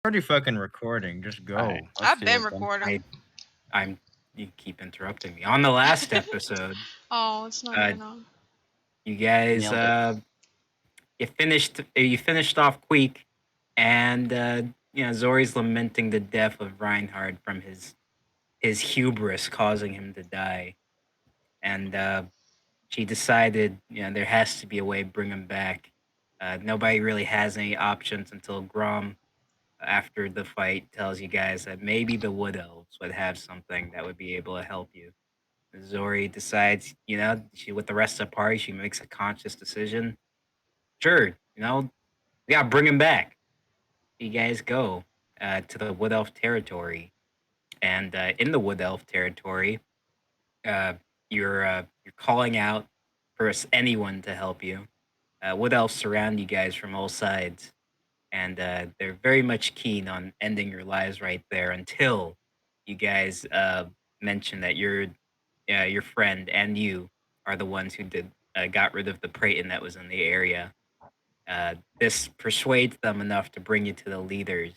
already fucking recording. Just Alright, go. let's I've do been it then. recording. I'm you keep interrupting me. On the last episode, Oh, it's not uh even on. you guys Nailed it. you finished off Queek and Zori's lamenting the death of Reinhard from his hubris causing him to die. And she decided, there has to be a way to bring him back. Nobody really has any options until Grom, after the fight, tells you guys that maybe the Wood Elves would have something that would be able to help you. Zori decides, with the rest of the party, she makes a conscious decision. Sure, we gotta bring him back. You guys go to the Wood Elf territory, and in the Wood Elf territory, uh, you're calling out for anyone to help you. Wood Elves surround you guys from all sides, and they're very much keen on ending your lives right there until you guys mention that your friend and you are the ones who got rid of the Praeton that was in the area. This persuades them enough to bring you to the leaders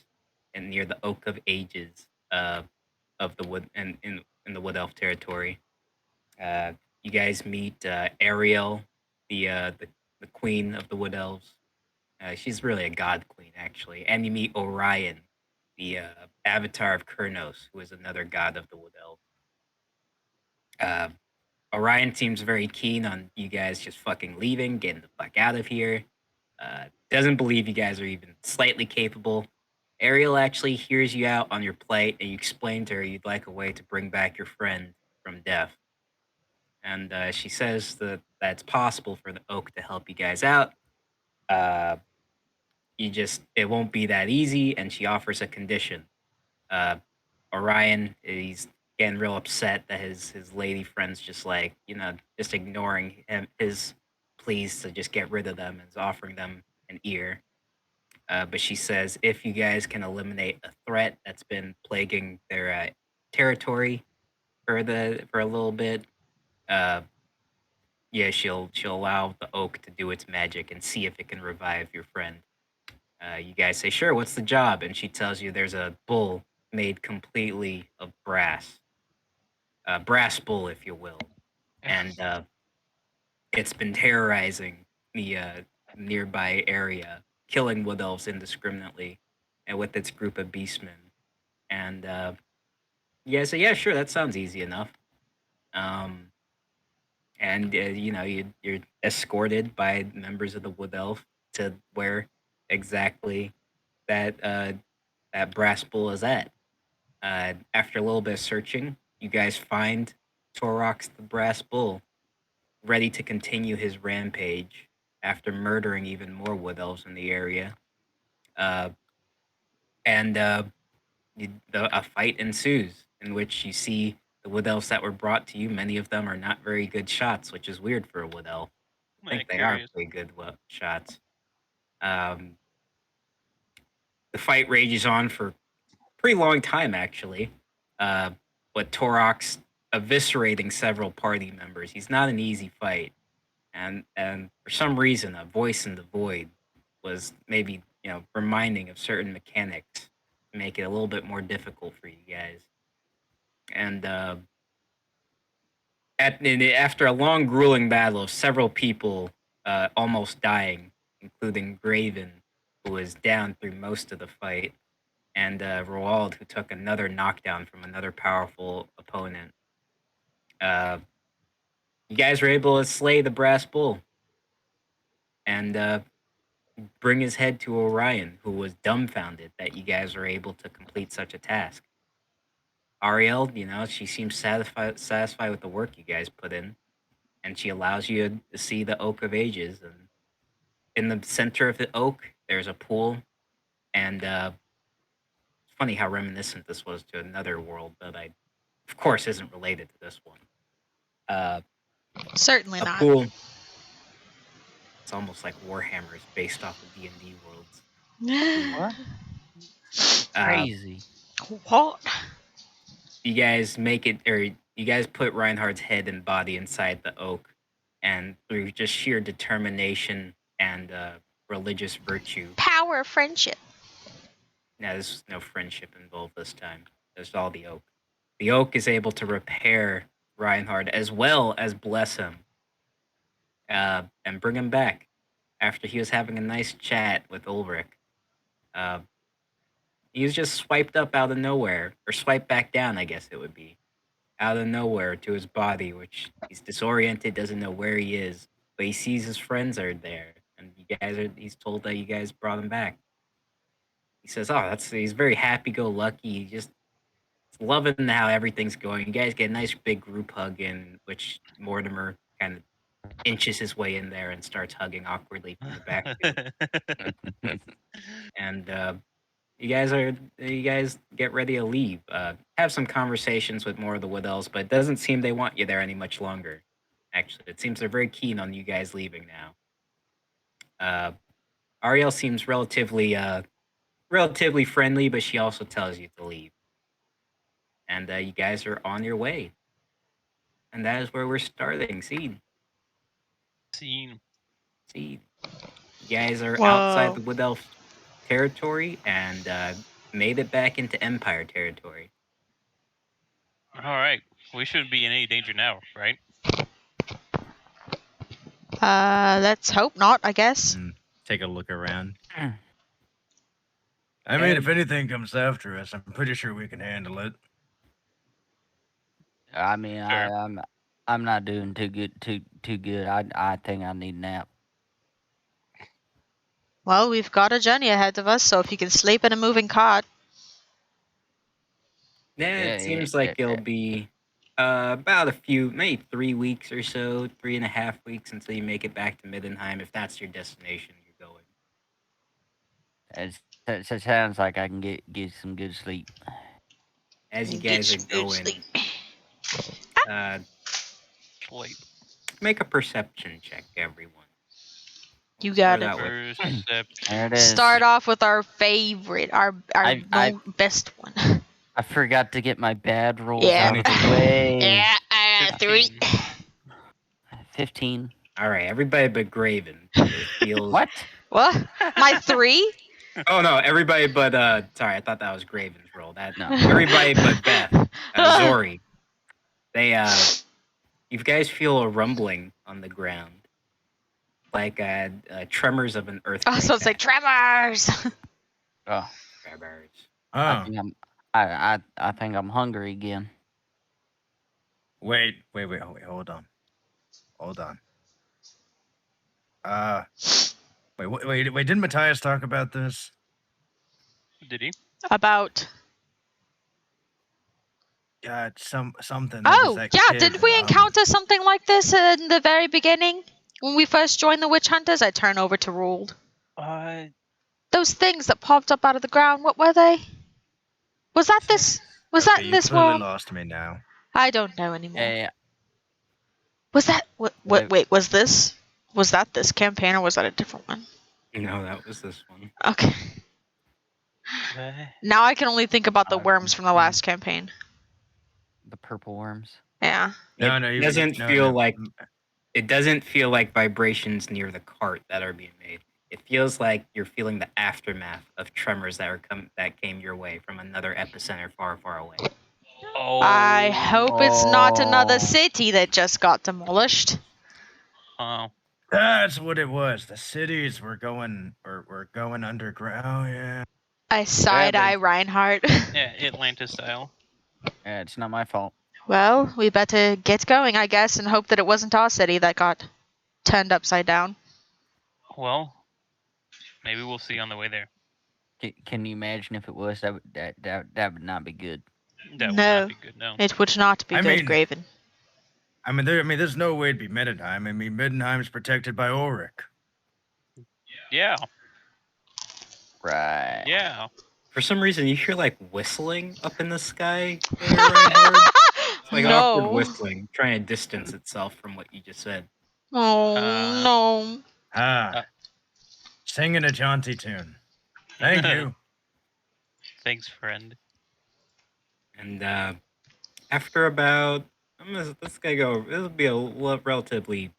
and near the Oak of Ages of the wood and in the Wood Elf territory. Uh, you guys meet Ariel, the queen of the Wood Elves. She's really a god queen, actually. And you meet Orion, the avatar of Kurnos, who is another god of the Wood Elves. Uh, Orion seems very keen on you guys just fucking leaving, getting the fuck out of here. Doesn't believe you guys are even slightly capable. Ariel actually hears you out on your plight, and you explain to her you'd like a way to bring back your friend from death. And she says that it's possible for the Oak to help you guys out. Uh, it won't be that easy, and she offers a condition. Uh, Orion, he's getting real upset that his lady friend's just ignoring his pleas to just get rid of them and is offering them an ear. But she says if you guys can eliminate a threat that's been plaguing their territory for a little bit, uh, yeah, she'll allow the oak to do its magic and see if it can revive your friend. You guys say, sure, what's the job? And she tells you there's a bull made completely of brass, a brass bull, if you will. And it's been terrorizing the nearby area, killing wood elves indiscriminately, and with its group of beastmen. And you guys say, yeah, sure, that sounds easy enough. Um, and you're escorted by members of the wood elf to where exactly that brass bull is at. After a little bit of searching, you guys find Torox the brass bull, ready to continue his rampage after murdering even more wood elves in the area. Uh, and a fight ensues in which you see the wood elves that were brought to you. Many of them are not very good shots, which is weird for a wood elf. I I'm think they are curious. pretty good shots. Um, the fight rages on for a pretty long time, actually. Uh, but Torox eviscerating several party members. He's not an easy fight, and for some reason, a voice in the void was maybe reminding of certain mechanics to make it a little bit more difficult for you guys. And after a long, grueling battle of several people almost dying, including Graven, who was down through most of the fight, and Roald, who took another knockdown from another powerful opponent. Uh, you guys were able to slay the brass bull and bring his head to Orion, who was dumbfounded that you guys were able to complete such a task. Ariel, she seems satisfied with the work you guys put in, and she allows you to see the Oak of Ages. And in the center of the oak, there's a pool, and it's funny how reminiscent this was to another world that of course, isn't related to this one. Uh, Certainly a not. pool. It's almost like Warhammer is based off of D&D worlds. Weird. What? Uh, Crazy. What? you guys make it, or you guys put Reinhardt's head and body inside the oak, and through just sheer determination and religious virtue, Power of friendship. No, there's no friendship involved this time. There's all the oak. The oak is able to repair Reinhard as well as bless him, and bring him back after he was having a nice chat with Ulrich. Uh, he was just swiped up out of nowhere, or swiped back down, I guess it would be, out of nowhere to his body, which he's disoriented, doesn't know where he is, but he sees his friends are there, and he's told that you guys brought him back. He says, "Oh, he's very happy-go-lucky. He just loving how everything's going. You guys get a nice big group hug in, which Mortimer kind of inches his way in there and starts hugging awkwardly from the backfield. And you guys get ready to leave. Have some conversations with more of the Wood Elves, but it doesn't seem they want you there any much longer. Actually, it seems they're very keen on you guys leaving now. Ariel seems relatively friendly, but she also tells you to leave. And you guys are on your way. And that is where we're starting. Seed. Scene. You guys are outside the Wood Elf territory and made it back into Empire territory. All right. We shouldn't be in any danger now, right? Let's hope not, I guess. Take a look around. I mean, if anything comes after us, I'm pretty sure we can handle it. I mean, Sure. I'm not doing too good. I think I need a nap. Well, we've got a journey ahead of us, so if you can sleep in a moving cart. Yeah, it seems like it'll be about maybe 3 weeks or so, 3.5 weeks until you make it back to Middenheim, if that's your destination you're going. It sounds like I can get some good sleep. As you guys are going, Sleep. make a perception check, everyone. You got Throw it. that with- Perception. There it is. Start off with our favorite, our best one. I forgot to get my bad rolls Yeah. out of the way. Yeah, 3. 15. All right, everybody but Graven. It feels What? What? My 3? Oh no, everybody but sorry, I thought that was Graven's roll. No. Everybody but Beth, Zori. They you guys feel a rumbling on the ground, like tremors of an earthquake. Oh, so it's like tremors. Oh, Tremors. I think I think I'm hungry again. Wait, hold on. Wait, didn't Matthias talk about this? Did he? About. Yeah, something. Oh, that yeah, kid, didn't we encounter something like this in the very beginning? When we first joined the Witch Hunters? I turn over to Ruled. Those things that popped up out of the ground, what were they? Was that this? Was that in this clearly world? lost me now. I don't know anymore. Yeah. Was that wait, was that this campaign or was that a different one? No, that was this one. Okay. Now I can only think about the worms from the last campaign. The purple worms. Yeah. It doesn't feel like vibrations near the cart that are being made. It feels like you're feeling the aftermath of tremors that came your way from another epicenter far, far away. Oh. I hope it's not another city that just got demolished. Oh. That's what it was. The cities were going underground. Yeah. I side-eye Reinhardt. Yeah, Atlanta style. Yeah, it's not my fault. Well, we better get going, I guess, and hope that it wasn't our city that got turned upside down. Well, maybe we'll see on the way there. Can you imagine if it was? That would not be good. That would not be good. No. It would not be good, Graven. There's no way it'd be Middenheim. Middenheim's protected by Ulrich. Yeah. Right. Yeah. For some reason, you hear like whistling up in the sky. There, Reinhard. It's like awkward whistling, trying to distance itself from what you just said. Oh, no. Singing a jaunty tune. Thank you. Thanks, friend. And after about, this guy go. It'll be a relatively,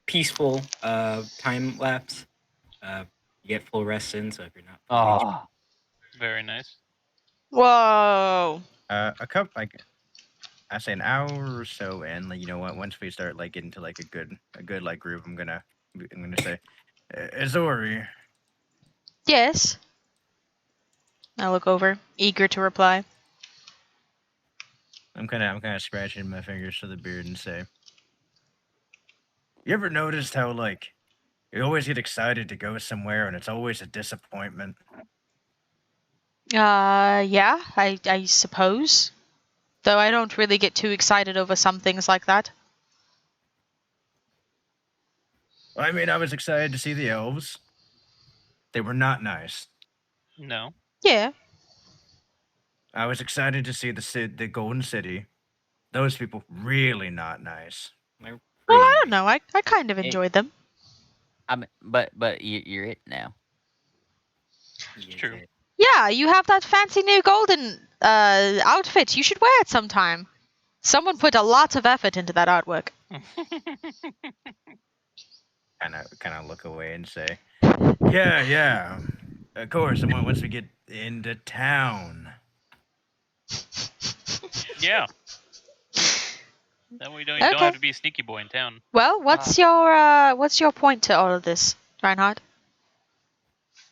peaceful time lapse. You get full rest in, so if you're not full HP, Oh, Very nice. Whoa. A couple, like, I say an hour or so in, like, you know what? Once we start like getting to like a good like groove, I'm gonna say, Zori. Yes. I look over, eager to reply. I'm kind of scratching my fingers to the beard and say, you ever noticed how like you always get excited to go somewhere and it's always a disappointment? Yeah, I suppose. Though I don't really get too excited over some things like that. I mean, I was excited to see the elves. They were not nice. No. Yeah. I was excited to see the Golden City. Those people really not nice. they're Well, pretty I don't nice. know. I kind of enjoyed them. I mean, but you're it now. He is True. it. Yeah, you have that fancy new golden outfit. You should wear it sometime. Someone put a lot of effort into that artwork. Kind of look away and say, yeah. Of course. And once we get into town, Yeah. Then we don't Okay. have to be a sneaky boy in town. Well, what's your point to all of this, Reinhardt?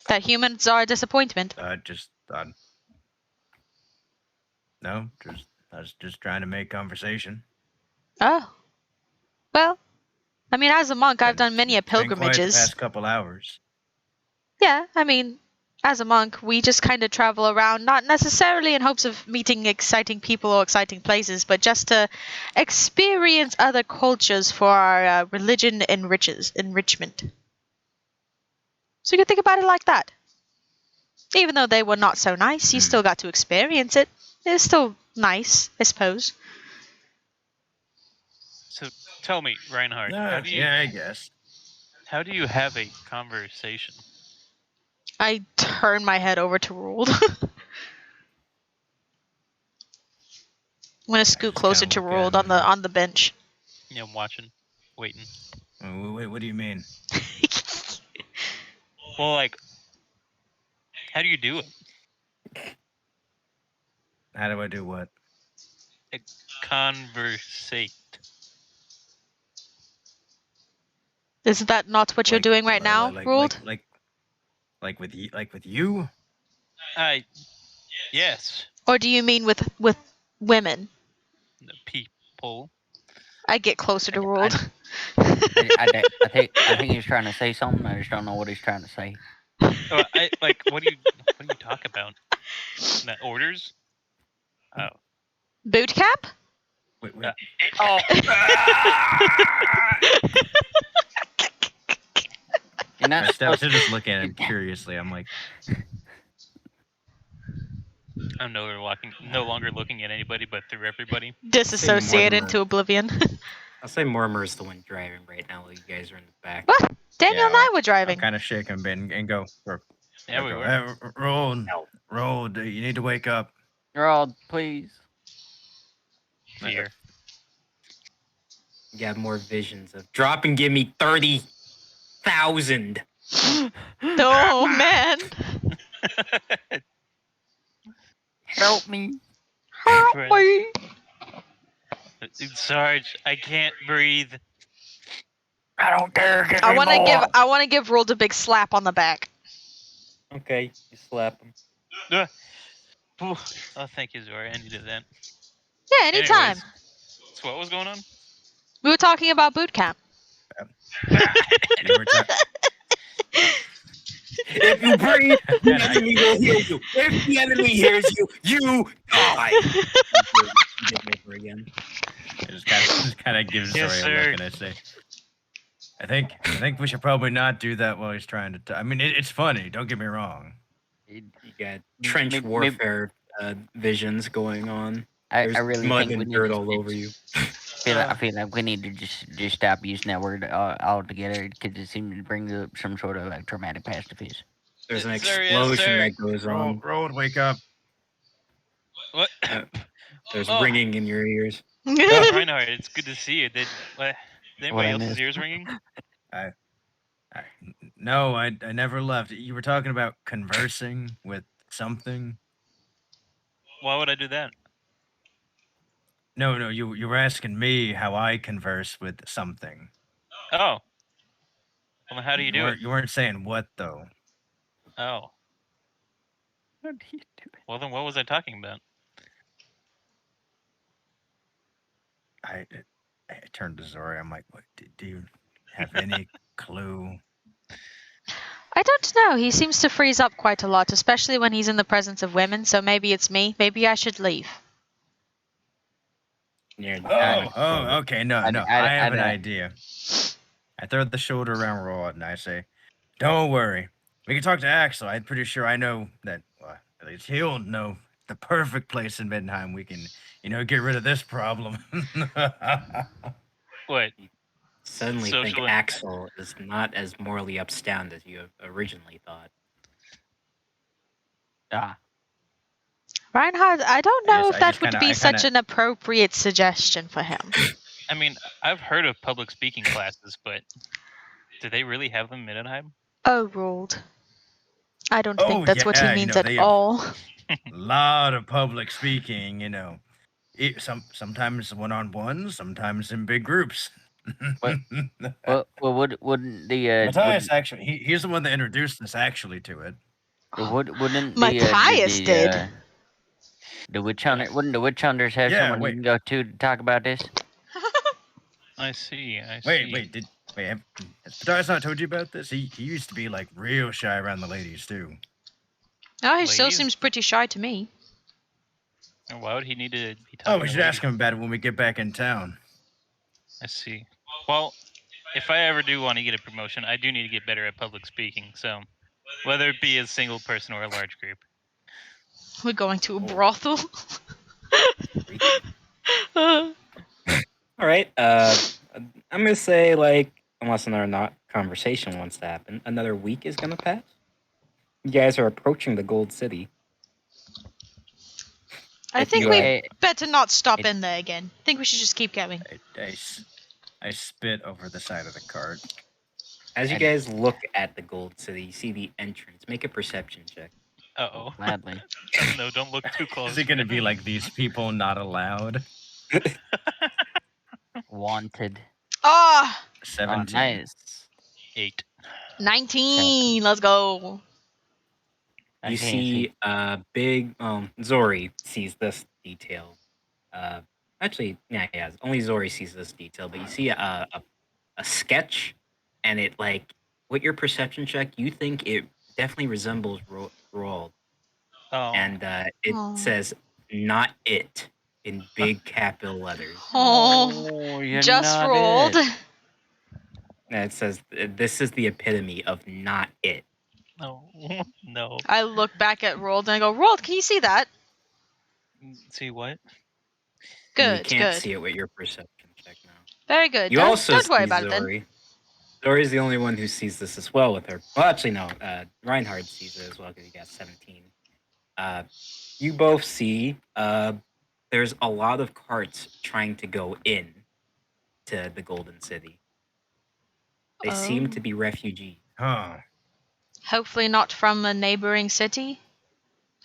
That humans are a disappointment. just thought, no, I was just trying to make conversation. Oh. Well, I mean, as a monk, I've done many a It's been quiet the pilgrimages. past couple hours. Yeah, I mean, as a monk, we just kind of travel around, not necessarily in hopes of meeting exciting people or exciting places, but just to experience other cultures for our religion enrichment. So you can think about it like that. Even though they were not so nice, you still got to experience it. It's still nice, I suppose. So tell me, Reinhardt, Yeah, I guess. how do you have a conversation? I turn my head over to Ruled. I'm gonna scoot just closer kinda to look at Ruled him on the bench. Yeah, I'm watching, waiting. Wait, what do you mean? Well, like, how do you do it? How do I do what? Conversate. Is that not what you're doing right now, Ruled? Like with you? Yes, Or do you mean with women? the people. I get closer to I, Ruled. I think he's trying to say something. I just don't know what he's trying to say. Oh, what do you talk about? Orders? Oh, Boot camp? Wait. oh. You're not I still supposed just look at him curiously. I'm like, I'm no longer looking at anybody but through everybody. Disassociate Mortimer. into oblivion. I'll say Mortimer's the one driving right now while you guys are in the back. What? Daniel and I were I'll driving. kind of shake him and go. Yeah, we were. Roll. You need to wake up. Rod, please. Fear. You got more visions of drop and give me 30,000. Oh man. Help me. Help me. Sarge, I can't breathe. I don't care. I want to give Ruled a big slap on the back. Okay, you slap him. Oh, thank you, Zori. I needed that. Yeah, anytime. Anyways, so what was going on? We were talking about boot camp. You were talking. If you breathe, the enemy will hear you. If the enemy hears you, you die. Again. I just kind of gives Yes, Zori a sir. look, and I say, I think we should probably not do that while he's trying to. I mean, it's funny. Don't get me wrong. You got trench Maybe- warfare visions going on. I There's really mud think we and need dirt to all over you. I feel like we need to just stop using that word altogether because it seems to bring up some sort of like traumatic past of his. There's an Yes, sir, yes, explosion sir. that goes on. Roll, wake up. What? There's Oh. ringing in your ears. Reinhardt, it's good to see you. Did What anybody I else's missed. ears ringing? I No, I never left. You were talking about conversing with something. Why would I do that? No, you were asking me how I converse with something. Oh. Well, how do you do it? You weren't saying what though. Oh. What are you doing? Well, then what was I talking about? I turned to Zori. I'm like, what? Do you have any clue? I don't know. He seems to freeze up quite a lot, especially when he's in the presence of women. So maybe it's me. Maybe I should leave. Near Oh, okay. No, I have an don't- idea. I throw the shoulder around Rod and I say, "Don't worry. We can talk to Axel. I'm pretty sure I know that. Well, at least he'll know the perfect place in Middenheim. We can, get rid of this problem." What? Suddenly think Social- Axel is not as morally upstanding as you originally thought. Ah, Reinhard, I don't know if I that just would kinda- be I such kinda- an appropriate suggestion for him. I mean, I've heard of public speaking classes, but do they really have them in Middenheim? Oh, ruled. I don't Oh, think that's what he yeah, means at they have- all. lot of public speaking. Sometimes one-on-one, sometimes in big groups. What? well, wouldn't the Matthias actually, he's the one that introduced us actually to it. wouldn't Matthias did. the witch hunter wouldn't the witch hunters have Yeah, someone you wait. can go to talk about this? I see. Wait, have Matthias not told you about this? He used to be like real shy around the ladies too. Oh, he still Ladies? seems pretty shy to me. And why would he need to be talking Oh, we to should ask ladies? him about it when we get back in town. I see. Well, if I ever do want to get a promotion, I do need to get better at public speaking. So, whether it be a single person or a large group. We're going to a brothel. All right. I'm gonna say unless another not conversation wants to happen, another week is gonna pass. You guys are approaching the Gold City. I If think you, we better not stop in there again. I think we should just keep going. I spit over the side of the cart. As you guys look at the Gold City, you see the entrance. Make a perception check. Uh-oh. Gladly. No, don't look too close. Is it going to be like these people not allowed? Wanted. Ah, 17. Nice. 8. 19. Let's go. I You can't see a big. Zori sees this detail. Actually, yeah. Only Zori sees this detail. But you see a sketch, and it with your perception check, you think it definitely resembles Roald. Oh. And it says "not it" in big capital letters. Oh, you're just not rolled. it. And it says this is the epitome of "not it." No. No. I look back at Rolled and I go, Rolled, can you see that? See what? Good, You can't good. see it with your perception check now. Very good. You Don't, also don't worry see about it then. Zori. Zori's the only one who sees this as well with her. Well, actually, no. Reinhard sees it as well because he got 17. You both see there's a lot of carts trying to go in to the Golden City. They seem to be refugees. Huh. Hopefully not from a neighboring city.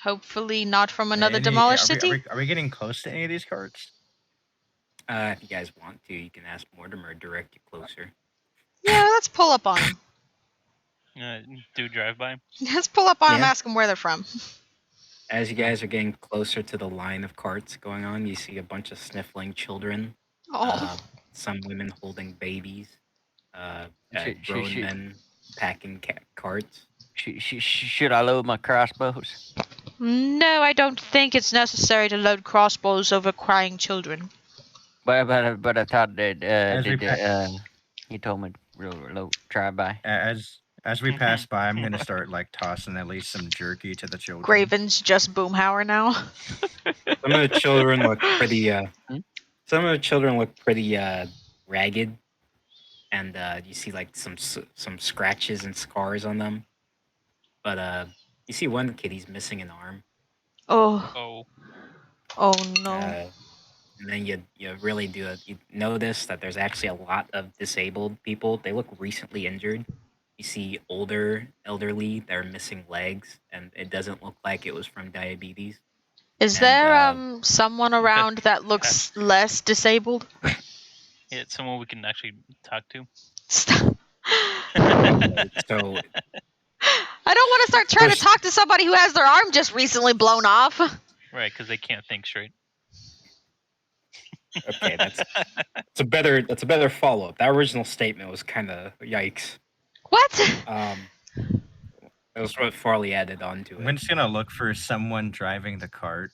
Hopefully not from another demolished city. Are we getting close to any of these carts? If you guys want to, you can ask Mortimer to direct you closer. Yeah, let's pull up on them. Do drive by? Let's pull up on them, Yeah. ask them where they're from. As you guys are getting closer to the line of carts going on, you see a bunch of sniffling children. Oh, Some women holding babies. Should- Men packing carts. Should I load my crossbows? no, I don't think it's necessary to load crossbows over crying children. But I thought that As we he told me to try by. As we pass by, I'm gonna start tossing at least some jerky to the children. Graven's just Boomhauer now. Some of the children look pretty. Hmm? Some of the children look pretty ragged, and you see some scratches and scars on them. But you see one kid, he's missing an arm. Oh. Oh no. And then you really you notice that there's actually a lot of disabled people. They look recently injured. You see elderly that are missing legs, and it doesn't look like it was from diabetes. Is And, there someone around that looks less disabled? Yeah, it's someone we can actually talk to. Stop. So I don't want to start trying to There's- talk to somebody who has their arm just recently blown off. Right, because they can't think straight. okay, that's a better follow up. That original statement was kind of yikes. What? That was what Farley added onto I'm it. just gonna look for someone driving the cart.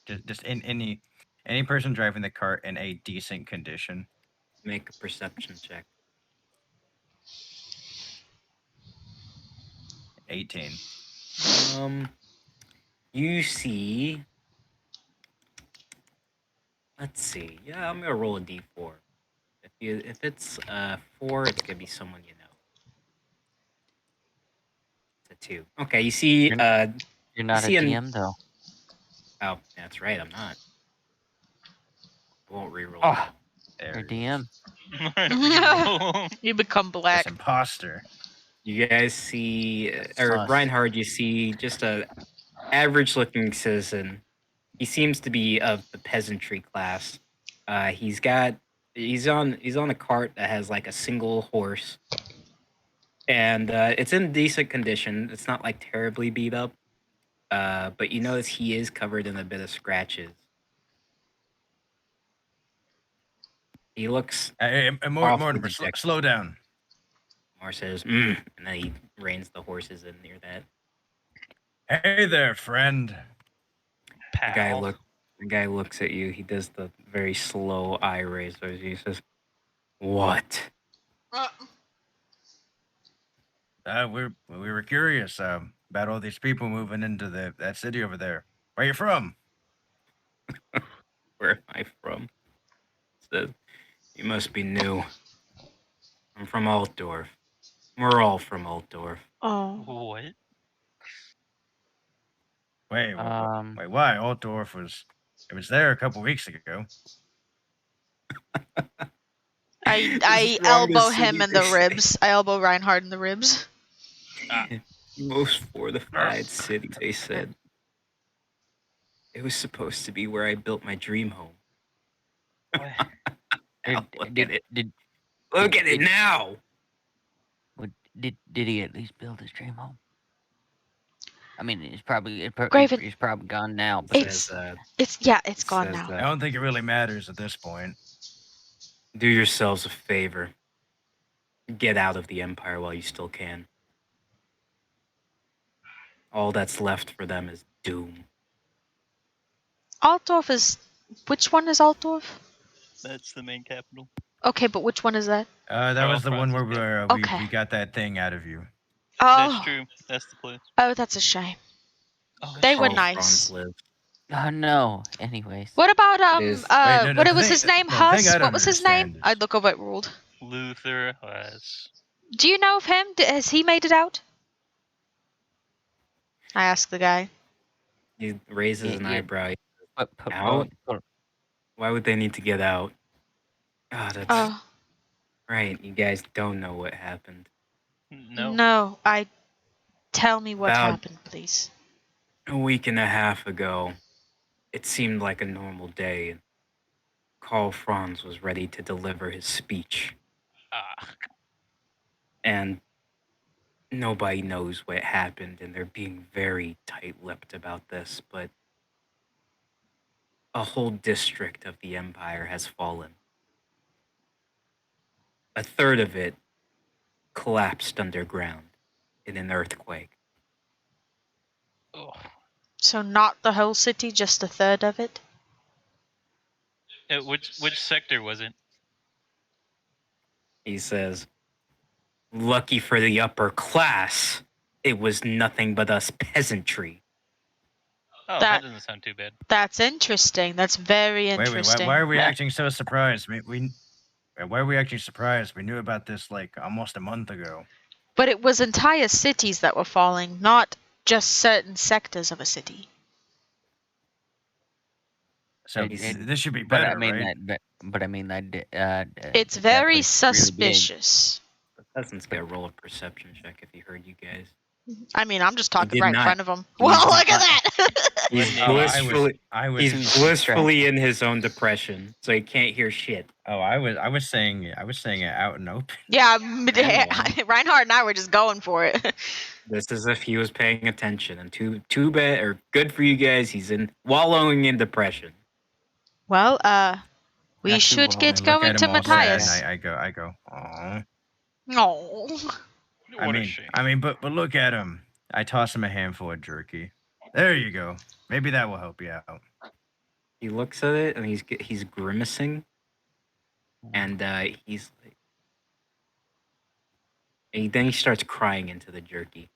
Just in any person driving the cart in a decent condition. Make a perception check. 18. You see. Let's see. Yeah, I'm gonna roll a d4. If it's 4, it's gonna be someone you know. It's a 2. Okay, you see. You're not a see DM though. Oh, that's right. I'm not. I won't reroll. Oh, There you're it is. DM. Reroll. You become black. This imposter. You guys see, or Sus. Reinhard, you see just a average-looking citizen. He seems to be of the peasantry class. He's on a cart that has like a single horse, and it's in decent condition. It's not like terribly beat up, but you notice he is covered in a bit of scratches. He looks. Mortimer, dejected. slow down. Mar says, and then he reins the horses in near that. Hey there, friend. Pal. The guy looks at you. He does the very slow eye raise. So he says, "What?" We were curious about all these people moving into that city over there. Where you from? Where am I from? Says, "You must be new. I'm from Altdorf. We're all from Altdorf." Oh. What? Wait, why? Altdorf was there a couple weeks ago. I elbow him in the ribs. I elbow Reinhard in the ribs. Most fortified city, they said. It was supposed to be where I built my dream home. Now, look at it. Look at it now. Did he at least build his dream home? I mean, it's probably gone now. But It's gone now. I don't think it really matters at this point. Do yourselves a favor. Get out of the Empire while you still can. All that's left for them is doom. Altdorf is. Which one is Altdorf? That's the main capital. Okay, but which one is that? That was the one where Okay. we got that thing out of you. Oh. That's true. That's the place. Oh, that's a shame. Oh, They were Carl nice. Franz lived. Oh no. Anyways. What about Wait, was his name? Huss? I don't What was his name? understand is- I'd look over at Ruled. Luther was. Do you know of him? Has he made it out? I asked the guy. He raises an eyebrow. Out? Out? Why would they need to get out? Ah, that's Oh. right. You guys don't know what happened. No. No, tell me what About- happened, please. A week and a half ago, it seemed like a normal day. Karl Franz was ready to deliver his speech, and nobody knows what happened, and they're being very tight-lipped about this, but a whole district of the Empire has fallen. A third of it collapsed underground in an earthquake. Oh. So not the whole city, just a third of it? Which sector was it? He says, "Lucky for the upper class, it was nothing but us peasantry." Oh, That- that doesn't sound too bad. That's interesting. That's very interesting. Why are we acting so surprised? Why are we acting surprised? We knew about this like almost a month ago. But it was entire cities that were falling, not just certain sectors of a city. So this should be better, right? But I mean that. It's that very place is really big. suspicious. Pleasant's got to roll a perception check if he heard you guys. I mean, I'm just talking did right in not. front of him. He Well, did look at not. that. He's Oh, blissfully, I was. he's He was blissfully in his own depression, so he can't hear shit. Oh, I was saying it out and open. Yeah, Yeah, well. Reinhardt and I were just going for it. This is if he was paying attention, and too bad or good for you guys. He's wallowing in depression. Well, we Not too should well. get Look going at to him all sad, Matthias. and I go. Aw. No. What a shame. I mean, but look at him. I toss him a handful of jerky. There you go. Maybe that will help you out. He looks at it and he's grimacing, and he's like, and then he starts crying into the jerky.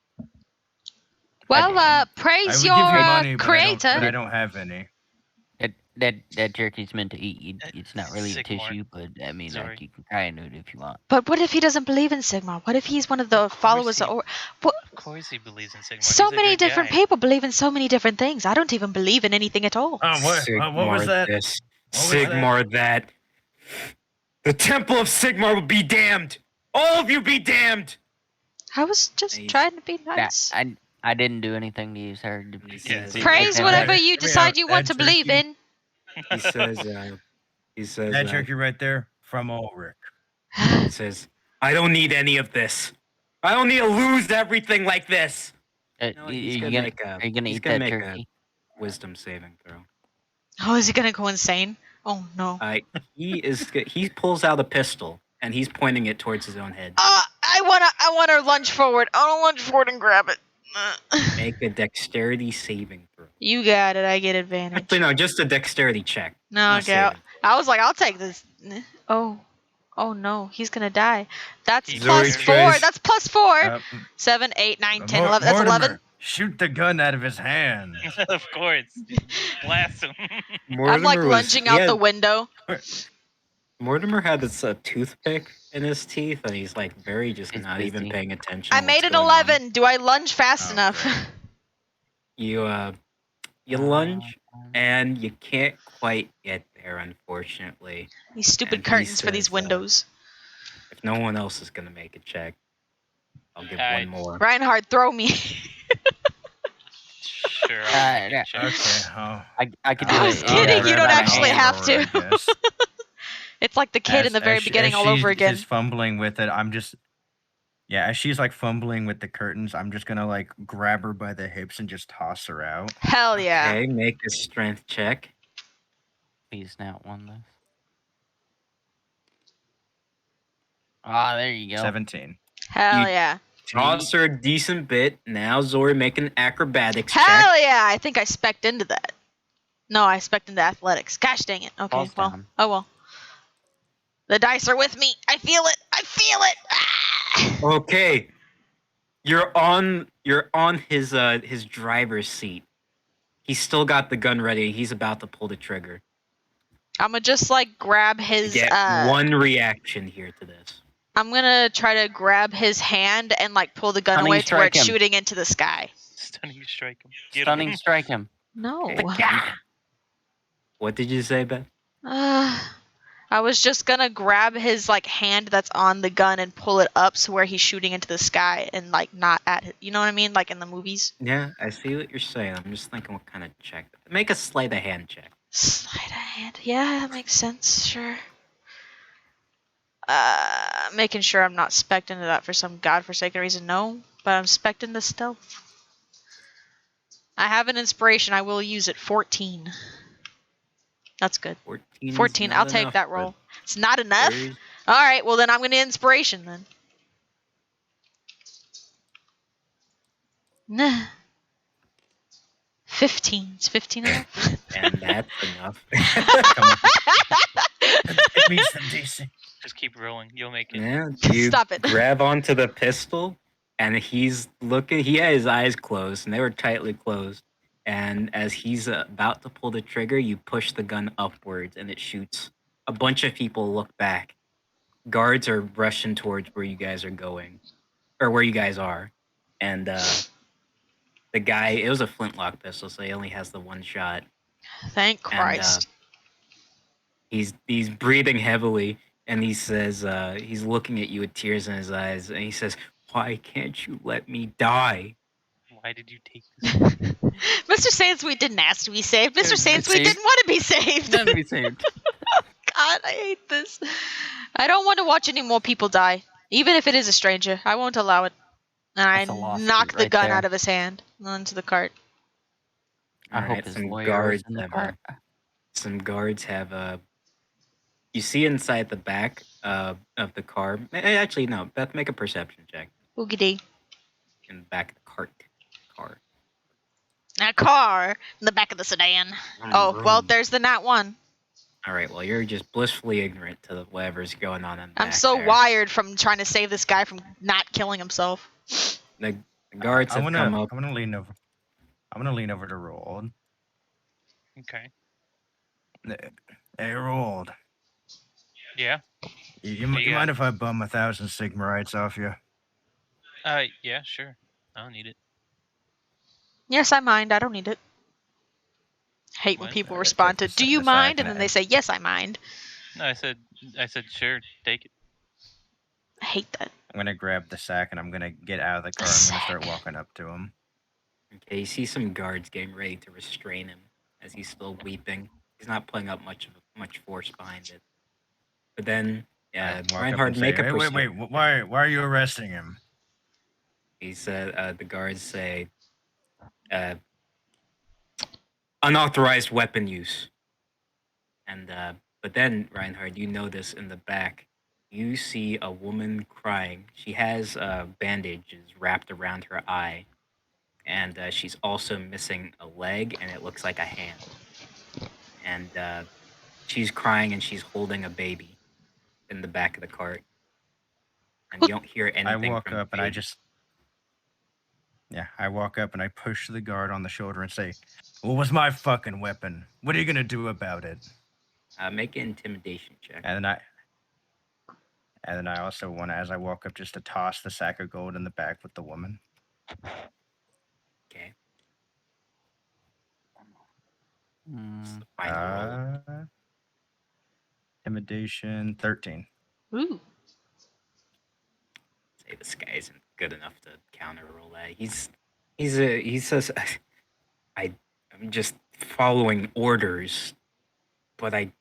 Well, I praise would your give you money, creator. but I don't have any. That jerky's meant to eat. It's not really a Sigmar. tissue, but I mean, Sorry. like you can try into it if you want. But what if he doesn't believe in Sigmar? What if he's one of the followers? he- Or what? Of course he believes in Sigmar. So He's a many good different guy. people believe in so many different things. I don't even believe in anything at all. Oh, what was Sigmar that? this, What was that? Sigmar that. The temple of Sigmar will be damned. All of you be damned. I was just He's- trying to be Nah, nice. I didn't do anything to you, sir. He Yeah, says, see, Praise Okay, whatever that- you I mean, decide you want to that believe jerky- in. he says, That jerky right there from Ulrich. he says, I don't need any of this. I don't need to lose everything like this. Are No, you he's gonna gonna make a- are you gonna he's eat gonna that make a- jerky? Wisdom saving throw. Oh, is he gonna go insane? Oh no. He pulls out a pistol and he's pointing it towards his own head. I wanna lunge forward. I wanna lunge forward and grab it. Make a dexterity saving throw. You got it. I get advantage. Actually, no, just a dexterity check. No, not okay. saving. I was like, I'll take this. Oh no, he's gonna die. That's He's plus Zori 4. tries- That's plus 4. Uh, 7, 8, 9, 10, Mor- 11. That's 11. Mortimer, shoot the gun out of his hand. Of course. Blast him. I'm like lunging out the window. Mortimer had this toothpick in his teeth, and he's like very just He's not even busy. paying attention. I to made what's an going on. 11. Do I lunge fast Oh, enough? great. You lunge, and you can't quite get there, unfortunately. These stupid And he curtains for these says, windows. If no one else is gonna make a check, I'll give I- one more. Reinhardt, throw me. Sure. I'll yeah. take a check. Okay. Oh. I could do I it. was kidding, you don't actually have to. I guess. It's like the kid in the very beginning all over again. She's fumbling with it. As she's like fumbling with the curtains, I'm just gonna like grab her by the hips and just toss her out. Hell yeah. Okay, make a strength check. Please not one this. Ah, there you go. 17. Hell You- yeah. Toss her a decent bit. Now Zori make an acrobatics Hell check. yeah. I think I spec'd into that. No, I spec'd into athletics. Gosh dang it. Okay, Falls well. down. Oh well. The dice are with me. I feel it. I feel it. Ah! Okay. You're on his driver's seat. He's still got the gun ready. He's about to pull the trigger. I'm gonna just like grab You his get one reaction here to this. I'm gonna try to grab his hand and like pull the gun Stunning away to where strike it's him. shooting into the sky. Stunning strike him. Get Stunning him. strike him. No. What did you say, Beth? I was just gonna grab his like hand that's on the gun and pull it up so where he's shooting into the sky and like not at it. You know what I mean? Like in the movies. Yeah, I see what you're saying. I'm just thinking what kind of check. Make a sleight of hand check. Sleight of hand. Yeah, that makes sense. Sure. Making sure I'm not spec'd into that for some godforsaken reason. No, but I'm spec'd into stealth. I have an inspiration. I will use it. 14. That's good. 14. is 14. not I'll take enough, that but roll. It's not enough? very- Alright, well then I'm gonna inspiration then. Nah. 15. Is 15 enough? And that's enough. It meets the DC. Just keep rolling. You'll make it. Yeah, you Stop it. grab onto the pistol, and he's looking. He had his eyes closed, and they were tightly closed. And as he's about to pull the trigger, you push the gun upwards, and it shoots. A bunch of people look back. Guards are rushing towards where you guys are going, or where you guys are. And the guy, it was a flintlock pistol, so he only has the one shot. Thank And, Christ. he's breathing heavily, and he says, he's looking at you with tears in his eyes, and he says, "Why can't you let me die?" Why did you take this? Mr. Sansweet didn't ask to be saved. Mr. Didn't be Sansweet saved. didn't want to be saved. None to be saved. God, I hate this. I don't want to watch any more people die, even if it is a stranger. I won't allow it. And That's I a lost knock suit the right gun there. out of his hand onto the cart. I hope Alright, his some lawyer is guards in the have cart. some guards have you see inside the back of the car. Actually, no. Beth, make a perception check Oogity. in the back of the car. A car in the back of the sedan. Oh, well, there's the nat one. All right. Well, you're just blissfully ignorant to whatever's going on in the I'm back so there. wired from trying to save this guy from not killing himself. The guards have come up. I'm gonna lean over. I'm gonna lean over to Roald. Okay. Hey, Roald. Yeah. You What you mind got? if I bum 1,000 Sigmarites off you? Yeah, sure. I don't need it. Yes, I mind. I don't need it. Hate when What? people Alright, respond take to, "Do you the sack mind?" and then they say, "Yes, I mind." No, I said sure. Take it. I hate that. I'm gonna grab the sack and I'm gonna get out of the car. I'm gonna start Sack. walking up to him. Okay, you see some guards getting ready to restrain him as he's still weeping. He's not putting up much force behind it. But then, I walk up Reinhardt, and say, make a "Hey, wait, perception check. why are you arresting him?" He said, the guards say, unauthorized weapon use. And but then, Reinhardt, you notice in the back, you see a woman crying. She has bandages wrapped around her eye, and she's also missing a leg, and it looks like a hand. And she's crying, and she's holding a baby in the back of the cart. And you don't hear anything I walk from the up and I baby. just, I walk up and I push the guard on the shoulder and say, "What was my fucking weapon? What are you gonna do about it?" Make an intimidation check. And then I also want to, as I walk up, just to toss the sack of gold in the back with the woman. Okay. Mm, It's the final roll. Intimidation 13. Ooh. Say this guy isn't good enough to counter roll that. He says, I'm just following orders, but I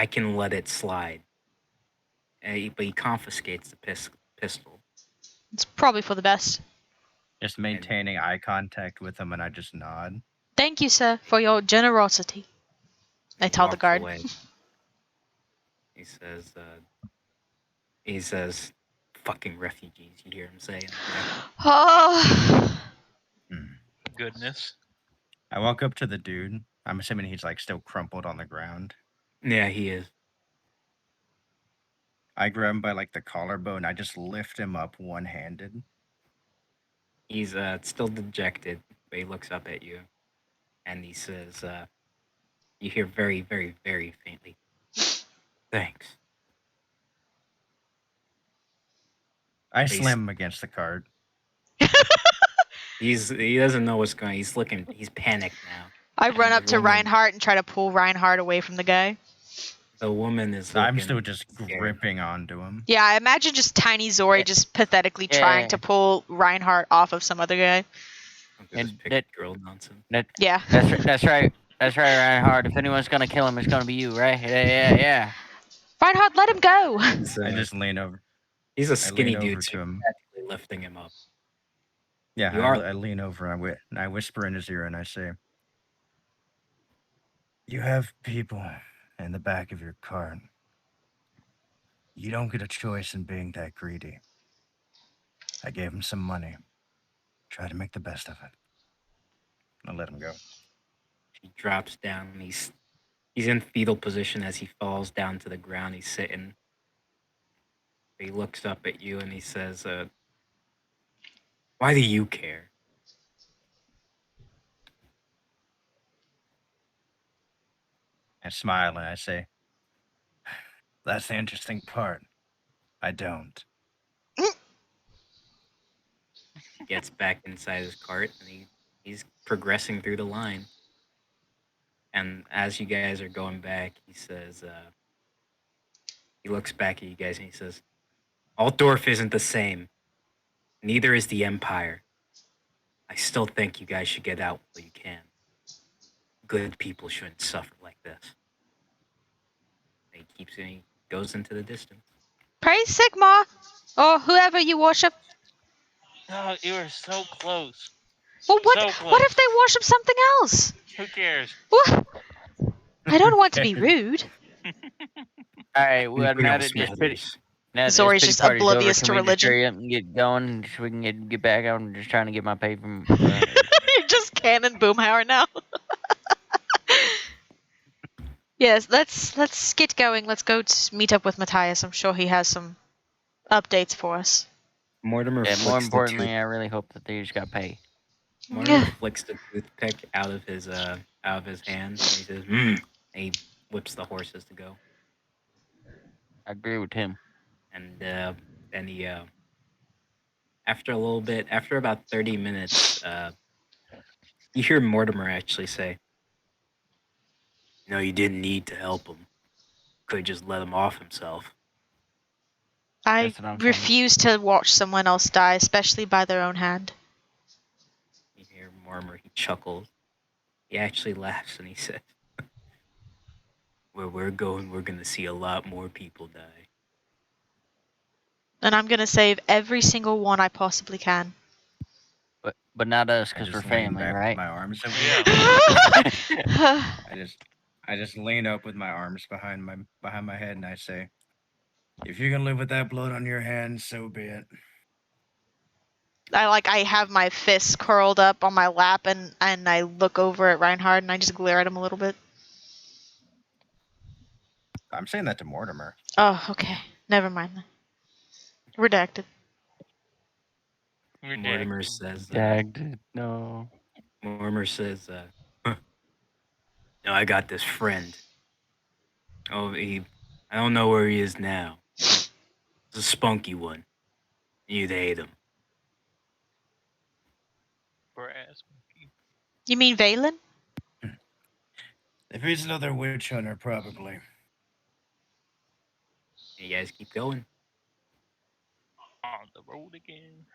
can let it slide. But he confiscates the pistol. It's probably for the best. Just maintaining eye contact with him, and I just nod. Thank you, sir, for your generosity. I tell the Walks guard. away. He says, fucking refugees, you hear him say in the back. Oh. Goodness. I walk up to the dude. I'm assuming he's like still crumpled on the ground. Yeah, he is. I grab him by like the collarbone. And I just lift him up one-handed. He's still dejected, but he looks up at you, and he says, you hear very, very, very faintly, "Thanks." I Please. slam him against the cart. He doesn't know what's going on. He's panicked now. I And run the up to woman- Reinhardt and try to pull Reinhardt away from the guy. The woman is I'm looking still just scared. gripping onto him. Yeah, I imagine just tiny Zori just pathetically trying to pull Reinhardt off of some other guy. This pick girl nonsense. Yeah. That's right. That's right, Reinhardt. If anyone's gonna kill him, it's gonna be you, right? Yeah. Reinhardt, let him go. I just lean over. He's a I skinny lean over dude, so to you're him. practically lifting him up. Yeah, You are. I lean over and I whisper in his ear and I say, "You have people in the back of your cart. You don't get a choice in being that greedy." I gave him some money. Try to make the best of it. I'll let him go. He drops down. He's in fetal position as he falls down to the ground. He's sitting. He looks up at you and he says, "Why do you care?" I smile and I say, "That's the interesting part. I don't." He gets back inside his cart and he's progressing through the line. And as you guys are going back, he says, He looks back at you guys and he says, Altdorf isn't the same. Neither is the Empire. I still think you guys should get out while you can. Good people shouldn't suffer like this. And he goes into the distance. Praise Sigma! Or whoever you worship. Oh, you were so close. Well, what, So what close. if they worship something else? Who cares? What? I don't want to be rude. All right, well, We now all that this smell pity, yours. now that this Zori's pity just party's over, oblivious can to we just religion. hurry up and get going so we can get back? I'm just trying to get my pay from. You're just cannon Boomhauer now. Yes, let's get going. Let's go meet up with Matthias. I'm sure he has some updates for us. Mortimer Yeah, more flicks the importantly, tooth. I really hope that they just got pay. Mortimer flicks the toothpick out of his hand. And he says, And he whips the horses to go. I agree with him. And then he, after a little bit, after about 30 minutes, you hear Mortimer actually say, you didn't need to help him. Could just let him off himself. I That's what I'm saying. refuse to watch someone else die, especially by their own hand. You hear Mortimer, he chuckles. He actually laughs and he says, where we're going, we're going to see a lot more people die. And I'm gonna save every single one I possibly can. But not us, I because we're just lean family, back right? with my arms over. Yeah. I just lean up with my arms behind my head and I say, if you can live with that blood on your hands, so be it. I have my fists curled up on my lap and I look over at Reinhard and I just glare at him a little bit. I'm saying that to Mortimer. Oh, okay. Never mind then. Redacted. Mortimer says, Dagged. No. Mortimer says, no, I got this friend. Oh, I don't know where he is now. He's a spunky one. You'd hate him. Brass. You mean Valen? If he's another witch hunter, probably. You guys keep going. On the road again.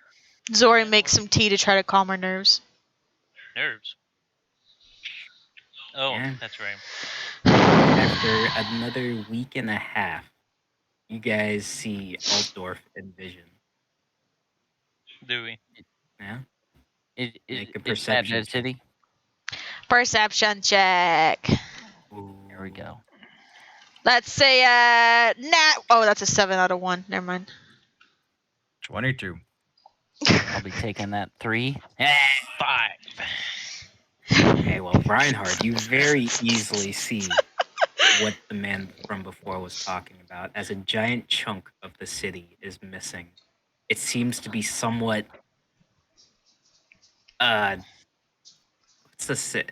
Zori makes some tea to try to calm her nerves. Nerves. Oh, Yeah. that's right. After another week and a half, you guys see Altdorf in vision. Do we? Yeah? Make Make a that perception Dead check. City? Perception check. There we go. Let's say oh, that's a 7 out of 1. Never mind. 22. I'll be taking that 3. 5. Okay, well, Reinhard, you very easily see what the man from before was talking about, as a giant chunk of the city is missing. It seems to be somewhat I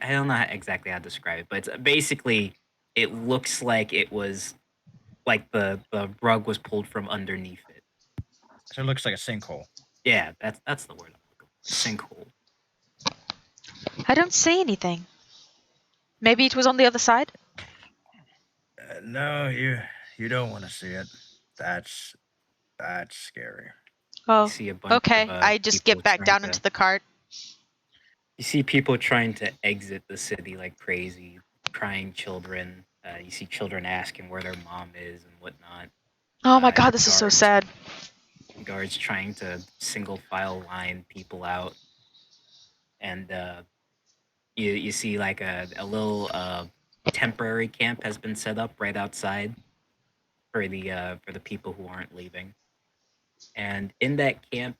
don't know exactly how to describe it, but it's basically it looks like it was like the rug was pulled from underneath it. So it looks like a sinkhole. Yeah, that's the word I'm looking for. Sinkhole. I don't see anything. Maybe it was on the other side? No, you don't want to see it. That's scary. Oh, You see a bunch okay. of, I just people get back trying down to- into the cart. You see people trying to exit the city like crazy, crying children. You see children asking where their mom is and whatnot. Oh my god, this is so guards- sad. Guards trying to single file line people out, and you see like a little temporary camp has been set up right outside for the people who aren't leaving. And in that camp,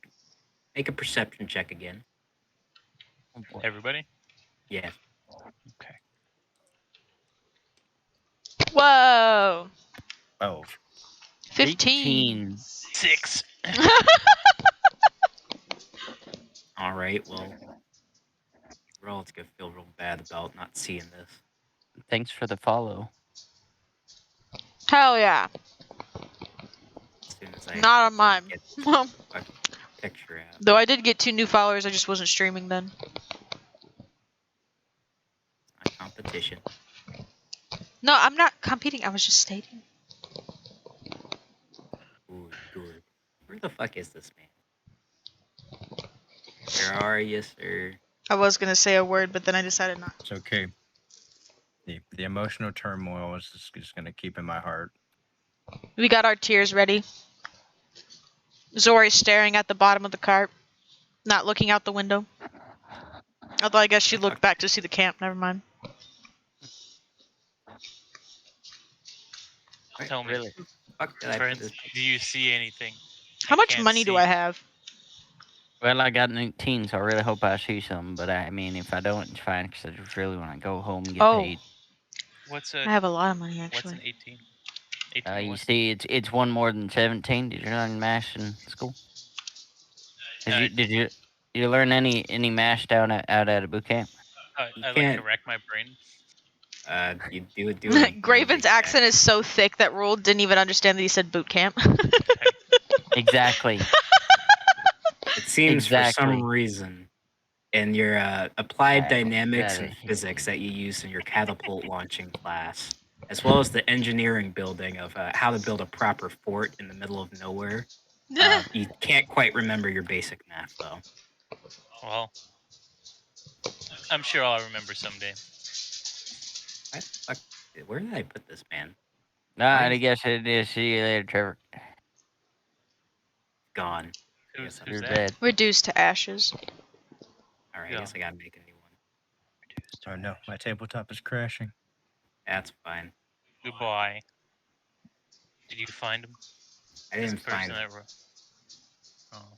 make a perception check again. Oh boy. Everybody? Yes. Okay. Whoa. 12. 15. 6. All right. Well, we're all gonna feel real bad about not seeing this. Thanks for the follow. Hell yeah. As soon as I Not on mine. get the fucking picture out, Though I did get 2 new followers, I just wasn't streaming then. it's not competition. No, I'm not competing. I was just stating. Where the fuck is this man? Where are you, sir? I was gonna say a word, but then I decided not. It's okay. The emotional turmoil is just gonna keep in my heart. We got our tears ready. Zori's staring at the bottom of the cart, not looking out the window. Although I guess she looked back to see the camp. Never mind. Tell me, Really? Fuck did I put Prince, this? do you see anything? How I much can't money do see. I have? Well, I got 19, so I really hope I see some. But I mean, if I don't, it's fine, because I just really want to go home and get Oh. paid. What's I a have a lot of money what's actually. an 18? 18 You what? see, it's one more than 17. Did you learn mash in school? Did you learn any mash down out at a boot camp? I like to can't- rack my brain. You do a Graven's language accent check. is so thick that Rule didn't even understand that he said boot camp. Exactly. It seems for some Exactly. reason in your applied That dynamics is- and physics that you used in your catapult launching class, as well as the engineering building of how to build a proper fort in the middle of nowhere. You can't quite remember your basic math though. Well, I'm sure I'll remember someday. Where did I put this man? Nah, Why I is- guess it is. See you later, Trevor. Gone. Who's Yes, that? Dead. Reduced to ashes. All right, I guess I gotta make a new one. Oh no, my tabletop is crashing. That's fine. Goodbye. Did you find him? I This didn't person find it. that wrote. Oh,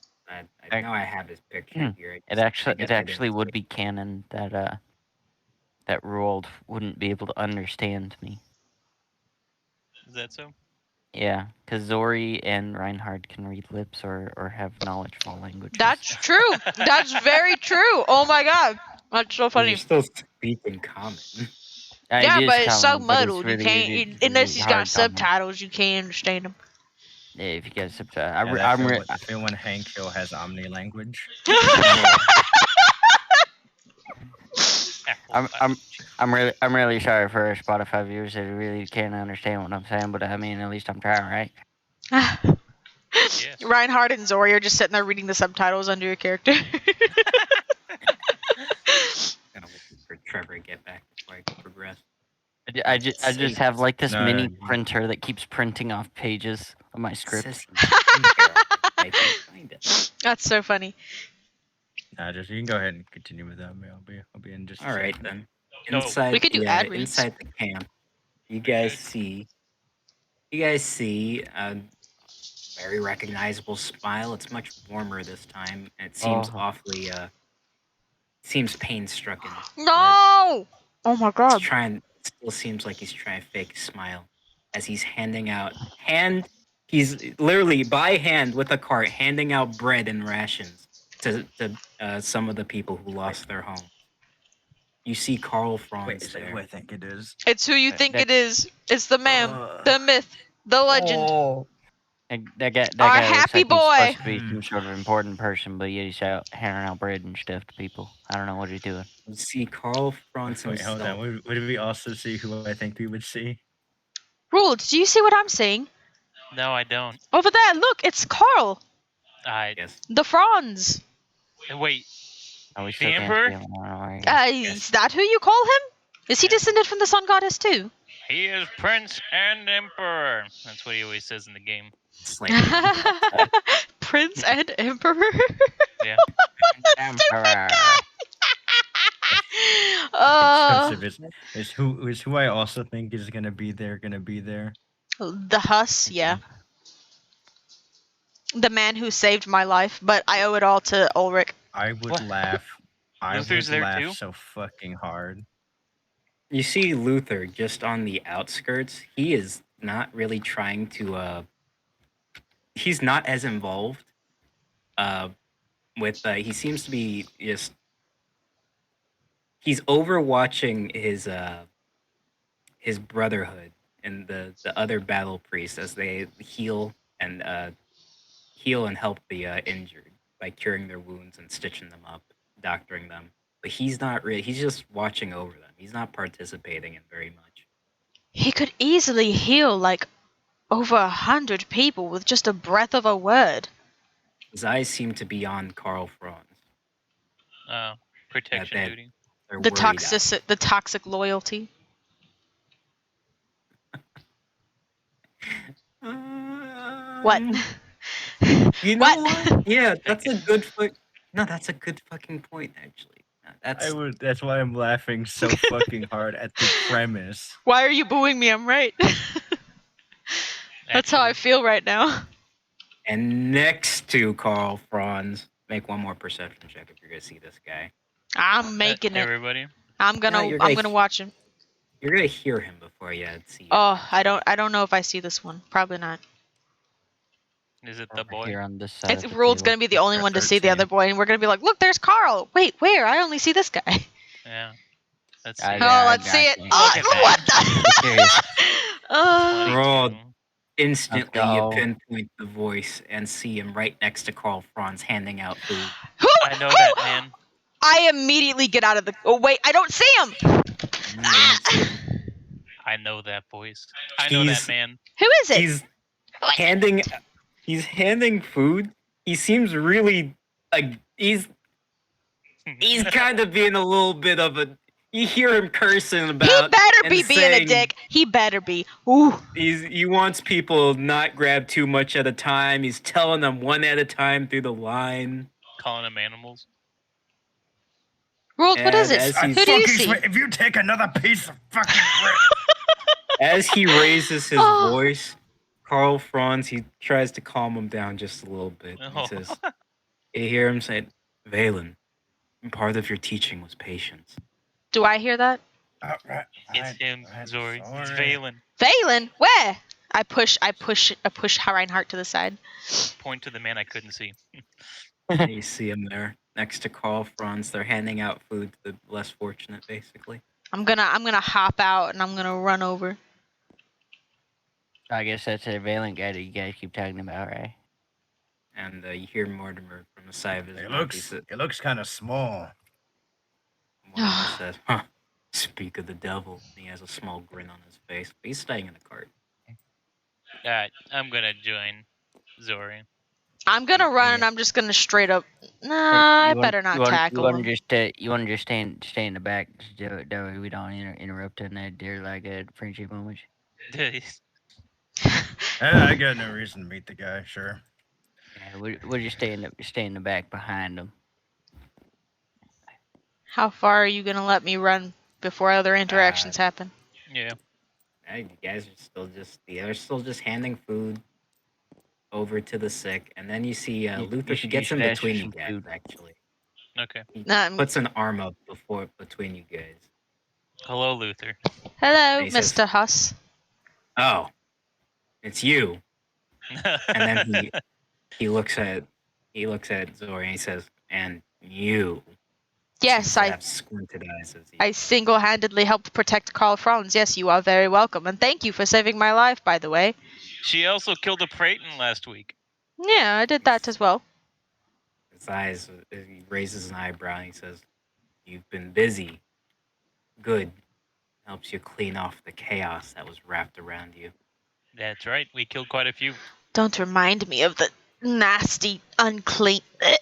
I know I have his picture here. I It guess I actually didn't would save be canon that that Roald wouldn't be able to understand me. is that so? Yeah, because Zori and Reinhard can read lips or have knowledge of all languages. That's true. That's very true. Oh my god. That's so it. funny. You still speak in common. Yeah, It is but it's so common, but it's muddled. really, you can't, really, unless really he's got hard common. subtitles, you can't understand them. Yeah, if you get subtitles, I feel when Hank Hill has omni language. I'm really sorry for our Spotify viewers that really can't understand what I'm saying, but I mean, at least I'm trying, right? Yes. Reinhardt and Zori are just sitting there reading the subtitles under your character. Gonna wait for Trevor to get back before I progress. I just have like this No, mini you- printer that keeps printing off pages of my script. Says he's in here already. I can't find it. That's so funny. Nah, just you can go ahead and continue with that. I'll be in just. All right second. then. No. Inside We could do the ad reads. inside the camp, you guys could. see a very recognizable smile. It's much warmer this time, and it seems Oh. awfully seems pain stricken. No! Oh my god. Still seems like he's trying to fake a smile as he's he's literally by hand with a cart handing out bread and rations to some of the people who lost their homes. You see Carl Wait, Franz is it there. who I think it is? It's who you think that- it is. It's the man, the myth, the legend. Oh, That guy Our looks happy like he's boy. supposed to be some sort of important person, but yet he's out handing out bread and stuff to people. I don't know what he's doing. You see Carl Franz wait, hold himself. on. Would we also see who I think we would see? Ruled, do you see what I'm seeing? No, I don't. Over there, look, it's Carl. Yes. The Franz. Wait. Oh, we The still can't Emperor? see him. I don't know where he is. Is that who you call him? Is he Yeah. descended from the sun goddess too? He is Prince and Emperor. That's what he always says in the game. Slightly on the outside. Prince and Emperor? Yeah. Emperor. Joseph is who I also think is gonna be there. The Huss, yeah. The man who saved my life, but I owe it all to Ulrich. I would What? laugh. I Luther's would there laugh too? so fucking hard. You see Luther just on the outskirts. He is not really trying to he's not as involved with he seems to be just he's overwatching his brotherhood and the other battle priests as they heal and help the injured by curing their wounds and stitching them up, doctoring them. But he's not really he's just watching over them. He's not participating in very much. He could easily heal like over 100 people with just a breath of a word. His eyes seem to be on Carl Franz. Protection that- duty. They're The worried eyes. toxic loyalty. What? You know what? Yeah, that's a good No, that's a good fucking point, actually. That's why I'm laughing so fucking hard at the premise. Why are you booing me? I'm right. That's how I Actually. feel right now. And next to Carl Franz, make one more perception check if you're gonna see this guy. I'm making it. Everybody. I'm gonna watch him. You're gonna hear him before you see him. Oh, actually. I don't know if I see this one. Probably not. Is it the Over boy? here on this side It's of the Rule's table. gonna be the only Got one to see the 13. other boy, and we're gonna be like, look, there's Carl. Wait, where? I only see this guy. Yeah. Let's I see. got- Oh, let's see it. can't- Oh, Look at what I'm curious. the? 22. Roll. Instantly, you go. pinpoint the voice and see him right next to Carl Franz handing out food. Who? I know that man. I immediately get out of the. Oh wait, I don't see him. You don't see him. I know that voice. I know that He's- man. Who is it? He's handing food. He seems really like he's kind of being a little bit of a. You hear him cursing about. He better and be being a saying dick. He better be. Ooh. He wants people not grab too much at a time. He's telling them one at a time through the line. Calling them animals. Ruled, what is And it? as he's- Who do you Fucking see? if you take another piece of fucking bread. As he raises his Oh. voice, Carl Franz, he tries to calm him down just a little bit. Oh. He says, you hear him say, Valen, part of your teaching was patience. Do I hear that? It's him, Zori. It's Valen. Valen, where? I push Reinhardt to the side. Point to the man I couldn't see. And you see him there next to Carl Franz. They're handing out food to the less fortunate, basically. I'm gonna hop out and I'm gonna run over. I guess that's a Valen guy that you guys keep talking about, right? And you hear Mortimer from the side of his mouth. It looks kind of small. Mortimer says, huh, speak of the devil. And he has a small grin on his face. But he's staying in the cart. I'm gonna join Zori. I'm gonna run and I'm just gonna straight up. Nah, I better not tackle him. You want to just stay in the back, that way we don't interrupt in that there like a friendship moment. I got no reason to meet the guy. Sure. Yeah, we'll just stay in the back behind them. How far are you gonna let me run before other interactions happen? Yeah. You guys are still just handing food over to the sick, and then you see Luther. He gets in between you guys. Actually, Okay. he Nah, puts an arm up between you guys. Hello, Luther. Hello, He says- Mr. Huss. Oh, it's you. And then he looks at Zori and he says, "And you." Yes, Seems to have squinted eyes as he- I single-handedly helped protect Carl Franz. Yes, you are very welcome, and thank you for saving my life, by the way. She also killed a Praeton last week. Yeah, I did that as well. His eyes. He raises an eyebrow and he says, "You've been busy. Good. Helps you clean off the chaos that was wrapped around you." That's right. We killed quite a few. Don't remind me of the nasty, unclean. I'm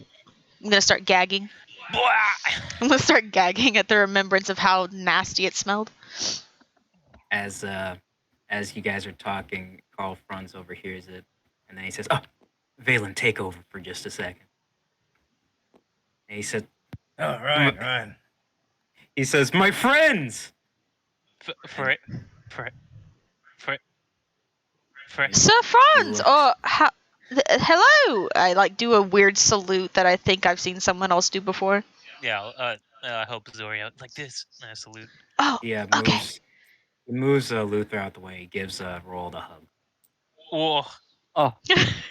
gonna start gagging. I'm gonna start gagging at the remembrance of how nasty it smelled. As you guys are talking, Carl Franz overhears it, and then he says, "Oh, Valen, take over for just a second." And he said, Oh, right. He says, "My friends." Sir Franz, hello. I do a weird salute that I think I've seen someone else do before. Yeah, I help Zori out like this. Salute. Oh, Yeah, okay. He moves Luther out the way. He gives Roald a hug. Whoa. Oh,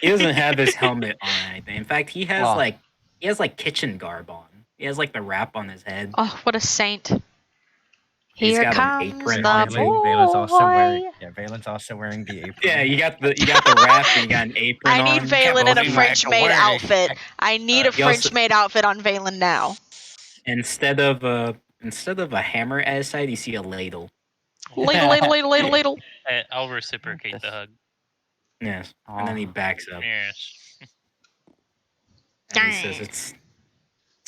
He doesn't have his helmet on or anything. In fact, he has Oh. like kitchen garb on. He has like the wrap on his head. Oh, what a saint. He's Here got an comes apron the on his head. Valen's also wearing the apron. Yeah, you got the wrap and you got an apron I on. need Valen in a believe I French can maid wear this. outfit. I need a he also- French maid outfit on Valen now. Instead of a hammer at his side, you see a ladle. Ladle, ladle, ladle, ladle, ladle. I'll reciprocate the hug. Yes. And then he Aw. backs up. Yes. And he says, "It's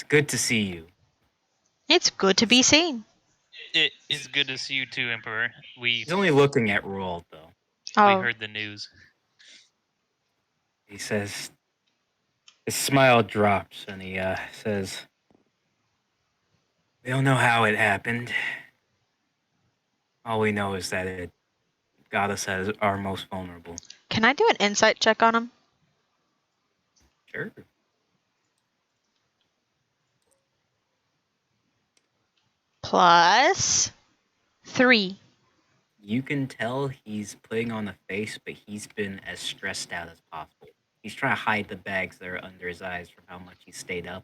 good to see you." It's good to be seen. It is good to see you too, Emperor. We He's only looking at Roald, though. Oh, heard the news. He says, his smile drops, and he says, "We don't know how it happened. All we know is that it got us as our most vulnerable." can I do an insight check on him? Sure. +3. You can tell he's putting on a face, but he's been as stressed out as possible. He's trying to hide the bags that are under his eyes from how much he stayed up.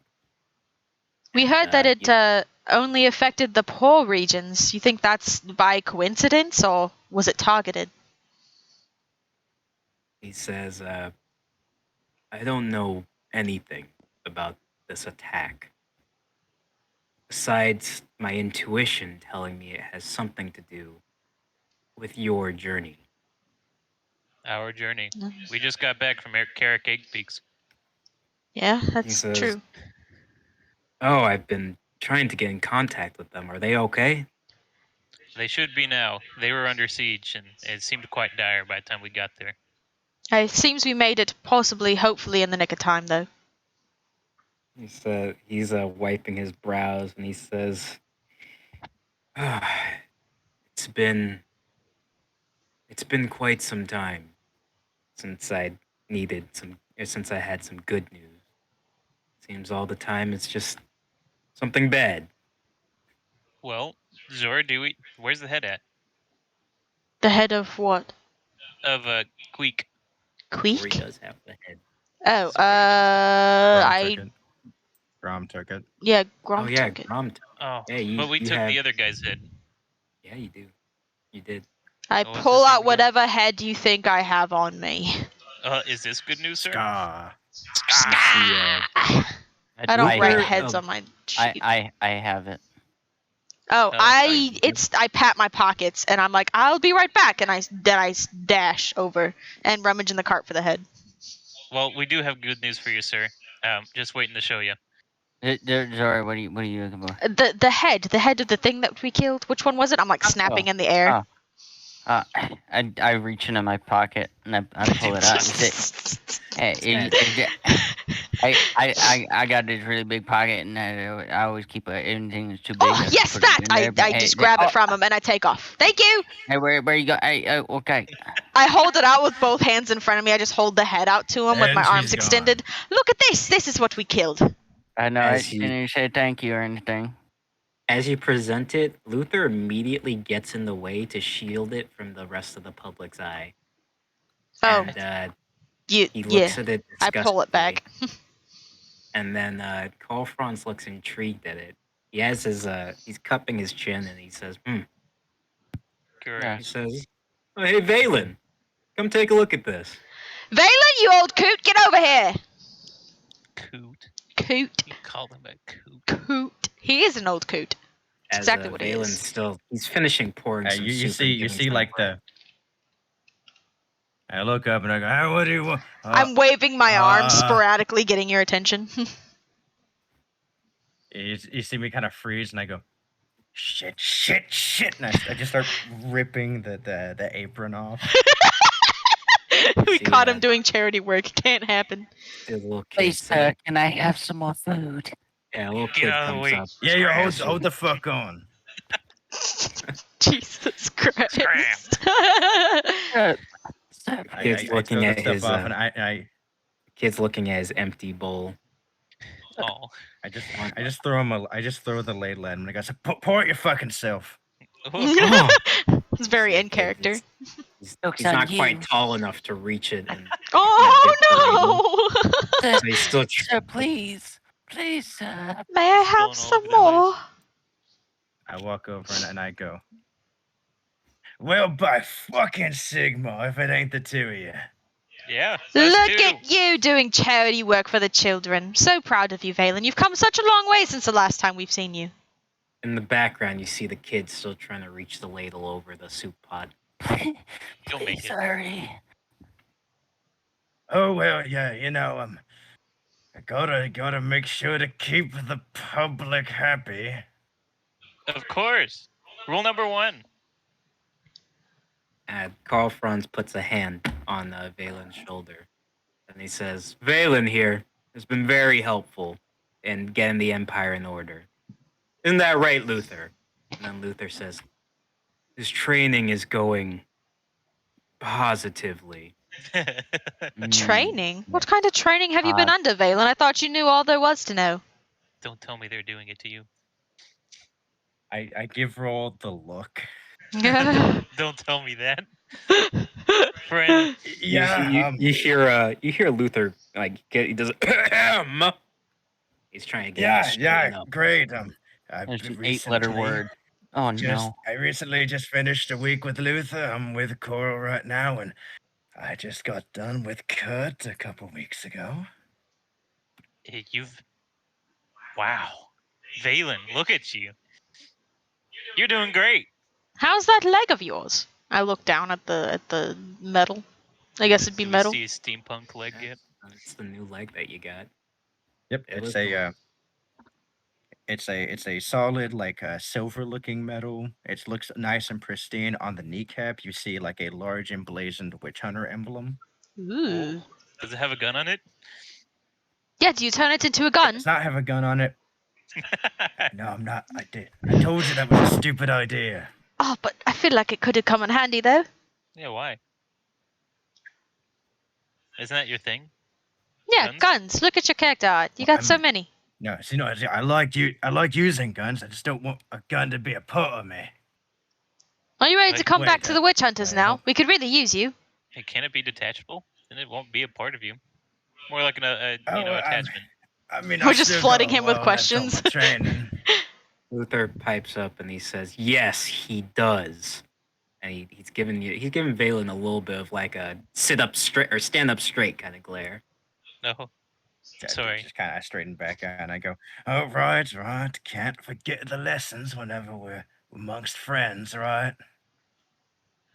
We And, heard that it you- only affected the poor regions. You think that's by coincidence, or was it targeted? He says, "I don't know anything about this attack. Besides my intuition telling me it has something to do with your journey." Our journey. Mm. We just got back from Carrick Egg Peaks. Yeah, He that's says, true. "Oh, I've been trying to get in contact with them. Are they okay?" They should be now. They were under siege, and it seemed quite dire by the time we got there. It seems we made it possibly, hopefully, in the nick of time, though. He's wiping his brows, and he says, it's been quite some time since I had some good news. Seems all the time it's just something bad." Well, Zora, where's the head at? The head of what? Of Queek. Rory Queek? does have the head. Oh, Grom took it. Grom took it. Yeah, Grom Oh yeah, took it. Grom. Oh, Yeah, you. but we you took have, the other guy's head. Yeah, you do. You did. I What was pull his name out again? whatever head you think I have on me. Is this good news, sir? Ska. You see, I don't write Luther, heads on my sheet. I have it. Oh, you do? I pat my pockets and I'm like, I'll be right back, and then I dash over and rummage in the cart for the head. Well, we do have good news for you, sir. Just waiting to show you. Zora, what are you looking for? The head of the thing that we killed. Which one was it? I'm like snapping in the air. I reach into my pocket and I pull it out and say, "Hey, I got this really big pocket and I always keep anything that's too big. Oh I just yes, put that it in there, but I just grab it from him and I take off. Thank you. Hey, where you go? Hey, okay. I hold it out with both hands in front of me. I just hold the head out to him with And my arms she's extended. Look at this. This is what we killed. I know I As he- didn't even say thank you or anything. As you present it, Luther immediately gets in the way to shield it from the rest of the public's eye. Oh, And he looks at it I pull it back. And then Carl Franz looks intrigued at it. He has he's cupping his chin, and he says, Correct. He says, "Oh, hey, Valen, come take a look at this." Valen, you old coot, get over here. Coot. Coot. You call him a coot. Coot. He is an old coot. That's As exactly what he Valen's is. he's finishing pouring some You soup. and see giving some like bread. I look up and I go, hey, what do you want? I'm waving my arms sporadically, getting your attention. You see me kind of freeze, and I go, shit, and I just start ripping the apron off. We See, caught him doing charity work. Can't happen. The little kid Please, says, sir, can I have some more food? yeah, a little Get kid out of the comes way. up. Yeah, you grabs hold the fuck on. Jesus Christ. Sir, Kid's I looking throw at the stuff his off, and I kid's looking at his empty bowl. Oh. just throw him I just throw the ladle at him, and I go, so pour it your fucking self. It's very See, in character. He's Joke's not on quite you. tall enough to reach it. And Oh no! Sir, so he's still sir, please, sir. May I have Spilling all some over the place. more? I walk over and I go, well, by fucking Sigma, if it ain't the two of you. Yeah. Look at you doing charity work for the children. So proud of you, Valen. You've come such a long way since the last time we've seen you. in the background. You see the kid still trying to reach the ladle over the soup pot. You'll make Please it. hurry. Oh well, yeah, you know, I gotta make sure to keep the public happy. Of course. Rule number 1. Carl Franz puts a hand on Valen's shoulder, and he says, "Valen here has been very helpful in getting the Empire in order. Isn't that right, Luther?" And then Luther says, "His training is going positively." Training? What kind of training have you been under, Valen? I thought you knew all there was to know. Don't tell me they're doing it to you. I give Roll the look. Don't tell me that. Friend. Yeah, you hear Luther he does it. He's trying to get him to straighten up. great. There's an 8-letter word. Oh no. I recently just finished a week with Luther. I'm with Coral right now, and I just got done with Kurt a couple weeks ago. Wow. Valen, look at you. You're doing great. How's that leg of yours? I look down at the metal. I guess it'd be Do metal. we see a steampunk leg yet? It's the new leg that you got. Yep, it's a solid like silver looking metal. It looks nice and pristine. On the kneecap, you see like a large emblazoned witch hunter emblem. Ooh. Does it have a gun on it? Yeah, do you turn it into a gun? Does not have a gun on it. No, I'm not. I did. I told you that was a stupid idea. Oh, but I feel like it could have come in handy though. Yeah, why? Isn't that your thing? Yeah, guns. Look at your character art. You got so many. No, see, no, I like using guns. I just don't want a gun to be a part of me. Are you ready to come back to the witch hunters wait, now? hold- We could really use you. Hey, can it be detachable? Then it won't be a part of you. More like an Oh, attachment. I mean, We're I've just still flooding got a him with while left on my questions. Training. Luther pipes up and he says, "Yes, he does." And he's giving Valen a little bit of like a sit up straight or stand up straight kind of glare. No. Sorry. Just kind of straighten back out, and I go, "Oh, right. Can't forget the lessons whenever we're amongst friends, right?"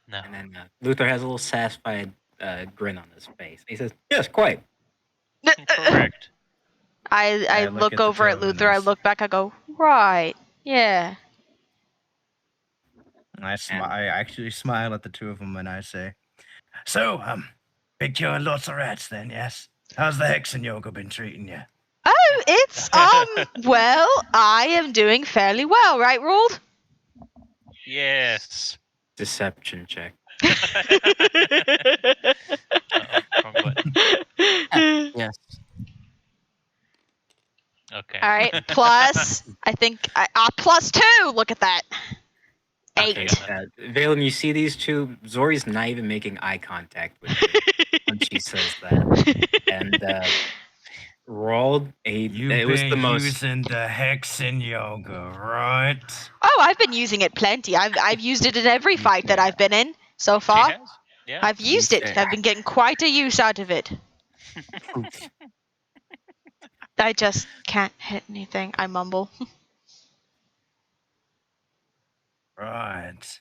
No. And then Luther has a little satisfied grin on his face. He says, "Yes, quite." Correct. I look look at the over two at of them Luther. I and look back. I go, right. Yeah. I actually smile at the two of them, and I say, "So, been killing lots of rats then, yes? How's the hexen yoga been treating you?" Oh, it's well, I am doing fairly well, right, Ruled? Yes. Deception check. Wrong button. Yes. Okay. All right, plus I think +2. Look at that. 8. Okay, Valen, you see these two? Zori's not even making eye contact with you when she says that. And rolled You've it was been the most. using the hexen yoga, right? Oh, I've been using it plenty. I've used it in every fight that I've been in so far. She has? Yeah. I've used it. I've been getting quite a use out of it. I just can't hit anything. I mumble. Right.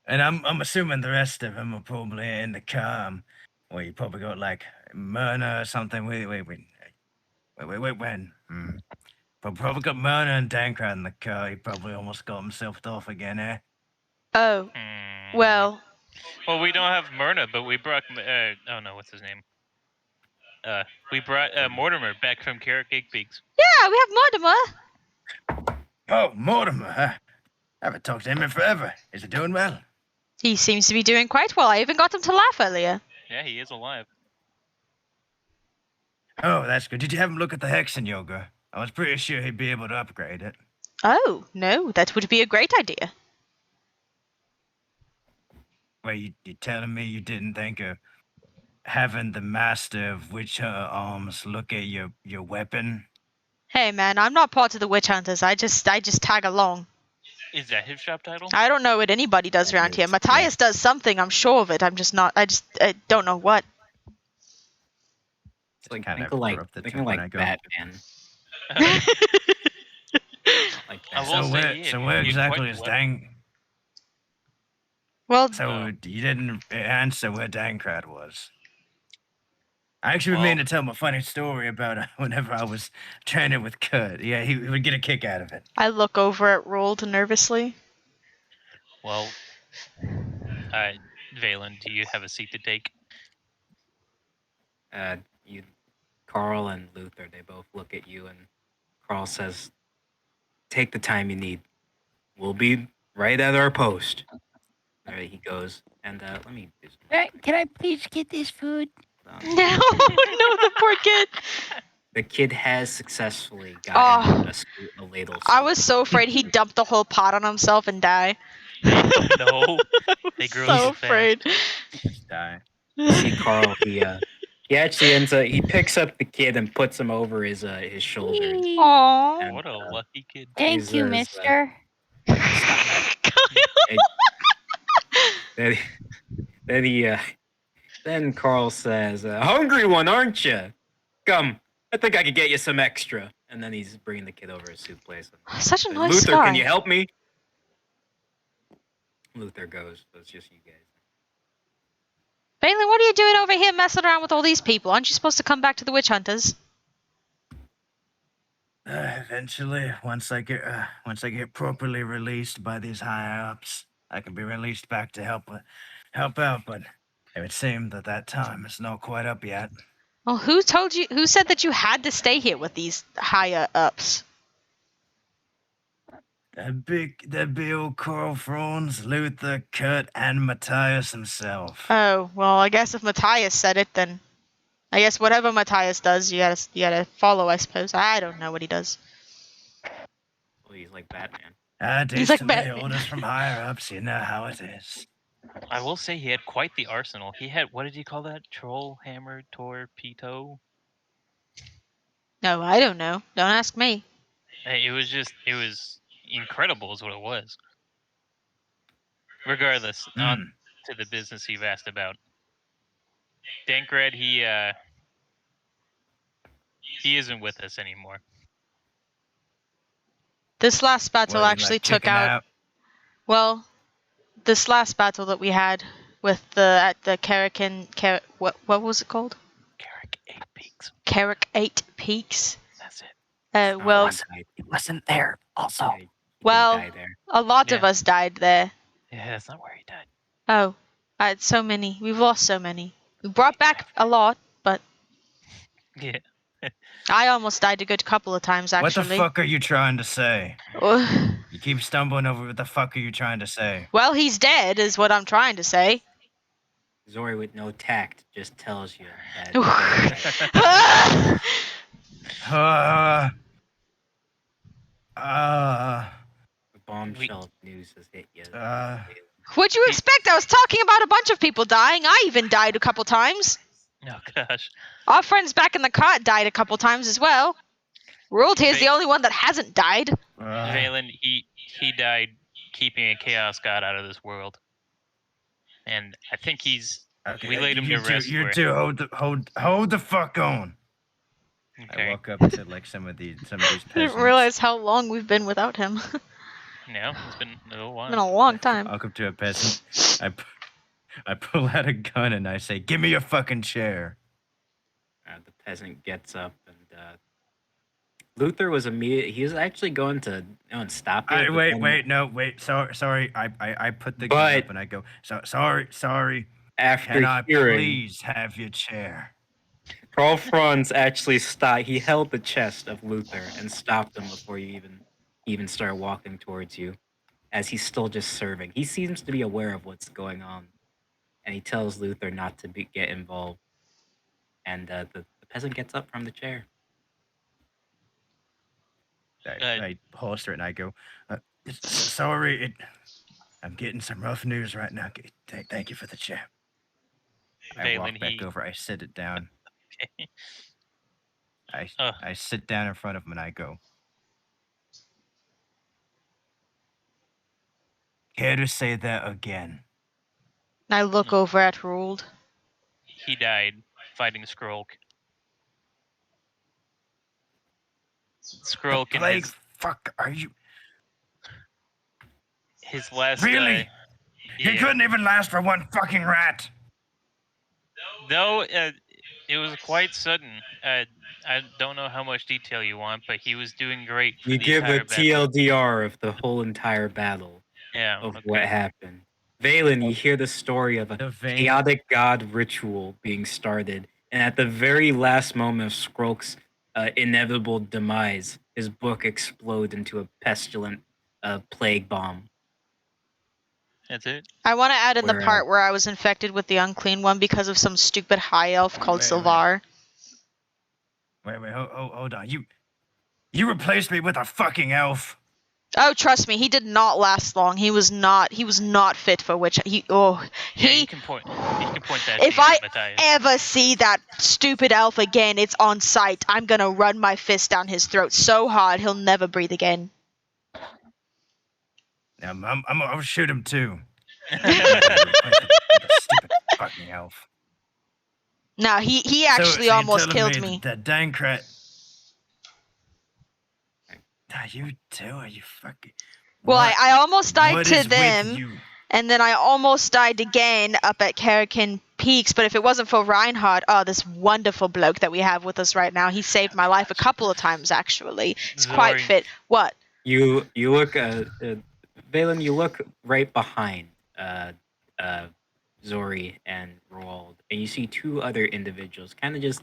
And I'm assuming the rest of them are probably in the car. Well, you probably got like Myrna or something. Wait, when? Probably got Myrna and Dankrat in the car. He probably almost got himself off again, eh? Oh, well. Well, we don't have Myrna, but we brought. Oh no, what's his name? We brought Mortimer back from Carrot Cake Peaks. Yeah, we have Mortimer. Oh, Mortimer, huh? I haven't talked to him in forever. Is he doing well? He seems to be doing quite well. I even got him to laugh earlier. Yeah, he is alive. Oh, that's good. Did you have him look at the hexen yoga? I was pretty sure he'd be able to upgrade it. Oh, no, that would be a great idea. Well, you telling me you didn't think of having the master of witch hunter arms look at your weapon? Hey, man, I'm not part of the witch hunters. I just tag along. Is that his shop title? I don't know what anybody does around here. Matthias does something, I'm sure of it. I'm just not. I don't know what. It's like Kind of thinking like Batman. Like that. So where exactly is Dang? Well, So you didn't answer where Dankrat was. I actually Well- mean to tell him a funny story about whenever I was training with Kurt. Yeah, he would get a kick out of it. I look over at Rold nervously. Well, Valen, do you have a seat to take? Carl and Luther, they both look at you, and Carl says, "Take the time you need. We'll be right at our post." All right, he goes, and let me do some. Can I please get this food? No, no, the poor kid. The kid has successfully gotten a ladle. I was so afraid he'd dump the whole pot on himself and die. Oh no! They I grow was so so afraid. Just die. You see Carl, he actually he picks up the kid and puts him over his shoulders. Aww. And, What a lucky kid. Thank you, says, mister. Stop that. Then Carl says, "Hungry one, aren't you? Come, I think I could get you some extra." And then he's bringing the kid over to soup place. Such a Says, nice Luther, guy. can you help me? Luther goes, so it's just you guys. Balin, what are you doing over here messing around with all these people? Aren't you supposed to come back to the witch hunters? Eventually, once I get properly released by these higher ups, I can be released back to help out. But it would seem that time is not quite up yet. Well, who said that you had to stay here with these higher ups? That big old Carl Franz, Luther, Kurt, and Matthias himself. Oh, well, I guess if Matthias said it, then I guess whatever Matthias does, you gotta follow, I suppose. I don't know what he does. Well, he's like Batman. He's like Decently Batman. orders from higher ups, you know how it is. I will say he had quite the arsenal. He had, what did he call that? Troll, hammer, torpedo? No, I don't know. Don't ask me. It was incredible is what it was. Regardless, on to the business you've asked about. Dankred, he isn't with us anymore. This last battle What, actually like took chickened out. Well, this last battle that we had with at the what was it called? Carrick 8 Peaks. Carrick 8 Peaks. That's it. Well, It wasn't there. Also, He well, didn't die there. a lot of Yeah. us died there. Yeah, that's not where he died. Oh, so many. We've lost so many. We brought back a lot, but Yeah. I almost died a good couple of times, What actually. the fuck are you trying to say? Well, You keep stumbling over what the fuck are you trying to say? he's dead, is what I'm trying to say. Zori with no tact just tells you that. Uh, The bombshell of news has hit you. What'd you expect? I was talking about a bunch of people dying. I even died a couple times. Oh gosh. Our friends back in the cart died a couple times as well. World here's the only one that hasn't died. Valen, he died keeping a chaos god out of this world. And I think okay, we laid him to rest. You two hold the fuck on. Okay. I walk up to like some of these I peasants. didn't realize how long we've been without him. No, it's been a little while. Been a long time. I walk up to a peasant. I pull out a gun and I say, "Give me your fucking chair." The peasant gets up and Luther was he was actually going to stop you. Sorry. I put the gun up and I go, sorry. After Can I hearing, please have your chair? Carl Franz actually stopped. He held the chest of Luther and stopped him before you even started walking towards you, as he's still just serving. He seems to be aware of what's going on, and he tells Luther not to get involved. And the peasant gets up from the chair. I holster it and I go, sorry, I'm getting some rough news right now. Thank you for the chair. I walk back over. I sit it down. Okay. I sit down in front of him and I go, care to say that again? I look over at Ruled. He died fighting Skrulk. Skrulk and plague fuck are you? His last Really? He couldn't even last for one fucking rat. Though it It was quite sudden. I don't know how much detail you want, but he was doing great for You the give a entire battle. TLDR of the whole entire battle Yeah, of okay. what happened. Valen, you hear the story of a The vein. chaotic god ritual being started, and at the very last moment of Skroke's inevitable demise, his book explodes into a pestilent plague bomb. That's it. I want to add in the Where, part where I was infected with the unclean one because of some stupid high elf called Wait, Sylvar. Wait, hold on. You replaced me with a fucking elf. Oh, trust me, he did not last long. He was not fit for witch. Yeah, you can point that If finger I at Matthias. ever see that stupid elf again, it's on sight. I'm gonna run my fist down his throat so hard he'll never breathe again. I'll shoot him too. Replace it with a stupid fucking elf. No, he actually so almost you're telling killed me. That Dankrat. You too? Are you fucking? Well, What? I almost died What to is with them, you? and then I almost died again up at Karakin Peaks, but if it wasn't for Reinhardt, this wonderful bloke that we have with us right now, he saved my life a couple of times, actually. It's quite Zori. fit. What? you look, Valen, you look right behind Zori and Roald, and you see two other individuals kind of just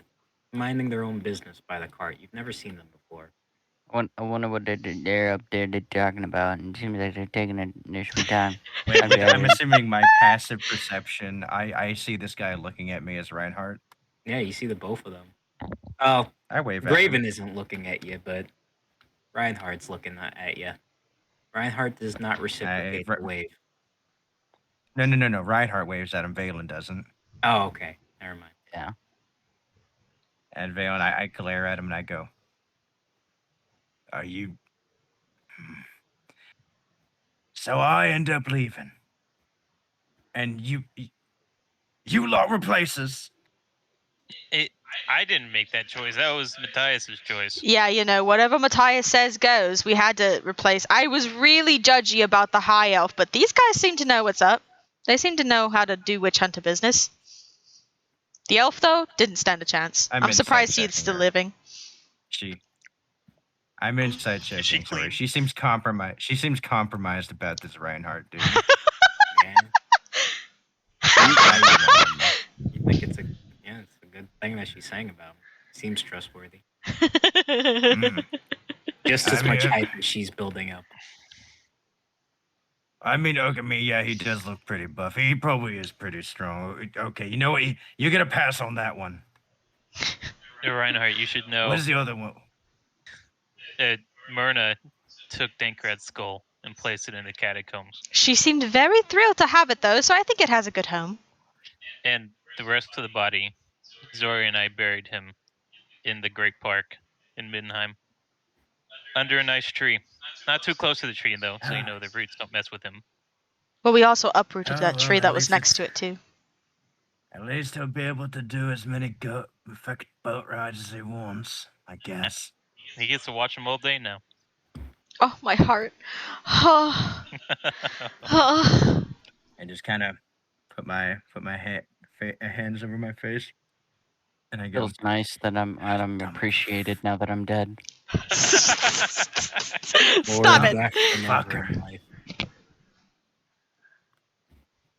minding their own business by the cart. You've never seen them before. I wonder what they're up there they're talking about, and it seems like they're taking their sweet time. Wait, I'd be I'm alright. assuming my passive perception. I see this guy looking at me as Reinhardt. Yeah, you see the both of them. Oh, I wave at him. Graven isn't looking at you, but Reinhardt's looking at you. Reinhardt does not reciprocate the wave. No. Reinhardt waves at him. Valen doesn't. Oh, okay. Never mind. Yeah. And Valen, I glare at him and I go, "Are you?" So I end up leaving, and you lot replace us. I didn't make that choice. That was Matthias's choice. Yeah, whatever Matthias says goes. We had to replace. I was really judgy about the high elf, but these guys seem to know what's up. They seem to know how to do witch hunter business. The elf, though, didn't stand a chance. I'm surprised he's still living. I'm inside checking. Sorry, she seems compromised. She seems compromised about this Reinhardt dude. Yeah. You think it's a good thing that she's saying about him. Seems trustworthy. Just as much hype as she's building up. Yeah, he does look pretty buff. He probably is pretty strong. Okay, you know what? You're gonna pass on that one. Reinhardt, you should know. What is the other one? Myrna took Dankrat's skull and placed it in the catacombs. She seemed very thrilled to have it, though, so I think it has a good home. And the rest of the body, Zori and I buried him in the Great Park in Middenheim. Under a nice tree. Not too close to the tree, though, so the roots don't mess with him. Well, we also uprooted that tree that was next to it, too. At least he'll be able to do as many fucking boat rides as he wants, I guess. He gets to watch them all day now. Oh, my heart. And just kind of put my hands over my face, and I go. Feels nice that I'm appreciated now that I'm dead. Stop it, fucker.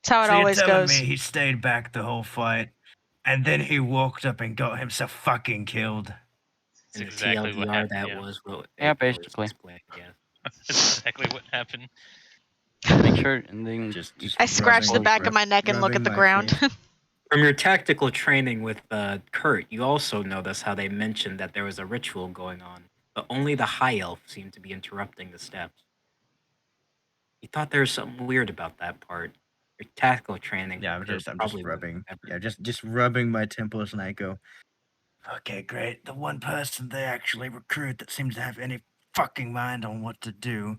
That's how it always you're telling goes. me he stayed back the whole fight, and then he walked up and got himself fucking killed. And exactly what happened. That was what. Yeah, basically. That's exactly what happened. Make sure and then Just I scratch the back of my neck and look at the ground. From your tactical training with Kurt, you also notice how they mentioned that there was a ritual going on, but only the high elf seemed to be interrupting the steps. You thought there was something weird about that part. Your tactical training. Yeah, I'm just rubbing. Yeah, just rubbing my temples, and I go, okay, great. The one person they actually recruit that seems to have any fucking mind on what to do.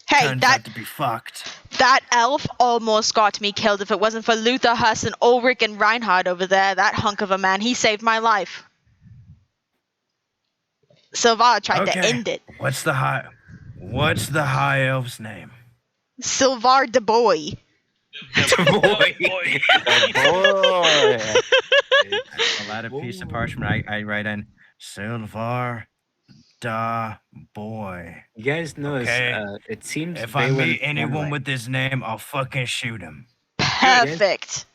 Hey, turns out to be fucked. That elf almost got me killed. If it wasn't for Luther, Huss, and Ulrich and Reinhardt over there, that hunk of a man, he saved my life. Sylvar tried to end it. What's the high elf's name? Sylvar de Boy. The boy. Boy. Pull out a piece of parchment. I write in Silvar da boy. You guys notice, Okay. it seems If I Valen's meet anyone handwriting. with this name, I'll fucking shoot him. Perfect.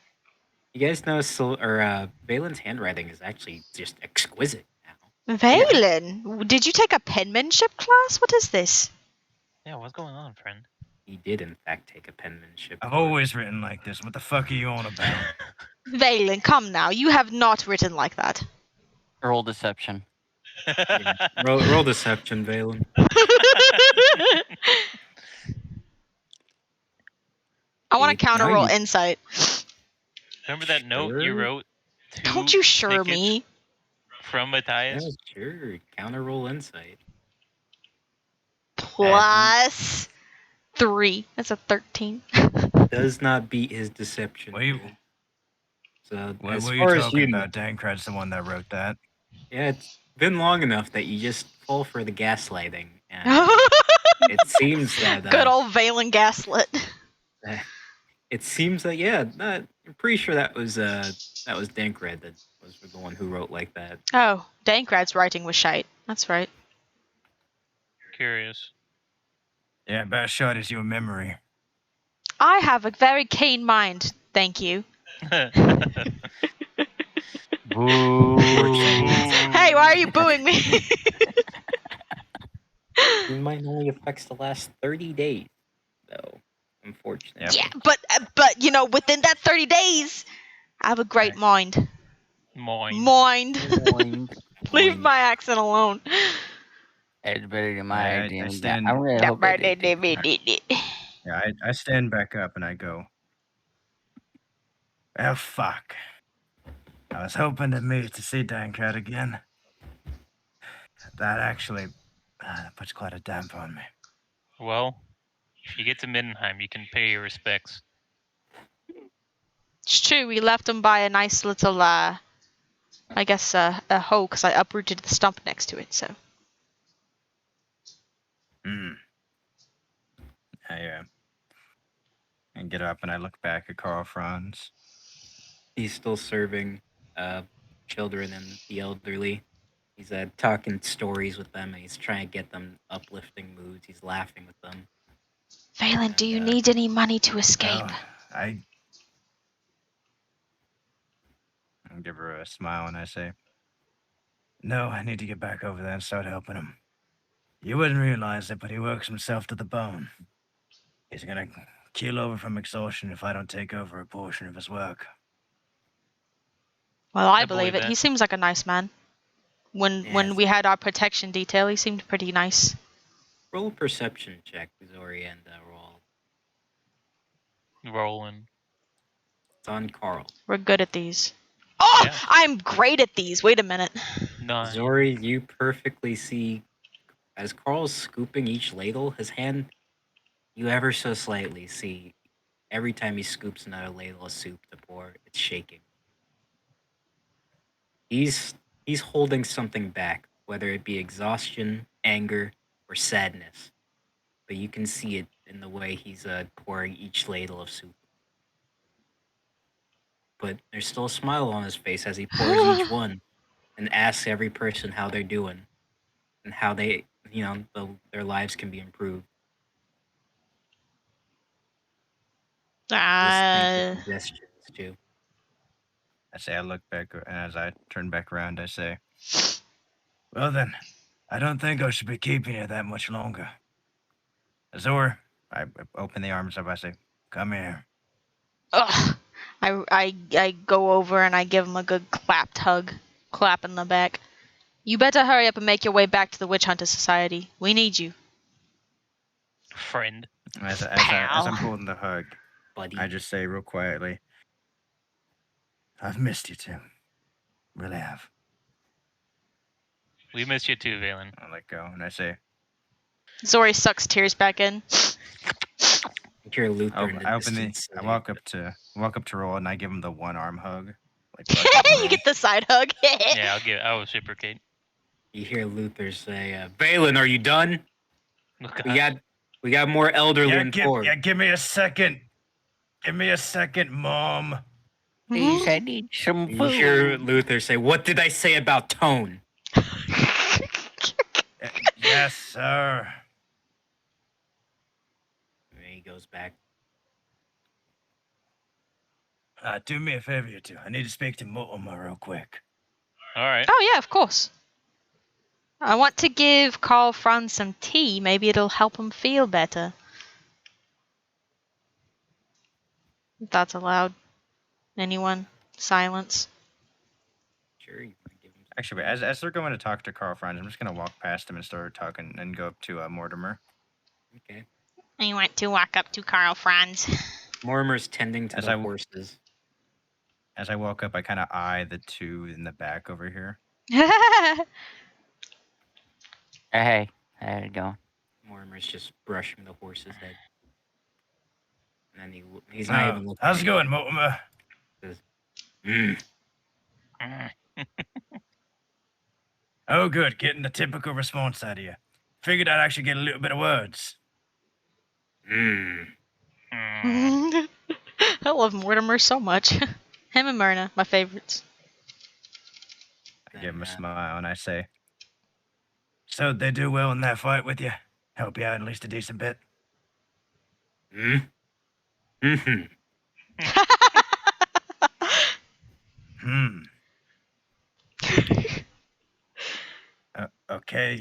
You guys notice, Valen's handwriting is actually just exquisite now. Valen, did you take a penmanship class? What is this? Yeah, what's going on, friend? He did, in fact, take a penmanship. I've course. always written like this. What the fuck are you on about? Valen, come now. You have not written like that. Roll deception. Yeah. Roll deception, Valen. I want to Now counter roll you- insight. Remember that note you Sure. wrote to Don't you sure Snickage me? from Yeah, Matthias? sure. Counter roll insight. Plus 3. That's a 13. Does not beat his deception. What, you, dude. So what as were you far as talking you know, about? Dankrad's the one that wrote that. yeah, it's been long enough that you just fall for the gaslighting, and it seems that Good old Valen gaslit. it seems that I'm pretty sure that was Dankred that was the one who wrote like that. Oh, Dankrad's writing was shite. That's right. Curious. Yeah, best shot is your memory. I have a very keen mind, thank you. Boo. Hey, why are you booing me? Keen mind only affects the last 30 days, though. Unfortunately. Yeah, but you know, within that 30 days, I have a great mind. Mind. Mind. Boing. Leave Mind. my accent alone. It's better than my I idea. stand- I'm really hope that they do. Yeah, I stand back up and I go, well, fuck. I was hoping to see Dankrad again. That actually puts quite a damp on me. Well, if you get to Middenheim, you can pay your respects. It's true, we left him by a nice little, I guess, a hoe, because I uprooted the stump next to it, so. I get up and I look back at Carl Franz. He's still serving children and the elderly. He's talking stories with them, and he's trying to get them uplifting moods. He's laughing with them. Valen, do you And, need any money to escape? Well, I give her a smile and I say, no, I need to get back over there and start helping him. You wouldn't realize it, but he works himself to the bone. He's gonna keel over from exhaustion if I don't take over a portion of his work. Well, I I believe believe it. that. He seems like a nice man. When Yes. we had our protection detail, he seemed pretty nice. Roll a perception check, Zori, and roll. Rolling. It's on Carl. We're good at these. Oh, Yeah. I'm great at these. Wait a minute. 9. Zori, you perfectly see, as Carl's scooping each ladle, his hand, you ever so slightly see, every time he scoops another ladle of soup to pour, it's shaking. He's holding something back, whether it be exhaustion, anger, or sadness. But you can see it in the way he's pouring each ladle of soup. But there's still a smile on his face as he pours each one and asks every person how they're doing and how they, their lives can be improved. Just think of suggestions too. I say, I look back, and as I turn back around, I say, well then, I don't think I should be keeping you that much longer. Azor, I open the arms up, I say, come here. Ugh. I go over and I give him a good clapped hug. Clap in the back. You better hurry up and make your way back to the Witch Hunter Society. We need you. Friend. As Pal. I'm holding the hug, Buddy. I just say real quietly, I've missed you too. Really have. We miss you too, Valen. I let go and I say, Zori sucks tears back in. You hear Luther in the I open the, distance. I walk up to Roll and I give him the one arm hug. You get the side hug. Yeah, I will reciprocate. You hear Luther say, Valen, are you done? Oh, God. We got more elderly in give me a second. Give me a second, Mom. Please, I need some You hear food. Luther say, "What did I say about tone?" Yes, sir. And he goes back. Do me a favor, you two. I need to speak to Mortimer real quick. All right. Oh, yeah, of course. I want to give Carl Franz some tea. Maybe it'll help him feel better. If that's allowed. Anyone? Silence. Sure, you want to give him. Actually, wait, as they're going to talk to Carl Franz, I'm just going to walk past him and start talking and go up to Mortimer. Okay. I want to walk up to Carl Franz. Mortimer's tending to As the I- horses. As I walk up, I kind of eye the two in the back over here. Hey, how's it going? Mortimer's just brushing the horse's head. And then he's not even looking. How's at it you. going, Mortimer? Mm. Oh, good. Getting the typical response out of you. Figured I'd actually get a little bit of words. Mm. Mm. I love Mortimer so much. Him and Myrna, my favorites. I give him a Then, smile and I say, so they do well in that fight with you? Help you out at least a decent bit? Mm. Mm-hmm. Hmm. Okay,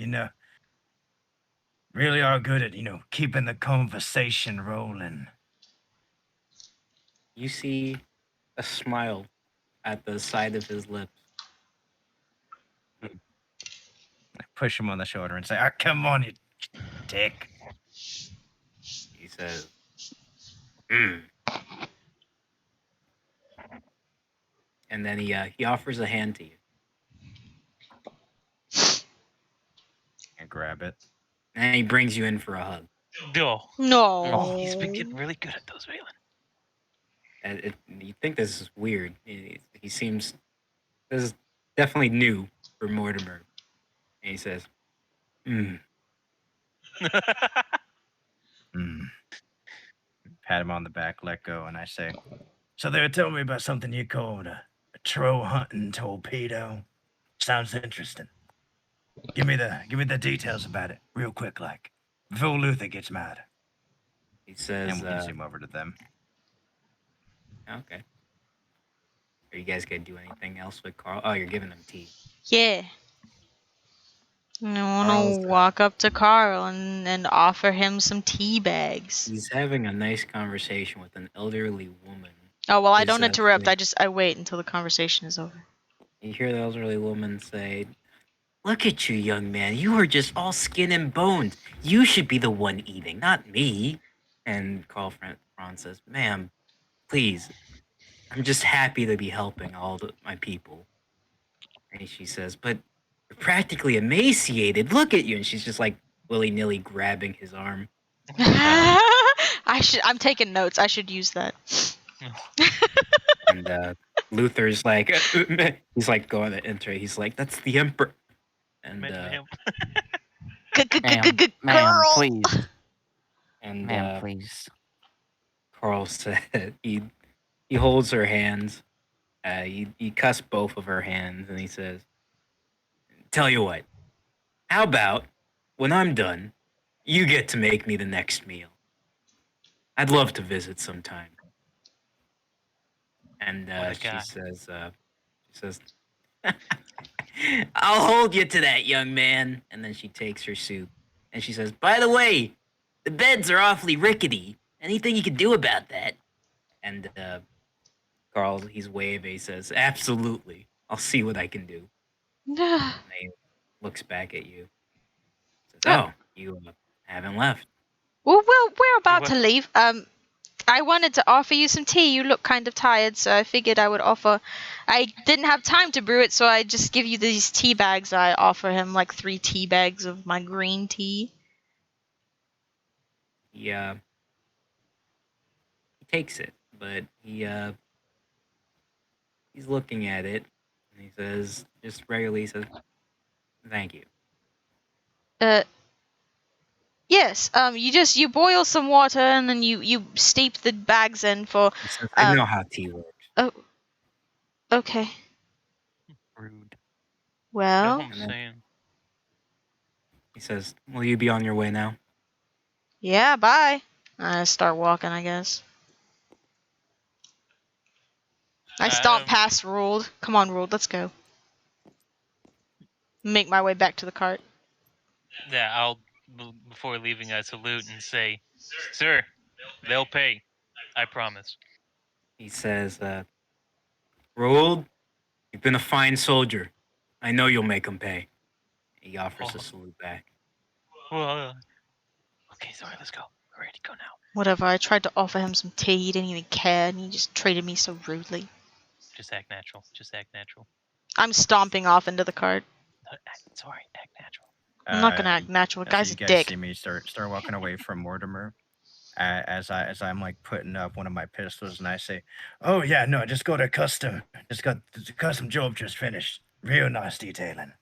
really are good at, keeping the conversation rolling. You see a smile at the side of his lips. I push him on the shoulder and say, come on, you dick. He says, mm. And then he offers a hand to you. And grab it. And he brings you in for a hug. Oh. No. Oh, he's been getting really good at those, Valen. And you think this is weird. He seems... This is definitely new for Mortimer. And he says, mm. Hmm. Pat him on the back, let go, and I say, so they were telling me about something you called a troll hunting torpedo. Sounds interesting. Give me the details about it, real quick, like, before Luther gets mad. He says, And we zoom over to them. okay. Are you guys going to do anything else with Carl? Oh, you're giving him tea. Yeah. I want Carl's, to walk up to Carl and offer him some tea bags. He's having a nice conversation with an elderly woman. Oh, well, I Is don't that interrupt. thing. I wait until the conversation is over. You hear the elderly woman say, look at you, young man. You are just all skin and bones. You should be the one eating, not me. And Carl Franz says, ma'am, please. I'm just happy to be helping all my people. And she says, but you're practically emaciated. Look at you. And she's just like willy-nilly grabbing his arm. I'm taking notes. I should use that. And Luther's like, he's like going to enter. He's like, that's the emperor. And Ma'am. Ma'am, please. And Ma'am, please. Carl said he holds her hands. He cuts both of her hands and he says, tell you what, how about when I'm done, you get to make me the next meal. I'd love to visit sometime. And What a she guy. says, I'll hold you to that, young man. And then she takes her soup and she says, by the way, the beds are awfully rickety. Anything you can do about that? And Carl, he's waving. He says, absolutely. I'll see what I can do. And he looks back at you. Says, oh, you haven't left. Well, we're about What? to leave. I wanted to offer you some tea. You look kind of tired, so I figured I would offer. I didn't have time to brew it, so I just give you these tea bags. I offer him like 3 tea bags of my green tea. He takes it, but he's looking at it, and he says, just regularly says, thank you. Yes. You boil some water and then you steep the bags in for. He says, I know how tea works. Oh. Okay. Rude. Well. No, I'm And then saying. he says, will you be on your way now? Yeah. Bye. I start walking, I guess. I stomp past Ruled. Come on, Ruled. Let's go. Make my way back to the cart. Yeah, I'll before leaving, I salute and say, "Sir, they'll pay. I promise." He says, Roald, you've been a fine soldier. I know you'll make him pay. He offers a salute back. Well, okay, sorry, let's go. We're ready to go now. Whatever. I tried to offer him some tea. He didn't even care, and he just treated me so rudely. Just act natural. Just act natural. I'm stomping off into the cart. Sorry, act natural. I'm not gonna act natural. The So guy's you a guys dick. see me start walking away from Mortimer, as I'm like putting up one of my pistols, and I say, "Oh yeah, no, just got a custom. Just got the custom job just finished. Real nice detailing."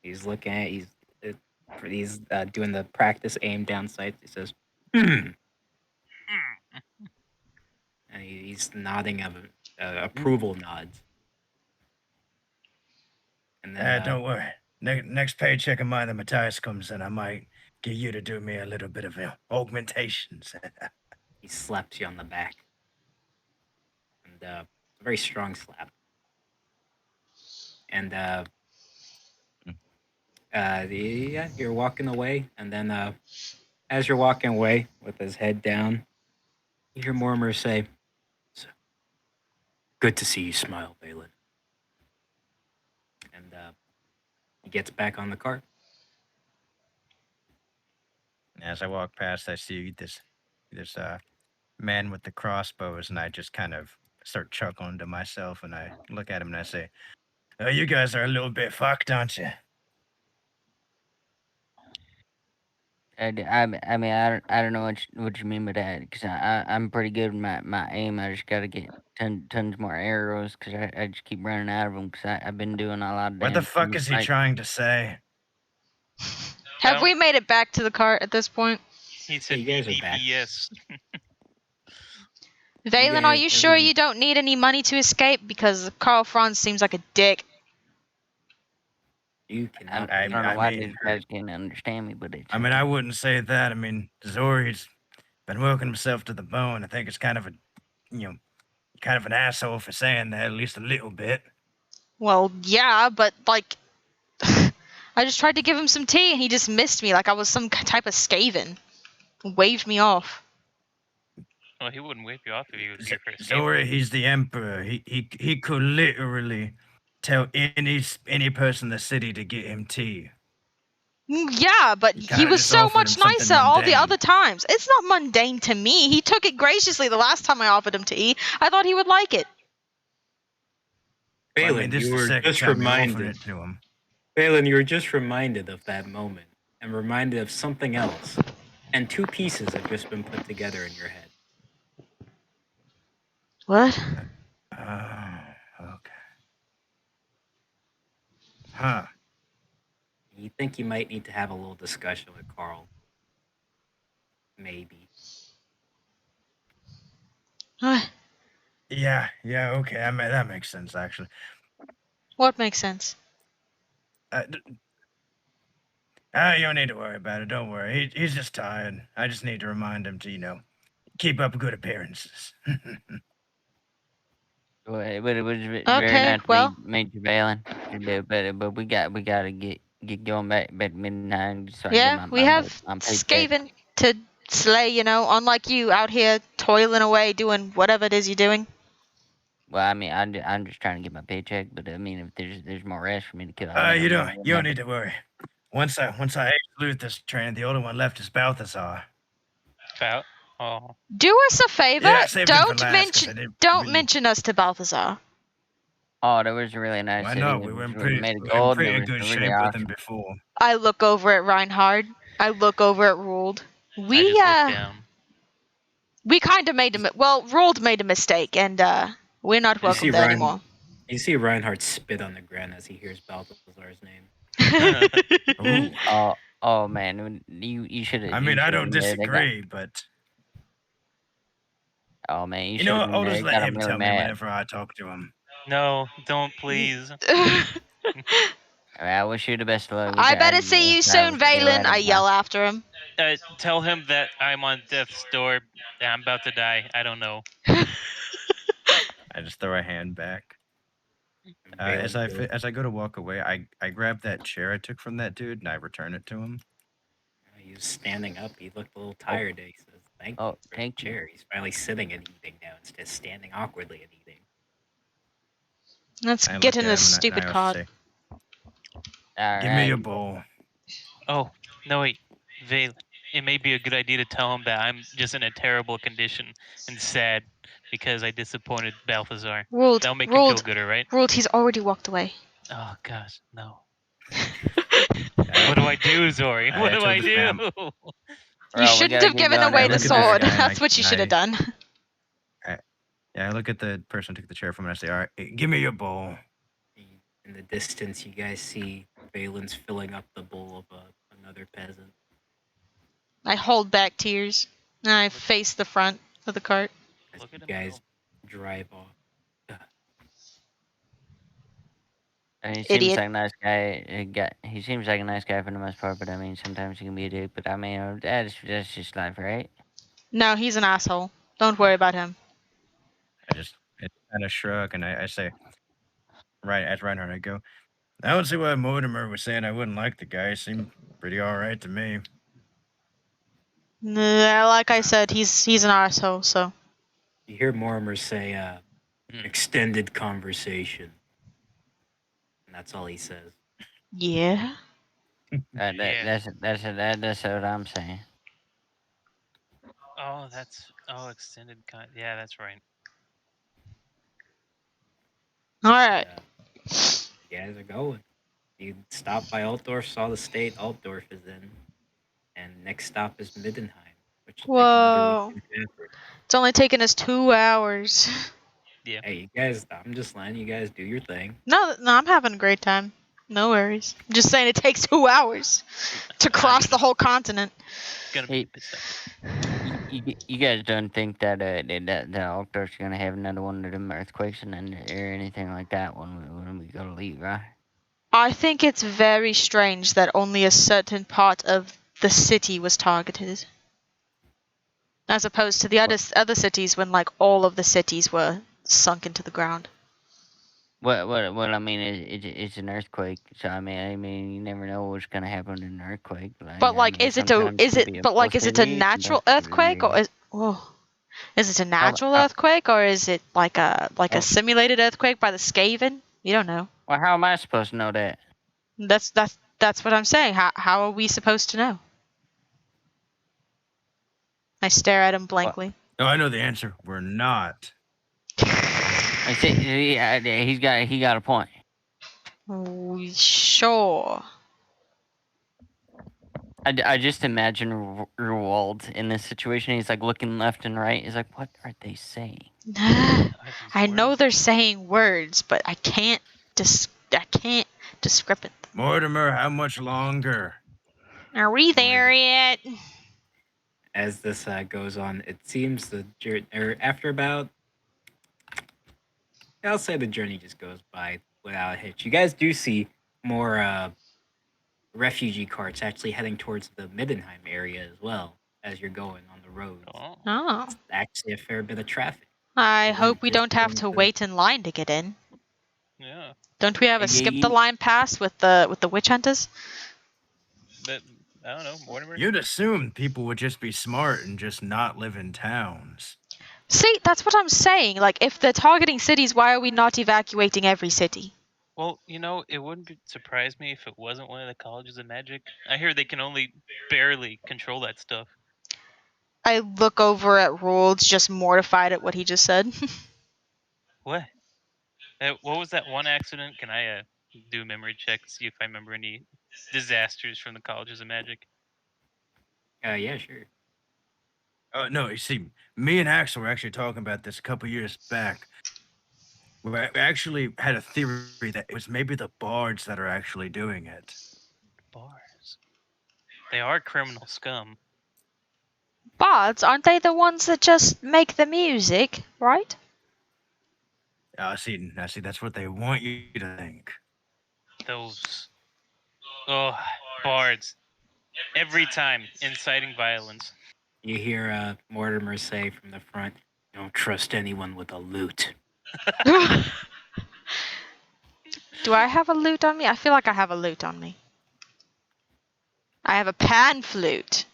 He's looking at he's doing the practice aim down sights. He says, and he's nodding of approval nods. And then Don't worry. Next paycheck of mine, the Matthias comes in. I might get you to do me a little bit of augmentations. he slaps you on the back. And it's a very strong slap. And yeah, you're walking away, and then as you're walking away with his head down, you hear Mortimer say, "So, good to see you smile, Balin." And he gets back on the cart. As I walk past, I see this man with the crossbows, and I just kind of start chuckling to myself, and I look at him and I say, "Oh, you guys are a little bit fucked, aren't you?" I mean, I don't know what you mean by that, because I'm pretty good with my aim. I just gotta get tons more arrows, because I just keep running out of them, because I've been doing a lot of What the damage. fuck is he trying to say? Have we made it back to the cart at this point? He said you guys are back. BBS. Valen, are you sure you don't need any money to escape? Because Carl Franz seems like a dick. You cannot. I don't know I why mean- these guys can't understand me, but it's. I mean, I wouldn't say that. I mean, Zori's been working himself to the bone. I think it's kind of an asshole for saying that, at least a little bit. Well, yeah, but like, I just tried to give him some tea and he dismissed me like I was some type of Skaven. Waved me off. Well, he wouldn't wave you off if he was here for a Zori, he's the emperor. He could literally tell any person in the city to get him tea. Yeah, but You he kinda was just so offered him much something nicer all the mundane. other times. It's not mundane to me. He took it graciously the last time I offered him tea. I thought he would like it. Well, I Balin, mean, this you is the were second just time you offered reminded. it to him. Balin, you were just reminded of that moment, and reminded of something else. And two pieces have just been put together in your head. What? Okay. Huh. You think you might need to have a little discussion with Carl. Maybe. What? Yeah, okay. I mean, that makes sense, actually. What makes sense? You don't need to worry about it. Don't worry. He's just tired. I just need to remind him to, keep up good appearances. Well, it was very Okay, nice to well. meet you, Valen. But we gotta get going back to midnight so I can Yeah, get we have my paycheck. Skaven to slay, unlike you out here toiling away doing whatever it is you're doing. Well, I mean, I'm just trying to get my paycheck, but I mean, if there's more rest for me to kill, I mean, You I'm don't more than you don't happy. need to worry. Once I salute this train, the older one left is Balthazar. Oh. Do us a favor. Yeah, I saved him for Don't last 'cause I didn't don't really- mention us to Balthazar. Oh, that was a really nice Why city. not? It We were was in really made of we were in gold, and it pretty was good really shape with him awesome. before. I look over at Reinhard. I look over at Ruled. I We just looked down. we kind of made Ruled made a mistake, and we're not welcome there anymore. You see Reinhardt spit on the ground as he hears Balthazar's name. Ooh. Oh man, you should have. I You mean, I should have don't been there. They got. disagree, but Oh man, you you should know have what? been I'll there. just It let got him him really tell me mad. whenever I talk to him. No, don't please. I wish you the best of luck. I better see you soon, Valen. I yell after him. Tell him that I'm on death's door. That I'm about to die. I don't know. I just throw a hand back. And Valen goes, As I go to walk away, I grab that chair I took from that dude and I return it to him. he was standing up. He looked a little Oh. tired. He says, "Thank you Oh, for thank the you. chair." He's finally sitting and eating now instead of standing awkwardly and eating. Let's I get look in at this him and stupid I also cart. say, All "Give me right. your bowl." Oh, no, wait. Valen, it may be a good idea to tell him that I'm just in a terrible condition and sad because I disappointed Balthazar. Ruled, That'll make him feel gooder, right? Ruled, he's already walked away. Oh, gosh, no. I- What do I do, Zori? I What do told I this man, do? You Bro, we shouldn't gotta have get given going. away I the look at this sword. guy and That's what you should have done. I look at the person who took the chair from me and I say, "All right, give me your bowl." In the distance, you guys see Valen's filling up the bowl of another peasant. I hold back tears. And I face the front of the cart. As Look you at him guys go. drive off. He seems Idiot. like a nice guy. He seems like a nice guy for the most part, but I mean, sometimes he can be a dick. But I mean, that's just life, right? No, he's an asshole. Don't worry about him. I kind of shrug and I say, right at Reinhardt, I go, "I don't see why Mortimer was saying I wouldn't like the guy. He seemed pretty all right to me." Like I said, he's an asshole. So You hear Mortimer say, extended conversation. And that's all he says. yeah. Yeah. That's what I'm saying. Oh, extended yeah, that's right. All right. You guys are going. You stop by Altdorf, saw the state Altdorf is in. And next stop is Middenheim, which will take another week Whoa. and a half. It's only taken us 2 hours. Yeah. Hey, you guys, I'm just letting you guys do your thing. No, I'm having a great time. No worries. I'm just saying it takes 2 hours to cross the whole continent. Gonna be Hey, pissed off. you guys don't think that that Altdorf's gonna have another one of them earthquakes and then or anything like that when we go to leave, right? I think it's very strange that only a certain part of the city was targeted. As opposed to the other cities when like all of the cities were sunk into the ground. What I mean is it's an earthquake, so I mean you never know what's gonna happen in an earthquake. But I like mean, sometimes it can be a full is it a city, sometimes natural it can be earthquake or is it a how, natural how, earthquake or is it like a how, simulated earthquake by the Skaven? You don't know. well, how am I supposed to know that? That's what I'm saying. How are we supposed to know? I stare at him blankly. No, I know the answer. We're not. I say he got a point. Sure. I just imagine Rewald in this situation. He's like looking left and right. He's like, what are they saying? I know they're saying words, but I can't describe it. Mortimer, how much longer? Are we there yet? As this goes on, it seems the after about, I'll say the journey just goes by without a hitch. You guys do see more refugee carts actually heading towards the Middenheim area as well as you're going on the roads. Oh. It's actually a fair bit of traffic. I They hope weren't we just don't have going to wait in line to get in. Yeah. Don't we have a Yeah, skip the line pass with the witch hunters? But I don't know, Mortimer. You'd assume people would just be smart and just not live in towns. See, that's what I'm saying. Like, if they're targeting cities, why are we not evacuating every city? Well, it wouldn't surprise me if it wasn't one of the colleges of magic. I hear they can only barely control that stuff. I look over at Rolds, just mortified at what he just said. What? What was that one accident? Can I do a memory check, see if I remember any disasters from the colleges of magic? Yeah, sure. No, you see, me and Axel were actually talking about this a couple years back. We actually had a theory that it was maybe the bards that are actually doing it. Bars. They are criminal scum. Bards, aren't they the ones that just make the music, right? See, that's what they want you to think. Those bards. Every time inciting violence. You hear Mortimer say from the front, "Don't trust anyone with a lute." Do I have a lute on me? I feel like I have a lute on me. I have a pan flute.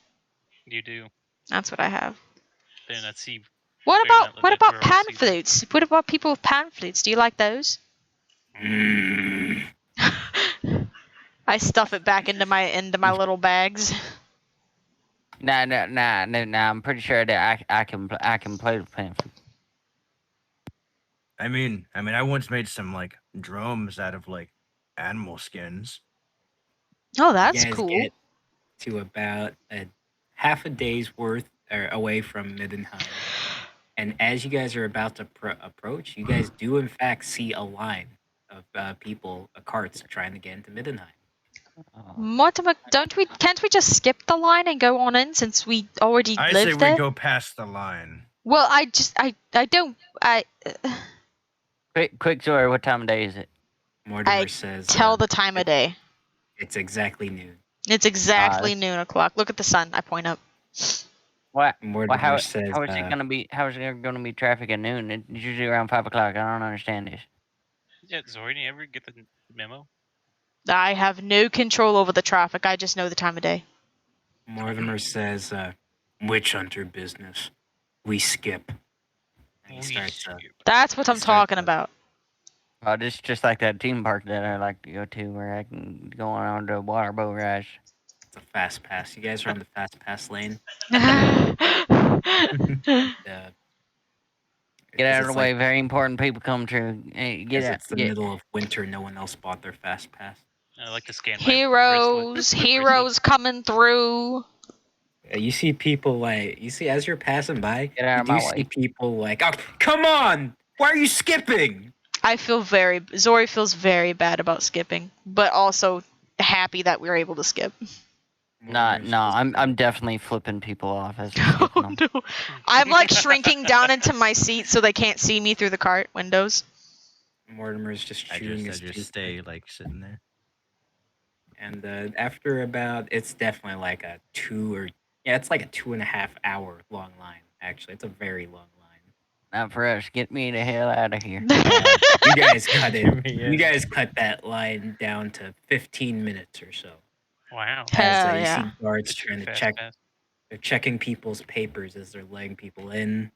You do. That's what I have. They're not see. What They're not about let you pan see them. flutes? What about people with pan flutes? Do you like those? Mm. I stuff it back into my little bags. Nah. I'm pretty sure that I can play the pamphlet. I mean, I once made some like drums out of like animal skins. Oh, that's you guys cool. get to about a half a day's worth away from Middenheim. And as you guys are about to approach, you guys do in fact see a line of people, carts trying to get into Middenheim. Mortimer, can't we just skip the line and go on in since we already I live say there? we go past the line. Well, I don't. Quick, Zora, what time of day is it? Mortimer I says, tell the time of day. It's exactly noon. It's exactly that's- noon o'clock. Look at the sun. I point up. What? Mortimer How says, is it gonna be? How is there gonna be traffic at noon? It's usually around 5 o'clock. I don't understand this. Yeah, Zori, you ever get the memo? I have no control over the traffic. I just know the time of day. Mortimer says, witch hunter business. We skip. And he starts, That's what I'm Start talking the- about. Oh, this is just like that theme park that I like to go to, where I can go on the water boat rides. it's a fast pass. You guys are on the fast pass lane. Get out of the way. Very important people come through. Hey, get out. It's the middle of winter. No one else bought their fast pass. I like to scan my Heroes, heroes coming through. You see people as you're passing by, Get out you of my do see way. people like, oh, come on! Why are you skipping? Zori feels very bad about skipping, but also happy that we were able to skip. No, I'm definitely flipping people off as we're Oh, skipping them. no. I'm like shrinking down into my seat so they can't see me through the cart windows. Mortimer's just I chewing his just toothpick. stay like sitting there. And after it's definitely like it's like a 2.5 hour long line. Actually, it's a very long line. Not for us. Get me the hell out of here. You guys cut it. Give me You a- guys cut that line down to 15 minutes or so. Wow. As Hell you yeah. see guards That's trying to fast check. pass. They're checking people's papers as they're letting people in.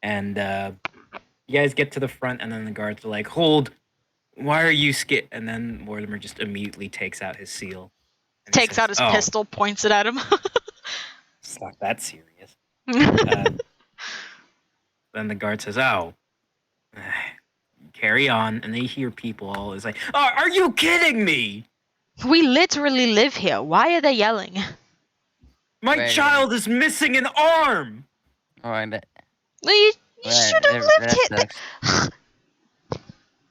And you guys get to the front, and then the guards are like, "Hold! Why are you skip?" And then Mortimer just immediately takes out his seal. And he Takes says, out his "Oh, pistol, points it at him. it's not that serious." Then the guard says, "Oh, carry on." And they hear people all is like, "Oh, are you kidding me? We literally live here. Why are they yelling? My Right. child is missing an arm." All right, Well, you Right, should have lived that here.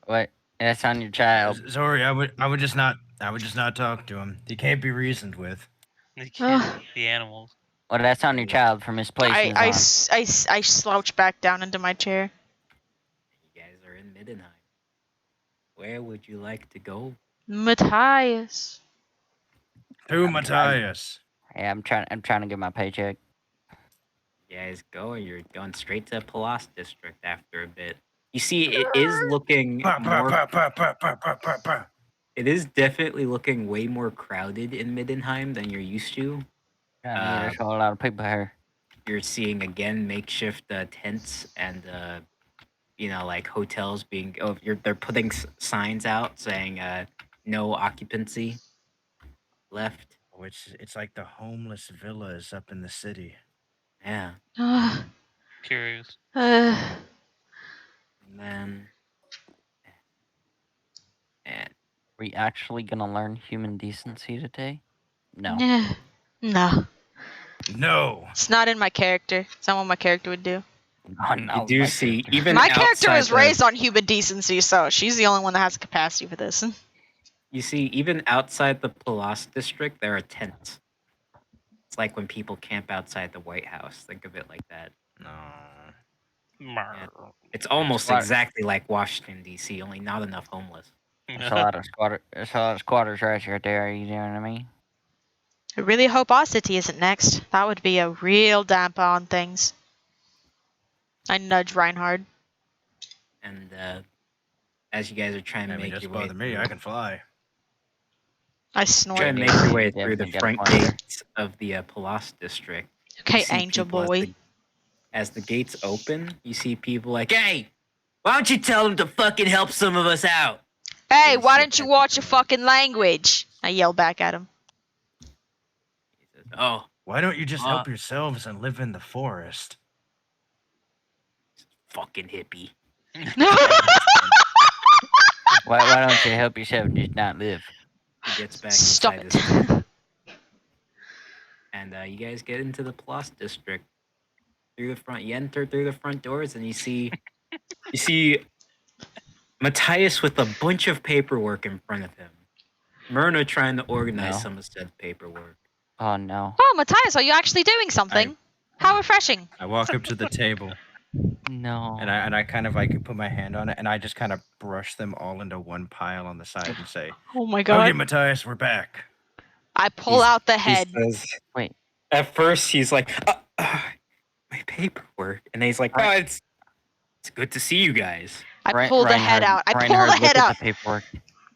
what? That's on your child. Zori, I would just not talk to him. He can't be reasoned with. They can't the animals. Well, that's on your child for misplacing his arm. I slouch back down into my chair. You guys are in Middenheim. Where would you like to go? Matthias. To Matthias. Hey, I'm trying to get my paycheck. You guys go, and you're going straight to Palas District after a bit. You see, it is looking Pa, pa, more. pa, pa, pa, pa, pa, pa, pa. It is definitely looking way more crowded in Middenheim than you're used to. There's a whole lot of people here. You're seeing again makeshift tents and like hotels being. They're putting signs out saying no occupancy left. Which it's like the homeless villas up in the city. Yeah, Curious. and then and We actually gonna learn human decency today? No. Yeah. No. No. It's not in my character. It's not what my character would do. Oh, no. you do see character. even My character outside was raised on human decency, so she's the only one that has the capacity for this. You see, even outside the Palas District, there are tents. It's like when people camp outside the White House. Think of it like that. No. It's almost Squat- exactly like Washington, D.C., only not enough homeless. There's a lot of squatters right there. You know what I mean? I really hope our city isn't next. That would be a real damper on things. I nudge Reinhard. And as you guys are trying to I mean, make just your way bother me. through, I can fly. I try snort. and make your way Yeah, through the we got a front point there. gates of the Palace district. Okay, see angel people boy. As the gates open, you see people like, "Hey, why don't you tell them to fucking help some of us out?" Hey, You why see a don't you peasant watch your come in. fucking language? I yell back at him. He says, "Oh, Why don't you just help yourselves and live in the forest? fucking hippie." Why don't you help yourself and just not live? He gets back Stop inside it. his tent, and you guys get into the Palace district through the front. You enter through the front doors, and you see Matthias with a bunch of paperwork in front of him. Myrna trying to organize No. some of said paperwork. Oh no. Oh, Matthias, are you actually doing something? How refreshing. I walk up to the table No. and I kind of like put my hand on it and I just kind of brush them all into one pile on the side and say, Oh my "Okay, god. Matthias, we're back." I pull out the head. He says, Wait. at first, he's like, my paperwork. And he's like, oh, it's good to see you guys. I pull the head out. I pull the head look out. at the paperwork.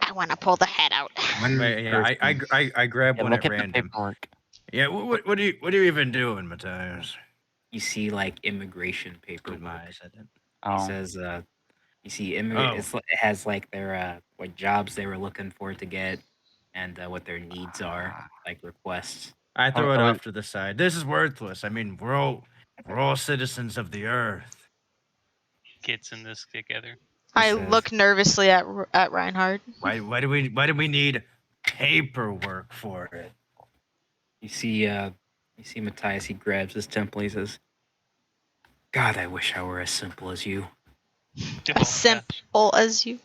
I want to pull the head out. Yeah, I grab Yeah, one look at at the random. paperwork. Yeah, what are you even doing, Matthias? You see, like, immigration Good paperwork. my eyes, I did. He Oh. says, you see, Oh. it has, like, their, what jobs they were looking for to get and what their needs are, like requests. I throw it Oh, off to the side. This is worthless. I mean, we're all citizens of the earth. Kids in this together. I says- look nervously at Reinhard. Why do we need paperwork for it? You see Matthias, he grabs his temple, he says, God, I wish I were as simple as you. As simple as you.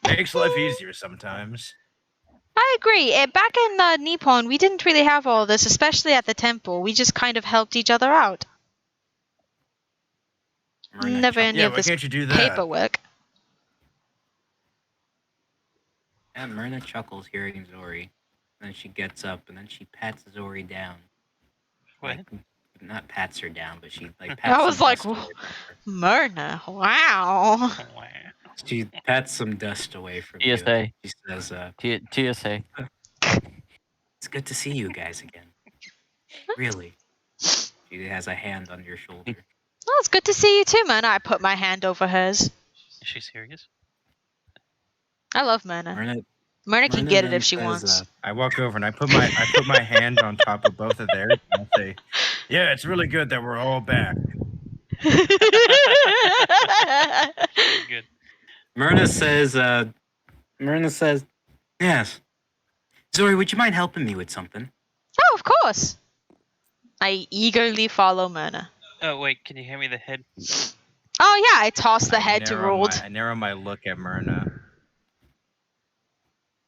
Makes life easier sometimes. I agree. Back in Nippon, we didn't really have all this, especially at the temple. We just kind of helped each other out. Myrna Never any Yeah, of why this can't you do that? paperwork. And Myrna chuckles hearing Zori. Then she gets up and then she pats Zori down. What? Like, not pats her down, but she like pats I was some like, dust away from her. Myrna, wow. Wow. She pats some dust away from you. TSA. She says, TSA. it's good to see you guys again. Really. She has a hand on your shoulder. Well, it's good to see you too, Myrna. I put my hand over hers. Is she serious? I love Myrna. Myrna can Myrna get it then if she says, wants. I walk over and I put my hand on top of both of theirs and I say, "Yeah, it's really good that we're all back." Good. Myrna says, yes. Zori, would you mind helping me with something? Oh, of course. I eagerly follow Myrna. Oh wait, can you hand me the head? Oh yeah, I toss the head to Rold. I narrow my look at Myrna.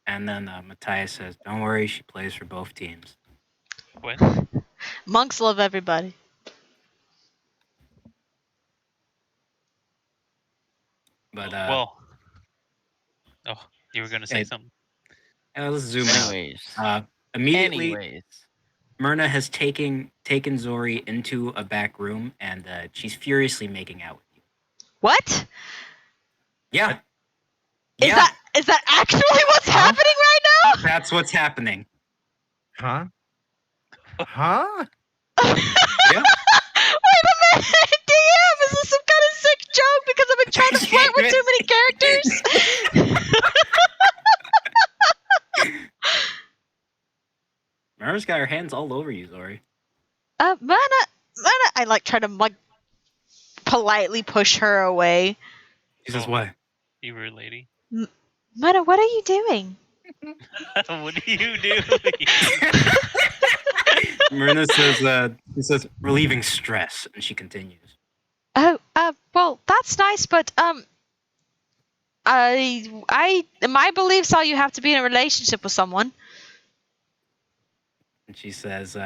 And then Matthias says, don't worry, she plays for both teams. What? Monks love everybody. But, Well. Oh, you were gonna say Hey, something. let's zoom Anyways. out. Immediately, Anyways. Myrna has taken Zori into a back room, and she's furiously making out with you. What? Yeah. Is that actually what's happening right now? That's what's happening. Huh? Huh? Yeah. Wait a minute, DM, is this some kind of sick joke because I've been trying to flirt with too many characters? Myrna's got her hands all over you, Zori. Myrna, I try to politely push her away. She says, Oh. what? You were a lady. Myrna, what are you doing? What are you doing? Myrna says, relieving stress, and she continues. Oh, well, that's nice, but my beliefs are you have to be in a relationship with someone. And she says,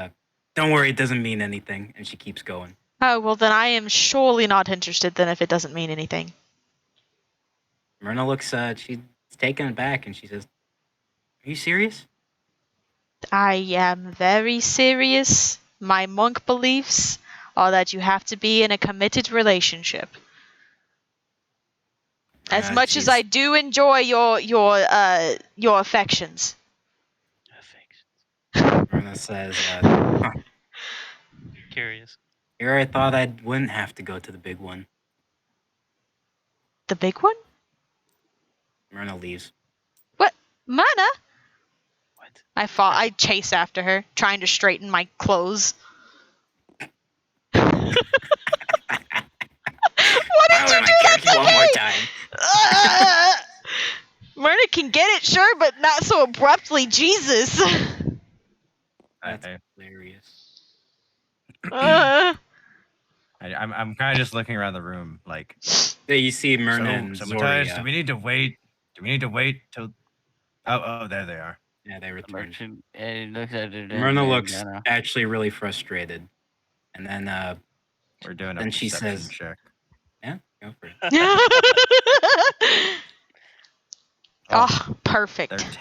"Don't worry, it doesn't mean anything." And she keeps going. Oh, well, then I am surely not interested then if it doesn't mean anything. Myrna looks, she's taken aback, and she says, "Are you serious?" I am very serious. My monk beliefs are that you have to be in a committed relationship. As much as I do enjoy your affections. Myrna says, Curious. "Here I thought I wouldn't have to go to the big one." The big one? Myrna leaves. What? Myrna? What? I chase after her, trying to straighten my clothes. What did you do that to one me? more time? Myrna can get it, sure, but not so abruptly. Jesus. That's hilarious. Uh, I'm kind of just looking around the room, like. Yeah, you see Myrna and So Zori. Matthias, do we need to wait? Do we need to wait till? Oh, there they are. Yeah, they returned. It looks at it. Myrna looks actually really frustrated, and then We're doing a then she perception says, check. "Yeah, go for it." Oh, perfect. 13.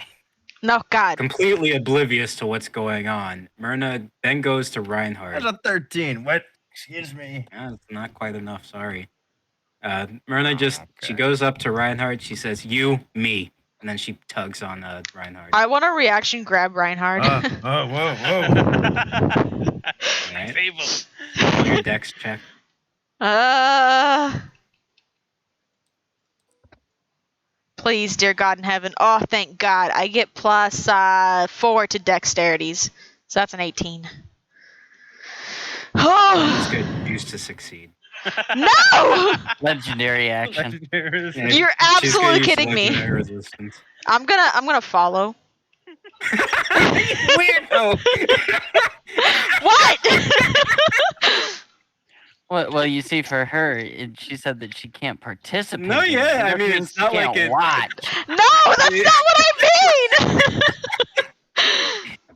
No, God. Completely oblivious to what's going on, Myrna then goes to Reinhardt. That's a 13. What? Excuse me. Yeah, it's not quite enough. Sorry. Myrna she okay. goes up to Reinhardt. She says, "You, me," and then she tugs on Reinhardt. I want a reaction grab Reinhardt. Whoa. Right. Fable. Roll your dex check. Please, dear God in heaven. Oh, thank God. I get plus 4 to dexterities. So that's an 18. It's Oh, good. Choose to succeed. no! Legendary action. Yeah, You're she's gonna absolutely use kidding me. legendary resistance. I'm gonna follow. Weirdo. What? Well, you see, for her, she said that she can't participate. No, yeah, I That mean, means it's not she like can't it- watch. No, that's not what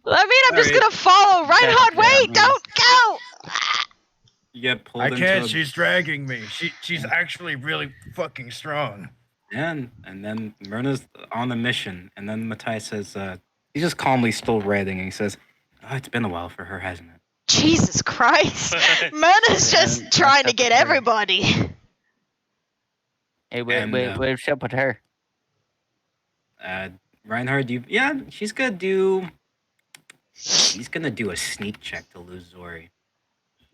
I mean! I'm just Alright. gonna follow. Reinhardt, Yeah, I wait! mean- Don't go! You get pulled I into can't. a- She's dragging me. She's actually really fucking strong. and then Myrna's on the mission, and then Matthias says, he's just calmly still writing, and he says, "Oh, it's been a while for her, hasn't it?" Jesus Christ. Myrna's just trying to get everybody. Hey, And, what's up with her? Reinhardt, she's gonna do a sneak check to lose Zori.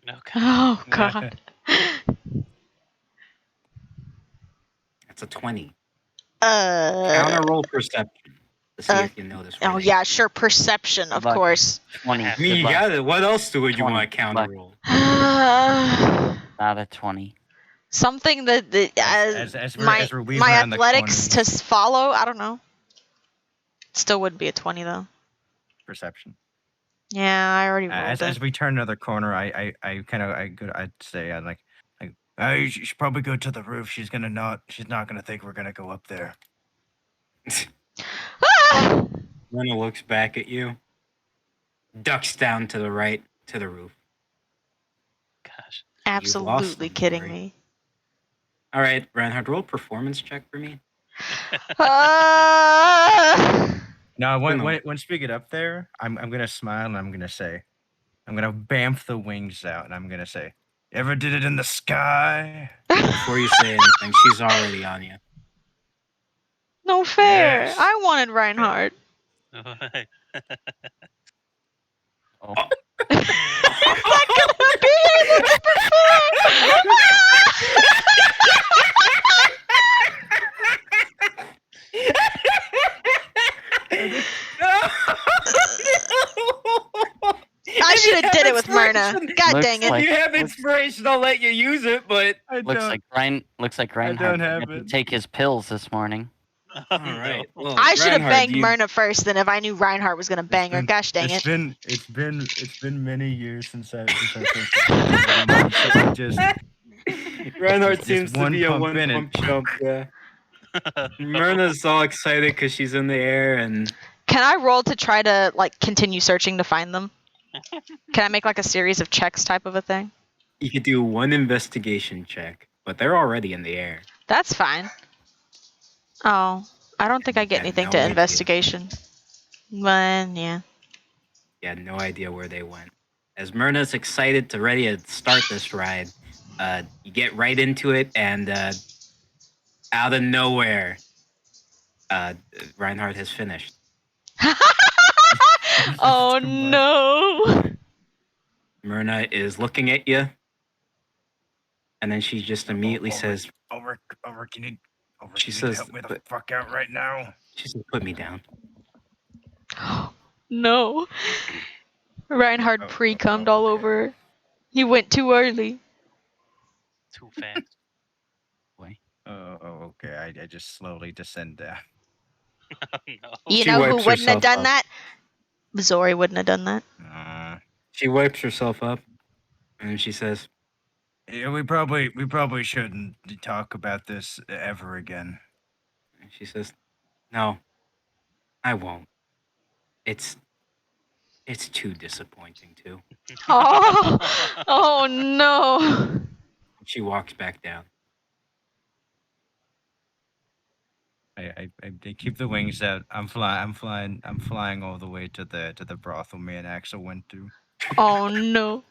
Okay. Oh, God. That's a 20. Counter roll perception to see if you notice. Oh, yeah, sure. Perception, of Luck. course. 20. I mean, you got it. What else would you 20, want to counter roll? Not a 20. Something that As my we're weaving my around the athletics to corners. follow. I don't know. Still would be a 20 though. Perception. Yeah, I already rolled As it. we turn another corner, I'd say you should probably go to the roof. She's not gonna think we're gonna go up there. Ah! Myrna looks back at you, ducks down to the right to the roof. Gosh. Absolutely them, kidding Zori. me. All right, Reinhardt, roll performance check for me. No, when we get up there, I'm gonna smile and I'm gonna bamf the wings out and I'm gonna say, "Ever did it in the sky?" Before you say anything, she's already on you. No fair. Yes. I wanted Reinhardt. Oh. He's not gonna be able to I should have did it with Myrna. God Looks dang it. like- If you have inspiration, I'll let you use it, but Looks like Reinhardt don't have had to it. take his pills this morning. all right. Well, I should have Reinhardt, banged Myrna first than if I knew Reinhardt was gonna bang her. Gosh dang it. It's been many years since I just Reinhardt Just seems to one be a pump in it. one-pump jump. Yeah. Myrna's all excited because she's in the air, and Can I roll to try to continue searching to find them? Can I make like a series of checks type of a thing? You could do one investigation check, but they're already in the air. That's fine. Oh, I don't think I You get had anything no to idea. investigation. But yeah. You had no idea where they went. As Myrna's excited to ready to start this ride, you get right into it, and out of nowhere, Reinhardt has finished. Oh Too much. no. Myrna is looking at you, and then she just immediately says, Over, can you? Over, She can says, you help me the but- fuck out right now? she says, "Put me down." No. Reinhard pre-cummed all okay. over her. He went too early. Too fast. Okay. I just slowly descend down. Oh, no. You She know who wipes wouldn't have herself done up. that? Zori wouldn't have done that. She wipes herself up, and she says, Yeah, we probably shouldn't talk about this ever again. she says, "No, I won't. It's too disappointing too." Oh, oh no. She walks back down. I keep the wings out. I'm flying all the way to the brothel me and Axel went to. Oh no.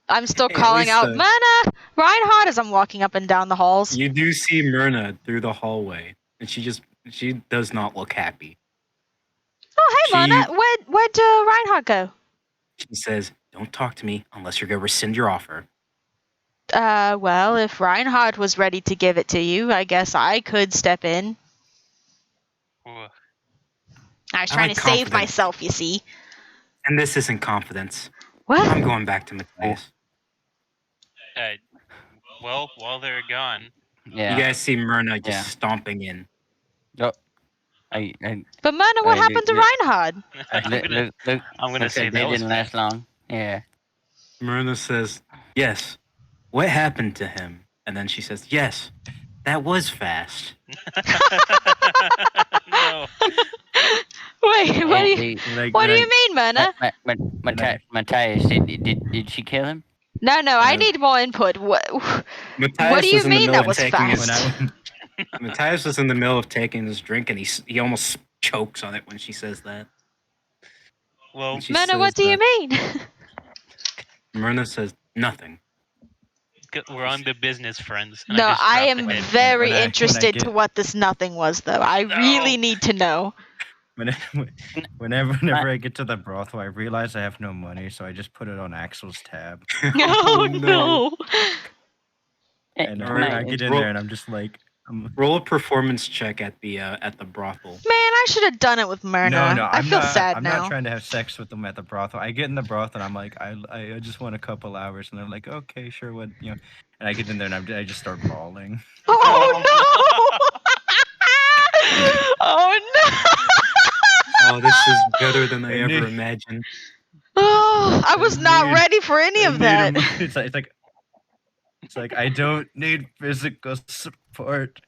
I'm still Hey, at calling least, out, Myrna! Reinhardt as I'm walking up and down the halls. You do see Myrna through the hallway, and she does not look happy. Oh, hey, She- Myrna. Where'd Reinhardt go? She says, "Don't talk to me unless you're gonna rescind your offer." Well, if Reinhardt was ready to give it to you, I guess I could step in. Ugh. I was I trying like to save confidence. myself, you see. And this isn't confidence. What? I'm going back to Matthias. Well, while they're gone, Yeah. You guys see Myrna just Yeah. stomping in. Yep. But Myrna, what Wait, happened to Reinhardt? I'm gonna Look, say they that was didn't last long. Yeah. Myrna says, "Yes. What happened to him?" And then she says, "Yes. That was fast." No. Wait, what do Hey, you, what do you mean, Myrna? Matthias, did she kill him? No, I Uh, need more input. What Matthias do you was in the mean middle that of was taking his. When fast? Matthias was in the middle of taking his drink, and he almost chokes on it when she says that. Well, And she Myrna, says, what do you mean? Myrna says nothing. we're on the business, friends. And No, I just I dropped the am head. very when I interested get- to what this nothing was, though. I No. really need to know. Whenever I get to the brothel, I realize I have no money, so I just put it on Axel's tab. Oh no! And Alright, I get in roll- there and I'm just like, Roll a performance check at the brothel. Man, I should have done it with Myrna. no, I I'm feel not. sad I'm now. not trying to have sex with them at the brothel. I get in the brothel and I'm like, I just want a couple hours, and they're like, okay, sure, what, And I get in there and I just start bawling. Oh no! Oh no! Oh, this is better than I I ever knew- imagined. Oh, I was not need- ready for any of that. It's like I don't need physical support.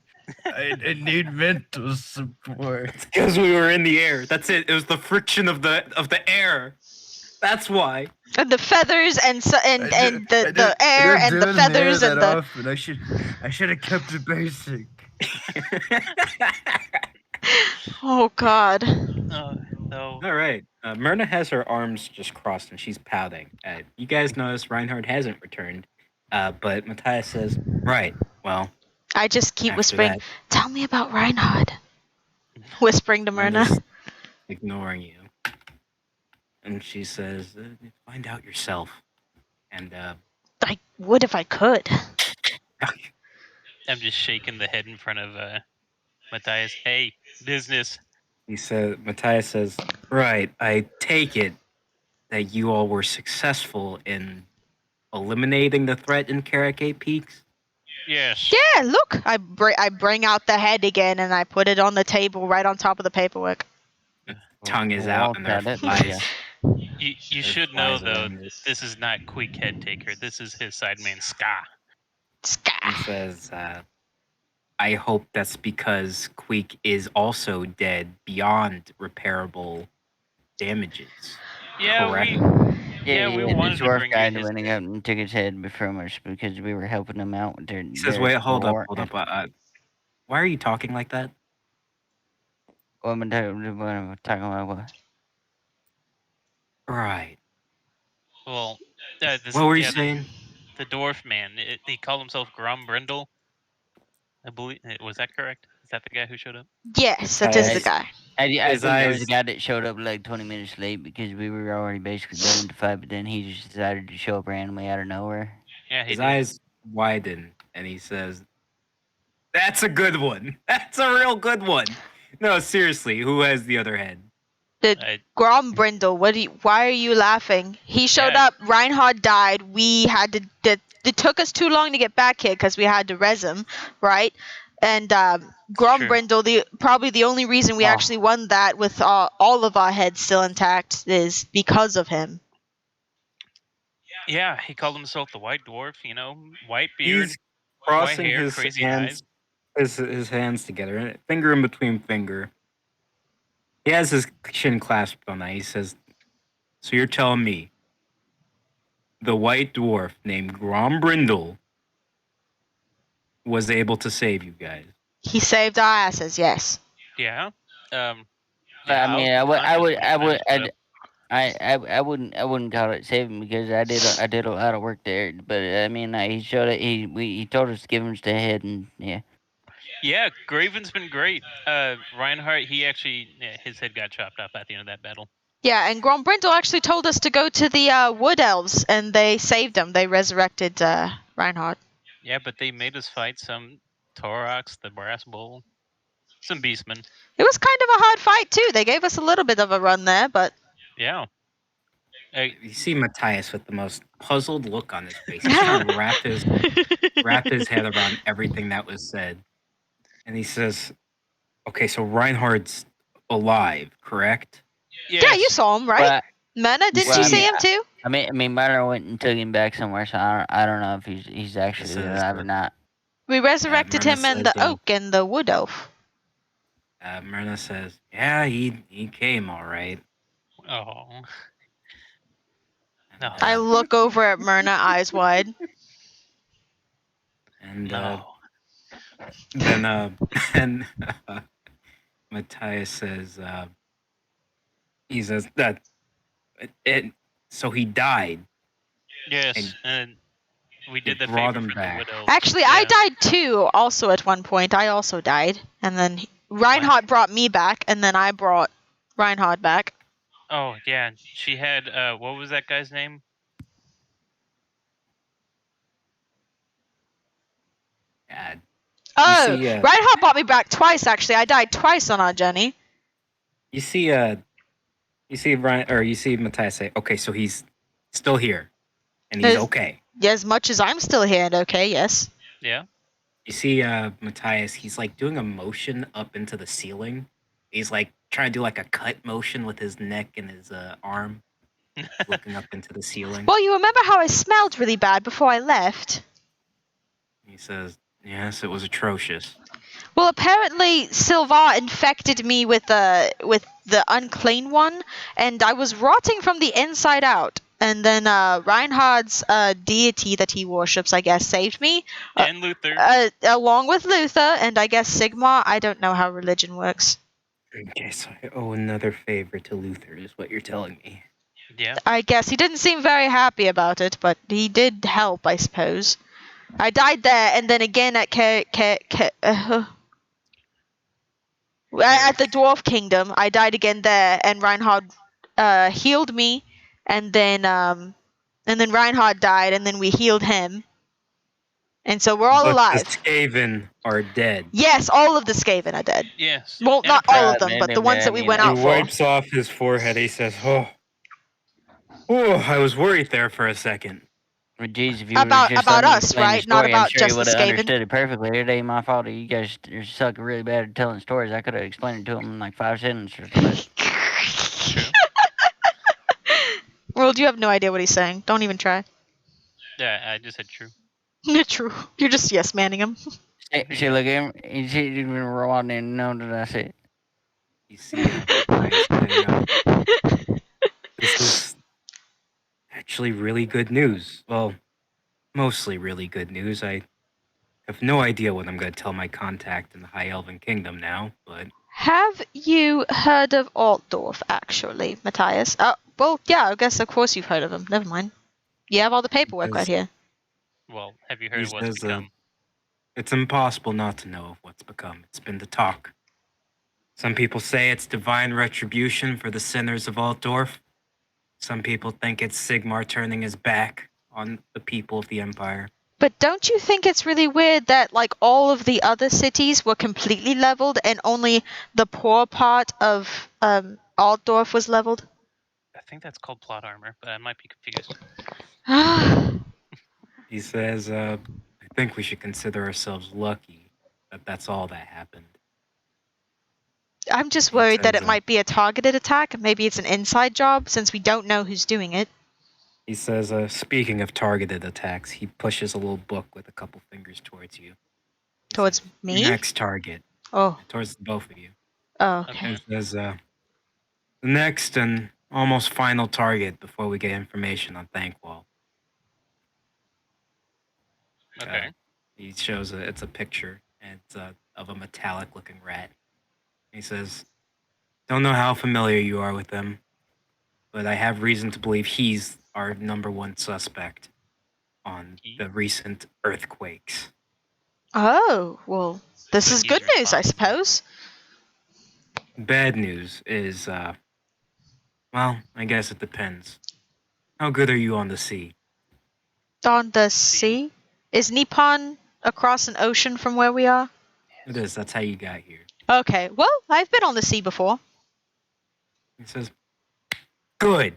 I need mental support. Because we were in the air. That's it. It was the friction of the air. That's why. And the feathers and the I air and the didn't hear feathers that and the. often. I should have kept it basic. Oh God. No. All right. Myrna has her arms just crossed and she's pouting. You guys notice Reinhardt hasn't returned. But Matthias says, "Right. Well, I just keep after whispering. that, Tell me about Reinhardt. Whispering to Myrna. Myrna's ignoring you." And she says, "Find out yourself." And I would if I could. I'm just shaking the head in front of Matthias. Hey, business. Matthias says, "Right. I take it that you all were successful in eliminating the threat in Karakate Peaks." Yes. Yeah, look. I bring out the head again and I put it on the table right on top of the paperwork. Tongue is Well, out and there that- flies. You There's should know flies though. around this. This is not Quick Head Taker. This is his sideman Ska. He Ska. says, "I hope that's because Queek is also dead beyond repairable damages." Yeah, Correct. Yeah, we the wanted to dwarf bring you guy his went head. up and took his head from us because we were helping him out with their. He says, their "Wait, hold up, war. hold up. Why are you talking like that?" What am I talking about? What? Right. Well, What were you saying? the dwarf man. He called himself Grombrindle. I believe. Was that correct? Is that the guy who showed up? Yes, that is the Matthias, guy. I his think there was a eyes, guy that showed up like 20 minutes late because we were already basically going to fight, but then he just decided to show up randomly out of nowhere. Yeah, he his did. eyes widen, and he says, "That's a good one. That's a real good one." No, seriously, who has the other head? The I, Grombrindle, why are you laughing? He showed Yeah. up, Reinhard died, we had to, it took us too long to get back here because we had to res him, right? And Grombrindle, probably the only reason we Oh. actually won that with all of our heads still intact is because of him. yeah, he called himself the White Dwarf. You know, white beard, He's white crossing hair, his crazy hands, eyes. his hands together, finger in between finger. He has his chin clasped on that. He says, "So you're telling me the white dwarf named Grombrindle was able to save you guys?" He saved our asses, yes. Yeah. But Yeah, I mean, was unconscious when he finally showed up. I wouldn't call it saving because I did a lot of work there. But I mean, he showed it. He told us to give him the head, and yeah. Yeah, Graven's been great. Reinhardt, his head got chopped off at the end of that battle. Yeah, and Grombrindle actually told us to go to the Wood Elves, and they saved him. They resurrected Reinhard. Yeah, but they made us fight some Torox, the Brass Bull, some Beastmen. It was kind of a hard fight too. They gave us a little bit of a run there, but Yeah. You see Matthias with the most puzzled look on his face. He's trying to wrap his head around everything that was said. And he says, "Okay, so Reinhardt's alive, correct?" Yes. Yeah, you saw him, right? But Mena, didn't Well, you I see mean, him too? I mean, Myra went and took him back somewhere, so I don't know if he's actually This is, alive or not. We resurrected Myrna him in says, the Oak and the Wood Elf. Myrna says, "Yeah, he came all right." Oh. And, No. I look over at Myrna, eyes wide. and No. then and Matthias says, he says that so he died. Yes, and we did the brought favor him for back. the widow. Actually, I died too, also at one point. I also died. And then Reinhard brought me back, and then I brought Reinhard back. Oh yeah, she had what was that guy's name? Yeah, Oh, see, Reinhard brought me back twice, actually. I died twice on our journey. you see Ryan, or you see Matthias say, "Okay, so he's still here, and he's okay." As much as I'm still here and okay, yes. Yeah. You see Matthias, he's like doing a motion up into the ceiling. He's like trying to do like a cut motion with his neck and his arm, looking up into the ceiling. Well, you remember how I smelled really bad before I left? He says, "Yes, it was atrocious." Well, apparently Sylvar infected me with the unclean one, and I was rotting from the inside out. And then Reinhard's deity that he worships, I guess, saved me. And Luther. Along with Luther, and I guess Sigmar. I don't know how religion works. Okay, so I owe another favor to Luther, is what you're telling me. Yeah. I guess he didn't seem very happy about it, but he did help, I suppose. I died there, and then again at at the Dwarf Kingdom. I died again there, and Reinhard healed me, and then Reinhard died, and then we healed him, and so we're all But alive. the Skaven are dead. Yes, all of the Skaven are dead. Yes. Well, And not a all of priest. them, but the ones that we went out He for. wipes off his forehead. He says, "Oh, I was worried there for a second." But geez, if you About would just us, let me explain right? the Not story, I'm about sure you just the would have Skaven. understood it perfectly. It ain't my fault. You guys suck really bad at telling stories. I could have explained it to him in like 5 sentences. But True. World, you have no idea what he's saying. Don't even try. Yeah, I just said true. True. You're just yes manning him. she look at him. And she didn't even roll on and know that I said. You see, Matthias say, "This is actually really good news. Well, mostly really good news. I have no idea what I'm going to tell my contact in the High Elven Kingdom now, but Have you heard of Altdorf, actually, Matthias? Well, yeah, I guess of course you've heard of him. Never mind. You have all the paperwork right here. Well, have you he heard of what's says become? it's impossible not to know of what's become. It's been the talk. Some people say it's divine retribution for the sinners of Altdorf. Some people think it's Sigmar turning his back on the people of the Empire. But don't you think it's really weird that, like, all of the other cities were completely leveled and only the poor part of Altdorf was leveled? I think that's called plot armor, but I might be confused. He says, I think we should consider ourselves lucky that that's all that happened. I'm just He worried that says, it might be a targeted attack. Maybe it's an inside job since we don't know who's doing it. He says, speaking of targeted attacks, he pushes a little book with a couple fingers towards you. He Towards says, me? Next target. Oh. Towards both of you. Oh, okay. And says, the next and almost final target before we get information on Thankwall. Okay. He shows it's a picture and it's of a metallic looking rat. He says, don't know how familiar you are with them, but I have reason to believe he's our number one suspect on the recent earthquakes. Oh, well, this So is he's good news, I responsible. suppose. Bad news is, well, I guess it depends. How good are you on the sea? On the sea? Is Nippon across an ocean from where we are? It is, that's how you got here. Okay, well, I've been on the sea before. He says, good.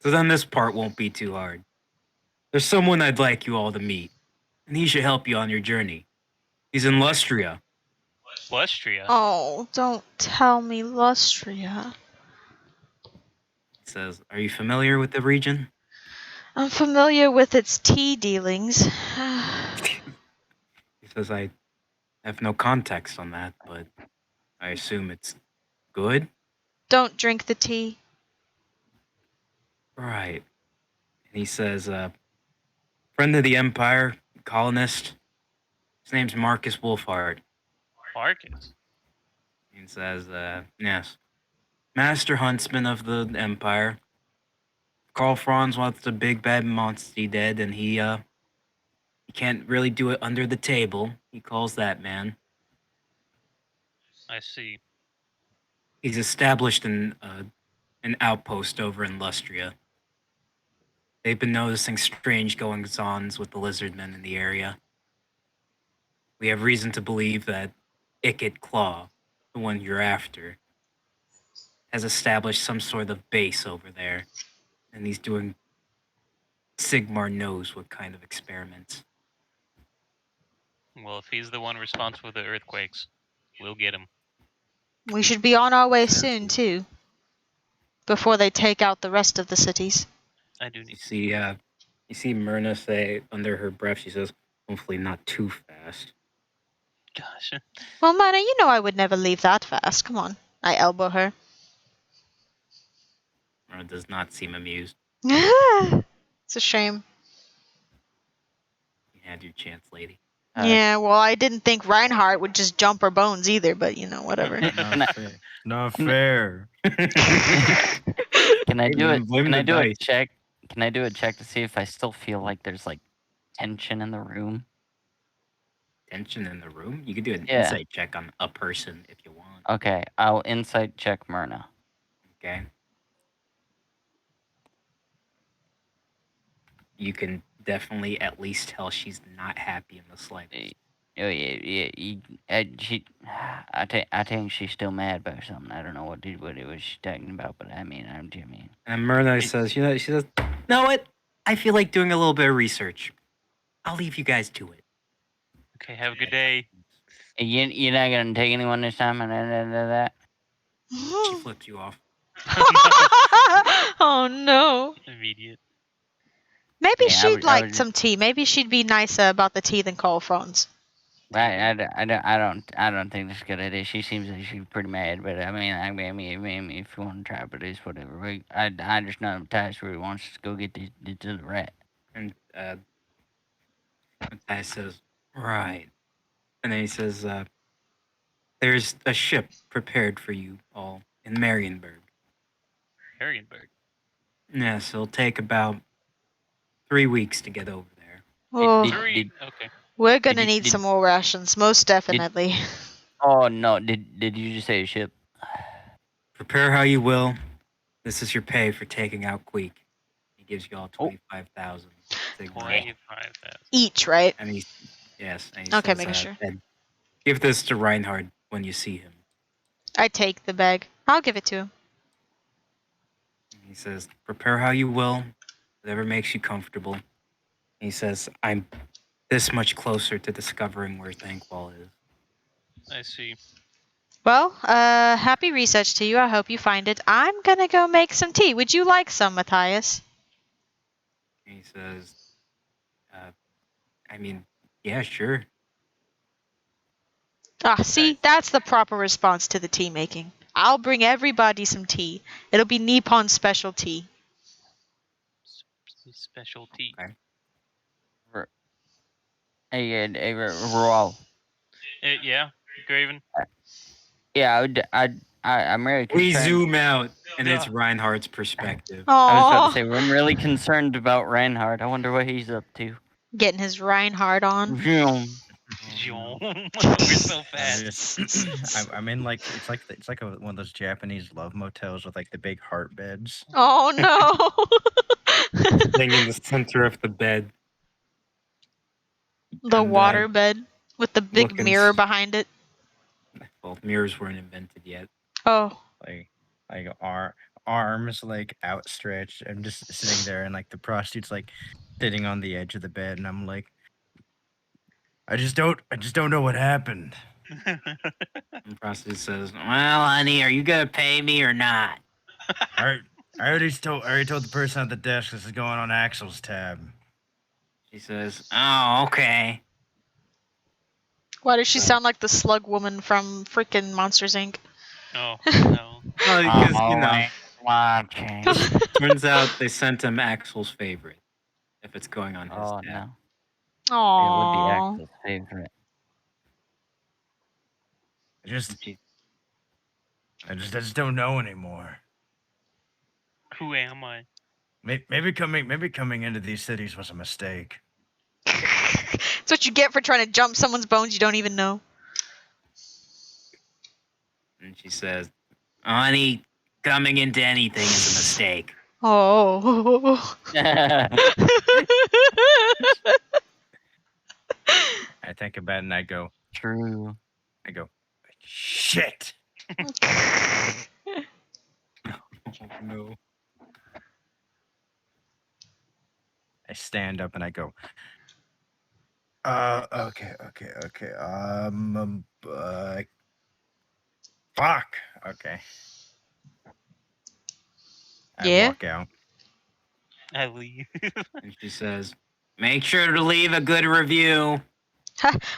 So then this part won't be too hard. There's someone I'd like you all to meet, and he should help you on your journey. He's in Lustria. Lustria? Oh, don't tell me Lustria. He says, are you familiar with the region? I'm familiar with its tea dealings. He says, I have no context on that, but I assume it's good? Don't drink the tea. Right. And he says, friend of the Empire, colonist. His name's Marcus Wolfhard. Marcus? He says, yes. Master huntsman of the Empire. Carl Franz wants the big bad monster dead, and he can't really do it under the table. He calls that man. I see. He's established an outpost over in Lustria. They've been noticing strange goings-ons with the lizardmen in the area. We have reason to believe that Icket Claw, the one you're after, has established some sort of base over there, and he's doing Sigmar knows what kind of experiments. Well, if he's the one responsible for the earthquakes, we'll get him. We should be on our way soon, too. Before they take out the rest of the cities. I do You need. see Myrna say under her breath, she says, hopefully not too fast. Gosh. Well, Mana, you know I would never leave that fast. Come on. I elbow her. Myrna does not seem amused. It's a shame. You had your chance, lady. Yeah, well, I didn't think Reinhardt would just jump her bones either, but you know, whatever. Not fair. Can I do it? Can I do a dice. check? Can I do a check to see if I still feel like there's like tension in the room? Tension in the room? You could do an Yeah. insight check on a person if you want. Okay, I'll insight check Myrna. Okay. You can definitely at least tell she's not happy in the slightest. Oh yeah. I think she's still mad about something. I don't know what it was she talking about, but I mean. And Myrna says, she says, know what? I feel like doing a little bit of research. I'll leave you guys to it. Okay, have a good day. You're not gonna take anyone this time, and that. She flips you off. Oh no. Immediate. Maybe Yeah, she'd like some tea. Maybe she'd be nicer about the tea than Carl Franz. I don't think that's a good idea. She seems like she's pretty mad, but I mean, if you want to try, but it's whatever. I just know Matthias really wants us to go get the rat. And Matthias says, right. And then he says, there's a ship prepared for you all in Marienburg. Marienburg. Yes, it'll take about 3 weeks to get over there. Oh, Three. Okay. we're gonna you- need did- some more rations, most definitely. Oh no! Did you just say a ship? Prepare how you will. This is your pay for taking out Queek. He gives you all Oh. 25,000. 25,000. Each, right? And he, yes, and he Okay, says, making sure. "Ed, give this to Reinhard when you see him." I take the bag. I'll give it to him. He says, prepare how you will, whatever makes you comfortable. He says, I'm this much closer to discovering where Thankwall is. I see. Well, happy research to you. I hope you find it. I'm gonna go make some tea. Would you like some, Matthias? He says, I mean, yeah, sure. Ah, see, that's the proper response to the tea making. I'll bring everybody some tea. It'll be Nippon special tea. Specialty. Okay. Hey, Roel. Yeah, Graven. Yeah, I'm really We concerned. zoom out, and it's Yeah. Reinhardt's perspective. I was about to say, Aww. I'm really concerned about Reinhardt. I wonder what he's up to. Getting his Reinhardt on. Vroom. Oh, We're so I'm fast. just, I'm in like it's like one of those Japanese love motels with like the big heart beds. Oh no. Laying in the center of the bed. The And, water bed with the big looking mirror s- behind it. Well, mirrors weren't invented yet. Oh. Like arms like outstretched. I'm just sitting there, and like the prostitute's like sitting on the edge of the bed, and I'm like, I just don't know what happened. And prostitute says, well, honey, are you going to pay me or not? I already told the person at the desk this is going on Axel's tab. She says, oh, okay. Why does she sound like the slug woman from freaking Monsters Inc? Oh no. Well, because, Watching. turns out they sent him Axel's favorite, if it's going on his Oh tab. no. It would be Aww. Axel's favorite. I just And she, I just don't know anymore. Who am I? Maybe coming into these cities was a mistake. That's what you get for trying to jump someone's bones you don't even know. and she says, honey, coming into anything is a mistake. Oh. I think about it and I go, True. shit. Oh, no. I stand up and I go, okay. Fuck. Okay. I Yeah? walk out. I leave. And she says, make sure to leave a good review.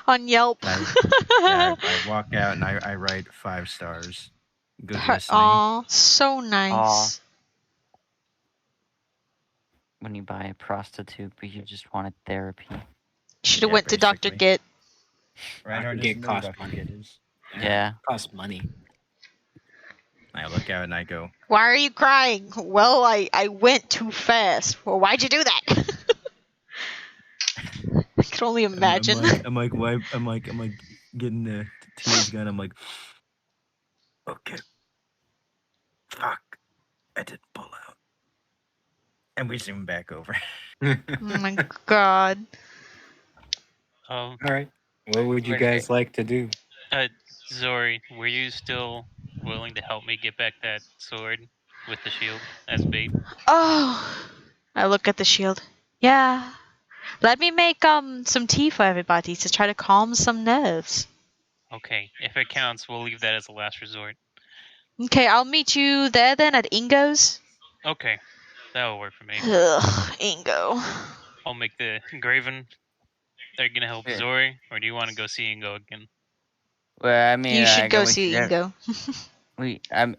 On Yelp. I walk out and I write 5 stars. Good listening. Aw, so nice. When you buy a prostitute, but you just wanted therapy. Should have Yeah, went to Dr. basically. Git. Reinhardt Dr. Git doesn't know costs Dr. money. Git is. Yeah. Costs money. I look out and I go, Why are you crying? Well, I went too fast. Well, why'd you do that? I can only imagine. I'm like getting the tears gun. I'm like, okay. Fuck. I didn't pull out. And we zoom back over. Oh my god. All right. What would you guys like to do? Zori, were you still willing to help me get back that sword with the shield as bait? Oh. I look at the shield. Yeah. Let me make some tea for everybody to try to calm some nerves. Okay, if it counts, we'll leave that as a last resort. Okay, I'll meet you there then at Ingo's. Okay, that'll work for me. Ugh, Ingo. I'll make the Graven Are you gonna help Yeah. Zori, or do you want to go see Ingo again? Well, I mean, You should go we see should Ingo.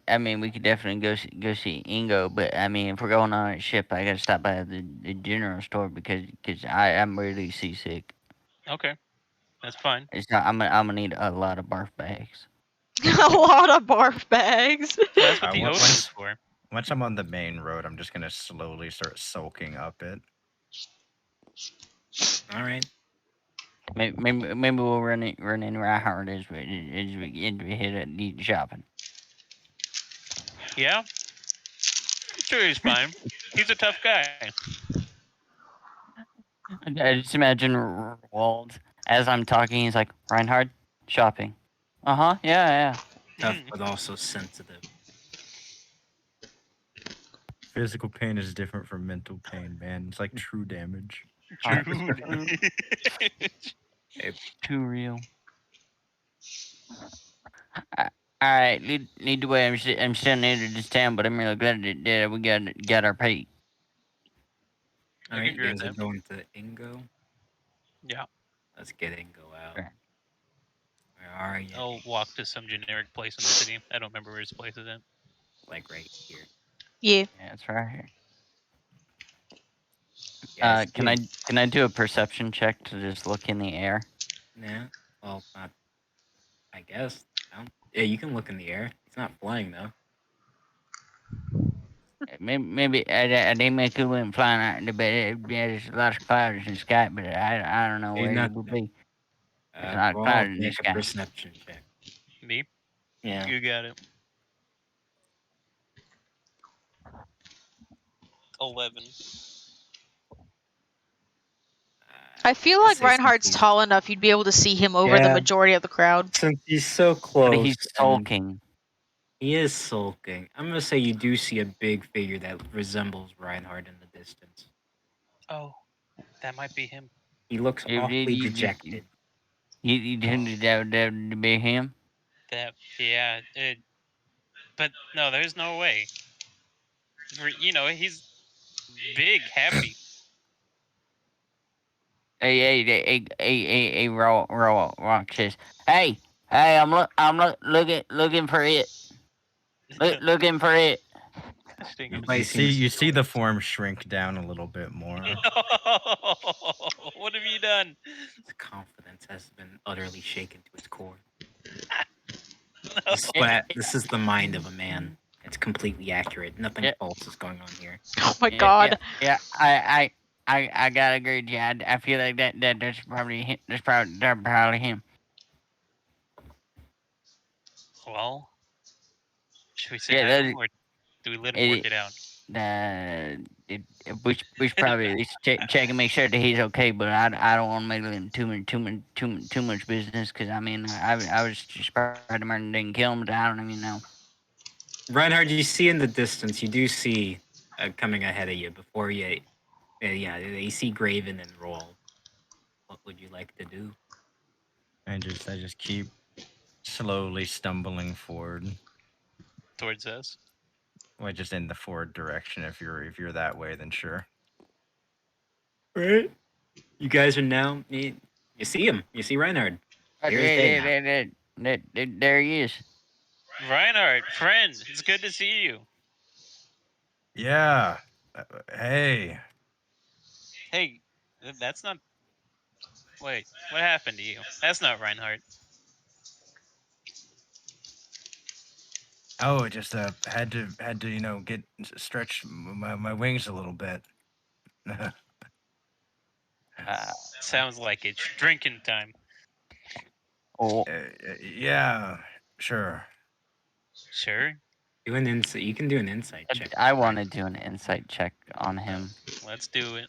I mean, we could definitely go see Ingo, but I mean, if we're going on a ship, I gotta stop by the general store because I'm really seasick. Okay, that's fine. It's not, I'm gonna need a lot of barf bags. A lot of barf bags. Well, that's what the Once ocean's for. once I'm on the main road, I'm just gonna slowly start sulking up it. All right. Maybe we'll run in Reinhardt as we hit the shopping. Yeah, sure he's fine. He's a tough guy. I just imagine Wald as I'm talking. He's like, Reinhardt, shopping. Yeah. Tough, but also sensitive. Physical pain is different from mental pain, man. It's like true damage. True. Too real. All right, lead the way. I'm still new to this town, but I'm really glad that we got our pay. All I right, can you agree with guys are that. going to Ingo. Yeah, Let's get Ingo out. Sure. Where are you? I'll walk to some generic place in the city. I don't remember where his place is at. Like right here. Yeah. Yeah, it's right here. Yes. Can I do a perception check to just look in the air? Nah. Well, not. I guess. No. Yeah, you can look in the air. It's not flying though. Maybe I didn't make it went flying out, but there's a lot of clouds in the sky, but I don't know Maybe where not. it would be. There's a Uh, lot of Brawl, clouds in the make a sky. perception check. Me? Yeah. You got it. 11. I feel I'd like say since Reinhardt's he's- tall enough you'd be able to see him over the Yeah. majority of the crowd. Since he's so But close, he's and sulking. he is sulking. I'm gonna say you do see a big figure that resembles Reinhardt in the distance. Oh, that might be him. He looks awfully dejected. You think that would be him? Yeah. But no, there's no way. He's big, happy. Hey, rock says, hey, looking for it. Looking for it. Stinging. Everybody You seems see the form shrink down a little bit more. No! What have you done? his confidence has been utterly shaken to its core. No. This is the mind of a man. It's completely accurate. Nothing Yeah. false is going on here. Oh my god. Yeah, I gotta agree with you. I feel like that's probably him. That's probably him. Well, should we say Yeah, hi to that him, or do we let him work it out? We should probably at least check and make sure that he's okay. But I don't want to make him too much business because I mean I was just Spider-Man and didn't kill him, but I don't even know. Reinhardt, you see in the distance, you do see coming ahead of you before you. You see Graven and Roll. What would you like to do? I just keep slowly stumbling forward. Towards us? Well, just in the forward direction. If you're that way, then sure. Right. You guys are now. You see him. You see Reinhardt. Clear as day now. There he is. Reinhardt, friend, it's good to see you. Yeah. Hey. Hey, that's not. Wait, what happened to you? That's not Reinhardt. Oh, it just had to get stretch my wings a little bit. Sounds like it's drinking time. Oh, Yeah, sure. Sure, Do an insight. You can do an insight check. I want to do an insight check on him. let's do it.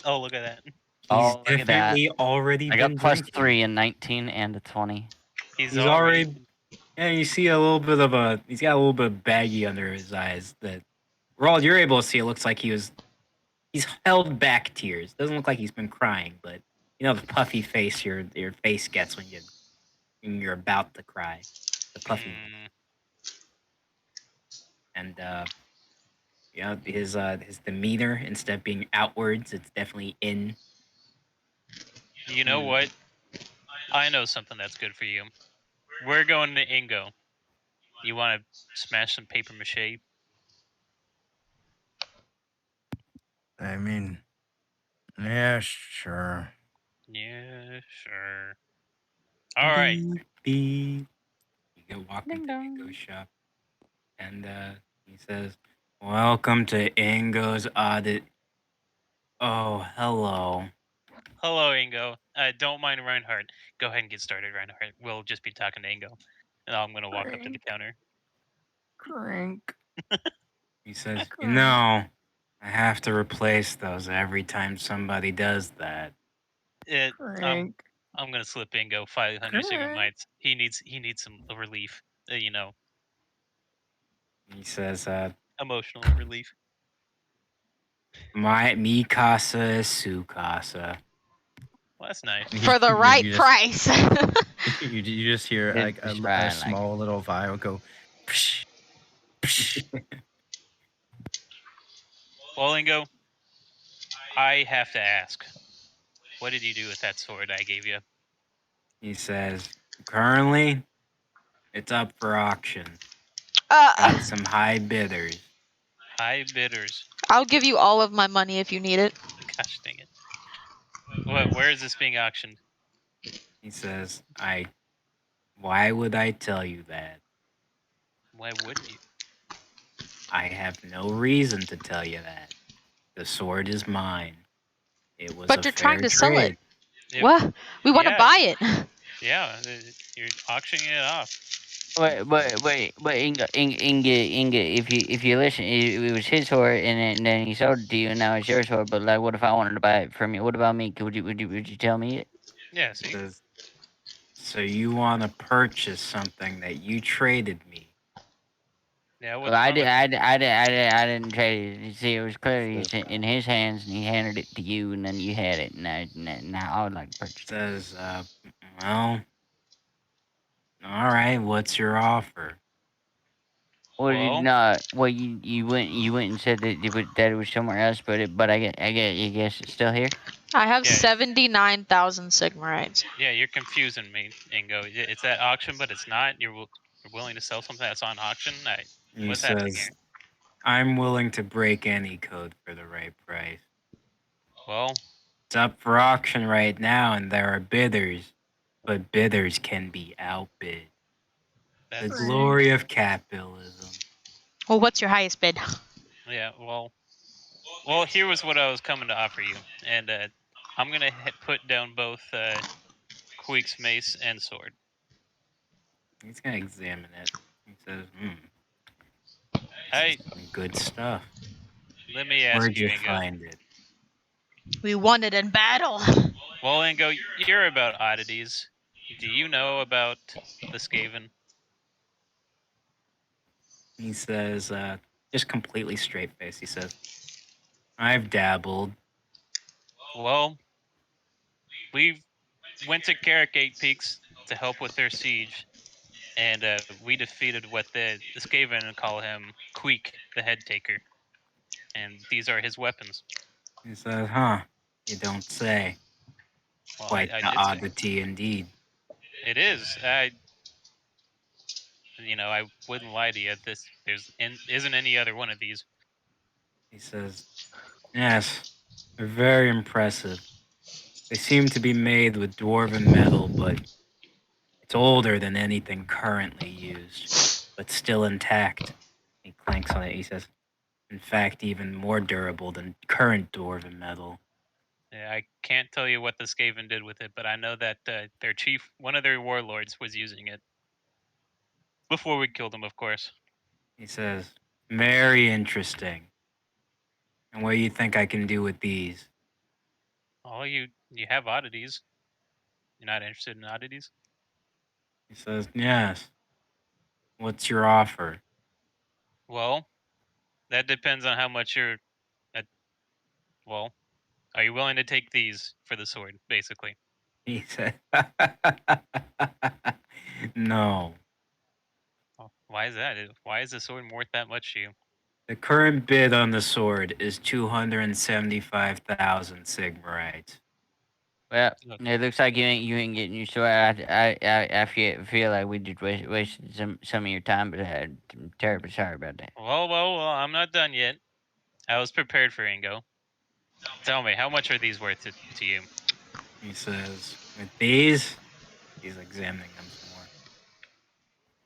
Oh, look at that. He's Oh, look at that. definitely already I been got plus drinking. 3 and 19 and a 20. He's He's already. already. Yeah, you see a little bit of a. He's got a little bit of baggy under his eyes. That, Roald, you're able to see. It looks like he's held back tears. Doesn't look like he's been crying, but you know the puffy face your face gets when you're about to cry. The puffy. Mm, And his demeanor, instead of being outwards, it's definitely in. You know what? I know something that's good for you. We're going to Ingo. You want to smash some paper mache? I mean, yeah, sure. Yeah, sure. All right. Beep. You go walk Ding into dong. Ingo's shop, and he says, "Welcome to Ingo's audit." Oh, hello. Hello, Ingo. Don't mind Reinhardt. Go ahead and get started, Reinhardt. We'll just be talking to Ingo. And I'm going to walk up to the counter. Crank. He says, "You Crank. know, I have to replace those every time somebody does that." Crank. I'm going to slip Ingo 500 Sigma-mites. He needs some relief. You know, He says, emotional relief. mi casa is su casa. Well, that's nice. For the right You just- price. You just hear That's like just a right, like- small little vial go. Psh, psh. Well, Ingo, I have to ask. What did you do with that sword I gave you? He says, currently, it's up for auction. Got some high bidders. High bidders. I'll give you all of my money if you need it. Gosh dang it. What? Where is this being auctioned? He says, why would I tell you that? Why wouldn't you? I have no reason to tell you that. The sword is mine. It was But a you're trying fair to sell it. It- What? We want to yeah. buy it. Yeah, you're auctioning it off. But Inga, if you listen, it was his sword, and then he sold it to you, and now it's your sword. But like, what if I wanted to buy it from you? What about me? Would you tell me it? Yeah, He see? says, so you want to purchase something that you traded me? Yeah, Well, what's wrong with it? I didn't trade it. You see, it was clearly So- in his hands, and he handed it to you, and then you had it. Now I would like to purchase it. Says, well, all right. What's your offer? Well, Well- you went and said that it was somewhere else, but I guess it's still here. I have Yeah. 79,000 Sigmarites. Yeah, you're confusing me, Ingo. It's at auction, but it's not. You're willing to sell something that's on auction? He What's happening says, here? I'm willing to break any code for the right price. Well, It's up for auction right now, and there are bidders, but bidders can be outbid. The that's glory of capitalism. Well, what's your highest bid? yeah. Well, here was what I was coming to offer you, and I'm gonna put down both Queek's mace and sword. He's gonna examine it. He says, Hey, some good stuff. let me ask Where'd you Ingo. find it? We won it in battle. Well, Ingo, you're about oddities. Do you know about the Skaven? He says, just completely straight face. He says, I've dabbled. Well, we went to Carrick Peaks to help with their siege, and we defeated what the Skaven call him Queek, the head taker. And these are his weapons. He says, huh, you don't say. Well, Quite I the did say. oddity indeed. It is. I wouldn't lie to you. Isn't any other one of these. He says, yes, they're very impressive. They seem to be made with dwarven metal, but it's older than anything currently used, but still intact. He clanks on it. He says, in fact, even more durable than current dwarven metal. Yeah, I can't tell you what the Skaven did with it, but I know that their chief, one of their warlords, was using it. Before we killed him, of course. He says, very interesting. And what do you think I can do with these? Oh, you have oddities. You're not interested in oddities? He says, yes. What's your offer? Well, that depends on how much you're. Well, are you willing to take these for the sword, basically? He said, no. Oh, why is that? Why is the sword worth that much to you? The current bid on the sword is 275,000 Sigmarites. Well, Look. it looks like you ain't getting your story. I feel like we just wasted some of your time, but I'm terribly sorry about that. Well, I'm not done yet. I was prepared for Ingo. Tell me, how much are these worth to you? He says, with these, he's examining them some more.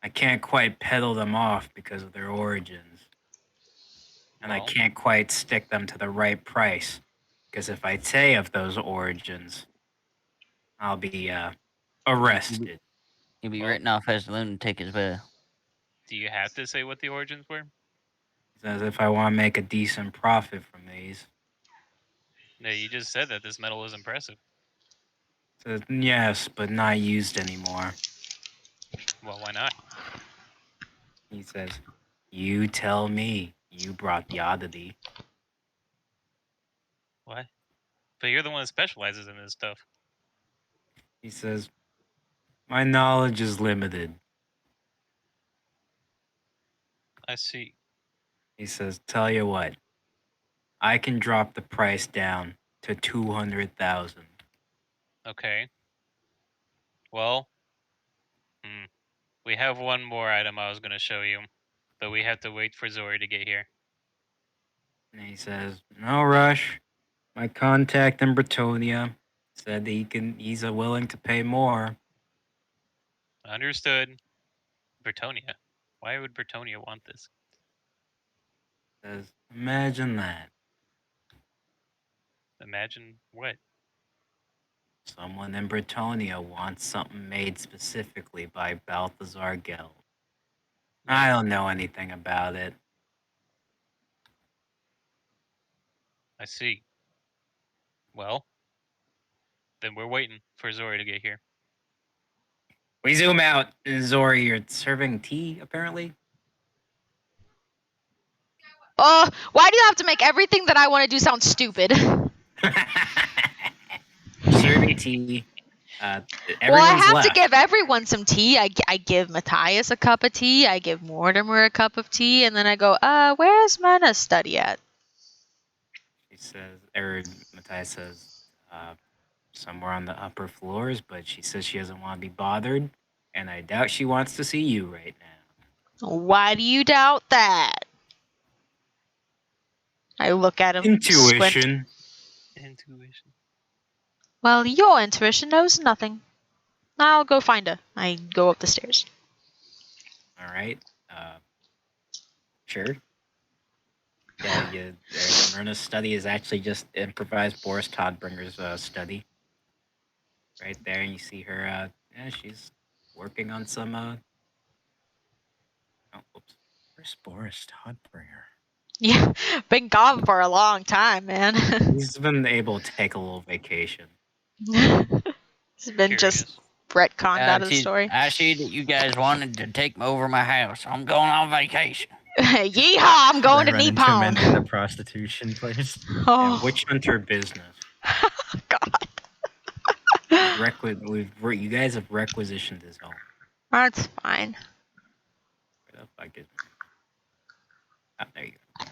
I can't quite peddle them off because of their origins. And I Well, can't quite stick them to the right price. Because if I say of those origins, I'll be arrested. You'll be Well- written off as a lunatic as well. do you have to say what the origins were? He says if I want to make a decent profit from these. No, you just said that this metal is impressive. Says, yes, but not used anymore. Well, why not? He says, you tell me. You brought the oddity. What? But you're the one that specializes in this stuff. He says, my knowledge is limited. I see. He says, tell you what, I can drop the price down to 200,000. Okay. Well, we have one more item I was going to show you, but we have to wait for Zori to get here. And he says, no rush. My contact in Bretonia said he's willing to pay more. Understood. Bretonia. Why would Bretonia want this? Says, imagine that. Imagine what? Someone in Bretonia wants something made specifically by Balthazar Geld. I don't know anything about it. I see. Well, then we're waiting for Zori to get here. We zoom out. Zori, you're serving tea, apparently? Why do you have to make everything that I want to do sound stupid? Serving tea. Well, I Everyone's have left. to give everyone some tea. I give Matthias a cup of tea. I give Mortimer a cup of tea, and then I go, where's Myrna's study at? She says, Matthias says, somewhere on the upper floors, but she says she doesn't want to be bothered, and I doubt she wants to see you right now. Why do you doubt that? I look at him. Squint. Intuition. Intuition. Well, your intuition knows nothing. I'll go find her. I go up the stairs. All right. Sure. Yeah, Myrna's study is actually just improvised Boris Todbringer's study. Right there, and you see her. She's working on some. Oh, whoops. Where's Boris Todbringer? Yeah, been gone for a long time, man. He's been able to take a little vacation. It's been just Curious. retconned out of the story. I see that you guys wanted to take over my house. I'm going on vacation. Yeehaw! I'm going to Run into him Nippon. in the prostitution place. Yeah, Oh, witch hunter business. God. You guys have requisitioned his home. That's fine. Where the fuck is Myrna? Oh, there you go.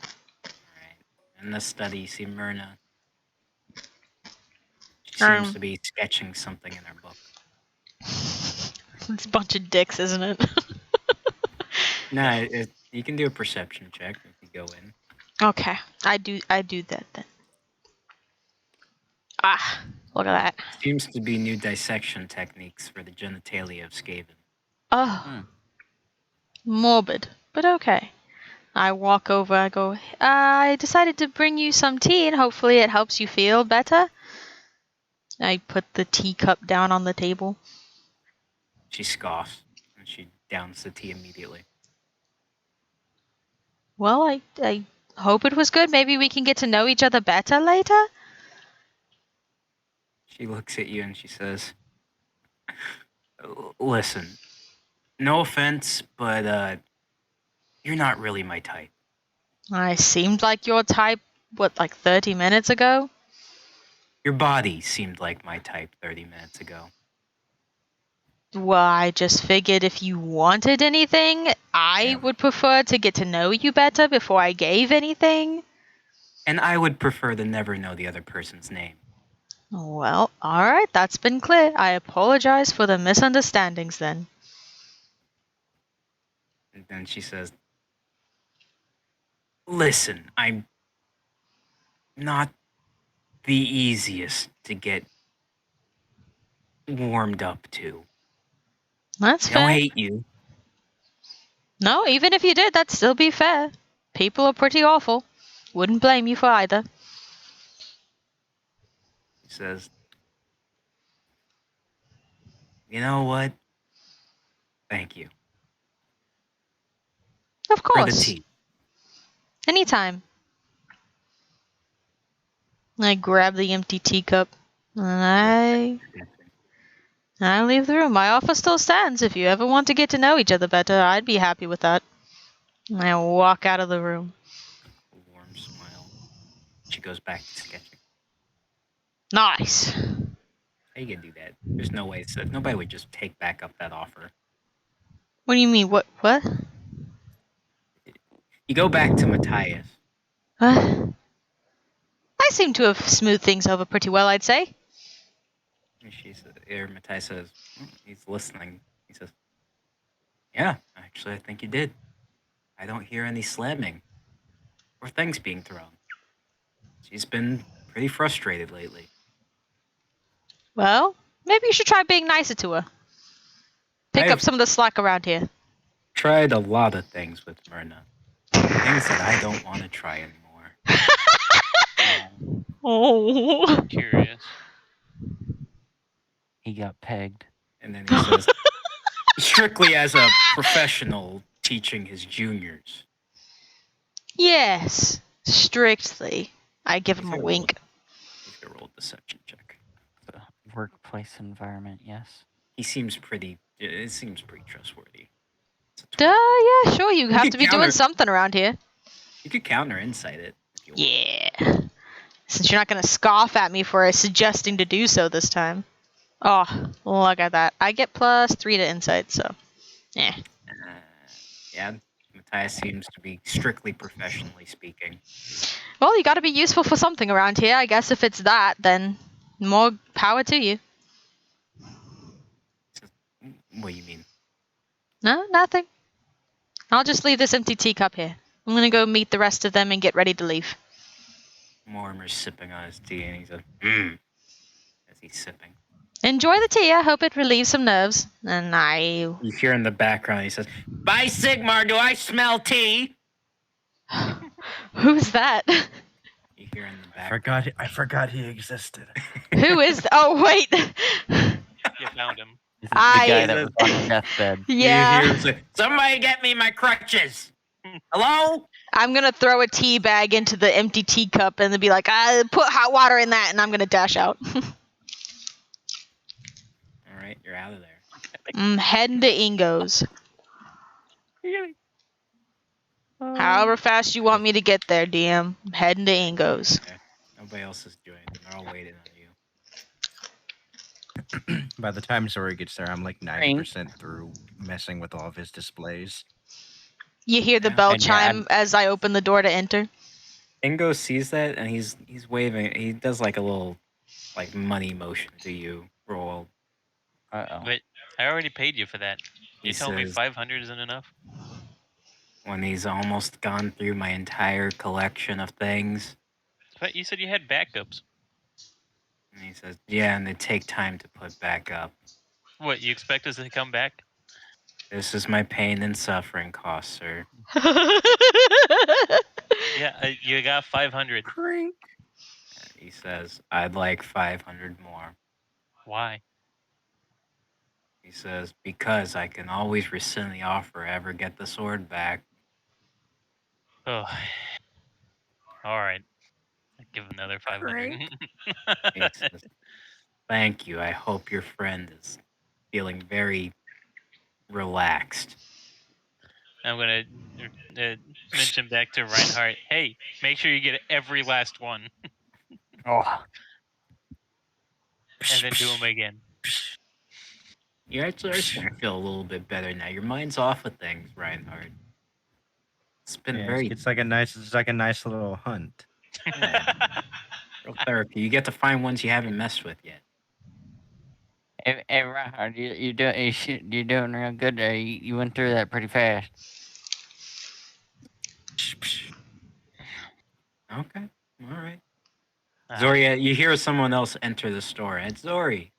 Alright. In the study, you see Myrna. She seems to be sketching something in her book. It's a bunch of dicks, isn't it? No, you can do a perception check if you go in. Okay, I do that then. Ah, look at that. Seems to be new dissection techniques for the genitalia of Skaven. Oh, morbid, but okay. I walk over, I go, I decided to bring you some tea and hopefully it helps you feel better. I put the teacup down on the table. She scoffs and she downs the tea immediately. Well, I hope it was good. Maybe we can get to know each other better later. She looks at you and she says, listen, no offense, but you're not really my type. I seemed like your type, what, like 30 minutes ago? Your body seemed like my type 30 minutes ago. Well, I just figured if you wanted anything, I would prefer to get to know you better before I gave anything. And I would prefer to never know the other person's name. Well, alright, that's been clear. I apologize for the misunderstandings then. And then she says, "Listen, I'm not the easiest to get warmed up to. That's I don't fair. hate you." No, even if you did, that'd still be fair. People are pretty awful. Wouldn't blame you for either. He says, "You know what? Thank you Of for the course. tea." Anytime. I grab the empty teacup and I leave the room. My offer still stands. If you ever want to get to know each other better, I'd be happy with that. And I walk out of the room. A warm smile. She goes back to sketching. Nice. How you gonna do that? There's no way. Nobody would just take back up that offer. What do you mean? What? You go back to Matthias. I seem to have smoothed things over pretty well, I'd say. Matthias says, he's listening. He says, "Yeah, actually, I think you did. I don't hear any slamming or things being thrown. She's been pretty frustrated lately." Well, maybe you should try being nicer to her. Pick up I've some of the slack around here. tried a lot of things with Myrna. Things that I don't want to try anymore. Oh. Curious. He got pegged. And then he says, strictly as a professional teaching his juniors. Yes, strictly. I give him a He's gonna wink. He's gonna roll a deception check. The workplace environment, yes. It seems pretty trustworthy. It's a Yeah, sure. You have could to be doing counter- something around here. You could counter insight it if you want. Yeah. Since you're not going to scoff at me for suggesting to do so this time. Oh, look at that. I get +3 to insight, so. Yeah. Yeah, Matthias seems to be strictly professionally speaking. Well, you got to be useful for something around here. I guess if it's that, then more power to you. What do you mean? No, nothing. I'll just leave this empty teacup here. I'm going to go meet the rest of them and get ready to leave. Mortimer's sipping on his tea, and he says, as he's sipping. Enjoy the tea. I hope it relieves some nerves. And You hear in the background, he says, "By Sigmar, do I smell tea?" Who's that? You hear in the background. I forgot he existed. Who is? Oh, wait. You found him. This is the guy that was on the deathbed. Yeah. You hear him say, "Somebody get me my crutches." Hello? I'm gonna throw a tea bag into the empty teacup and then be like, put hot water in that, and I'm gonna dash out. All right, you're out of there. I'm heading to Ingo's. However fast you want me to get there, DM. I'm heading to Ingo's. Okay. Nobody else is doing it. They're all waiting on you. By the time Zori gets there, I'm like 90% through messing with all of his displays. You hear the Yeah. bell And yeah, chime as I open the door to enter. Ingo sees that and he's waving. He does like a little like money motion to you. Roll. Uh-oh. But I already paid you for that. You He told me says- 500 isn't enough. When he's almost gone through my entire collection of things. But you said you had backups. And he says, "Yeah, and they take time to put back up. What, you expect us to come back? This is my pain and suffering cost, sir." Yeah, you got 500. Crink. He says, "I'd like 500 more." Why? He says, "Because I can always rescind the offer, ever get the sword back." Oh. All right. I'll give another 500. He says, "Thank you. I hope your friend is feeling very relaxed." I'm going to mention back to Reinhardt, hey, make sure you get every last one. Oh. And then do them again. You're actually starting to feel a little bit better now. Your mind's off of things, Reinhardt. It's been Yeah, very... it's like a nice little hunt. Yeah. Real therapy. You get to find ones you haven't messed with yet. Hey, Reinhard, you're doing real good there. You went through that pretty fast. Okay. All right. Ah. Zori, you hear someone else enter the store. It's Zori.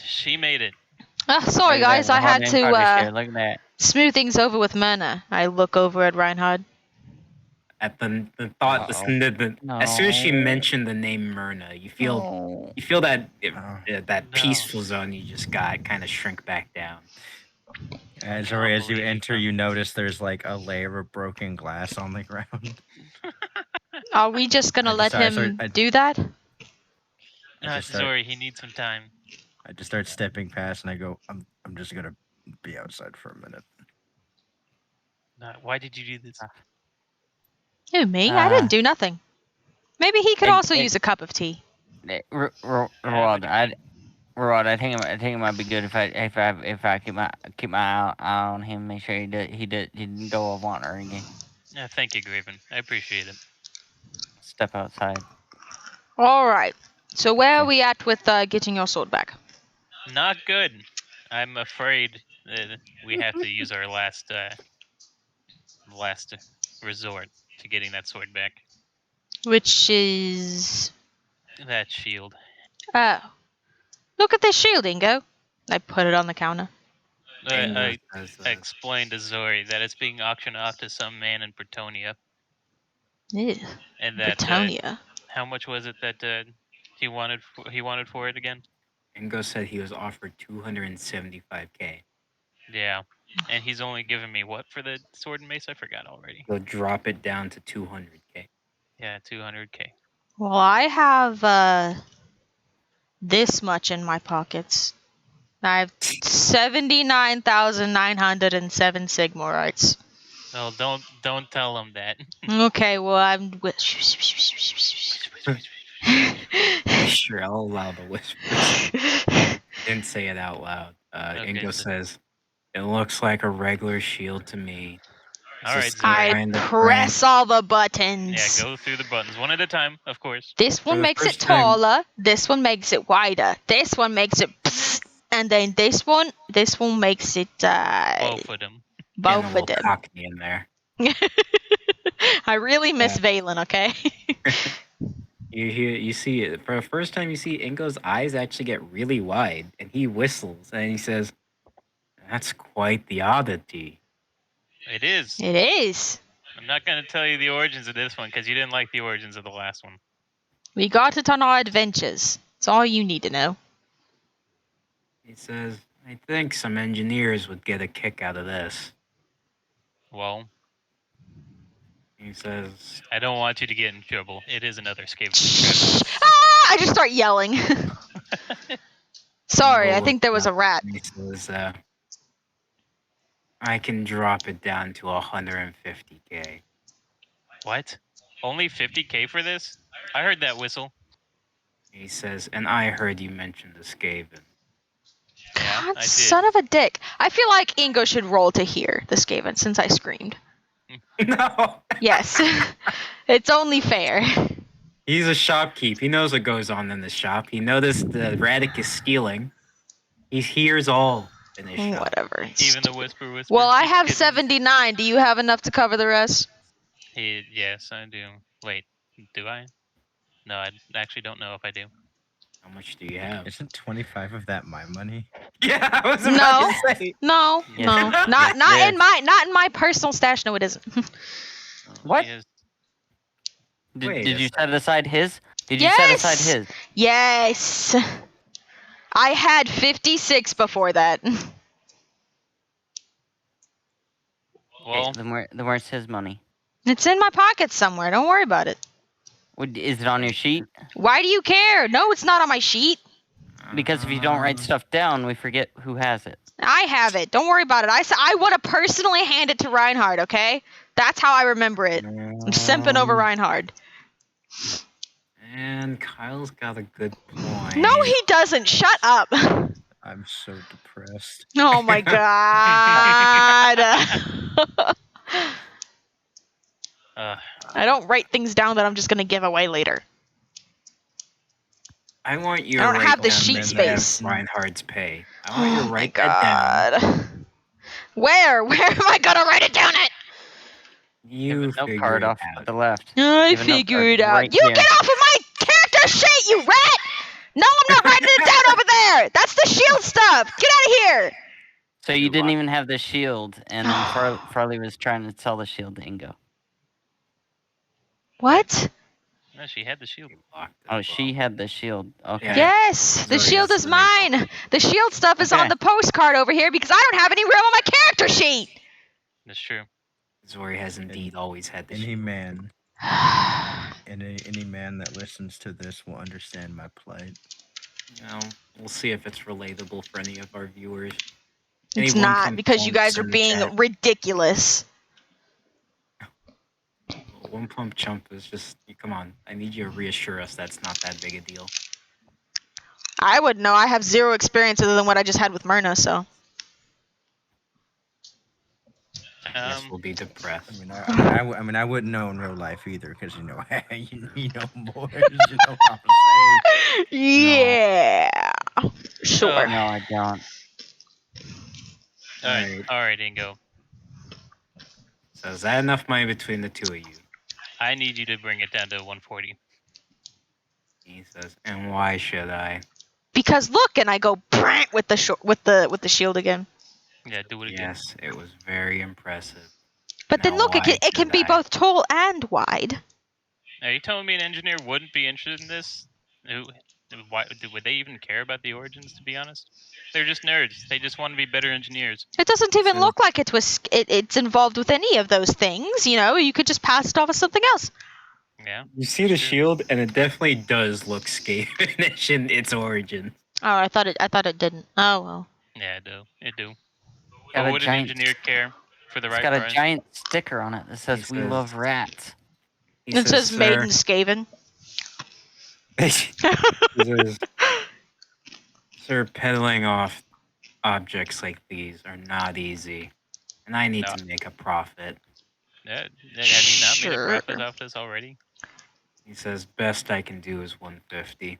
She made it. Sorry, Look at that, guys. I the whole had damn party's to here. Look at that. smooth things over with Myrna. I look over at Reinhard. At the thought, as soon as she No. mentioned the name Myrna, you feel No. that No. peaceful zone you just got kind of shrink back down. As Can't you believe enter, you you notice there's like a layer of broken glass on the ground. Are we just gonna I let just- I him start- I- do that? just start- Zori, he needs some time. I just start stepping past and I go, I'm just gonna be outside for a minute. Why did you do this? Who, me? I didn't do nothing. Maybe he could Hey, also hey. use a cup of tea. Rod, I think it might be good if I keep my eye on him, make sure he didn't go off on her again. Yeah, thank you, Graven. I appreciate it. Step outside. All right. So where are Okay. we at with getting your sword back? Not good. I'm afraid that we have to use our last resort to getting that sword back. Which is... That shield. Oh. Look at this shield, Ingo. I put it on the counter. I explained to Zori that it's being auctioned off to some man in Bretonia, Ew. and that Bretonia. how much was it that he wanted for it again? Ingo said he was offered 275K. Yeah, and he's only given me what for the sword and mace? I forgot already. He'll drop it down to 200K. Yeah, 200K. Well, I have this much in my pockets. I have 79,907 Sigmarites. Well, don't tell him that. Okay, well, I'm... Sure, I'll allow the whispers. Didn't say it out loud. Okay, Ingo so- says, "It looks like a regular shield to me." All right, Is this Zori. I kind of press all the buttons. Yeah, go through the buttons one at a time, of course. This one the makes it first time- taller. This one makes it wider. This one makes it... And then this one makes it... Both of them. both Getting a of little them. cockney in there. I really miss Valen, okay? You see it for the first time. You see Ingo's eyes actually get really wide, and he whistles and he says, "That's quite the oddity." It is. It is. I'm not going to tell you the origins of this one because you didn't like the origins of the last one. We got it on our adventures. It's all you need to know. He says, "I think some engineers would get a kick out of this." Well, He says, I don't want you to get in trouble. It is another Skaven I just start yelling. Sorry, Ingo I think there was a looks rat. up and he says, "I can drop it down to 150K." What? Only 50K for this? I heard that whistle. He says, "And I heard you mention the Skaven." Yeah, God, I did. son of a dick. I feel like Ingo should roll to hear the Skaven since I screamed. No. Yes. It's only fair. He's a shopkeep. He knows what goes on in the shop. He noticed the Radic is stealing. He hears all in his shop. Whatever. Even the whisper. Well, I You have kidding? 79. Do you have enough to cover the rest? Yes, I do. Wait, do I? No, I actually don't know if I do. How much do you have? Isn't 25 of that my money? Yeah, I was No. about to say. No, Yes. no. Not Yes. in my personal stash. No, it isn't. What? Yes. Wait Did a you second. set aside his? Did you set aside Yes! his? Yes. I had 56 before that. Well, Then where's his money? It's in my pocket somewhere. Don't worry about it. Is it on your sheet? Why do you care? No, it's not on my sheet. Because if you don't write stuff down, we forget who has it. I have it. Don't worry about it. I want to personally hand it to Reinhard, okay? That's how I remember it. I'm simping over Reinhard. And Kyle's got a good point. No, he doesn't. Shut up. I'm so depressed. Oh my god. uh, I don't write things down that I'm just going to give away later. I want you I don't to write have the down sheet the then space. Reinhardt's pay. I want you to Oh my write that down. god. Where? Where am I gonna write it down at? You have You a note figure card it off out. to the left. I You have a note figure card it out. right You there. get off of my character sheet, you rat! No, I'm not writing it down over there. That's the shield stuff. Get out of here. So you didn't even have the shield, and then Farley was trying to sell the shield to Ingo. What? No, she had the shield. You locked it Oh, up. she had the shield. Okay. Yeah. Yes, the Zori shield has is the right mine. The shield stuff is on Okay. the postcard over here because I don't have any room on my character sheet. That's true. Zori has indeed always had the Any shield. man, any man that listens to this will understand my plight. We'll see if it's relatable for any of our viewers. It's Any not one because you pumps guys are in the being chat? ridiculous. One pump chump is just, come on. I need you to reassure us that's not that big a deal. I would know. I have zero experience other than what I just had with Myrna, so. I guess we'll be depressed. I mean, I wouldn't know in real life either, because you know, you know, boys, you know what I'm saying. Yeah. Sure. No, I don't. All right, Ingo. So is that enough money between the two of you? I need you to bring it down to 140. He says, and why should I? Because look, and I go brant with the shield again. Yeah, do it again. Yes, it was very impressive. But then Now, look, it why can should be I? both tall and wide. Are you telling me an engineer wouldn't be interested in this? Why would they even care about the origins? To be honest, they're just nerds. They just want to be better engineers. It doesn't even look like it's involved with any of those things. You know, you could just pass it off as something else. Yeah. You see the shield, and it definitely does look Skavenish in its origin. Oh, I thought it didn't. Oh well. Yeah, it do. Got But a would an giant- engineer care for the It's right got a price? giant sticker on it that says "We says- love rats." It says Maiden Skaven. He says, Sir, peddling off objects like these are not easy, and I need to make a profit. Have you not made a Sure. profit off this already? He says, best I can do is 150.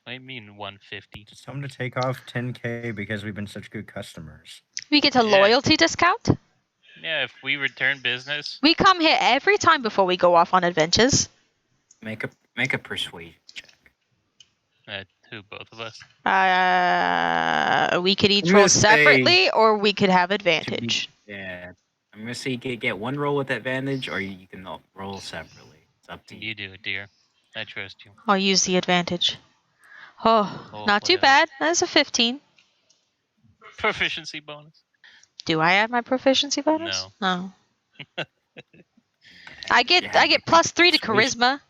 What do you mean 150? Just tell them to take off 10K because we've been such good customers. We get a loyalty discount. Yeah, if we return business. We come here every time before we go off on adventures. Make a persuasion check. Who, both of us? We could each I'm roll gonna say- separately, or we could have advantage. Yeah, I'm gonna say you can get one roll with advantage, or you can roll separately. It's up to you. You do it, dear. I trust you. I'll use the advantage. Oh, not too whatever. bad. That's a 15. Proficiency bonus. Do I add my proficiency bonus? No. No. I get plus 3 to charisma,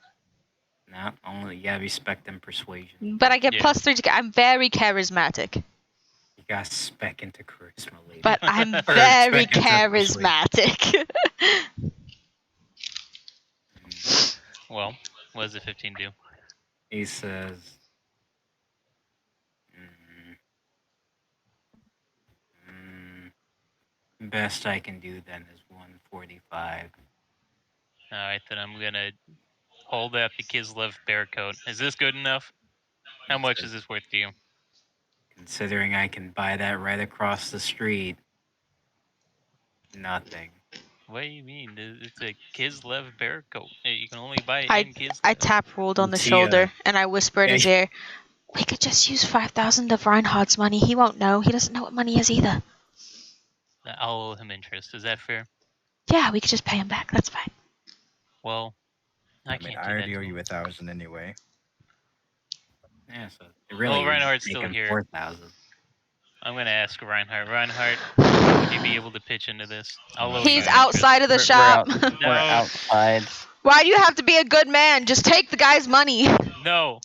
No, only you gotta respect and persuasion. but I get plus 3 to. I'm very charismatic, You got spec into charisma, lady. but I'm Or very spec into persuasion. charismatic. Well, what does the 15 do? He says, best I can do then is 145. Alright, then I'm gonna hold up the Kislev bear coat. Is this good enough? How much is this worth to you? Considering I can buy that right across the street, nothing. What do you mean? It's a Kislev bear coat. You can only buy it in Kislev. I tap Ruled on the See, shoulder and I whisper in yeah, his ear, "We could just use 5,000 of Reinhardt's money. He won't know. He doesn't know what money is either." I'll owe him interest. Is that fair? Yeah, we could just pay him back. That's fine. Well, I I can't mean, do I that. already to owe him. you 1,000 anyway. Yeah, so it really Well, Reinhardt's still making here. 4,000. I'm gonna ask Reinhardt. Reinhardt, would you be able to pitch into this? I'll owe He's you outside of the We're shop. We're outside. Why do you have to be a good man? Just take the guy's money. No.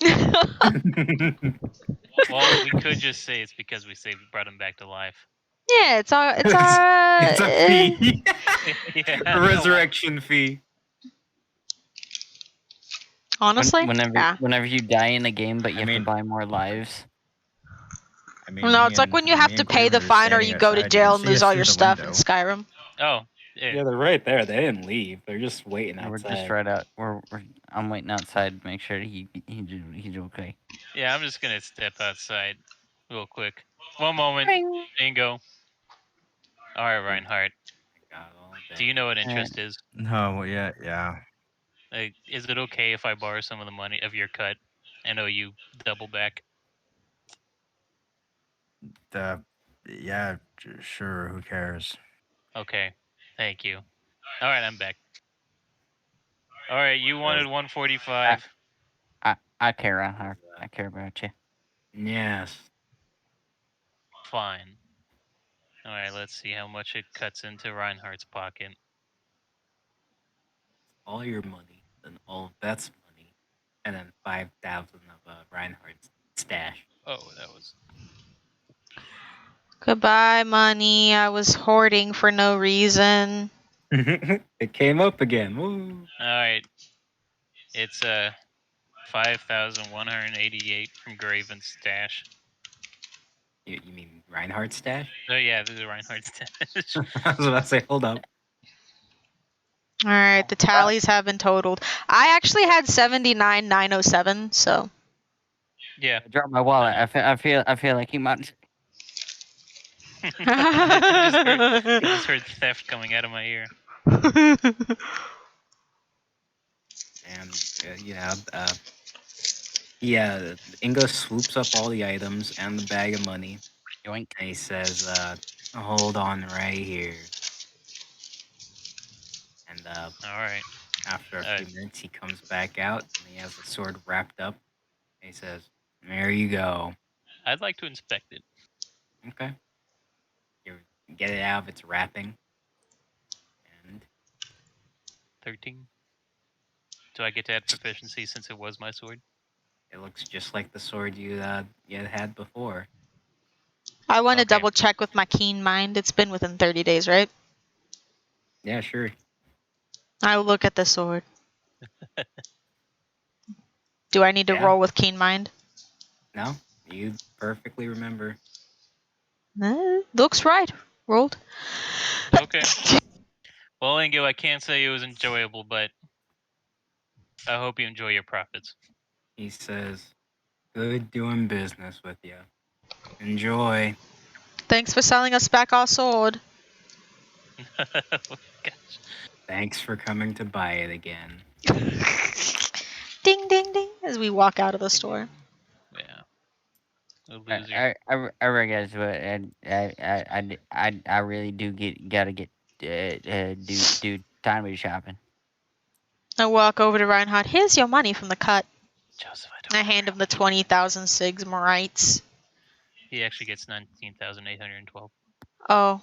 Well, we could just say it's because we brought him back to life. Yeah, it's our It's a fee. Yeah, A resurrection fee. honestly, Whenever you die in a game, but you have mean- to buy more lives. I mean, no, me it's like and- when you me have and to pay the Kramer are fine or standing you go to outside, jail you and can see lose us all through your the stuff in window. Skyrim. Oh, yeah. Yeah, they're right there. They didn't leave. They're just waiting We're outside. just right out. We're I'm waiting outside to make sure he's okay. Yeah, I'm just gonna step outside real quick. One moment. Ring. Bingo. All right, Reinhardt. Got all Do you day. know what interest is? No, yeah, yeah. Like, is it okay if I borrow some of the money of your cut and owe you double back? Yeah, sure. Who cares? Okay. Thank you. All right, I'm back. All right, you wanted 145. I care, Reinhardt. I care about you. Yes. Fine. All right, let's see how much it cuts into Reinhardt's pocket. All your money, then all of Beth's money, and then 5,000 of Reinhardt's stash. Oh, that was. Goodbye, money. I was hoarding for no reason. It came up again. Woo. All right. It's 5,188 from Graven's stash. You mean Reinhardt's stash? Oh yeah, this is Reinhardt's stash. I was about to say, hold up. All right, the tallies have been totaled. I actually had 79,907, so. Yeah. I dropped my wallet. I feel like he might. I just heard theft coming out of my ear. And Ingo swoops up all the items and the bag of money. Yoink. And he says, hold on right here. And All right. after a few minutes, he comes back out and he has the sword wrapped up. And he says, there you go. I'd like to inspect it. Okay. You get it out of its wrapping. And 13. Do I get to add proficiency since it was my sword? it looks just like the sword you had before. I want to Okay. double check with my keen mind. It's been within 30 days, right? Yeah, sure. I'll look at the sword. Do I need to Yeah. roll with keen mind? No, you perfectly remember. Looks right. Rolled. Okay. Well, Ingo, I can't say it was enjoyable, but I hope you enjoy your profits. He says, good doing business with you. Enjoy. Thanks for selling us back our sword. Gosh. Thanks for coming to buy it again. Ding, ding, ding, as we walk out of the store. Yeah. A loser. I realize what I really gotta get do time shopping. I walk over to Reinhardt. Here's your money from the cut. Joseph, I hand him the 20,000 Sigmarites. He actually gets 19,812. Oh,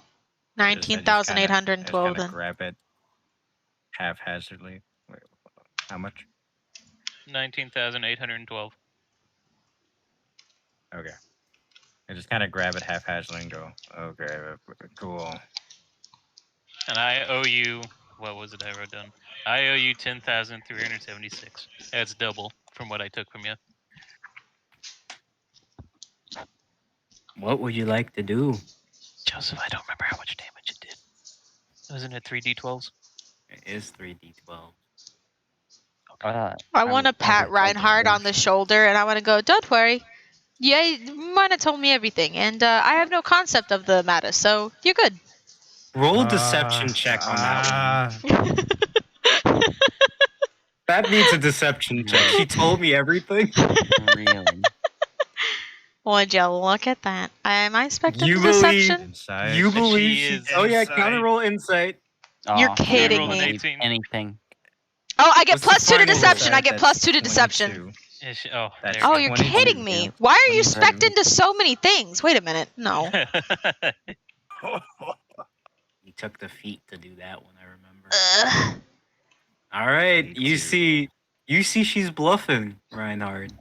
I just kinda 19,812 then. grab it haphazardly. Wait, how much? 19,812. Okay. I just kind of grab it haphazardly and go, okay, cool. And I owe you, what was it I wrote down? I owe you 10,376. That's double from what I took from you. What would you like to do? Joseph, I don't remember how much damage it did. Wasn't it 3d12s? It is 3d12. I want to pat Reinhardt on the shoulder and I want to go, don't worry. Yeah, you might have told me everything, and I have no concept of the matter, so you're good. Roll a deception check on that one. That needs a deception check. She told me everything. Really? Would you look at that? Am I expecting You the believe- deception? Inside. You believe She she... is Oh yeah, inside. counter roll insight. You're Oh, kidding rolled an me. 18. Anything. Oh, I get What's the plus 2 to final roll? deception. I Inside, get plus that's 2 to deception. 22. Oh, That's there Oh, we you're 22. kidding me. Why are you 22. spec'd into so many things? Wait a minute. No. go. You took the feat to do that one, I remember. Ugh. All right, Me you too. see she's bluffing, Reinhard.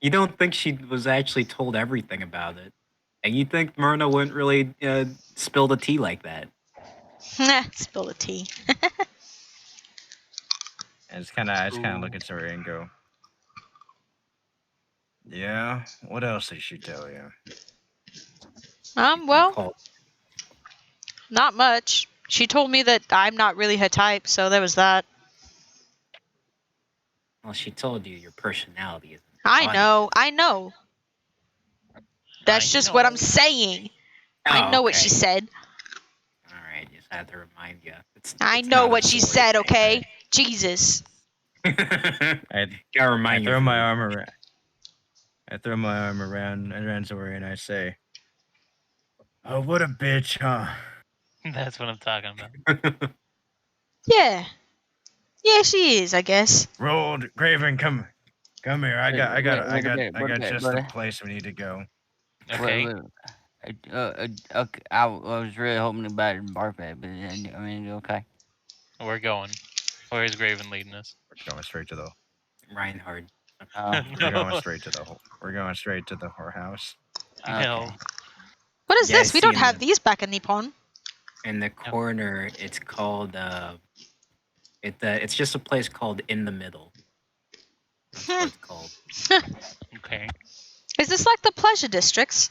You don't think she was actually told everything about it. And you think Myrna wouldn't really spill the tea like that. Spill the tea. I just kind of look at her and go, yeah, what else did she tell you? Well, Call- not much. She told me that I'm not really her type, so there was that. Well, she told you your personality isn't. I funny. know. That's just what I'm saying. I know what she said. All right, just had to remind you. I know what she said, okay? Jesus. Gotta I remind you. throw my arm around. I throw my arm around Zori and I say, "Oh, what a bitch, huh?" That's what I'm talking about. Yeah. Yeah, she is, I guess. Rolled, Graven, come here. I got What a bit, just buddy. the place we need to go. Okay. Okay, I was really hoping about it bar bed, but I mean, okay. We're going. Where is Graven leading us? We're going straight to the. Reinhard. Oh, We're going straight to the. We're going straight to the whorehouse. No. okay. What is Yeah, I this? We see don't in have the- these back in Nippon. In the corner, it's called. It's just a place called In the Middle. That's what it's called. Okay. Is this like the pleasure districts?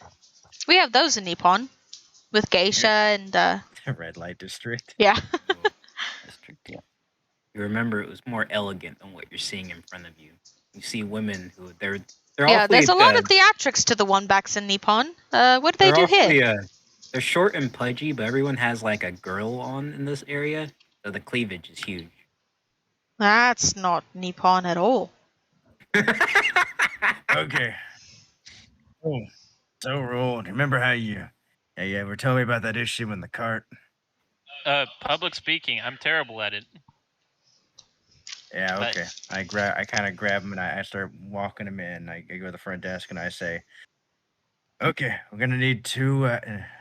We have those in Nippon. With geisha and, Red light district. yeah. District, yeah. You remember it was more elegant than what you're seeing in front of you. You see women who they're Yeah, awfully, there's a lot of theatrics to the one backs in Nippon. What do they do here? They're short and pudgy, but everyone has like a girdle on in this area, so the cleavage is huge. That's not Nippon at all. Okay. Oh, so rolled. Remember how you were telling me about that issue in the cart? Public speaking. I'm terrible at it. Yeah, But- okay. I kind of grab him and I start walking him in. I go to the front desk and I say, "Okay, we're gonna need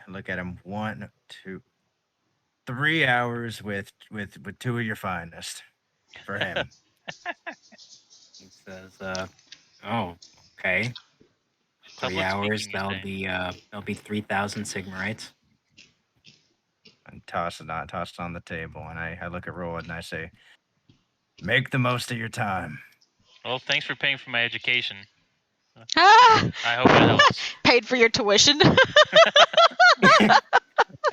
look at him. 1, 2, 3 hours with 2 of your finest for him." He says, "Oh, okay. 3 Public hours. speaking, you say? That'll be 3,000 Sigmarites." And toss it on the table, and I look at Roland and I say, "Make the most of your time." Well, thanks for paying for my education. Ah! I hope it helps. Paid for your tuition.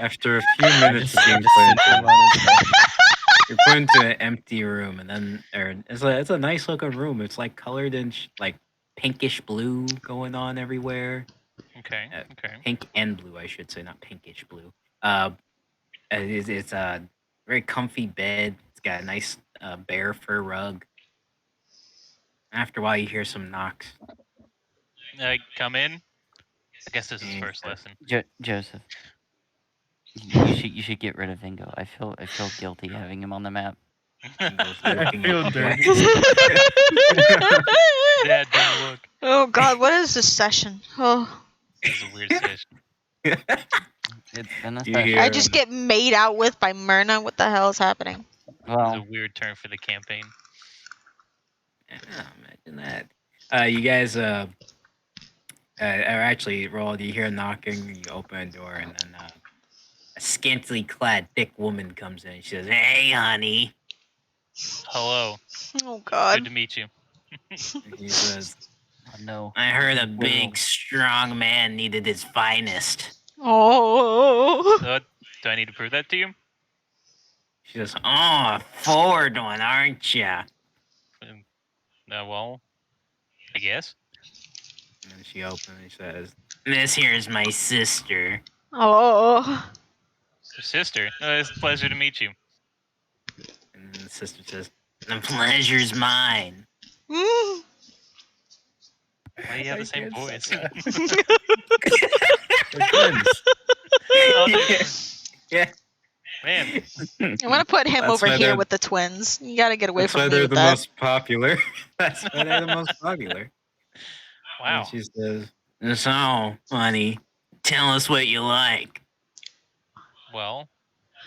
After a few minutes of I being just put sit there into, on his desk. you're put into an empty room, and then it's a nice looking room. It's like colored in like pinkish blue going on everywhere. Okay. Okay. Pink and blue, I should say, not pinkish blue. It's a very comfy bed. It's got a nice bear fur rug. After a while, you hear some knocks. Come in. I guess this is first lesson. Joseph, you should get rid of Vingo. I feel guilty having him on the map. I feel dirty. Dad, don't look. Oh God, what is this session? Oh, This is a weird session. It's been a You session. hear- I just get made out with by Myrna. What the hell is happening? This is Well, a weird turn for the campaign. Yeah, imagine that. You guys, or actually, Roll, you hear knocking, you open a door, and then a scantily clad, thick woman comes in. She says, "Hey, honey." Hello. Oh Good God. to meet you. And he says, oh, no. "I heard a big, strong man needed his finest." Oh. Do I need to prove that to you? She says, "Oh, a forward one, aren't ya?" Well, I guess. And then she opens and says, "This here's my sister." Oh. Your sister. It's a pleasure to meet you. And then the sister says, "The pleasure's mine." Mm. Why do you have the same can't voice? stop They're twins. Oh, Yeah. man. I want to put him That's over why here they're- with the twins. You gotta get away That's from why me they're with the that. most popular. That's why they're the most popular. Wow. And she says, "So, honey, tell us what you like." Well,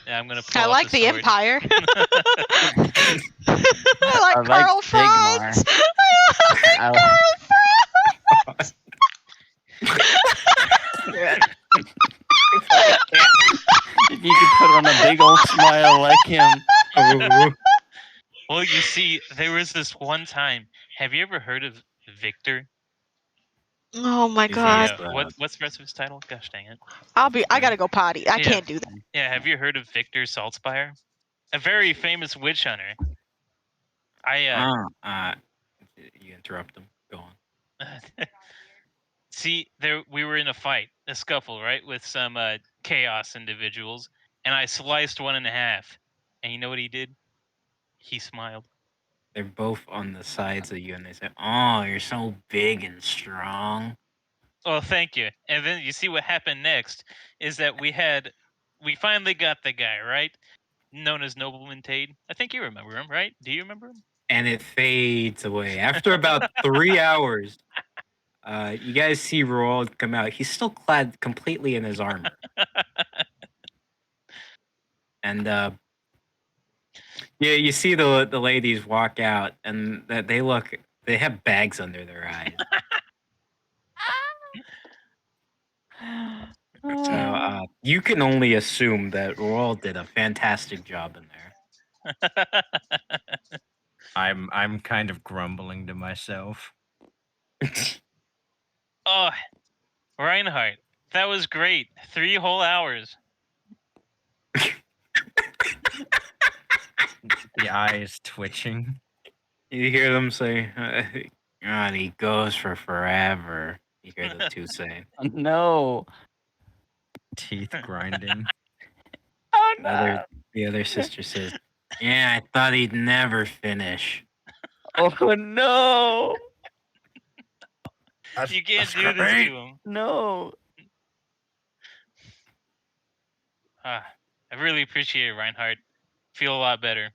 yeah, I'm gonna pull I out like the sword. Empire. I like I like Carl Sigmar. Franz. I Carl Franz. If you could put on a big old smile like him. Well, you see, there was this one time. Have you ever heard of Victor? Oh my He's God. like, What's the rest of his title? Gosh dang it. I gotta go potty. I Yeah. can't do that. Yeah, have you heard of Victor Saltspire? A very famous witch hunter. You interrupt him. Go on. See, we were in a fight, a scuffle, right, with some chaos individuals, and I sliced one in half. And you know what he did? He smiled. They're both on the sides of you, and they say, "Oh, you're so big and strong." Oh, thank you. And then you see what happened next is that we finally got the guy, right? Known as Nobleman Tade. I think you remember him, right? Do you remember him? And it fades away after about 3 hours. You guys see Roald come out. He's still clad completely in his armor, and yeah, you see the ladies walk out, and that they have bags under their eyes. So you can only assume that Roald did a fantastic job in there. I'm kind of grumbling to myself. Oh, Reinhardt, that was great. 3 whole hours. The eyes twitching. You hear them say, "God, he goes for forever." You hear the two say. No. Teeth grinding. Oh no. The other sister says, "Yeah, I thought he'd never finish." Oh no. You can't do this to him. No. I really appreciate it, Reinhardt. Feel a lot better.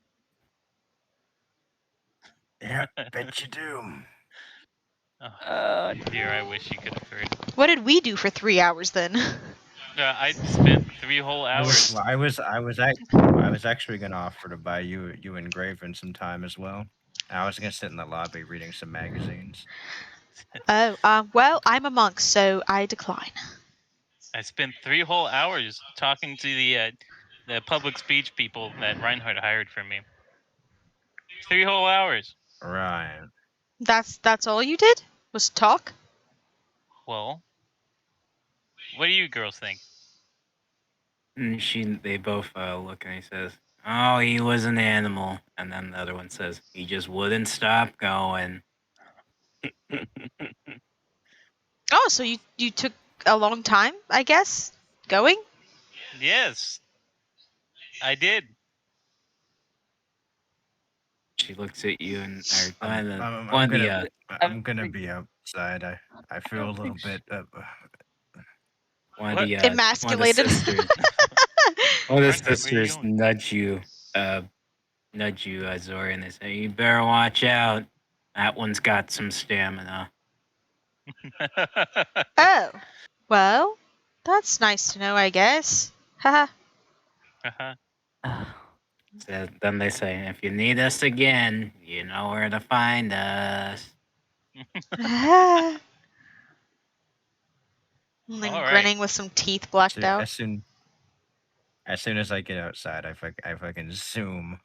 Yeah, bet you do. Oh, dear, I wish you could have heard. What did we do for 3 hours then? I spent 3 whole hours. I was actually gonna offer to buy you and Graven some time as well. I was gonna sit in the lobby reading some magazines. Oh, well, I'm a monk, so I decline. I spent 3 whole hours talking to the public speech people that Reinhardt hired for me. 3 whole hours. Right. That's all you did? Was talk? Well, what do you girls think? And they both look, and he says, "Oh, he was an animal." And then the other one says, "He just wouldn't stop going." Oh, so you took a long time, I guess, going? Yes, I did. She looks at you and I'm gonna be outside. I feel a little bit. one of What? the Emasculated. sisters, one of the Reinhardt, where you sisters going? nudge you, Zori, and they say, "You better watch out. That one's got some stamina." Oh, well, that's nice to know, I guess. Haha. So then they say, "If you need us again, you know where to find us." And then All right. grinning with some teeth blacked out. As soon as I get outside, I fucking zoom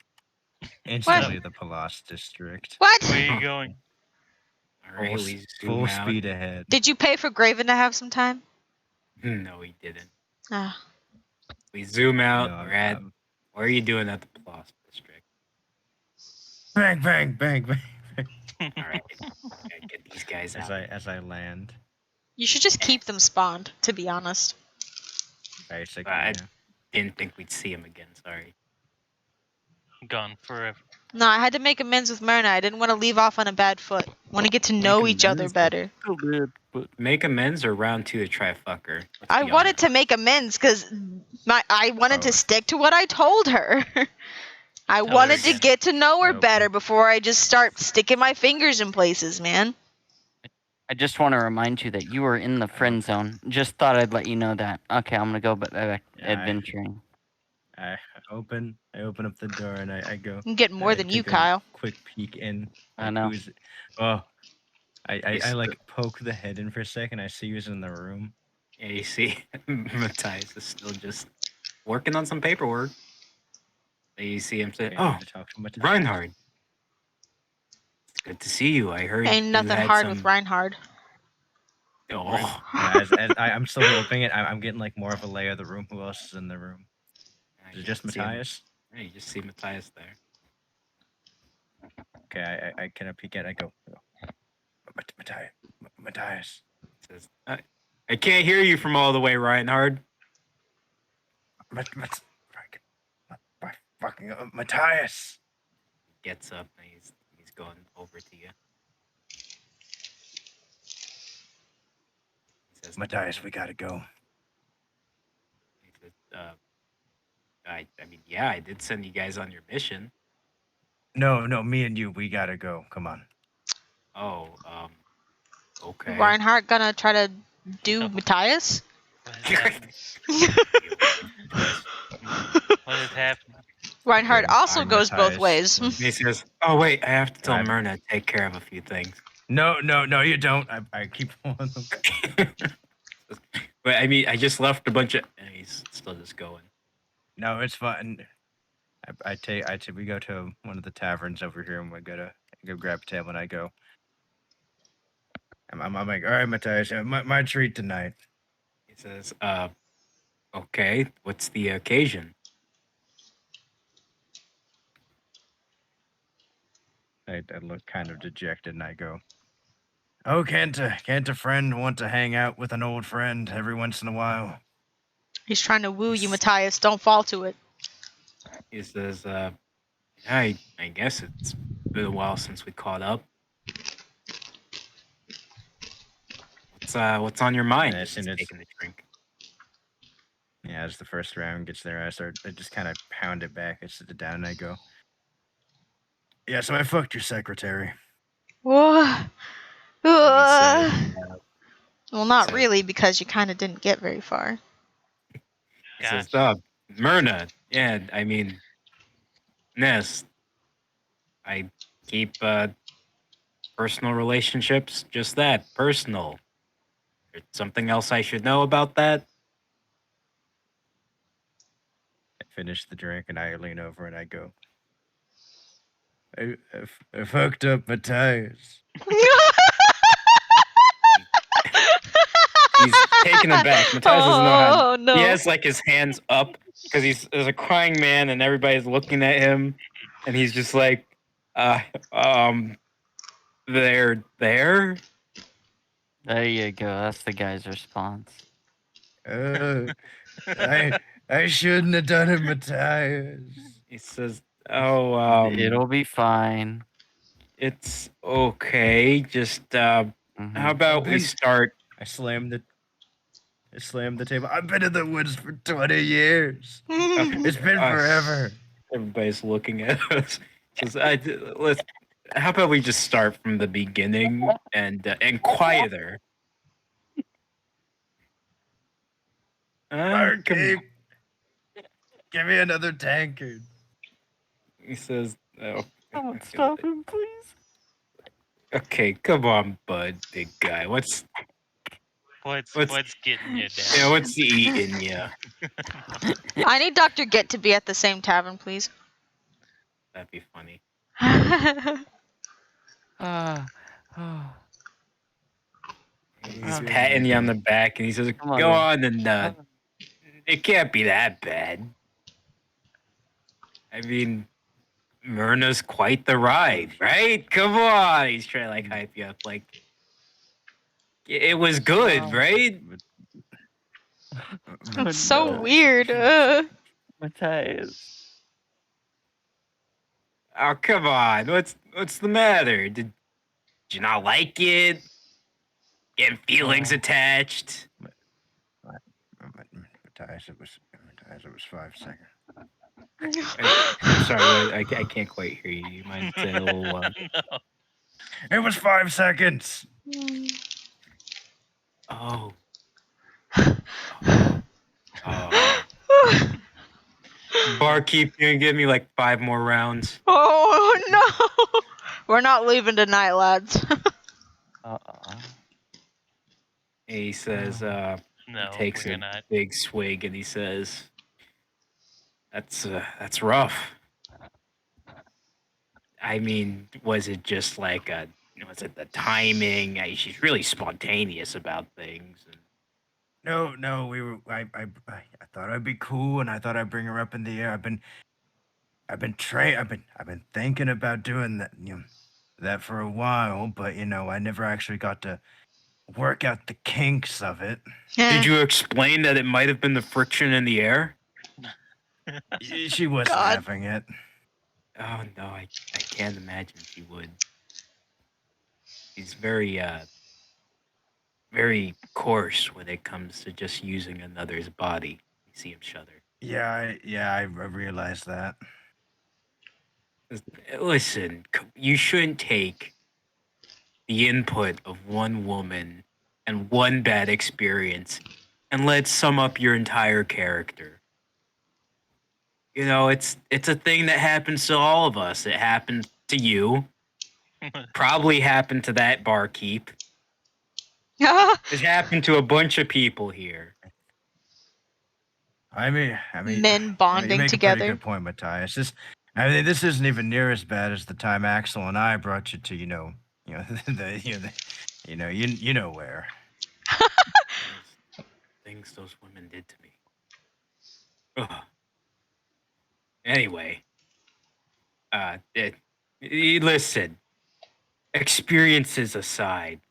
instantly to the Palas district. What? Where are you going? All right, we zoom Full out. speed ahead. Did you pay for Graven to have some time? No, he didn't. Ah. We zoom out. No, We're at. What are you doing at the Palos district? Bang bang bang bang. All right, gotta get these guys out. As I land. You should just keep them spawned, to be honest. Basically, I yeah. didn't think we'd see him again. Sorry. Gone forever. No, I had to make amends with Myrna. I didn't want to leave off on a bad foot. Want to get to know each other amends? better. Make amends or round 2 to try fucker. I wanted to make amends because I wanted to stick to what I told her. I Tell her wanted to again. get to know her Okay. better before I just start sticking my fingers in places, man. I just want to remind you that you were in the friend zone. Just thought I'd let you know that. Okay, I'm gonna go back adventuring. I open up the door and I go. You get more than you, take a Kyle. Quick peek in. I Like, know. who's? Oh, I like poke the head in for a second. I see who's in the room. Yeah, you see, Matthias is still just working on some paperwork. And you see him say, Okay, "Oh, to talk to Matthias. Reinhard. It's good to see you. I heard Ain't you nothing had hard some." with Reinhard. Oh, As I'm still opening it, I'm getting like more of a lay of the room. Who else is in the room? Is it just see him. Matthias? Yeah, you just see Matthias there. Okay, I kind of peek at it. I go, Matthias. Says, I can't hear you from all the way, Reinhard. Fucking Matthias. Gets up and he's going over to you. He says, Matthias, we gotta go. He says, I mean, yeah, I did send you guys on your mission. No, me and you, we gotta go. Come on. Oh, okay. Reinhardt gonna try to do No. Matthias? What is happening? What is happening? Reinhardt Okay, also I'm goes both Matthias. ways. He says, oh, wait, I have to tell Right. Myrna to take care of a few things. No, you don't. I keep on them. But I mean, I just left a bunch of. And he's still just going. No, it's fine. We go to one of the taverns over here and we gotta go grab a table and I go. I'm like, all right, Matthias, my treat tonight. He says, okay, what's the occasion? I look kind of dejected and I go, oh, can't a friend want to hang out with an old friend every once in a while? He's trying to woo you, Matthias. Don't fall to it. He says, I guess it's been a while since we caught up. What's on your mind? And as As soon he's as- taking the drink. Yeah, as the first round gets there, I just kind of pound it back. I sit it down and I go, yeah, so I fucked your secretary. Whoa. And he said, Well, not so- really, because you kind of didn't get very far. He says, Gosh. Myrna, yeah, I mean, Ness, I keep personal relationships just that, personal. There's something else I should know about that? I finish the drink and I lean over and I go, I fucked up Matthias. He's taken aback. Matthias doesn't know how. Oh, no. He has like his hands up because there's a crying man and everybody's looking at him, and he's just like, they're there. There you go. That's the guy's response. I shouldn't have done it, Matthias. He says, "Oh, It'll be fine. it's okay. Just how Mhm. about we been- start?" I slammed the table. I've been in the woods for 20 years. It's been forever. Everybody's looking at us. Says, let's. How about we just start from the beginning and quieter? Barkeep, give me another tankard. He says, "Oh, Don't stop him, please." okay, come on, bud, big guy. What's What's getting you down? yeah? What's eating you?" I need Dr. Get to be at the same tavern, please. That'd be funny. He's patting you on the back, and he says, Come on, "Go then. on, and it can't be that bad. I mean, Myrna's quite the ride, right? Come on." He's trying to like hype you up, like it was good, Wow. right? That's so no. weird. Matthias. Oh, come on. What's the matter? Did you not like it? Getting feelings attached? Matthias, it was 5 seconds. I'm sorry, I can't quite hear you. You might say it a little loud. No. It was 5 seconds. Oh. Barkeep, you can give me like 5 more rounds. Oh, no. We're not leaving tonight, lads. He says, No, he takes we're a not. big swig and he says, that's rough. I mean, was it just like was it the timing? She's really spontaneous about things. No, we were. I thought I'd be cool, and I thought I'd bring her up in the air. I've been thinking about doing that. that for a while, but I never actually got to work out the kinks of it. Did you explain that it might have been the friction in the air? She was God. laughing it. Oh no, I can't imagine she would. She's very very coarse when it comes to just using another's body. You see him shudder. Yeah, I realized that. Listen, you shouldn't take the input of one woman and one bad experience and let it sum up your entire character. It's a thing that happens to all of us. It happened to you. Probably happened to that barkeep. It happened to a bunch of people here. I mean, Men you bonding make a together. pretty good point, Matthias. This isn't even near as bad as the time Axel and I brought you to, you know where. Things those women did to me. Ugh. Anyway, listen. Experiences aside,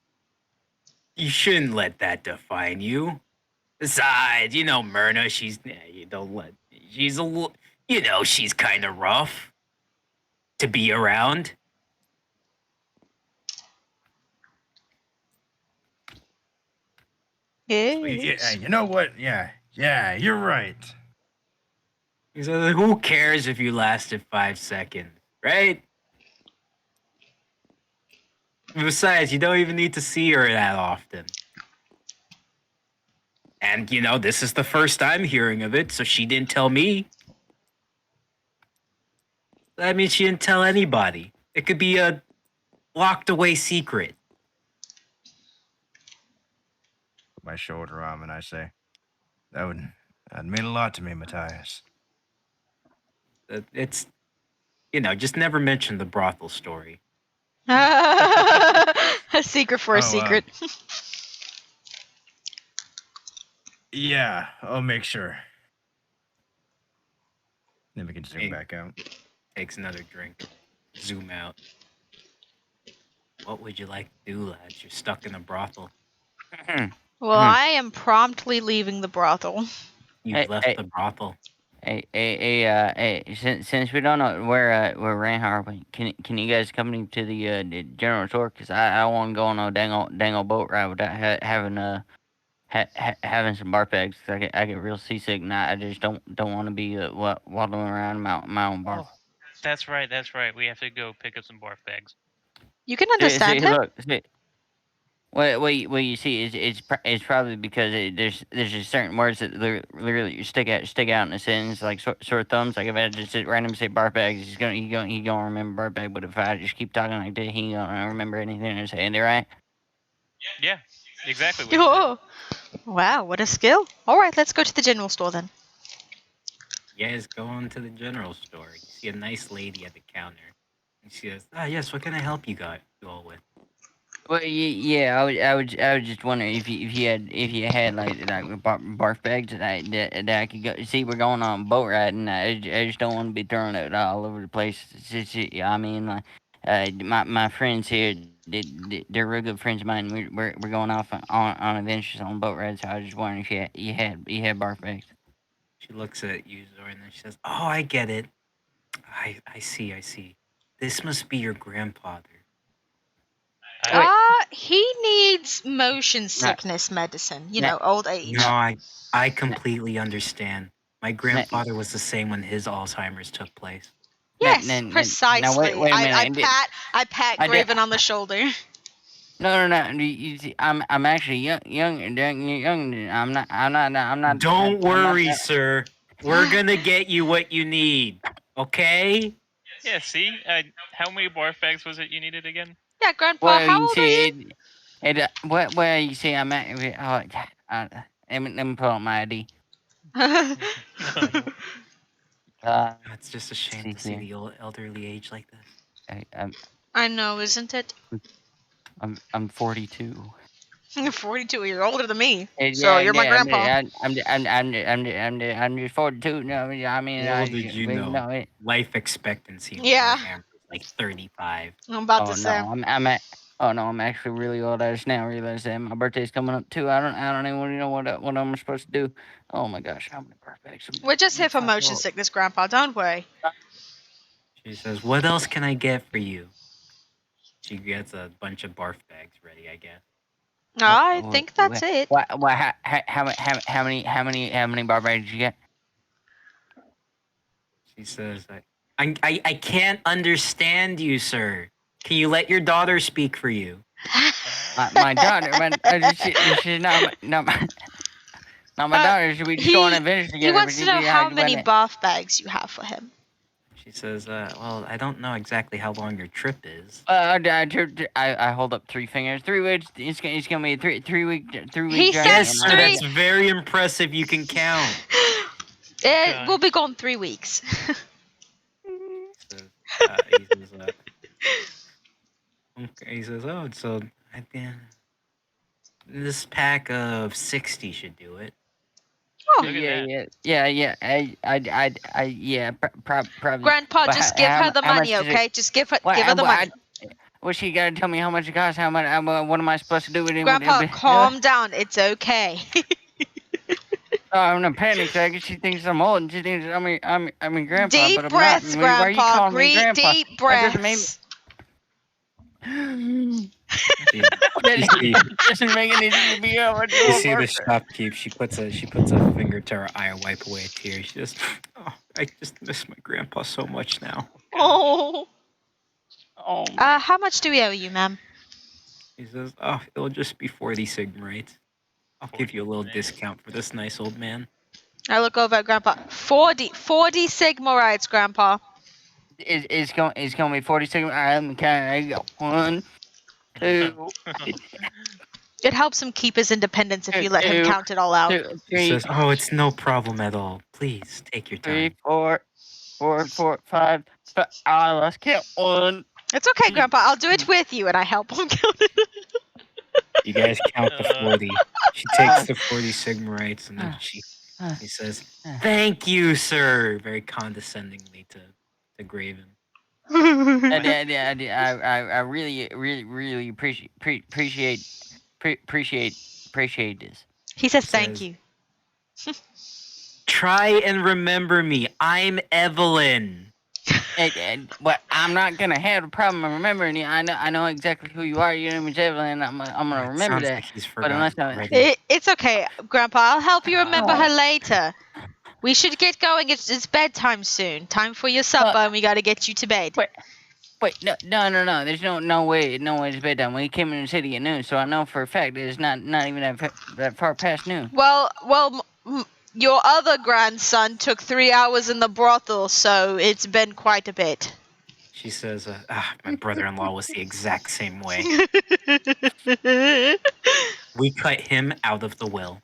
you shouldn't let that define you. Besides, Myrna, she's she's she's kind of rough to be around. Yes. You know what? Yeah, you're right. He's like, who cares if you lasted 5 seconds, right? Besides, you don't even need to see her that often. And, this is the first time hearing of it, so she didn't tell me. That means she didn't tell anybody. It could be a locked away secret. Put my shoulder on and I say, that'd mean a lot to me, Matthias. It's, just never mention the brothel story. A secret for a secret. Yeah, I'll make sure. Then we can zoom back out. Takes another drink. Zoom out. What would you like to do, lads? You're stuck in a brothel. Well, I am promptly leaving the brothel. You've left the brothel. Hey, since we don't know where Reinhardt went, can you guys come to the general store? Cause I want to go on a dang old boat ride without having having some bar bags. Cause I get real seasick, and I just don't want to be waddling around my own bar. Oh, that's right. We have to go pick up some barf bags. You can understand him. Look, Well, you see, it's probably because there's just certain words that literally stick out in a sentence, like sore thumbs. Like if I just randomly say bar bags, he gonna remember bar bag. But if I just keep talking like that, he ain't gonna remember anything I'm saying. Right? Yeah, exactly what you Oh, wow, what a skill! All right, let's go to the general store then. You guys go on to the general store. You see a nice lady at the counter. And she goes, yes, what can I help you all with? Well, yeah, I would just wondering if you had like barf bags that I could go see. We're going on a boat ride, and I just don't want to be throwing it all over the place. I mean, like, my friends here, they're real good friends of mine. We're going off on adventures on boat rides. So I was just wondering if you had barf bags. She looks at you, Zora, and then she says, oh, I get it. I see. This must be your grandfather. He needs motion sickness medicine. Old age. No, I completely understand. My grandfather was the same when his Alzheimer's took place. Yes, precisely. Now, wait a minute. I pat Graven on the shoulder. No. You see, I'm actually young. I'm not. Don't worry, sir. We're gonna get you what you need. Okay? Yeah. See, how many barf bags was it you needed again? Yeah, Grandpa. How old are you? Well, you see, I'm at. Let me pull out my ID. It's just a shame to see the old elderly age like this. I know, isn't it? I'm 42. You're 42. You're older than me. Yeah, So you're my grandpa. I'm just 42. No, I mean, Little did you know, it. life expectancy. Yeah. Like like 35. I'm about Oh to say. no, I'm actually really old. I just now realized that my birthday's coming up too. I don't even know what I'm supposed to do. Oh my gosh, how many birthdays? We're just here for motion sickness, Grandpa. Don't worry. She says, "What else can I get for you?" She gets a bunch of barf bags ready, I guess. I think that's it. What? How many barbarians did you get? She says, I can't understand you, sir. Can you let your daughter speak for you?" My daughter, she's not my daughter. Should we just go on an adventure He together? wants to know how many bath bags you have for him. She says, "Well, I don't know exactly how long your trip is." I hold up 3 fingers. 3 weeks. It's gonna be a 3 week He journey. says Yes, sir. That's very impressive. You can count. It will be gone 3 weeks. He says, "Oh, so this pack of 60 should do it." Oh. Look at that. Yeah. Probably. Grandpa, But just give her the how much money, does it- okay? Just give her the money. Well, she gotta tell me how much it costs. How much? What am I supposed to do with it? Grandpa, calm down. It's okay. Oh, I'm in a panic. So I guess she thinks I'm old, and she thinks I'm grandpa. Deep But I'm breaths, not. Why are you Grandpa. calling me Breathe grandpa? deep That doesn't make breaths. doesn't make any sense to be able to do You a see the birthday. shopkeep. She puts a finger to her eye, wipe away a tear. She says, "Oh, I just miss my grandpa so much now." Oh. Oh my. How much do we owe you, ma'am? He says, "Oh, it'll just be 40 Sigmarites. I'll give you a little 40 discount for this nice old man." I look over at Grandpa. 40 Sigmarites, Grandpa. It's gonna be 46. I'm kind of 1, 2, It helps him keep his independence if you let him 2, count it all out. 2, He 3, says, "Oh, it's no problem at all. Please take your 3, time." 4, 5. I lost count. 1. It's okay, Grandpa. I'll do it with you, and I help him count it. You guys count the 40. She takes the 40 Sigmarites and then she says, "Thank you, sir," very condescendingly to Graven. I really appreciate this. He says He thank says, you. "Try and remember me. I'm Evelyn." But I'm not gonna have a problem remembering you. I know exactly who you are. Your name is Evelyn. I'm gonna remember Sounds that. like he's But unless forgotten already. It's okay, Grandpa. I'll help you remember Oh. her later. We should get going. It's bedtime soon. Time for your supper, and we gotta get you to bed. Wait, no. There's no way it's bedtime. We came in the city at noon, so I know for a fact that it's not even that far past noon. Well, your other grandson took 3 hours in the brothel, so it's been quite a bit. She says, "My brother-in-law was the exact same way. We cut him out of the will."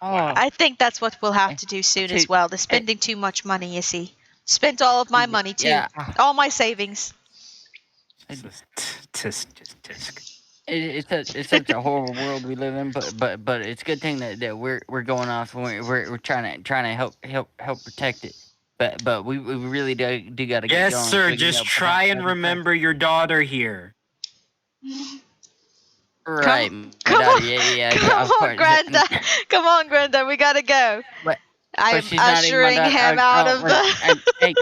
Oh, I think that's what we'll have to do soon as well. They're spending too much money, you see. Spent all of my money, too. Yeah. All my savings. She says, "Tisk, just tisk." It's such a horrible world we live in, but it's a good thing that we're going off and we're trying to help protect it. But we really do gotta get Yes, going. sir. Just try and remember your daughter here. Right, Come on, yeah, come of on, course. Granddad. Come on, Granddad. We gotta go. But I'm she's not even my ushering daughter. him out of the. Hey,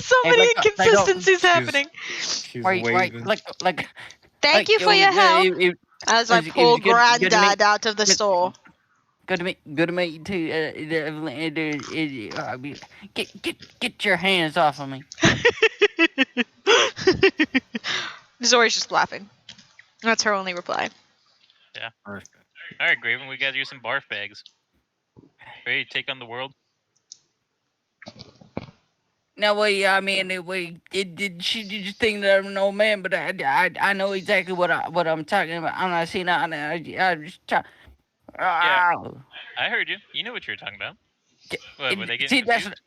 So hey, many let go. inconsistencies happening. She's Wait, waving. Thank you for your help. As I pull Granddad out of the store. Good to meet you too. Get your hands off of me. Zori's just laughing. That's her only reply. Yeah. Perfect. All right, Graven, we got you some barf bags. Ready to take on the world? No, well, yeah, I mean, she just think that I'm an old man, but I know exactly what I'm talking about. I'm not seeing I just try. Yeah. I heard you. You know what you're talking about. What, were they getting confused?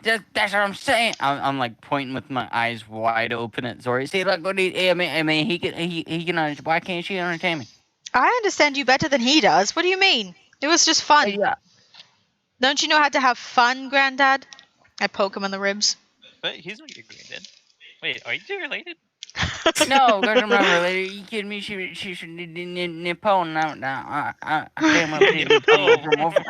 That's what I'm saying. I'm like pointing with my eyes wide open at Zori. See, look, what I mean, he can understand. Why can't she understand me? I understand you better than he does. What do you mean? It was just fun. Yeah. Don't you know how to have fun, Granddad? I poke him in the ribs. But he's not your granddad. Wait, are you two related? No, because I'm not related. Are you kidding me? She's from Nepal. Now I came up here No. from over.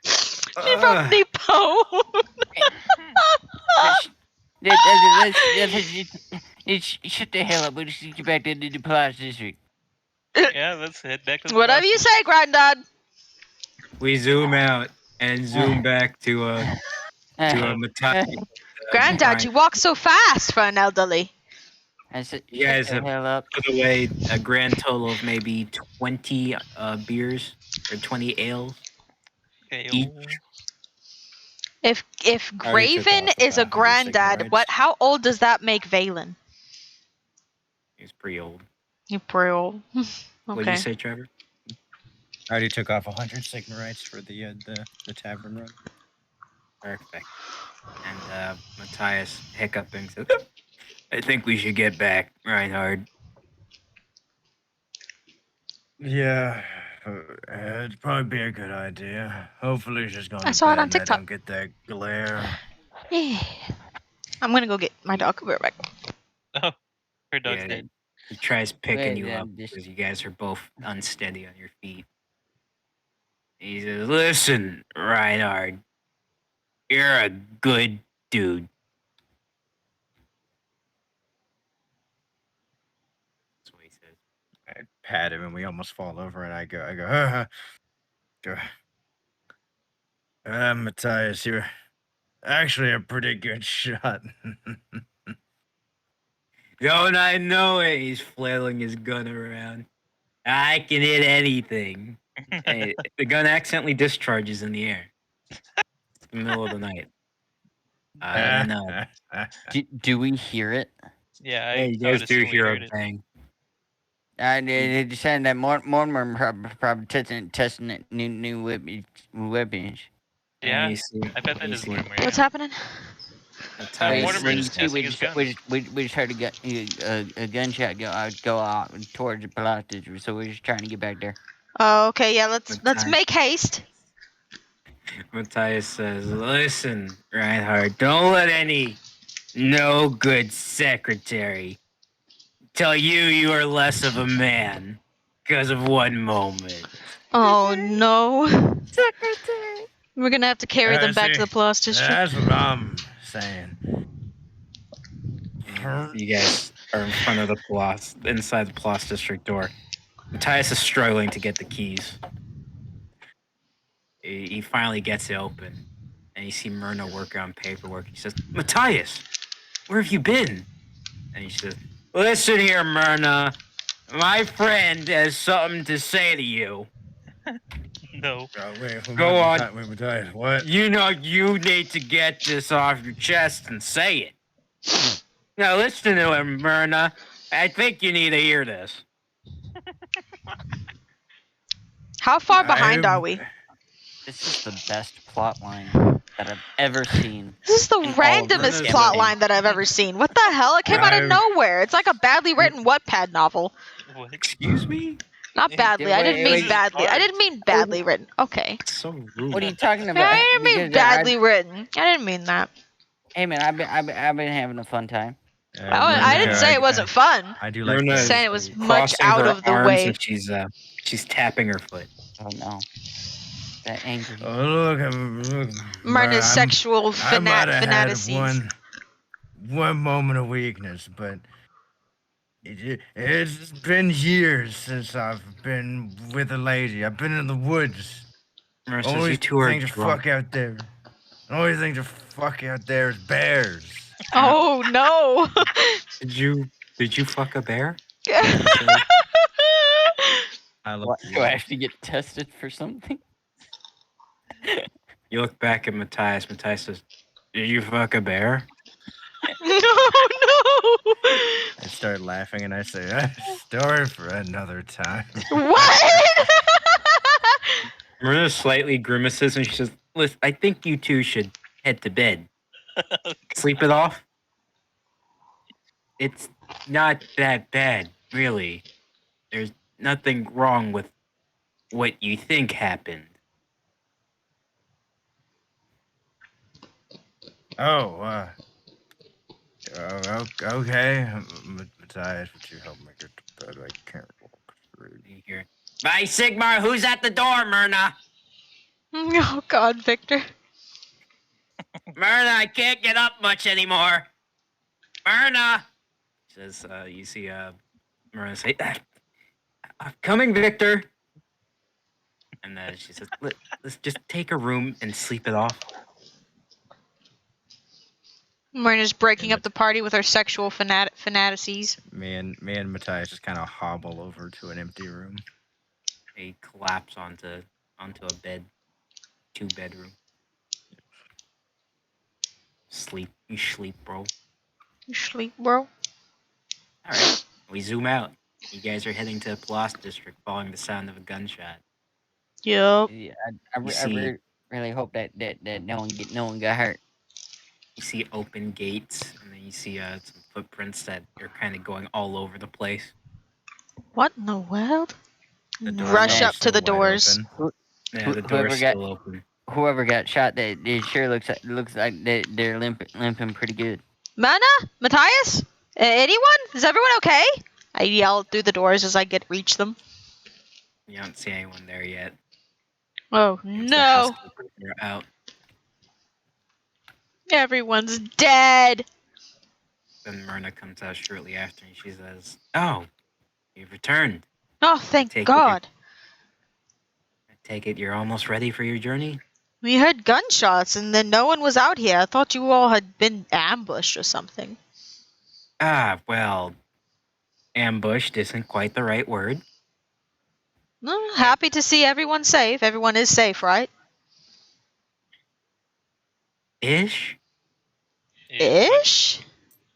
She's from Nepal. Shut the hell up. We'll just get back to the Plaza District. Yeah, let's head back to the Whatever you process. say, Granddad. We zoom out and zoom back to Matthias. Granddad, you walk so fast for an elderly. I said, You shut guys the have hell up. put away a grand total of maybe 20 beers or 20 ales. Okay, Each. If I already took Graven off is a about 100 granddad, cigarettes. how old does that make Valen? He's pretty old. You're pretty old. What did you Okay. say, Trevor? I already took off 100 cigarettes for the tavern run. Perfect. And Matthias hiccuping says, I think we should get back, Reinhard. Yeah, it'd probably be a good idea. Hopefully she's going I to saw it bed on and I TikTok. don't get that glare. Yeah. I'm gonna go get my dog. I'll be right back. Oh, her dog's Yeah, dead. he tries picking Wait, you up just- because you guys are both unsteady on your feet. He says, listen, Reinhard, you're a good dude. That's what he says. I pat him and we almost fall over and I go, Matthias, you're actually a pretty good shot. Don't I know it? He's flailing his gun around. I can hit anything. Hey, the gun accidentally discharges in the air. It's the middle of the night. No. Do we hear it? Yeah, Hey, you I would guys do assume we hear a heard it. bang. They saying that more probably testing it new weapons. Yeah, And you see, I bet that you is see Mortimer. What's Yeah. happening? Matthias Mortimer You just see, testing his guns. we just heard a gunshot go out towards the Palace District, so we're just trying to get back there. Oh, okay. Yeah. Let's Matthias. make haste. Matthias says, listen, Reinhard, don't let any no good secretary tell you are less of a man because of one moment. Oh no. Secretary. We're gonna have to carry them back to the Plus District. That's what I'm saying. You guys are in front of the Palace, inside the Palace District door. Matthias is struggling to get the keys. He finally gets it open, and you see Myrna working on paperwork. He says, Matthias, where have you been? And he says, listen here, Myrna. My friend has something to say to you. No. Go on. Matthias, what? You know you need to get this off your chest and say it. Now listen to him, Myrna. I think you need to hear this. How far behind are we? This is the best plot line that I've ever seen. This is the in all of randomest this plot campaign. line that I've ever seen. What the hell? It came out of I've- nowhere. It's like a badly written Wattpad novel. What? Excuse me? Not badly. I didn't mean wait. badly. I didn't mean badly written. Okay. So rude. What are you talking Yeah, about? I didn't mean Because badly written. I didn't mean that. Hey man, I've been having a fun time. I didn't say it wasn't fun. I do like Myrna this. is Saying it was much Crossing out her of the arms way. and she's tapping her foot. Oh no, that angry. Oh, look, Myrna's sexual I might have had fanatices. one moment of weakness, but it's been years since I've been with a lady. I've been in the woods. Myrna says, Only you two are thing to drunk. fuck out there. Only thing to fuck out there is bears. Oh no. Did you fuck a bear? I What, do I have to get tested for something? You look back at Matthias. Matthias says, did you fuck a bear? No. I start laughing and I say, story for another time. What? Myrna slightly grimaces and she says, listen, I think you two should head to bed. Sleep it off? It's not that bad, really. There's nothing wrong with what you think happened. Oh, okay. Matthias, would you help me get to bed? I can't walk straight. You hear, by Sigmar, who's at the door, Myrna? Oh God, Victor. Myrna, I can't get up much anymore. Myrna! Says, you see, Myrna say, I'm coming, Victor. And she says, let's just take a room and sleep it off. Myrna's breaking up the party with her sexual fantasies. Me and Matthias just kind of hobble over to an empty room. They collapse onto a bed, 2-bedroom. Sleep, you sleep, bro. You sleep, bro. All right, we zoom out. You guys are heading to the Paloss district, following the sound of a gunshot. Yup. Yeah, You see- really hope that no one got hurt. You see open gates, and then you see some footprints that are kind of going all over the place. What in the world? The door Rush is up to still the wide doors. open. Yeah, the Whoever door's got- still open. Whoever got shot, it sure looks like they're limping pretty good. Mana? Matthias? Anyone? Is everyone okay? I yell through the doors as I reach them. You don't see anyone there yet. Oh The no! housekeepers are out. Everyone's dead! Then Myrna comes out shortly after, and she says, "Oh, you've returned. Oh, thank take it God. I take it you're almost ready for your journey?" We heard gunshots and then no one was out here. I thought you all had been ambushed or something. Ah, well, ambushed isn't quite the right word. Happy to see everyone safe. Everyone is safe, right? Ish? Ish?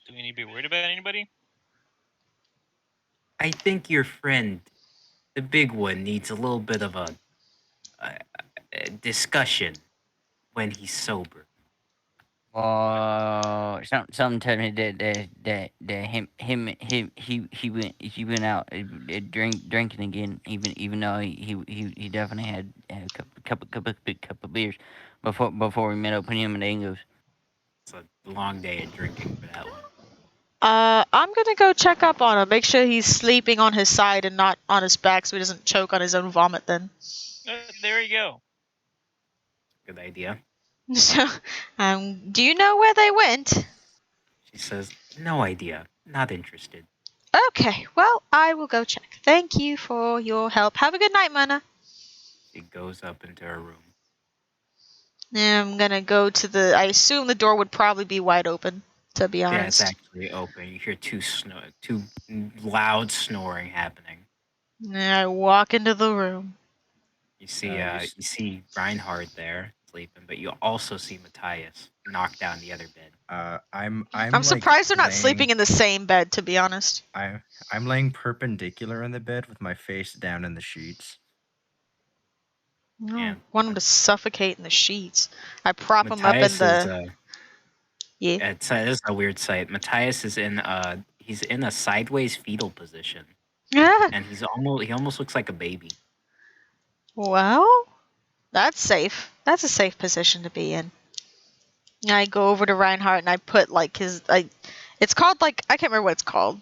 Do we need to be worried about anybody? I think your friend, the big one, needs a little bit of a discussion when he's sober. Something told me that he went out drinking again, even though he definitely had a couple beers before we met up with him and the Ingos. It's a long day of drinking for that one. I'm gonna go check up on him. Make sure he's sleeping on his side and not on his back so he doesn't choke on his own vomit then. There you go. Good idea. So, do you know where they went? She says, "No idea. Not interested." Okay, well, I will go check. Thank you for your help. Have a good night, Mana. She goes up into her room. I'm gonna go to I assume the door would probably be wide open, to be Yeah, honest. it's actually open. You hear two loud snoring happening. I walk into the room. You see Reinhard there sleeping, but you also see Matthias knock down the other bed. I'm I'm surprised they're not sleeping in the same bed, to be honest. I'm laying perpendicular in the bed with my face down in the sheets. I Yeah. don't want him to suffocate in the sheets. I prop him up in Matthias the. yeah. It's a weird sight. Matthias is he's in a sideways fetal position, Yeah. and he almost looks like a baby. Well, that's safe. That's a safe position to be in. I go over to Reinhardt and I put it's called I can't remember what it's called.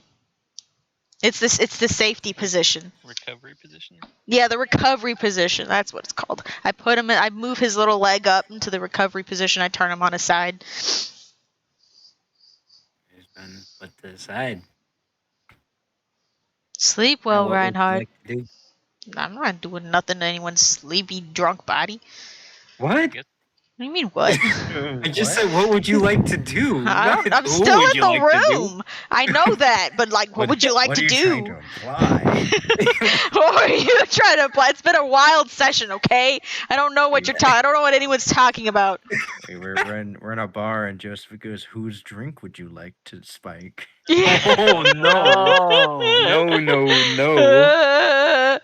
It's the safety position. Recovery position. Yeah, the recovery position. That's what it's called. I put him in, I move his little leg up into the recovery position. I turn him on his side. He's been put to the side. Sleep Now, well, what would you Reinhardt. like to do? I'm not doing nothing to anyone's sleepy, drunk body. What? What do you mean, what? I just said, what would you like to do? I'm Who still would in you the like to do? room. I know that, but what would you like what to are you do? trying to imply? What were you trying to imply? It's been a wild session, okay? I don't know what you're talking. I don't know what anyone's talking about. We're in a bar and Joseph goes, "Whose drink would you like to spike?" Oh no! No!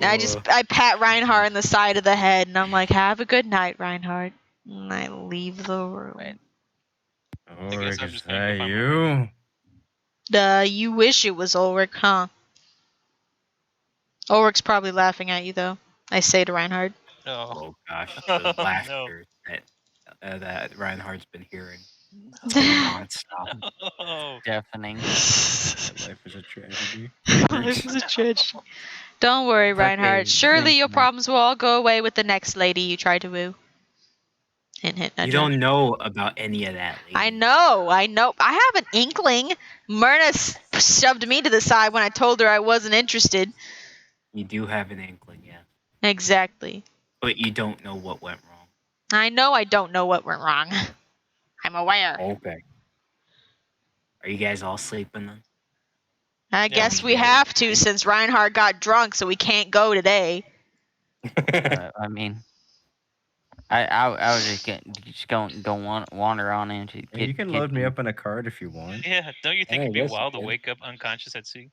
I pat Reinhardt in the side of the head and I'm like, "Have a good night, Reinhardt." And I leave the room. Right. Ulrich, I'm is just gonna go that find my you? You wish it was Ulrich, huh? Ulrich's probably laughing at you though. I say to Reinhardt. No. Oh gosh, Oh, the no. laughter that that Reinhardt's been hearing. It's been nonstop. Oh, Deafening. Life is a tragedy. Life is a tragedy. Don't worry, It's okay, Reinhardt. it's Surely your infinite. problems will all go away with the next lady you try to woo. Hint, hint, nudge, You nudge. don't know about any of that, lady. I know. I have an inkling. Myrna shoved me to the side when I told her I wasn't interested. You do have an inkling, yeah. Exactly. But you don't know what went wrong. I know I don't know what went wrong. I'm aware. Okay. Are you guys all sleeping then? I guess we have to since Reinhardt got drunk, so we can't go today. I mean, I was just going wander on into Hey, you can load me up in a cart if you want. yeah. Don't you think Yeah, I it'd be guess you wild to can. wake up unconscious at sea?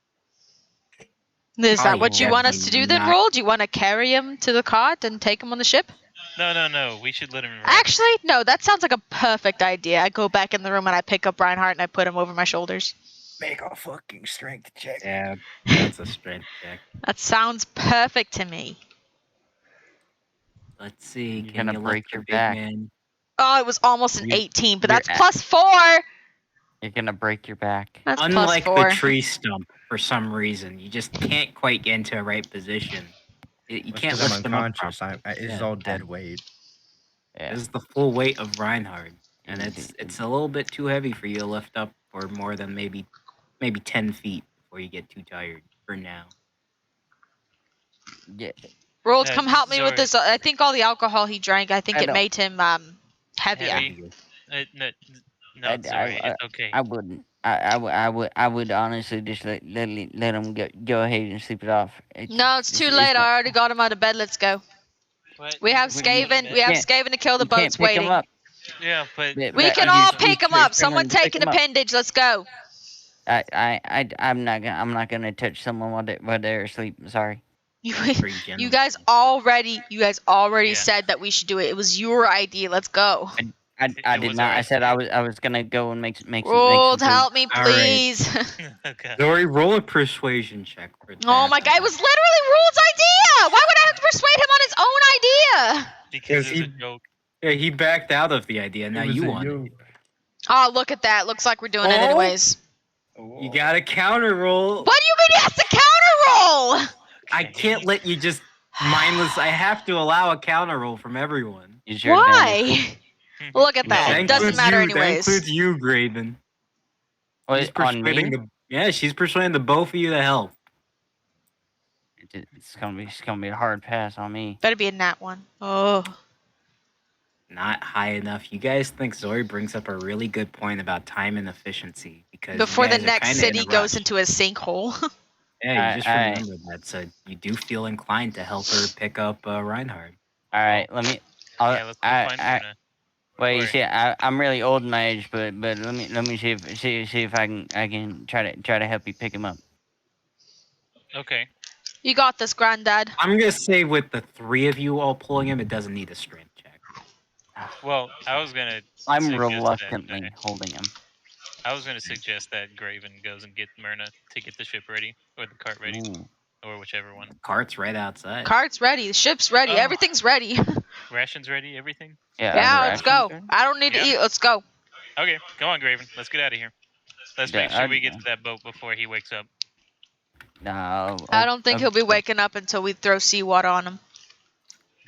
Is that Probably what you want us to do then, not- Roll? Do you want to carry him to the cot and take him on the ship? No. We should let him rest. Actually, no, that sounds like a perfect idea. I go back in the room and I pick up Reinhardt and I put him over my shoulders. Make a fucking strength check. Yeah, that's a strength check. That sounds perfect to me. Let's see. You're Can gonna you break lift the your big back. man? Oh, it was almost an You- 18, but you're that's at- plus 4. You're gonna break your back. That's Unlike plus 4. the tree stump, for some reason, you just can't quite get into a right position. You That's can't 'cause I'm lift him up unconscious. properly. It's Yeah. all dead weight. Yeah. This is the full weight of Reinhardt, and Easy. it's a little bit too heavy for you to lift up for more than maybe 10 feet before you get too tired. For now. Yeah. Rolls, come help me with Zori, this. I think all the alcohol he drank, I think I it don't- made him heavier. Heavy? No, Zori, it's okay. I wouldn't. I would honestly just let him go ahead and sleep it off. No, it's too late. I already got him out of bed. Let's go. What? We have You put him in Skaven. bed? We have can't- Skaven to kill the You can't boats pick him waiting. up. Yeah, but We can all pick him up. Someone take an appendage. Let's go. I'm not gonna touch someone while they're asleep. I'm sorry. You guys already Yeah. said that we should do it. It was your idea. Let's go. I It did was not. our I said idea. I was gonna go and make some Rolled, food. help me, All right. please. Okay. Zori, roll a persuasion check for that. Oh my god, it was literally Rule's idea! Why would I have to persuade him on his own idea? Because Because it was a joke. Yeah, he backed out of the idea. Now you want it. Oh, look at that. Looks like we're doing it Oh! anyways. You got a counter roll. What do you mean he has to counter roll? I can't let you just mindless. I have to allow a counter roll from everyone. Use your advantage. Why? Look at that. That It doesn't includes matter you. That anyways. includes you, Graven. She's Wait, on me? persuading she's persuading the both of you to help. It's gonna be a hard pass on me. Better be a nat one. Oh. Not high enough. You guys think Zori brings up a really good point about time and efficiency because Before you the guys are next kinda city in a goes rush. into a sinkhole. Yeah, you just I- remember that, so you do feel inclined to help her pick up Reinhardt. All right, let me. Yeah, let's go find Myrna. Well, you Or- see, I'm really old in my age, but let me see if I can try to help you pick him up. Okay. You got this, Granddad. I'm gonna say with the three of you all pulling him, it doesn't need a strength check. Well, I was gonna. I'm suggest reluctantly that, holding him. I was gonna suggest that Graven goes and get Myrna to get the ship ready or the cart ready, Ooh. or whichever one. Cart's right outside. Cart's ready. The ship's ready. Oh. Everything's ready. Rations ready. Everything. Yeah, let's go. rations I don't need to Yeah. eat. Let's go. Okay, come on, Graven. Let's get out of here. Let's Yeah, make sure we I'd- get to that boat before he wakes up. No. I don't think he'll be waking up until we throw seawater on him.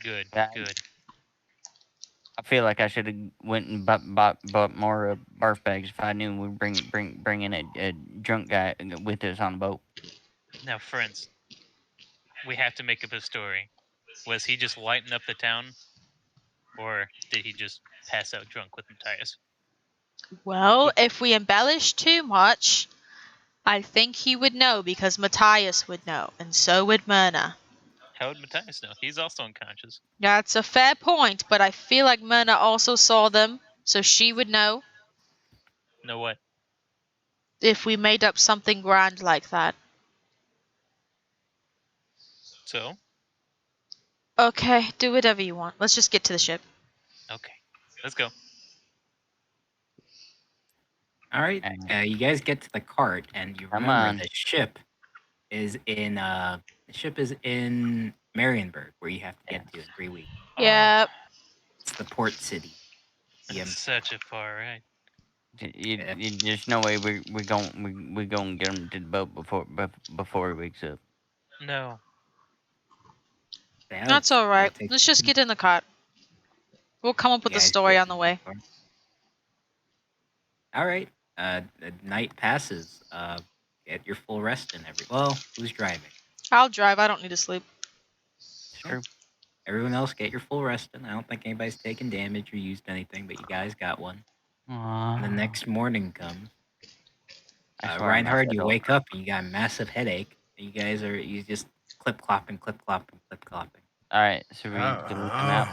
Good. Yeah. Good. I feel like I should have went and bought more barf bags if I knew we'd bring in a drunk guy with us on the boat. Now, friends, we have to make up a story. Was he just lighting up the town, or did he just pass out drunk with Matthias? Well, if we embellish too much, I think he would know because Matthias would know, and so would Myrna. How would Matthias know? He's also unconscious. That's a fair point, but I feel like Myrna also saw them, so she would know Know what? if we made up something grand like that. So, Okay, do whatever you want. Let's just get to the ship. okay, let's go. All right, you guys get to the cart, and you Come remember on. the ship is in Marienburg, where you have to get to in 3 weeks. Yep. It's the port city. EM17. It's such a far ride. There's no way we're gonna get him to the boat before he wakes up. No. That's all right. Let's just get in the cot. We'll come up with a story on the way. All right. The night passes. Get your full rest in Well, who's driving? I'll drive. I don't need to sleep. It's true. Everyone else, get your full rest in. I don't think anybody's taken damage or used anything, but you guys got one. And the next morning comes. Reinhard, you wake up and you got a massive headache. You guys are just clip clopping. All right, so we can look him out.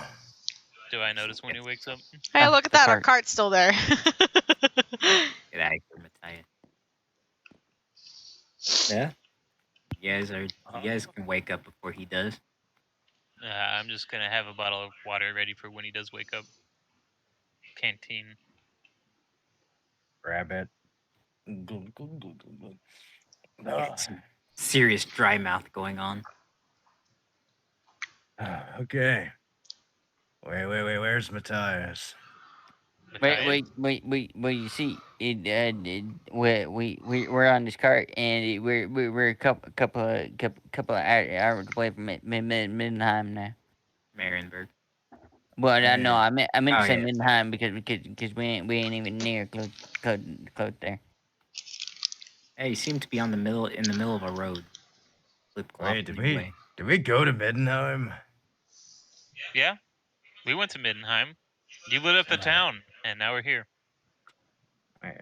Do I notice when he wakes up? Hey, Oh, look at the that. Our cart. cart's still there. Get out of here, Matthias. Yeah. You guys can wake up before he does. I'm just gonna have a bottle of water ready for when he does wake up. Canteen. Grab it. Some serious dry mouth going on. Okay. Wait. Where's Matthias? Wait. You see, we're on this cart, and we're a couple of hours away from Middenheim now. Marienburg. Well, I know. Yeah. I meant to Oh, say yeah. Middenheim because we ain't even near close there. Hey, you seem to be in the middle of a road. Flip Wait, clopping did we go to Middenheim? Yeah, we went to Middenheim. You lit up the town, and now we're here. Is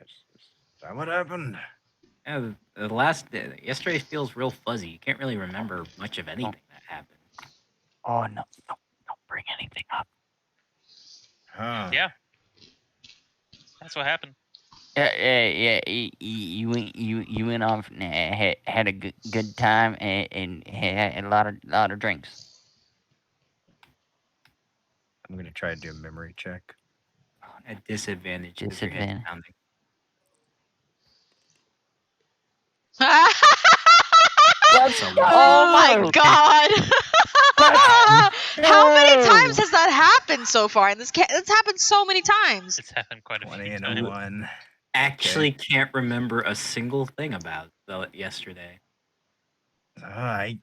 that what happened? Yeah, yesterday feels real fuzzy. You can't really remember much of anything that happened. Oh no! Don't bring anything up. Huh. Yeah, that's what happened. Yeah. You went off and had a good time and had a lot of drinks. I'm gonna try to do a memory check. At disadvantage because your head's pounding. Oh my god! How many times has that happened so far? And it's happened so many times. It's happened quite a few 20 and times. a 1. Actually, can't remember a single thing about yesterday. You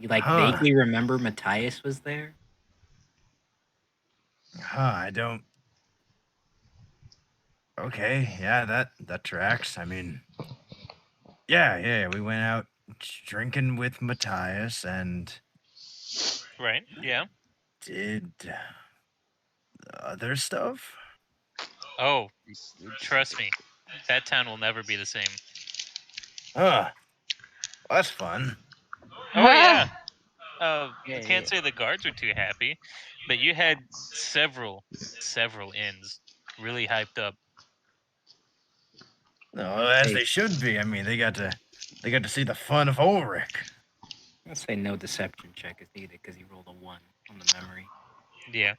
vaguely remember Matthias was there? I don't. Okay, yeah, that tracks. I mean, yeah, we went out drinking with Matthias and Right? Yeah. did other stuff. Oh, trust me, that town will never be the same. Well, that's fun. Oh yeah. I can't say the guards were too happy, but you had several inns really hyped up. No, as they should be. I mean, they got to see the fun of Ulrich. I'll say no deception check is needed because he rolled a 1 on the memory. Yeah.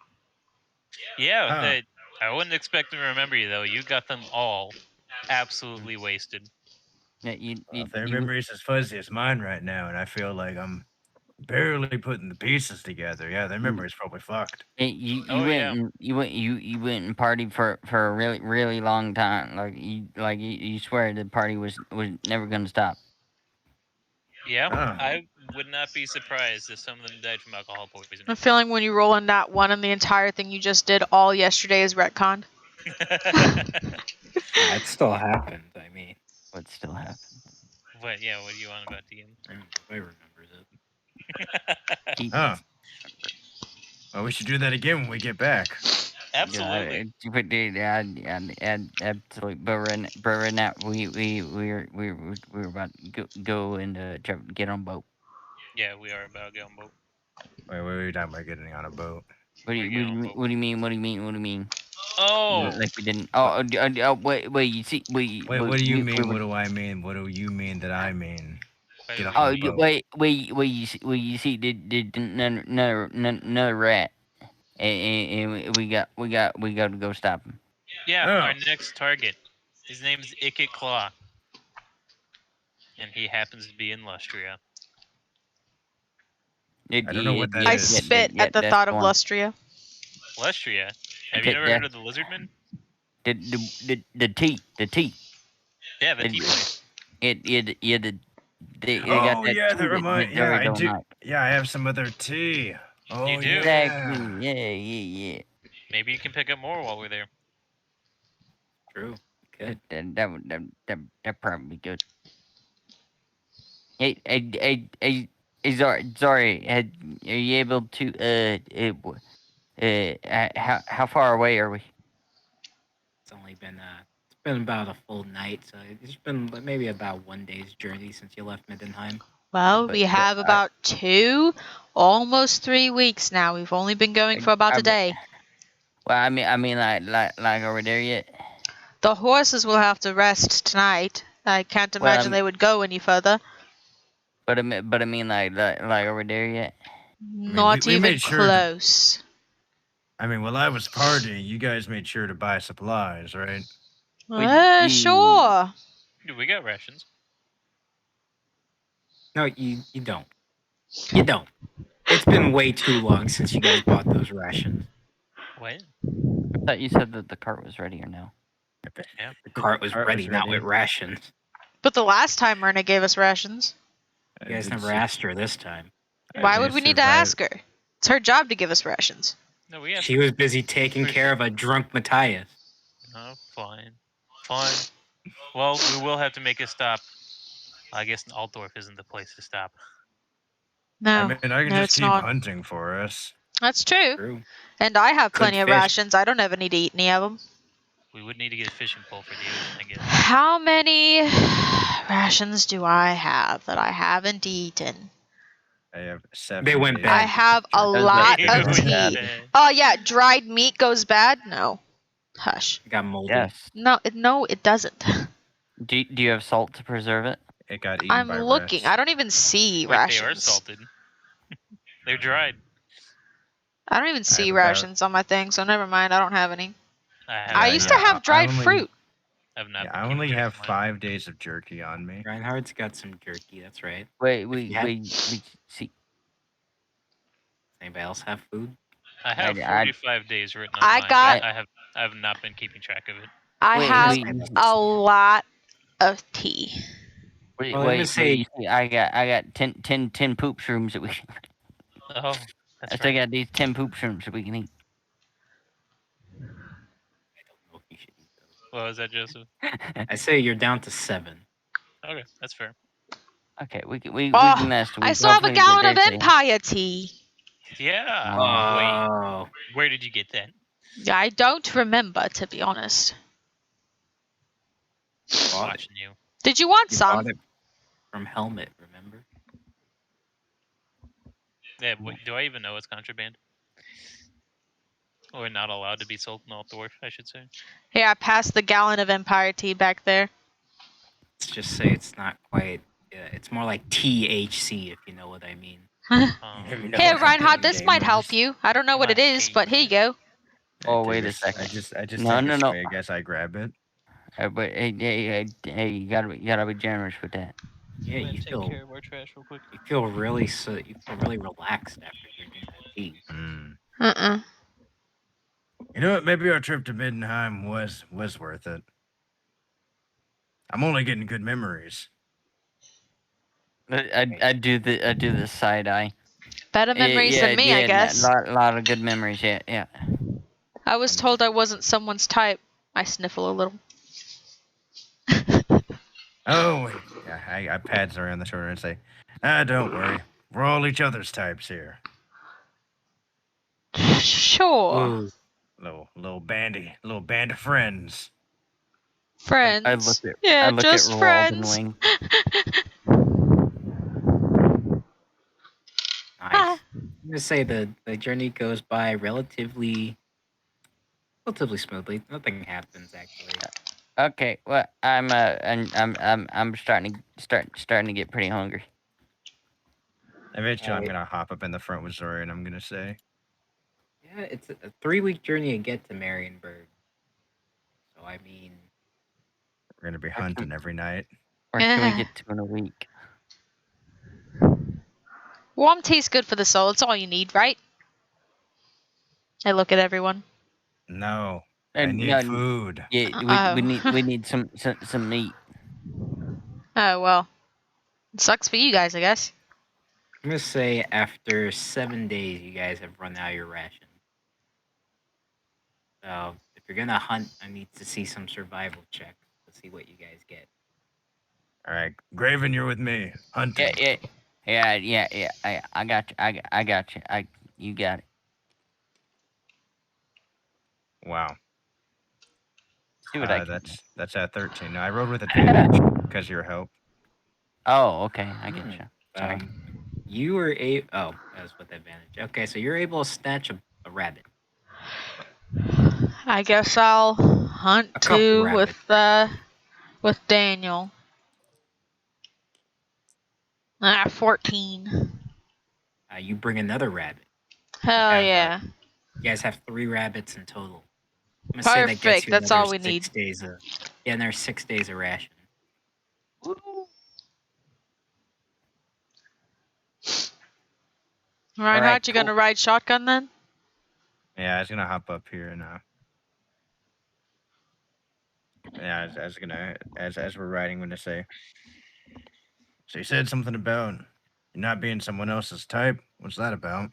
Yeah, I wouldn't expect them to remember you though. You got them all absolutely wasted. Yeah, their memory's as fuzzy as mine right now, and I feel like I'm barely putting the pieces together. Yeah, their memory's probably fucked. You went and partied for a really long time. Like you swear the party was never gonna stop. Yeah, I would not be surprised if some of them died from alcohol poisoning. I'm feeling when you roll in that one and the entire thing you just did all yesterday is retconned. It still happened. I mean, what still happened? What? Yeah, what do you want about DM? Nobody remembers it. Well, we should do that again when we get back. Absolutely. Absolutely. But right now we're about to go and get on boat. Yeah, we are about to get on boat. Wait, what are you talking about getting on a boat? What do you mean? Oh, like we didn't. Wait. You see, wait. What do you mean? What do I mean? What do you mean that I mean? Get on the boat. Wait. You see, did another rat, and we got to go stop him. Yeah, our next target. His name is Icket Claw, and he happens to be in Lustria. I don't know what that I is. spit at the thought of Lustria. Lustria? Have you never heard of the Lizardman? The tea. Yeah, the tea place. They got Oh that yeah, tea that that yeah, Zori I don't do. like. Yeah, I have some other tea. Oh do? Exactly. yeah. Yeah. Maybe you can pick up more while we're there. True. Good. That probably be good. Hey, Zori, are you able to how far away are we? It's only been it's been about a full night, so it's been maybe about 1 day's journey since you left Middenheim. Well, But we have about 2, almost 3 weeks now. We've only been going for about a day. Well, I mean, like over there yet? The horses will have to rest tonight. I can't Well, imagine they would go any further. But I mean, like over there yet? Not we even made sure to. close. I mean, while I was partying, you guys made sure to buy supplies, right? Sure. Dude, we got rations. No, you don't. You don't. It's been way too long since you guys bought those rations. What? I thought you said that the cart was ready or no? Yeah. The cart was ready, not with rations. But the last time Myrna gave us rations. You guys never asked her this time. Why would we need to ask her? It's her job to give us rations. No, we asked She was busy taking care of a drunk Matthias. Oh, fine. Well, we will have to make a stop. I guess Altdorf isn't the place to stop. No, I mean, I can no, just it's keep not. hunting for us. That's true. True. And I have Could plenty of fish. rations. I don't ever need to eat any of them. We would need to get a fishing pole for the ocean, I guess. How many rations do I have that I haven't eaten? I have 7 They went days bad. I have a of lot They of went tea. bad. Oh yeah, dried meat goes bad? No. Hush. It got moldy. Yes. No, it doesn't. Do you have salt to preserve it? It got eaten I'm by looking. rats. I don't even see Wait, rations. they are salted. They're dried. I don't even see about- rations on my thing, so never mind. I don't have any. I I used to have dried fruit. have not. Yeah, been I keeping only track have of mine. 5 days of jerky on me. Reinhardt's got some jerky, that's right. Wait, you have- we see. Anybody else have food? I have I- 45 days written on I mine. got- but I have not been keeping track of it. I Wait, have wait, a lot of tea. Wait, Well, let me wait, say- you see, I got 10 poop shrooms that we. Oh, I that's still right. got these 10 poop shrooms that we can eat. I don't know if you should eat those. What was that, Joseph? I say you're down to 7. Okay, that's fair. Okay, we can Oh, last week. I still have a Hopefully the gallon of Thursday. Empire tea. Yeah. Oh. Wait, where did you get that? I don't remember, to be honest. Bought it. Watching you. Did you want You some? bought it from Helmet, remember? Yeah, wait, do I even know it's contraband? Or not allowed to be sold in Altdorf, I should say. Here, I passed the gallon of Empire tea back there. Let's just say it's not quite. It's more like THC, if you know what I mean. Here, Reinhardt, this might help you. I don't know what it is, but here you go. Oh, wait a second. I just No, take no, a no. swig as I grab it. But hey, you gotta be generous with that. Yeah, I'm gonna you take feel care of our trash real quick. you feel really relaxed after drinking that tea. Uh-uh. You know what? Maybe our trip to Middenheim was worth it. I'm only getting good memories. I do the side eye. Better memories than me, I guess. Lot of good memories. Yeah. I was told I wasn't someone's type. I sniffle a little. Oh, yeah, I pats her on the shoulder and say, don't worry. We're all each other's types here. Sure. Ooh, Little band of friends. Friends. I look at yeah, I look just at Roald friends. and Wing. nice. Ah. I'm gonna say the journey goes by relatively smoothly. Nothing happens actually. Okay, well I'm starting to get pretty hungry. Eventually, I'm Alright. gonna hop up in the front with Zori, and I'm gonna say, Yeah, it's a 3-week journey to get to Marienburg. So I mean, we're gonna be hunting every night. Or can we get 2 in a week? Warm tea's good for the soul. It's all you need, right? I look at everyone. No, I And need food. Yeah, Oh. we need some meat. Oh, well. It sucks for you guys, I guess. I'm gonna say after 7 days, you guys have run out of your ration. So if you're gonna hunt, I need to see some survival checks to see what you guys get. All right, Graven, you're with me. Hunting. Yeah. I got you. I got you. You got it. Wow. See what I can do. That's at 13. Now I rolled with advantage because of your help. Oh, okay. I get you. Sorry. You were oh, that was with advantage. Okay, so you're able to snatch a rabbit. I guess I'll hunt A couple too rabbits. with Daniel. 14. You bring another rabbit. Hell yeah. You guys have 3 rabbits in total. I'm gonna say that gets Perfect. you That's another all we 6 need. days of. Yeah, and there's 6 days of ration. Reinhardt, you gonna ride shotgun then? Yeah, I was gonna hop up here and yeah, as we're riding, I'm gonna say. So you said something about you not being someone else's type. What's that about?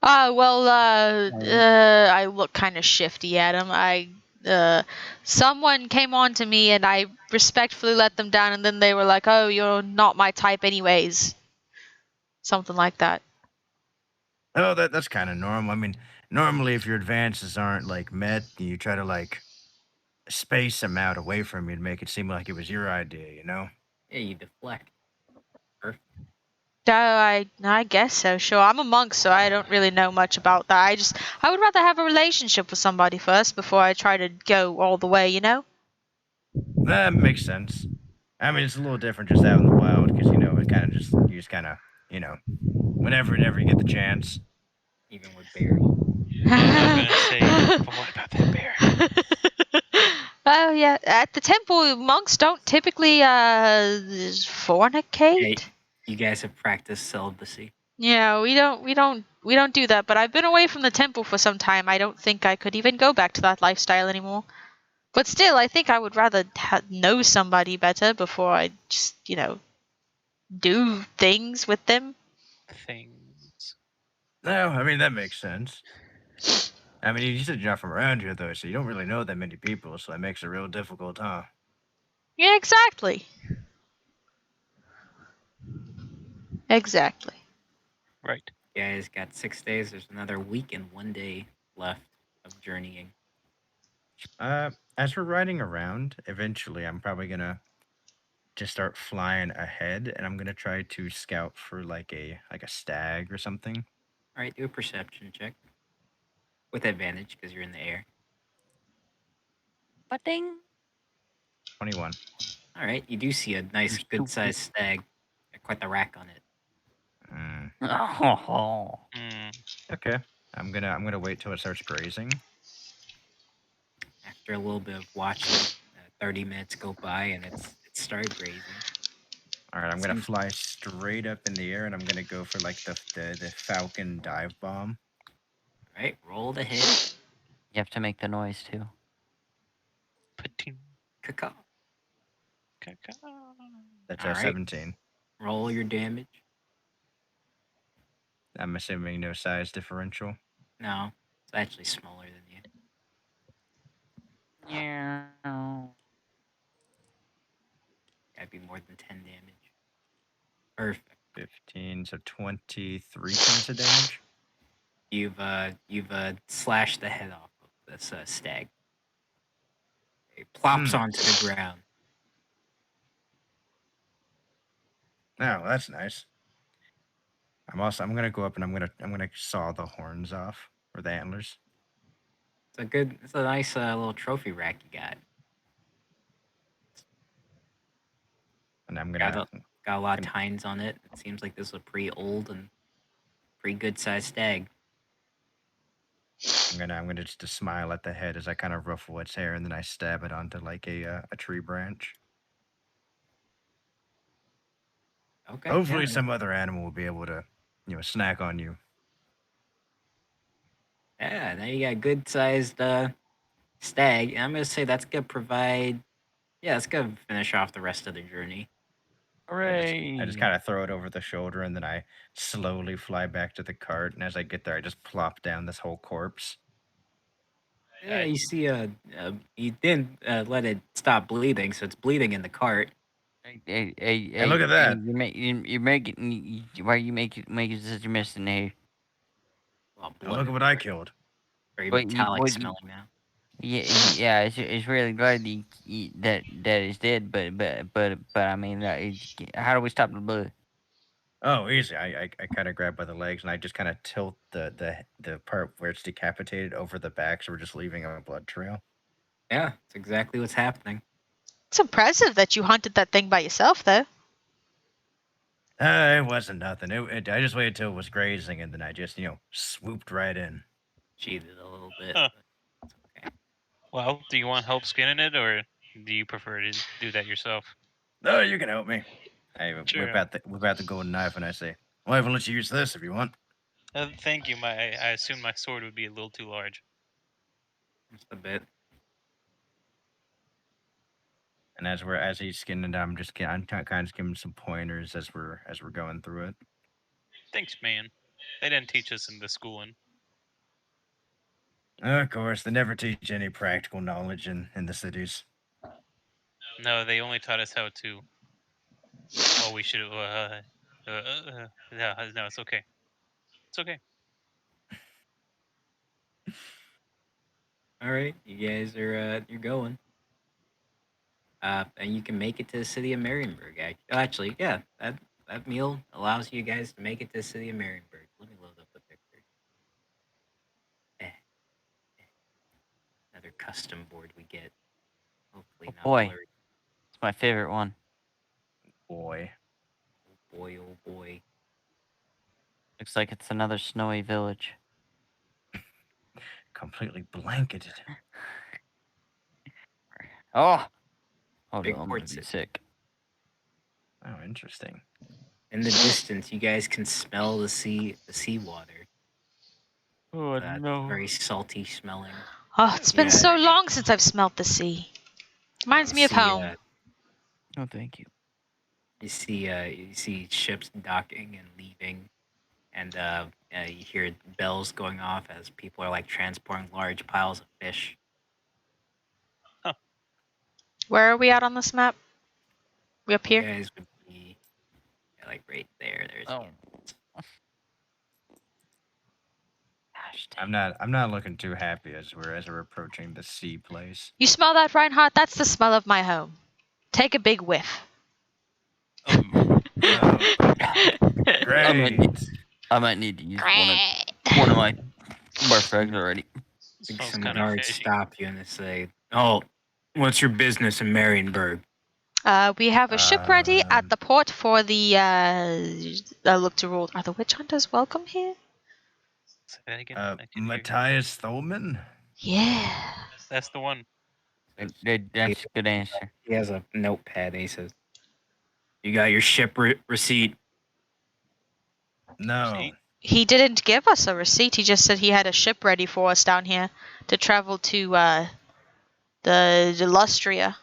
Well, I look kind of shifty at him. Someone came on to me and I respectfully let them down, and then they were like, "Oh, you're not my type, anyways." Something like that. Oh, that's kind of normal. I mean, normally if your advances aren't like met, you try to like space them out away from you and make it seem like it was your idea. You know? Yeah, you deflect. Perfect. I guess so. Sure, I'm a monk, so I don't really know much about that. I would rather have a relationship with somebody first before I try to go all the way. You know? That makes sense. I mean, it's a little different just out in the wild because it kind of just you just kind of whenever you get the chance. Even with bears. Yeah, I was gonna say, but what about that bear? Oh yeah, at the temple, monks don't typically fornicate. Hey, you guys have practiced celibacy. Yeah, we don't do that. But I've been away from the temple for some time. I don't think I could even go back to that lifestyle anymore. But still, I think I would rather know somebody better before I just do things with them. Things. No, I mean that makes sense. I mean, you said you're not from around here though, so you don't really know that many people, so that makes it real difficult, huh? Yeah, exactly. Exactly. Right. You guys got 6 days. There's another week and 1 day left of journeying. As we're riding around, eventually I'm probably gonna just start flying ahead, and I'm gonna try to scout for like a stag or something. All right, do a perception check with advantage because you're in the air. Ding. 21. All right, you do see a nice, You're good-sized stag. Got quite the rack on it. Mm, Oh. okay, I'm gonna wait till it starts grazing. After a little bit of watching, 30 minutes go by and it started grazing. All right, I'm gonna Seems- fly straight up in the air, and I'm gonna go for like the falcon dive bomb. All right, roll the hit. You have to make the noise too. Pating. Caca. Caca. That's All a right, 17. roll your damage. I'm assuming no size differential. No, it's actually smaller than you. Yeah. Gotta be more than 10 damage. Perfect. 15, so 23 points of damage. You've slashed the head off of this stag. It plops onto the ground. Oh, that's nice. I'm gonna go up and I'm gonna saw the horns off or the antlers. It's a nice little trophy rack you got. And I'm Got gonna a lot of tines on it. It seems like this is a pretty old and pretty good sized stag. I'm gonna just smile at the head as I kind of ruffle its hair, and then I stab it onto like a tree branch. Okay. Hopefully, Yeah. some other animal will be able to, snack on you. Yeah, now you got a good-sized stag. And I'm gonna say that's gonna provide. Yeah, that's gonna finish off the rest of the journey. I just kind of throw it over the shoulder and then I slowly fly back to the cart. And as I get there, I just plop down this whole corpse. Yeah, you see, you didn't let it stop bleeding, so it's bleeding in the cart. Hey, look at that. You make it. Why you make it such a mess in there? Well, Now look at what I killed. very What you- metallic what you- smelling now. Yeah. It's really glad that it's dead. But I mean, how do we stop the blood? Oh, easy. I kind of grab by the legs and I just kind of tilt the part where it's decapitated over the back, so we're just leaving a blood trail. Yeah, it's exactly what's happening. It's impressive that you hunted that thing by yourself, though. It wasn't nothing. I just waited till it was grazing and then I just, swooped right in. Cheated a little bit. Huh. But it's okay. Well, do you want help skinning it, or do you prefer to do that yourself? No, you can help me. I Sure. whip out the golden knife and I say, well, I will let you use this if you want. Thank you. I assumed my sword would be a little too large. Just a bit. And as he's skinning it, I'm kind of giving him some pointers as we're going through it. Thanks, man. They didn't teach us in the schooling. Of course, they never teach any practical knowledge in the cities. No, they only taught us how to. Oh, we should. No, it's okay. It's okay. All right, you guys are you're going. And you can make it to the city of Marienburg. Actually, yeah, that meal allows you guys to make it to the city of Marienburg. Let me load up the picture. Another custom board we get. Hopefully Oh not boy. blurry. It's my favorite one. Boy. Oh boy, oh boy. Looks like it's another snowy village. Completely blanketed. Oh, hold Big on, I'm port gonna be city. sick. Oh, interesting. In the distance, you guys can smell the seawater. Oh Very salty smelling. Oh, it's been Yeah. so long since I've smelt the sea. Reminds You me of see, home. Oh, thank you. You see ships docking and leaving, and you hear bells going off as people are like transporting large piles of fish. Where are we at on this map? We up You here? guys would be like right there. There's Oh. the Gosh I'm dang. not looking too happy as we're approaching the sea place. You smell that, Reinhardt? That's the smell of my home. Take a big whiff. Oh, Oh, great. I might need to use Great. one of my barf bags already. like Smells some kind of guards fishy. stop you and they say, "Oh, what's your business in Marienburg?" We have a ship ready at Um, the port for the look to rule. Are the witch hunters welcome here? Say that again. I didn't hear you. Matthias Thulman? Yeah. That's the one. That's a good answer. He has a notepad and he says, "You got your ship receipt." No. See? He didn't give us a receipt. He just said he had a ship ready for us down here to travel to the Illustria.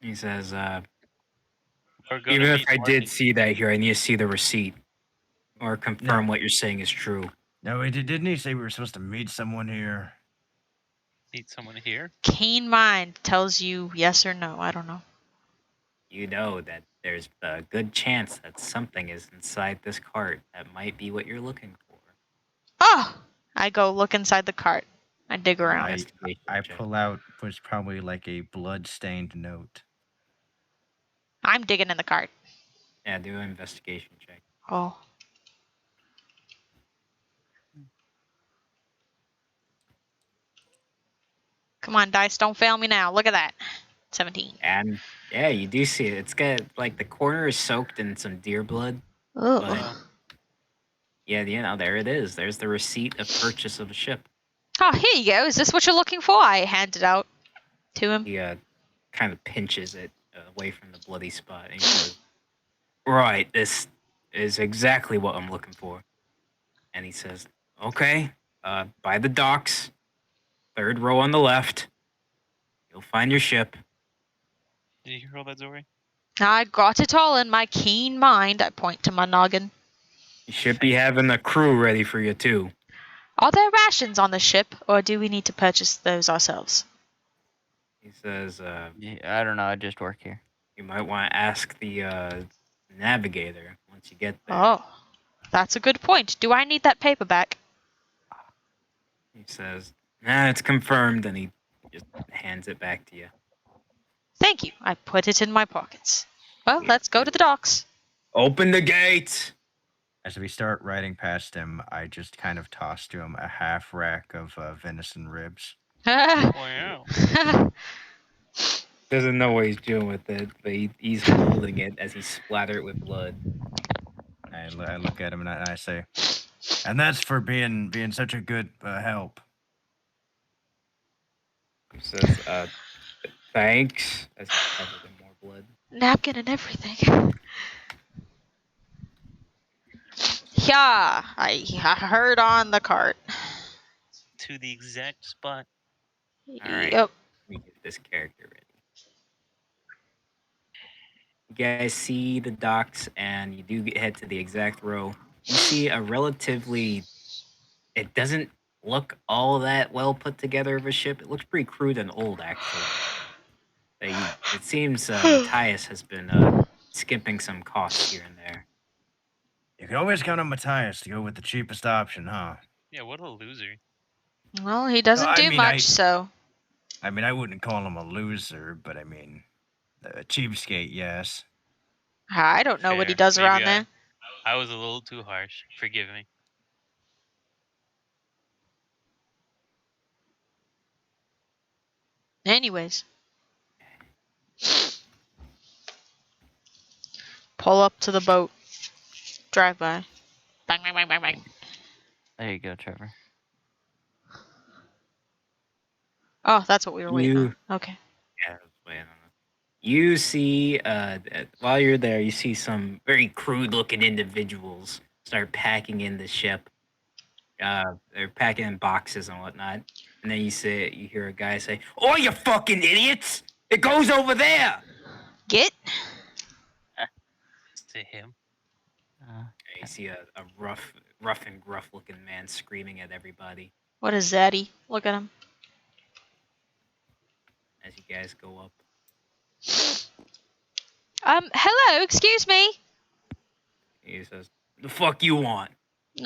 He says, We're gonna "Even if be I did market- see that here, I need to see the receipt or confirm what you're saying is true." No, didn't he say we were supposed to meet someone here? meet someone here. Keen mind tells you yes or no. I don't know. You know that there's a good chance that something is inside this cart that might be what you're looking for. Oh! I go look inside the cart. I dig around. Investigation I check. pull out what's probably like a blood-stained note. I'm digging in the cart. Yeah, do an investigation check. Oh. Come on, dice, don't fail me now. Look at that. 17. And yeah, you do see it. It's got like the corner is soaked in some deer blood. Ugh. But yeah, there it is. There's the receipt of purchase of the ship. Oh, here you go. Is this what you're looking for? I hand it out to him. He kind of pinches it away from the bloody spot and he says, "Right, this is exactly what I'm looking for." And he says, Okay. By the docks, 3rd row on the left. You'll find your ship. Did you hear all that, Zori? I got it all in my keen mind. I point to my noggin. You should be having a crew ready for you too. Are there rations on the ship, or do we need to purchase those ourselves? He says, Yeah, I don't know. I just work here. you might want to ask the navigator once you get there. Oh, that's a good point. Do I need that paperback? He says, nah, it's confirmed, and he just hands it back to you. Thank you. I put it in my pockets. Well, Yeah, let's go to the docks. Open the gate! As we start riding past him, I just kind of toss to him a half rack of venison ribs. Wow. Doesn't know what he's doing with it, but he's holding it as he splatters it with blood. I look at him and I say, and that's for being such a good help. He says, thanks, as he's covered in more blood. Napkin and everything. Yeah, I heard on the cart. To the exact spot. Alright. Yep. Let me get this character ready. You guys see the docks, and you do head to the exact row. You see a relatively. It doesn't look all that well put together of a ship. It looks pretty crude and old, actually. It seems Matthias has been skimping some costs here and there. You can always count on Matthias to go with the cheapest option, huh? Yeah, what a loser. Well, he doesn't I do mean, much, so. I mean, I wouldn't call him a loser, but I mean, a cheapskate, yes. I don't know what he Fair. does around Maybe there. I was a little too harsh. Forgive me. Anyways. Pull up to the boat. Drive by. Bang, bang, bang, bang, bang. There you go, Trevor. Oh, that's what we were waiting You, on. Okay. yeah, I was waiting on it. You see, while you're there, you see some very crude-looking individuals start packing in the ship. They're packing in boxes and whatnot, and then you hear a guy say, "Oh, you fucking idiots! It goes over there!" Get? To him. And you see a rough and gruff-looking man screaming at everybody What is Zaddy? Look at him. as you guys go up. Hello, excuse me. He says, "The fuck you want?"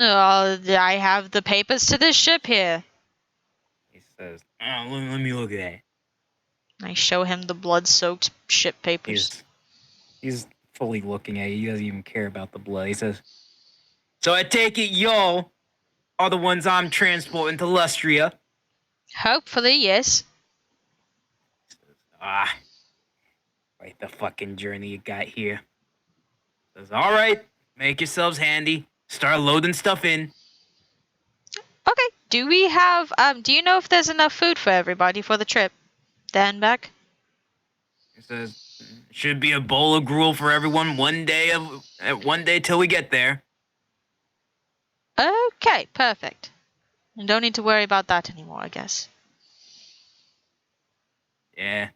I have the papers to this ship here. He says, "Oh, let me look at that." I show him the blood-soaked ship papers. He's fully looking at you. He doesn't even care about the blood. He says, "So I take it y'all are the ones I'm transporting to Lustria." Hopefully, yes. He says, "Ah, quite the fucking journey you got here." He says, "All right, make yourselves handy. Start loading stuff in." Okay. Do we have do you know if there's enough food for everybody for the trip? There and back? He says, "Should be a bowl of gruel for everyone one day till we get there." Okay, perfect. And don't need to worry about that anymore, I guess. Yeah,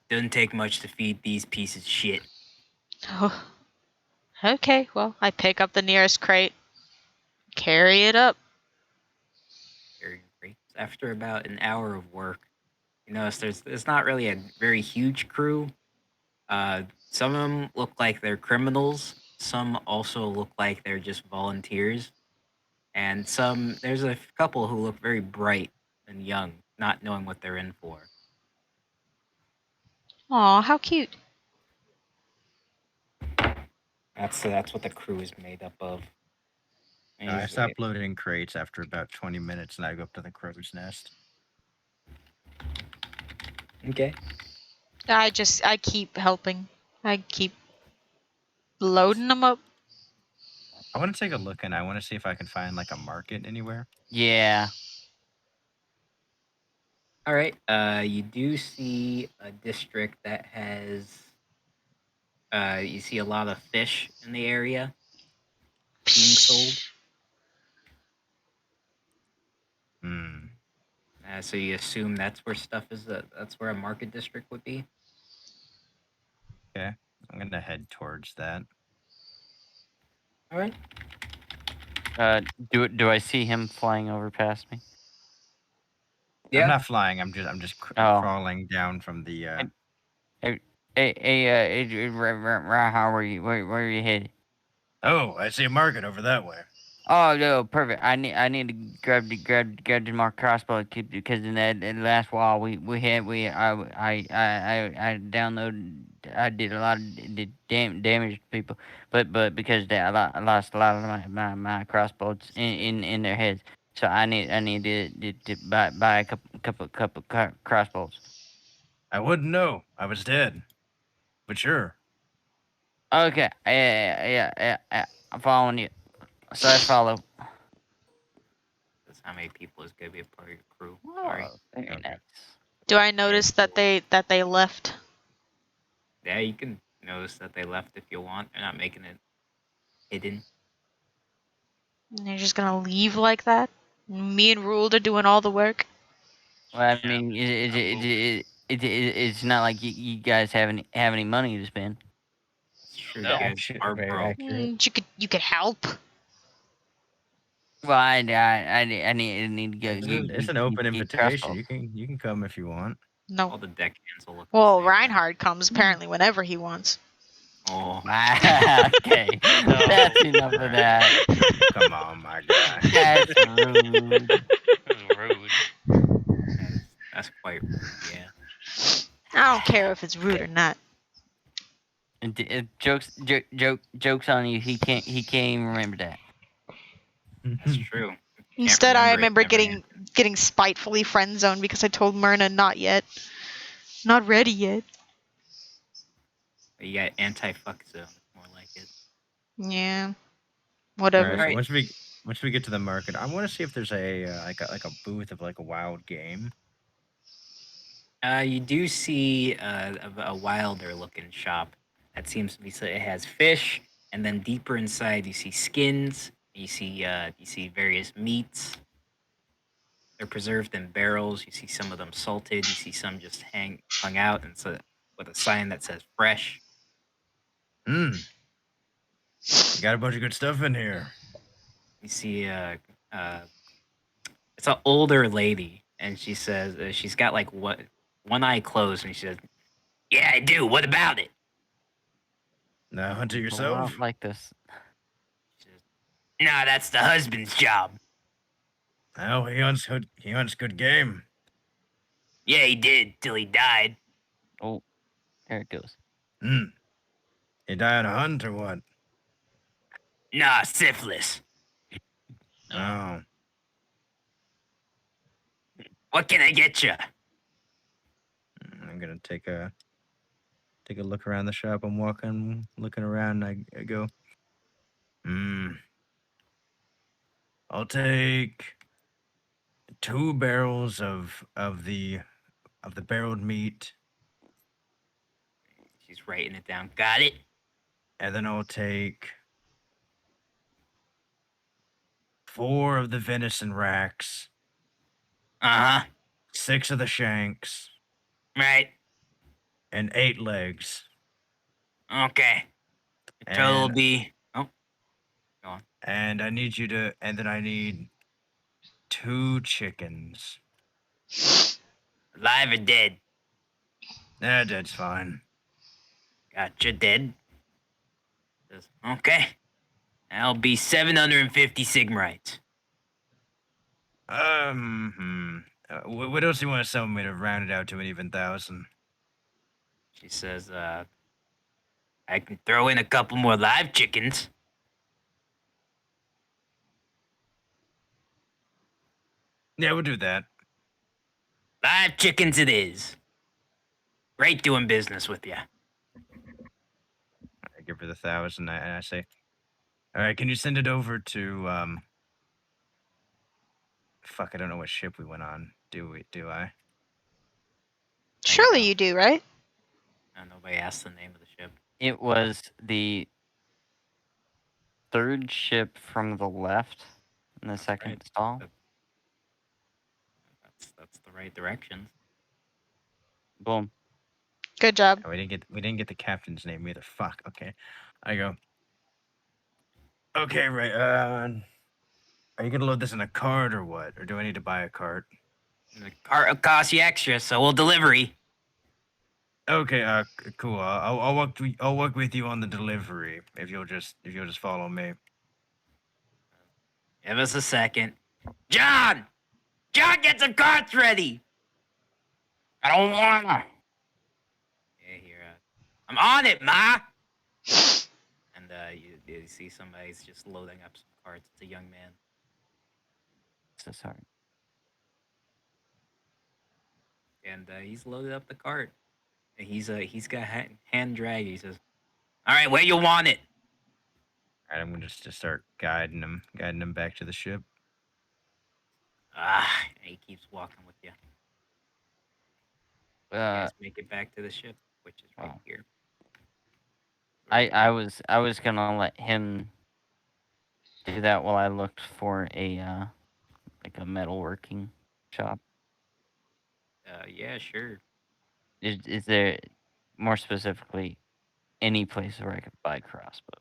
doesn't take much to feed these pieces of shit. Oh. Okay, well, I pick up the nearest crate. Carry it up. Very great. After about an hour of work, you notice there's not really a very huge crew. Some of them look like they're criminals. Some also look like they're just volunteers. And there's a couple who look very bright and young, not knowing what they're in for. Aw, how cute. That's what the crew is made up of. And I he's- stop loading crates after about 20 minutes and I go up to the crow's nest. Okay. I keep helping. I keep loading them up. I want to take a look and I want to see if I can find like a market anywhere. Yeah. All right. You do see a district that has. You see a lot of fish in the area being sold. So you assume that's where stuff is. That's where a market district would be. Okay, I'm gonna head towards that. All right. Do I see him flying over past me? I'm not flying. I'm just Oh. crawling down from the. How are you? Where are you headed? Oh, I see a market over that way. Oh no, perfect. I need to grab the more crossbow because in that last wall I downloaded. I did a lot of damage to people, but because I lost a lot of my crossbows in their heads. So I need to buy a couple crossbows. I wouldn't know. I was dead. But sure. Okay, yeah. I'm following you. So I follow. That's how many people is gonna be a part of your crew. Sorry. Oh, very Okay. nice. Do I notice that they left? Yeah, you can notice that they left if you want. They're not making it hidden. And they're just gonna leave like that? Me and Ruled are doing all the work. Well, I Yeah, mean, it's not like you guys have any money to spend. It's true. No. You guys are Very broke. accurate. You could help. Well, I need to go It's an open get invitation. crossbows. You can come if you want. No. All the deckhands will look Well, the same. Reinhard comes apparently whenever he wants. Oh, Okay, No. that's enough of that. Come on, my guy. That's rude. That was rude. that's quite rude. Yeah. I don't care if it's rude or not. Jokes on you. He can't even remember that. That's true. Can't Instead, I it, remember never getting spitefully friend zoned because I told Myrna not yet, not ready yet. You got anti-fuck zone. More like it. Yeah, All whatever. right. So Right. once we get to the market, I want to see if there's a like a booth of like a wild game. You do see a wilder looking shop that seems to be. So it has fish, and then deeper inside you see skins. You see various meats. They're preserved in barrels. You see some of them salted. You see some just hung out, and so with a sign that says fresh. Hmm. You got a bunch of good stuff in here. You see it's an older lady, and she says she's got like one eye closed, and she says, "Yeah, I do. What about it?" Now hunt it Well, I yourself. don't like this. She says, "Nah, that's the husband's job." Well, he hunts good game. Yeah, he did till he died. Oh, there it goes. Hmm. He die on a hunt or what? Nah, syphilis. Oh. What can I get you? I'm gonna take a look around the shop. I'm looking around. I go. I'll take 2 barrels of the barreled meat, She's writing it down. Got it. and then I'll take 4 of the venison racks, Uh huh. 6 of the shanks, Right. and 8 legs. Okay. The total will And be. Oh, go on. and I need you to and then I need 2 chickens. Alive or dead? That's fine. Gotcha, dead. Says, okay. That'll be 750 Sigmarites. What else do you want to sell me to round it out to an even 1,000? She says, I can throw in a couple more live chickens. Yeah, we'll do that. Live chickens it is. Great doing business with you. I give her the 1,000. And I say, all right, can you send it over to Fuck, I don't know what ship we went on. Do I? Surely you do, right? Nobody asked the name of the ship. It was the third ship from the left in the second Right. stall. That's the right directions. Boom. Good job. Oh, we didn't get the captain's name either. Fuck. Okay. I go. Okay, right. Are you gonna load this in a cart or what? Or do I need to buy a cart? And the cart will cost you extra, so we'll delivery. Okay. Cool. I'll work with you on the delivery if you'll just follow me. Give us a second. John! John, get some carts ready! I don't wanna. Yeah, here. I'm on it, Ma! And you see somebody's just loading up some carts. It's a young man. So sorry. And he's loaded up the cart. And he's got hand drag. He says, "All right, where you want it?" All right, I'm gonna just start guiding him back to the ship. Ah, and he keeps walking with you. You Uh, guys make it back to the ship, which is right wow. here. I was gonna let him do that while I looked for a like a metalworking shop. Yeah, sure. Is there more specifically any place where I could buy crossbow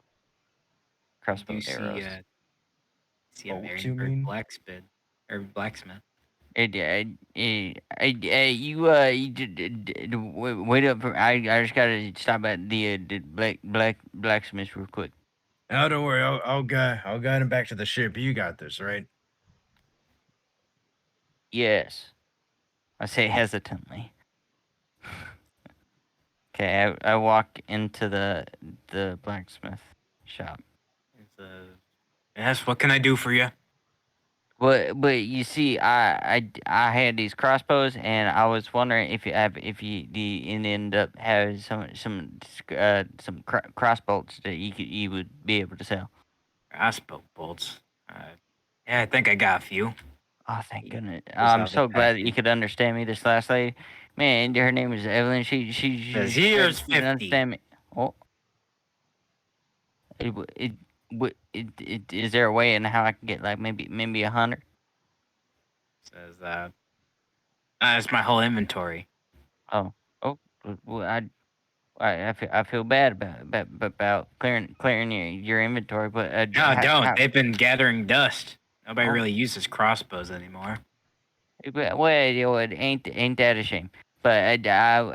You arrows? see a Bolts, you Marionburg mean? blacksmith. You wait up. I just gotta stop at the blacksmith real quick. Oh, don't worry. I'll guide him back to the ship. You got this, right? Yes, I say hesitantly. Okay, I walk into the blacksmith shop. Yes, what can I do for you? But you see, I had these crossbows, and I was wondering if you end up having some crossbows that you would be able to sell. Crossbow bolts. Yeah, I think I got a few. Oh, thank He goodness! pulls I'm out the so glad that you package. could understand me. This last lady, man, her name was Evelyn. Says, She here's didn't 50. understand me. Oh, is there a way in how I can get like maybe 100? Says, that's my whole inventory. Oh, oh, well, I feel bad about clearing your inventory, but No, don't. how They've been gathering dust. Nobody oh, really uses crossbows anymore. well, it ain't that a shame. But I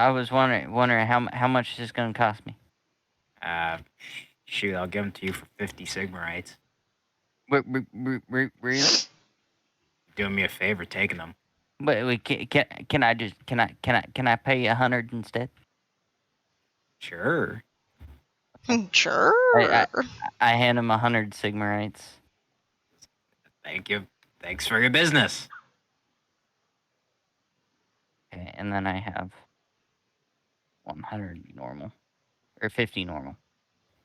was wondering how much is this gonna cost me? Uh, shoot, I'll give them to you for 50 Sigmarites. Really? Doing me a favor taking them. But can I just can I pay 100 instead? Sure. Sure. I hand him 100 Sigmarites. Thank you. Thanks for your business. Okay, and then I have 100 normal or 50 normal.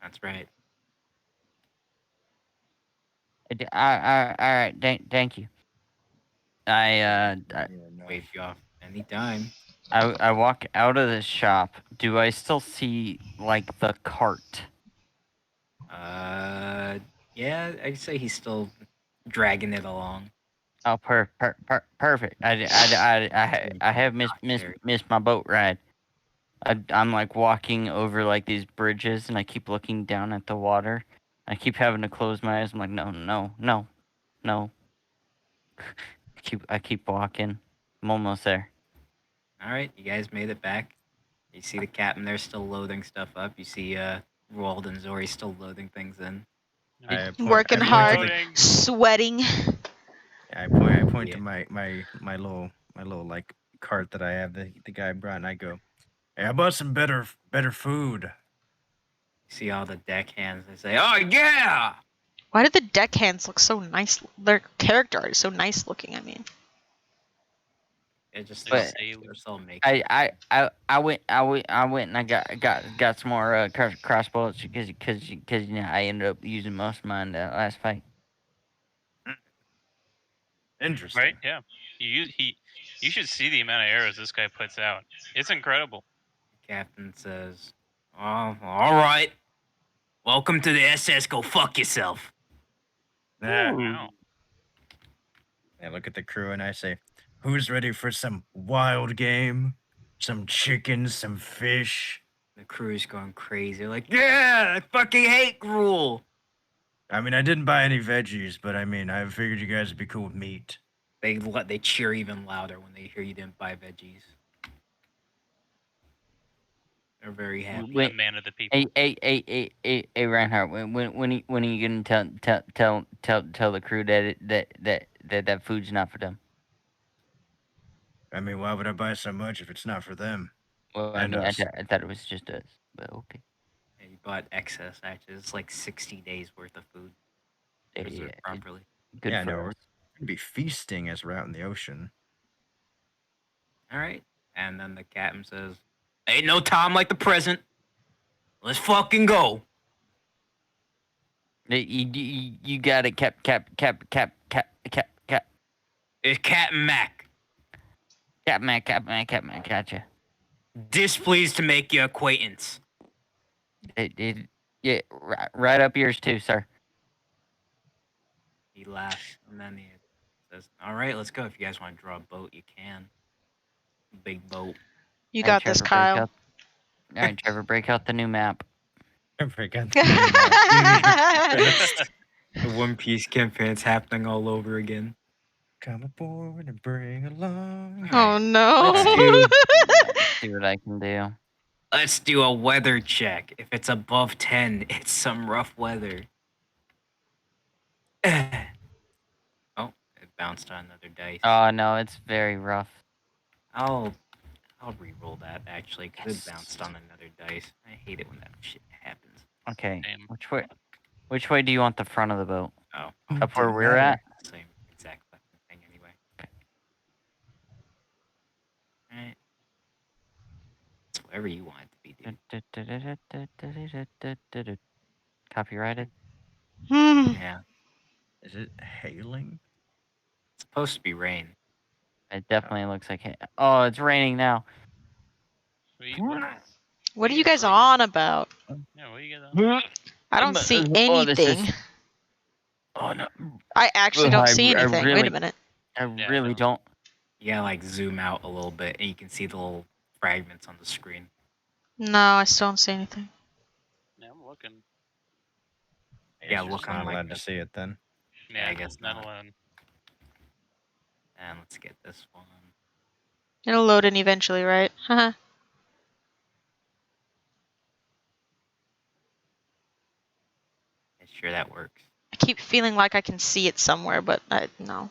That's right. All right. Thank you. I Wave you off anytime. I walk out of the shop. Do I still see like the cart? Yeah, I'd say he's still dragging it along. Oh, perfect. I have missed my boat ride. I'm like walking over like these bridges, and I keep looking down at the water. I keep having to close my eyes. I'm like, no. I keep walking. I'm almost there. All right, you guys made it back. You see the captain there still loading stuff up. You see Roald and Zori still loading things in. Working I point hard, to Loading. sweating. I point Yeah. to my little like cart that I have the guy brought, and I go, "Hey, I bought some better food." You see all the deckhands. They say, "Oh yeah!" Why did the deckhands look so nice? Their character art is so nice looking. I mean, It just They're But sailors. all make. I went and I got some more crossbows because you know I ended up using most of mine that last fight. Interesting. Right? Yeah. You should see the amount of arrows this guy puts out. It's incredible. Captain says, "Oh, all right. Welcome to the SS. Go fuck yourself." Nah, Wow. I look at the crew and I say, "Who's ready for some wild game? Some chicken, some fish?" The crew's going crazy. They're like, yeah, I fucking hate gruel. I mean, I didn't buy any veggies, but I mean, I figured you guys would be cool with meat. They cheer even louder when they hear you didn't buy veggies. They're very happy. A Wait, man of the people. hey, Reinhardt. When are you gonna tell the crew that food's not for them? I mean, why would I buy so much if it's not for them? Well, I And mean, us. I thought it was just us, but okay. Yeah, you bought excess, actually. It's like 60 days worth of food. Yeah, Preserved properly. good Yeah, for no, we're us. gonna be feasting as we're out in the ocean. All right. And then the captain says, ain't no time like the present. Let's fucking go. You got it, Cap. It's Captain Mac. Capman, gotcha. Displeased to make your acquaintance. Yeah, right up yours too, sir. He laughs and then he says, all right, let's go. If you guys want to draw a boat, you can. Big boat. You All right, got this, Trevor, Kyle. All right, Trevor, break out the new map. I forgot the new map. The One Piece campaign's happening all over again. Come aboard and bring along. Oh no. See what I can do. Let's do a weather check. If it's above 10, it's some rough weather. Oh, it bounced on another dice. Oh no, it's very rough. I'll re-roll that actually, because Yes. it bounced on another dice. I hate it when that shit happens. Okay, Same. which way do you want the front of the boat? Oh, Up where Didn't we're matter. at? same exact fucking thing anyway. Alright. It's whatever you want it to be, dude. Copyrighted. Yeah. Is it hailing? It's supposed to be rain. It definitely looks like it. Oh, it's raining now. What are you guys on about? Yeah, what do you get on? I don't see Oh, this anything. is. Oh no. I actually don't see I anything. Wait really- a minute. I Yeah, I really know. don't. You gotta like zoom out a little bit and you can see the little fragments on the screen. No, I still don't see anything. Yeah, I'm looking. I guess Yeah, you're look just not on, like, allowed to the- see it then. Yeah, I guess not not. alone. And let's get this one. It'll load in eventually, right? Haha. I'm sure that works. I keep feeling like I can see it somewhere, but no.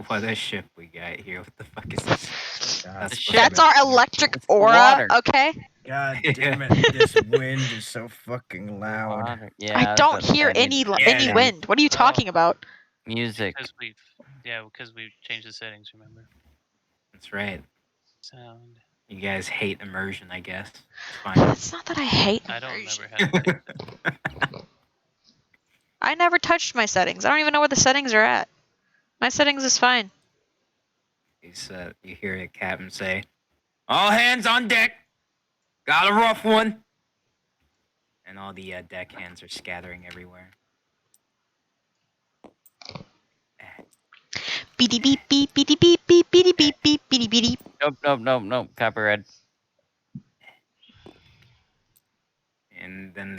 What a ship we got here. What the fuck is this? God, That's damn That's it. our electric It's aura, water. okay? God damn it! This wind is so fucking loud. Water. Yeah, I was don't about to say, hear I need any Yeah, wind. What are you talking about? music. Because we've changed the settings, remember? That's right. Sound. You guys hate immersion, I guess. It's fine. It's not that I hate I don't immersion. remember how to fix it. I never touched my settings. I don't even know where the settings are at. My settings is fine. You hear the captain say, all hands on deck! Got a rough one! And all the deck hands are scattering everywhere. Beady beep beep beady beep beep beady beep beep beady beady. Nope. Copyright. And then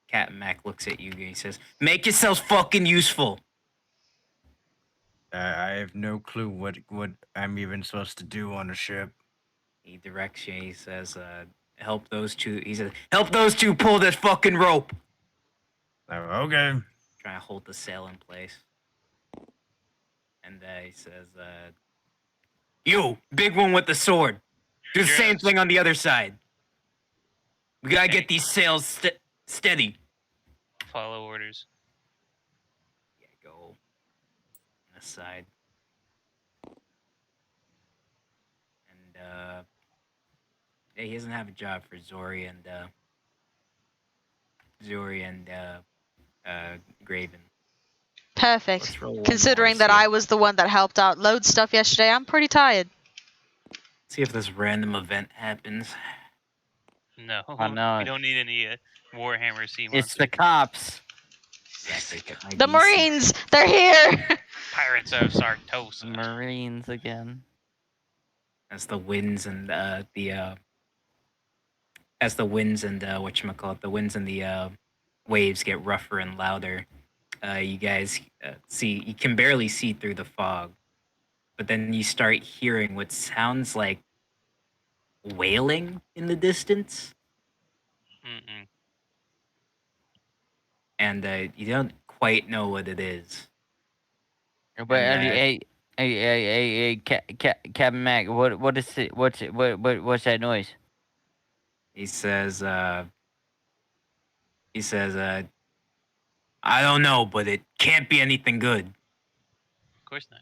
Captain Mac looks at you and he says, make yourselves fucking useful! I have no clue what I'm even supposed to do on a ship. He directs you. He says, help those two. He says, help those two pull this fucking rope. Okay. Trying to hold the sail in place. And he says, you, big one with the sword. Do the Yes. same thing on the other side. We gotta Okay. get these sails steady. Follow orders. Yeah, go on this side. And, yeah, he doesn't have a job for Zori and Graven. Perfect. Let's roll one Considering more, that see I was the one that helped out load stuff yesterday, I'm pretty tired. See if this random event happens. No, Oh, no. we don't need any Warhammer sea It's monsters. the cops. Exactly. Hit my The DC. Marines, they're here. Pirates of Sartosa. Marines again. As the winds and as the winds and whatchamacallit, the winds and the waves get rougher and louder, you guys see, you can barely see through the fog, but then you start hearing what sounds like wailing in the distance, Mm-mm. and you don't quite know what it is. But And, hey, Captain Mac, what is it? What's that noise? he says, I don't know, but it can't be anything good. Of course not.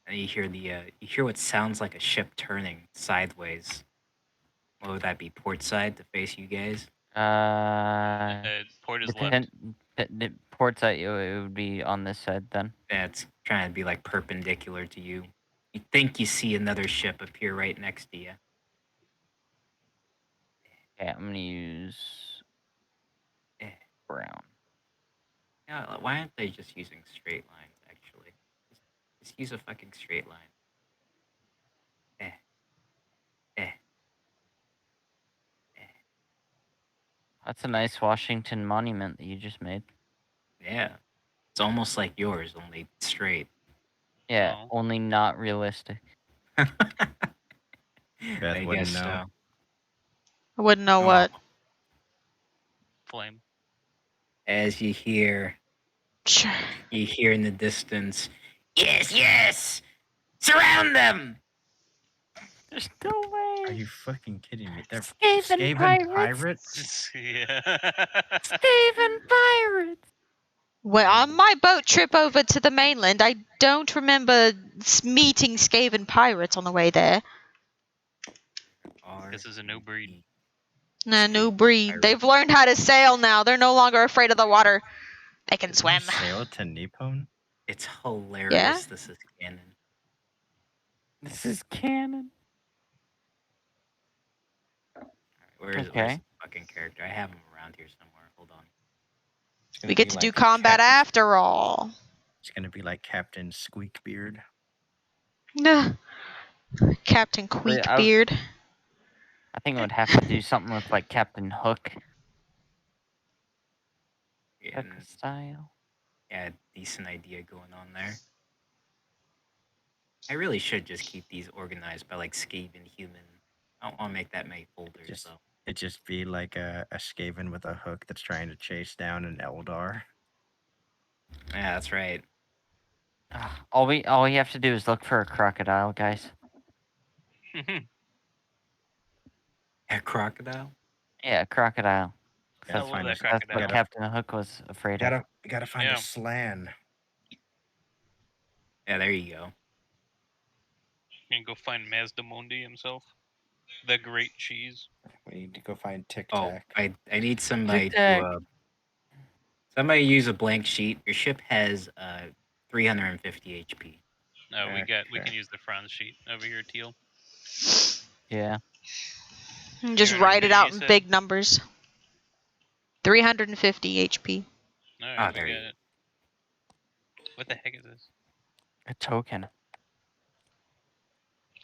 And you hear what sounds like a ship turning sideways. What would that be? Port side to face you guys? Port is left. The port side, it would be on this side then. Yeah, it's trying to be like perpendicular to you. You think you see another ship appear right next to you. Okay, I'm gonna use Eh. brown. Yeah, why aren't they just using straight lines, actually? Just use a fucking straight line. Eh. Eh. Eh. That's a nice Washington monument that you just made. Yeah. It's almost like yours, only straight. Yeah, Oh. only not realistic. I Beth wouldn't guess know. so. I wouldn't know Oh. what. Flame. As you hear Sure. in the distance, yes, yes! Surround them! There's no way. Are you fucking kidding me? They're Skaven pirates? Yeah. Skaven pirates. Well, on my boat trip over to the mainland, I don't remember meeting Skaven pirates on the way there. This is a new breed. Nah, new Skaven breed. pirates. They've learned how to sail now. They're no longer afraid of the water. They can Did they swim. sail to Nippon? It's hilarious. Yeah? This is canon. This is canon. Where's the fucking character? I have him around here somewhere. Hold on. It's gonna We be get to do like combat Captain- after all. It's gonna be like Captain Squeakbeard. Nah. Captain Wait, Queekbeard. I think I would have to do something with like Captain Hook. Hook And, style. yeah, decent idea going on there. I really should just keep these organized by like Skaven human. I don't want to make that many folders though. It just be like a Skaven with a hook that's trying to chase down an Eldar. Yeah, that's right. All we have to do is look for a crocodile, guys. A crocodile? Yeah, a crocodile. Gotta love find that a- That's crocodile. what Captain Hook was afraid of. You gotta find Yeah. a slan. Yeah, there you go. You can go find Mazdamundi himself. The great cheese. We need to go find Tic Oh, Tac. I need somebody Tic-tac. somebody use a blank sheet. Your ship has 350 HP. No, we Okay. can use the Franz sheet over here, Teal. Yeah. And just 350, write it out you in said? big numbers. 350 HP. Alright, there we you got it. What the heck is this? A token.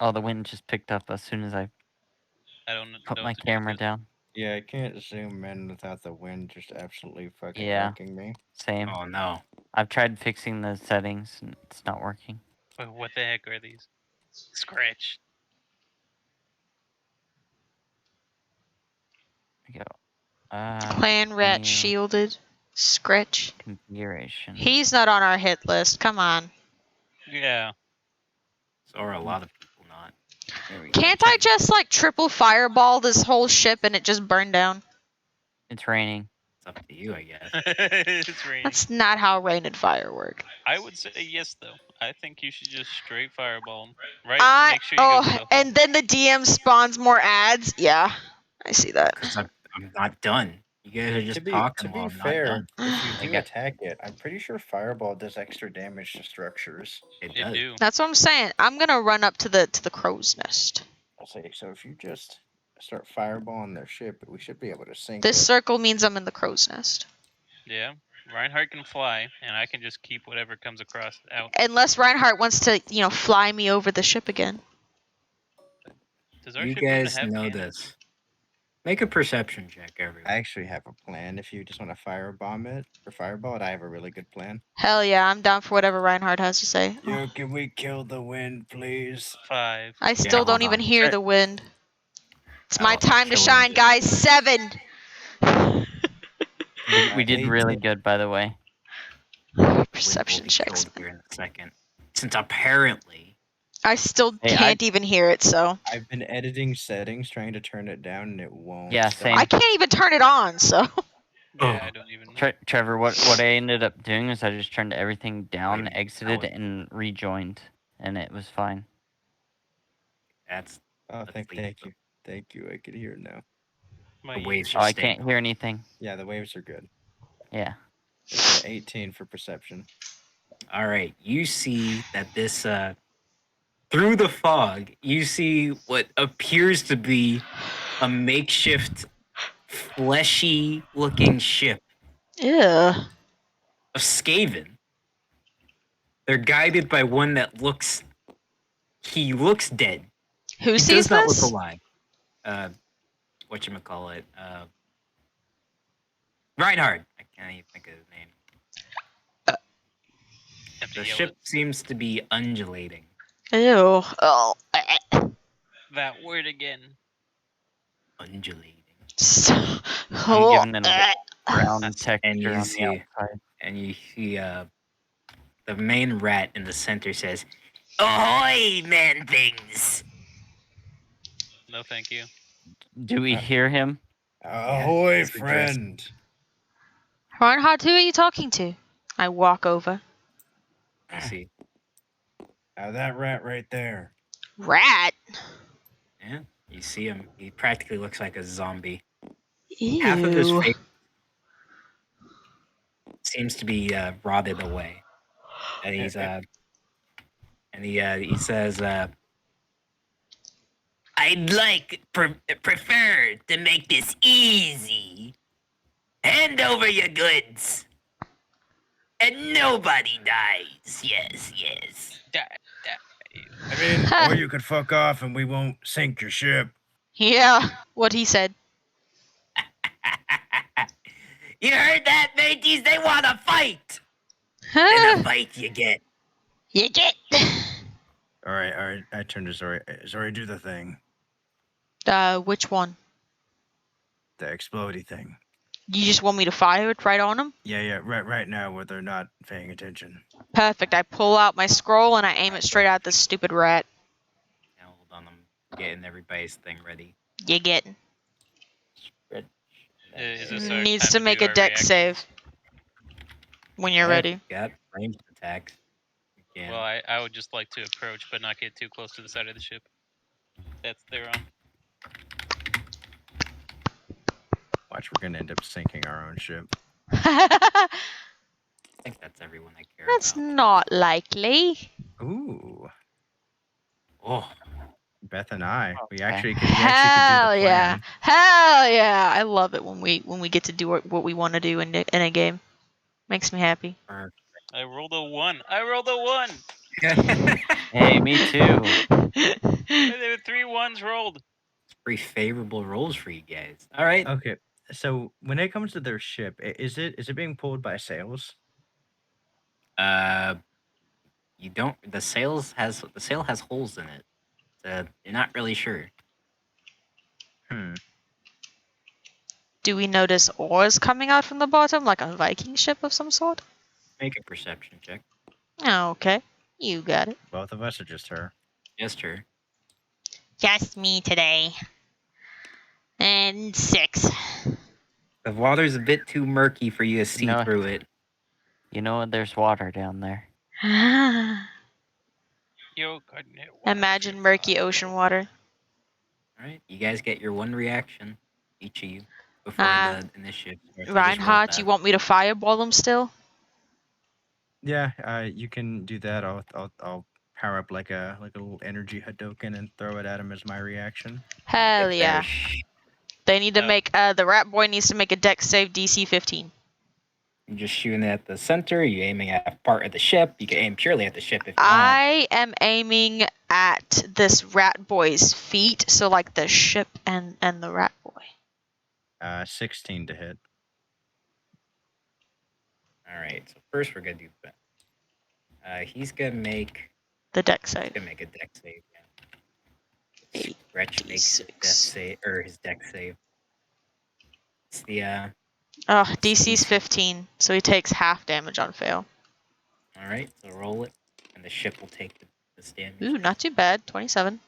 Oh, the wind just picked up as soon as I I don't put know my what to do with camera this. down. Yeah, I can't zoom in without the wind just absolutely fucking Yeah. wrecking me. Same. Oh no. I've tried fixing the settings and it's not working. What the heck are these? Skreech. There we go. Clan Rat New shielded. Skreech. configuration. He's not on our hit list. Come on. Yeah. So are a lot of people not. There we go. Can't I just like triple fireball this whole ship and it just burn down? It's raining. It's up to you, I guess. It's raining. That's not how rain and fire work. I would say yes, though. I think you should just straight fireball them. Right? Make sure you go for the hole. And then the DM spawns more ads? Yeah, I see that. Because I'm not done. You guys are just talking to while be I'm fair, not done. if you I do got- attack it, I'm pretty sure Fireball does extra damage to structures. It They does. do. That's what I'm saying. I'm gonna run up to the crow's nest. say, so if you just start fireballing their ship, we should be able to sink This it. circle means I'm in the crow's nest. Yeah. Reinhardt can fly, and I can just keep whatever comes across out. Unless Reinhardt wants to, fly me over the ship again. Does our You ship even guys have know cannons? this. Make a perception check, I everyone. actually have a plan. If you just want to firebomb it or fireball it, I have a really good plan. Hell yeah, I'm down for whatever Reinhardt has to say. Yo, can we kill the wind, please? 5. I still don't hold even on. hear the wind. It's my I'll time to kill shine, him. guys. 7. We did really 18. good, by the way. Wind will Perception be checks. killed here in a second. Since apparently I still Hey, can't even hear it, so. I've been editing settings, trying to turn it down, and it won't. Yeah, stop. same. I can't even turn it on, so. Yeah, Oh. I don't even know. Trevor, what I ended up doing is I just turned everything down, Wait, exited, that and rejoined, and it was fine. that's Oh, Let's thank leave it. you. Thank you. I can hear it now. My the waves ears. are Oh, I staying. can't hear anything. Yeah, the waves are good. Yeah. It's an 18 for perception. All right, you see that this through the fog, you see what appears to be a makeshift, fleshy-looking ship Ew. of Skaven. They're guided by one that looks. He looks dead. Who He sees does not look this? alive. Whatchamacallit? Reinhard. I can't even think of his name. Have to The yell ship seems to be undulating. Ew. Oh. that word again. Undulating. I'm giving it a brown That's- texture And you on the see, outside. and you see, the main rat in the center says, "Ahoy, man things!" No, thank you. Do we hear him? Ahoy, he's addressed. friend. Reinhardt, who are you talking to? I walk over. You see, Now that rat right there. Rat? yeah, you see him. He practically looks like a zombie. Ew. Half of his face seems to be rotted away, and he's he says, "I'd prefer to make this easy. Hand over your goods, and nobody dies. Yes, yes." I mean, or you could fuck off and we won't sink your ship. Yeah, what he said. You heard that, mateys? They want to fight. And a fight you get. You get. All right. I turn to Zori. Zori, do the thing. Which one? The explodey thing. You just want me to fire it right on him? Yeah. Right now, where they're not paying attention. Perfect. I pull out my scroll and I aim it straight at this stupid rat. Now, hold on, I'm getting everybody's thing ready. You get. Is this our Needs time to make do a our deck reactions? save when you're ready. Got ranged attacks. Yeah. Well, I would just like to approach, but not get too close to the side of the ship. That's their own. Watch, we're gonna end up sinking our own ship. I think that's everyone I care That's about. not likely. Ooh. Oh, Beth and I, we actually could do Hell the yeah! plan. Hell yeah! I love it when we get to do what we want to do in a game. Makes me happy. I rolled a 1. I rolled a 1. Hey, me too. There were 3 1s rolled. pretty favorable rolls for you guys. All right. Okay. So when it comes to their ship, is it being pulled by sails? You don't. The sail has holes in it. You're not really sure. Do we notice oars coming out from the bottom, like a Viking ship of some sort? Make a perception check. Oh, okay. You got it. Both of us, or just her? Just her. Just me today. And 6. The water's a bit too murky for you to see No. through it. You know what? There's water down there. Yo, couldn't hit Imagine murky ocean water. All right. You guys get your one reaction, each of you, before the initiative starts. I just rolled Reinhardt, that. you want me to fireball them still? Yeah, you can do that. I'll power up like a little energy Hadoken and throw it at him as my reaction. Hell yeah. They need to Yep. make the rat boy needs to make a dex save DC 15. You're just shooting at the center. You're aiming at part of the ship. You can aim purely at the ship if you want. I am aiming at this rat boy's feet, so like the ship and the rat boy. 16 to hit. All right. So first we're gonna do that. He's gonna make. The dex He's save. gonna make a dex save. Yeah. 8 Skreech makes his death save or his dex save. It's the Oh, DC. DC's 15, so he takes half damage on fail. All right. So roll it, and the ship will take this damage. Ooh, not too bad. 27.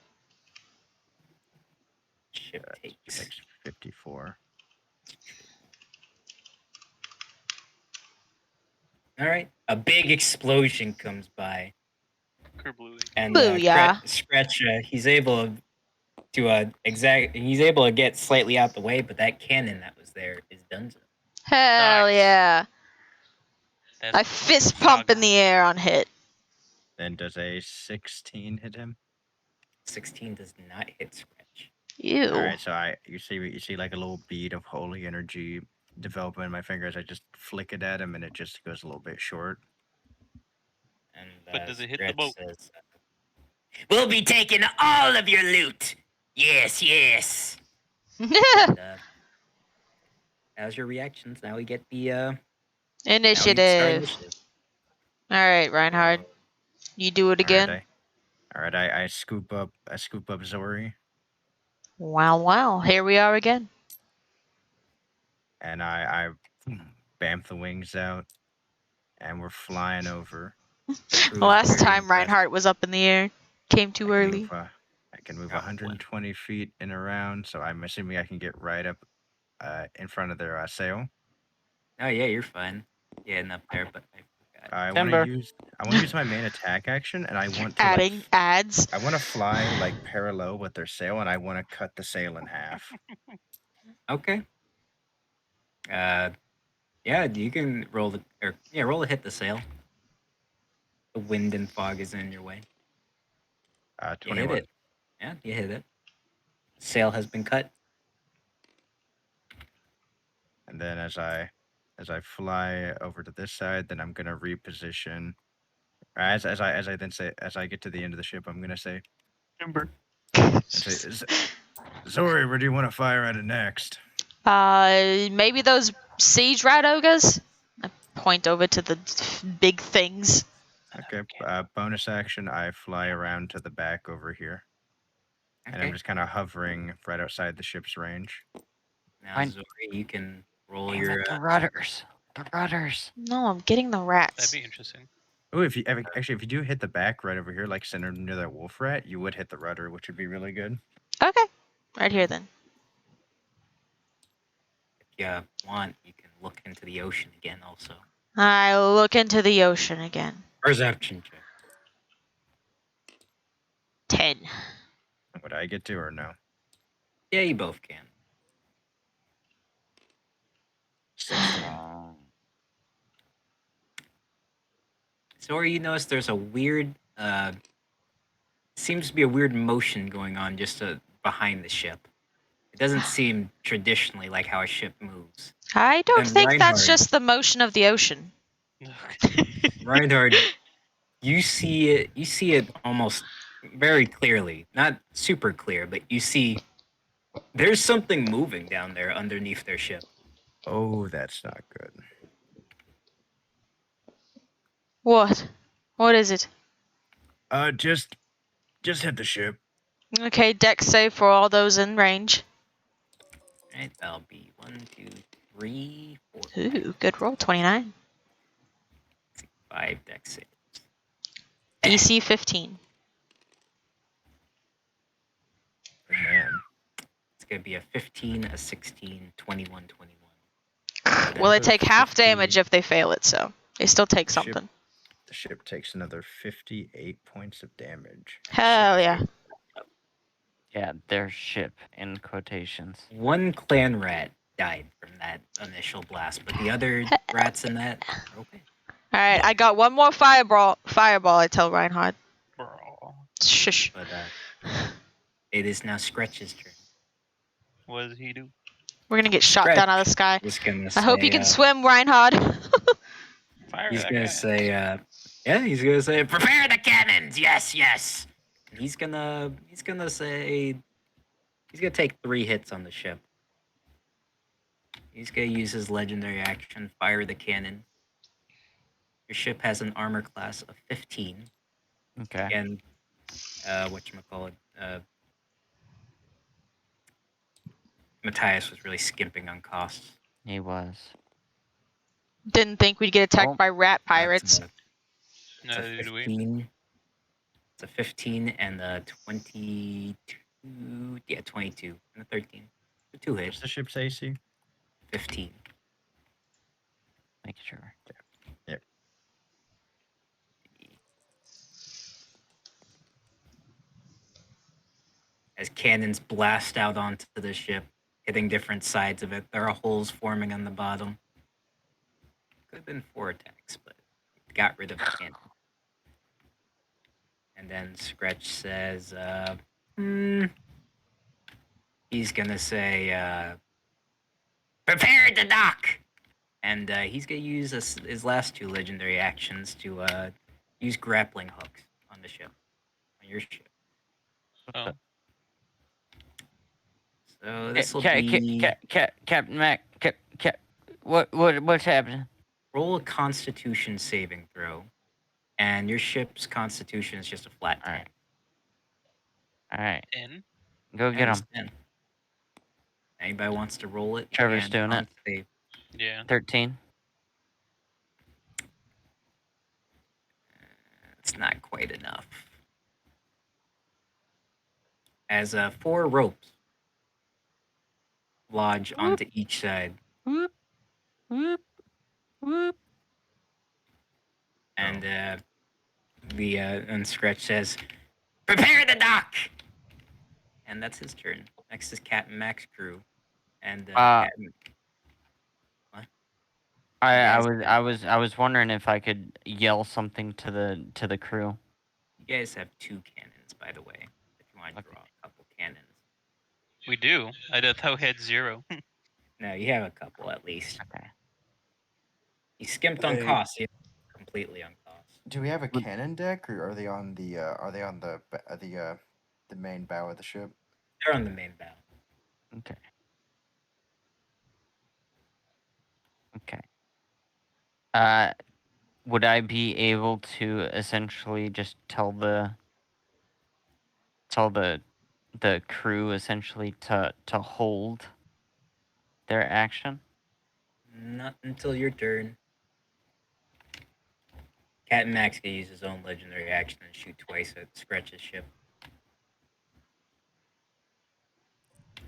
Ship takes. Takes 54. All right. A big explosion comes by, Kerblooey. and Booyah. Skreech, he's able to he's able to get slightly out the way, but that cannon that was there is done. Hell Nice. yeah. That's I fist pump in the air on hit. Then does a 16 hit him? 16 does not hit Skreech. Ew. All right, so you see like a little bead of holy energy develop in my fingers. I just flick it at him, and it just goes a little bit short. And But does it hit the Skreech boat? says, "We'll be taking all of your loot. Yes, yes." And, that was your reactions. Now we get the now we get to start Initiative. initiative. All right, Reinhard. You do it again. All right, I scoop up Zori, Wow. Here we are again. and I bamf the wings out, and we're flying over. Last time Reinhardt was up in the air. Came too early. I can move 120 feet in a round, so I'm assuming I can get right up in front of their sail. Oh yeah, you're fine. Getting up there, but I forgot. I want to use my main attack action, and I want to Adding ads. I want to fly like parallel with their sail, and I want to cut the sail in half. Okay. Yeah, you can roll roll to hit the sail. The wind and fog is in your way. You hit 21. it. Yeah, you hit it. Sail has been cut. And then as I fly over to this side, then I'm gonna reposition. As I get to the end of the ship, I'm gonna say, Timber. Zori, where do you want to fire at it next? Maybe those siege rat ogres? I point over to the big things. Okay. Bonus action, I fly around to the back over here. Okay. And I'm just kind of hovering right outside the ship's range. Now, Zori, you can roll Damn your it, the rudders. The rudders. No, I'm getting the That'd rats. be interesting. Oh, if you do hit the back right over here, like centered near that wolf rat, you would hit the rudder, which would be really good. Okay. Right here then. If you want, you can look into the ocean again also. I look into the ocean again. Perception check. 10. Would I get to or no? Yeah, you both can. 16. Zori, you notice there's a weird, seems to be a weird motion going on just behind the ship. It doesn't seem traditionally like how a ship moves. I don't And think that's Reinhard. just the motion of the ocean. Reinhard, you see it almost very clearly. Not super clear, but you see there's something moving down there underneath their ship. Oh, that's not good. What? What is it? Just hit the ship. Okay, dex save for all those in range. Alright, that'll be 1, 2, 3, 4, Ooh, good roll. 29. 5 dex saves. DC 15. Oh, man. It's gonna be a 15, a 16, 21, 21. Well, they Another take half 50. damage if they fail it, so they still take Ship. something. The ship takes another 58 points of damage. Hell yeah. Yeah, their ship in quotations. One clan rat died from that initial blast, but the other rats in that are okay. Alright, I got one more fireball, I tell Reinhardt. Bro. Shush. But it is now Skreech's turn. What does he do? We're gonna get shot down out of the sky. I hope you can swim, Reinhard. Fire He's that gonna cannon. say, he's gonna say, prepare the cannons. Yes, yes. And he's gonna say, he's gonna take 3 hits on the ship. He's gonna use his legendary action, fire the cannon. Your ship has an armor class of 15. Okay. And whatchamacallit, Matthias was really skimping on costs. He was. Didn't think we'd get attacked Oh. by rat That's pirates. It's No, a do we? 15. It's a 15 and a 22. Yeah, 22 and a 13. So 2 What's hits. the ship's AC? 15. Make sure. Yep. As cannons blast out onto the ship, hitting different sides of it. There are holes forming on the bottom. Could have been 4 attacks, but got rid of the cannon. And then Skreech says, he's gonna say, prepare to dock! And he's gonna use his last 2 legendary actions to use grappling hooks on the ship, on your ship. Oh. So this will be Captain Mac. What's happening? roll a Constitution saving throw, and your ship's Constitution is just a flat 10. All right. 10? Go get him. 10. Anybody wants to roll it? Trevor's And doing it. save. Yeah. 13. It's not quite enough. As 4 ropes lodge onto each side, Whoop. Whoop. Whoop. and and Skreech says, "Prepare the dock." And that's his turn. Next is Captain Mac's crew, and Captain. What? I was wondering if I could yell something to the crew. You guys have 2 cannons, by the way. If you want to draw a couple cannons. We do. I thought we had 0. No, you have a couple at least. Okay. He skimped on Hey. cost. He completely on cost. Do we have a cannon deck, or are they on the main bow of the ship? They're on the main bow. Okay. Would I be able to essentially just tell the crew essentially to hold their action? Not until your turn. Captain Max can use his own legendary action and shoot twice at Skreech's ship.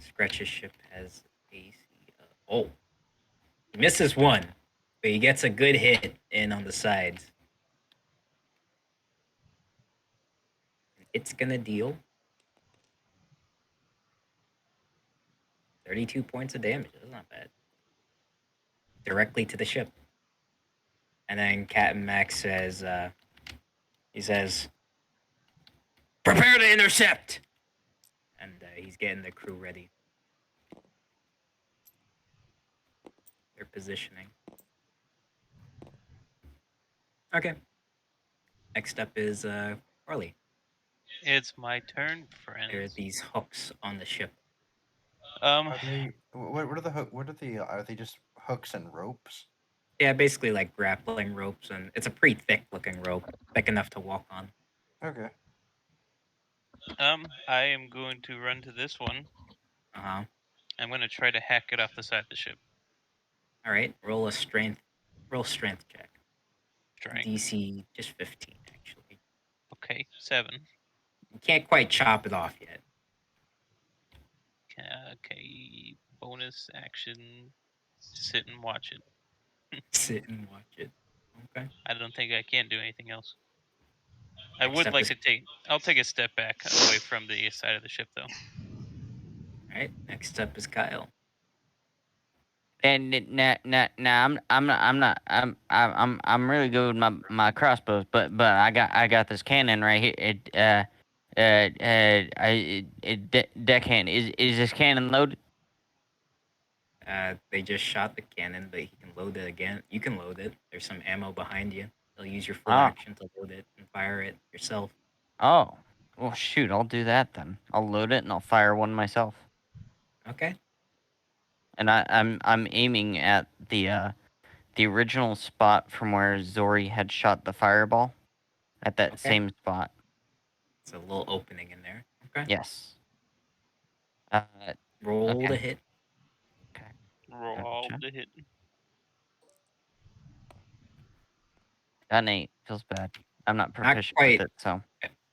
Skreech's ship has AC. He misses 1, but he gets a good hit in on the sides. It's gonna deal 32 points of damage. That's not bad. Directly to the ship. And then Captain Max says, he says, prepare to intercept! And he's getting the crew ready. They're positioning. Okay. Next up is Harley. It's my turn, There are friends. these hooks on the ship. Are they? What are the hook? What are the? Are they just hooks and ropes? Yeah, basically like grappling ropes, and it's a pretty thick looking rope, thick enough to walk on. Okay. I am going to run to this one. Uh-huh. I'm going to try to hack it off the side of the ship. All right, roll strength check. Strength. DC just 15 actually. Okay, 7. You can't quite chop it off yet. Okay, bonus action. Sit and watch it. Sit and watch it. Okay. I don't think I can do anything else. I Next would up like is- to take. I'll take a step back away from the side of the ship, though. All right. Next up is Kyle. And I'm really good with my crossbows, but I got this cannon right here. Deckhand, is this cannon loaded? They just shot the cannon, but he can load it again. You can load it. There's some ammo behind you. You'll use your full Oh. action to load it and fire it yourself. Oh. Well, shoot, I'll do that then. I'll load it and I'll fire one myself. Okay. And I'm aiming at the original spot from where Zori had shot the fireball. At that Okay. same spot. It's a little opening in there. Okay. Yes. Roll okay. to hit. Okay. Roll Gotcha. the hit. Got an 8. Feels bad. I'm not proficient with it, so.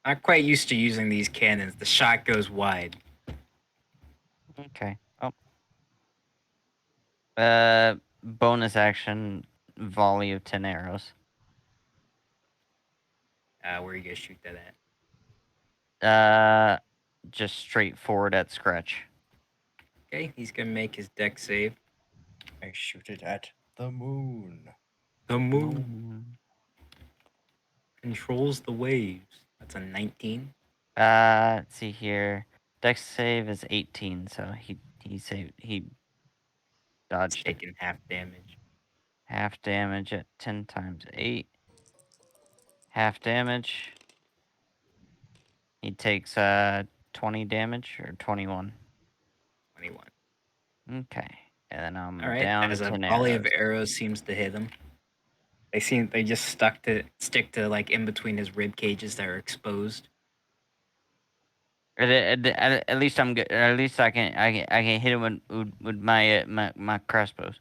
Not quite used to using these cannons. The shot goes wide. Okay. Oh. Bonus action, volley of 10 arrows. Where are you gonna shoot that at? Just straight forward at Skreech. Okay, he's gonna make his deck save. I shoot it at the moon. The moon controls the waves. That's a 19. Let's see here. Dex save is 18, so he dodged it. Taking half damage. Half damage at 10 times 8. Half damage. He takes 20 damage or 21. 21. Okay. And then I'm All right. down As to a 10 volley arrows. of arrows seems to hit him. They just stick to like in between his rib cages that are exposed. At least I'm good. At least I can hit him with my my crossbows.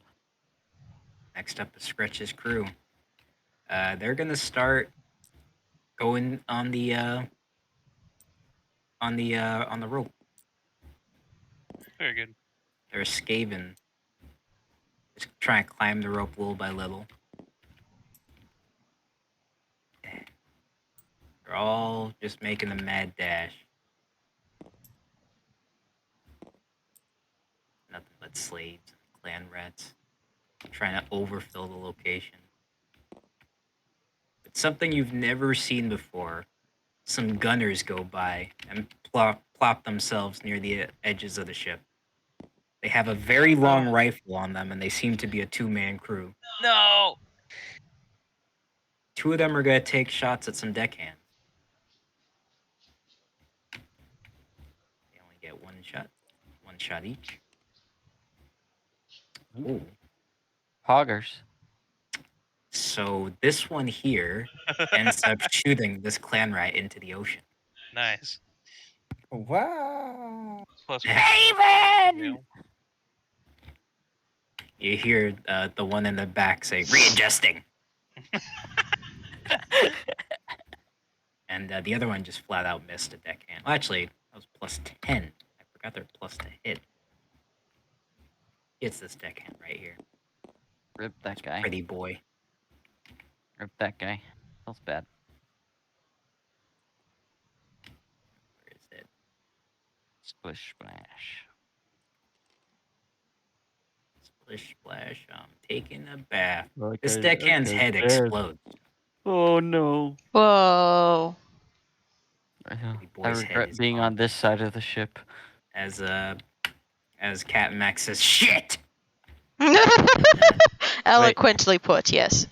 Next up is Skreech's crew. They're gonna start going on the rope. Very good. They're Skaven. Just trying to climb the rope little by little. They're all just making a mad dash. Nothing but slaves and clan rats. Trying to overfill the location. But something you've never seen before. Some gunners go by and plop themselves near the edges of the ship. They have a very long rifle on them, and they seem to be a two-man crew. No! 2 of them are going to take shots at some deckhands. They only get one shot each. Ooh. Poggers. So this one here ends up shooting this clan rat into the ocean. Nice. Wow. Plus Haven! You hear the one in the back say, readjusting. And the other one just flat out missed a deckhand. Well, actually, that was plus 10. I forgot their plus to hit. It's this deckhand right here. Rip that guy. Pretty boy. Rip that guy. Feels bad. Where is it? Splish splash. Splish splash. I'm taking a bath. Okay, This deckhand's head explodes. Oh no. Whoa. Pretty I boy's head regret is being gone. on this side of the ship. As Captain Max says, shit! Eloquently put, yes.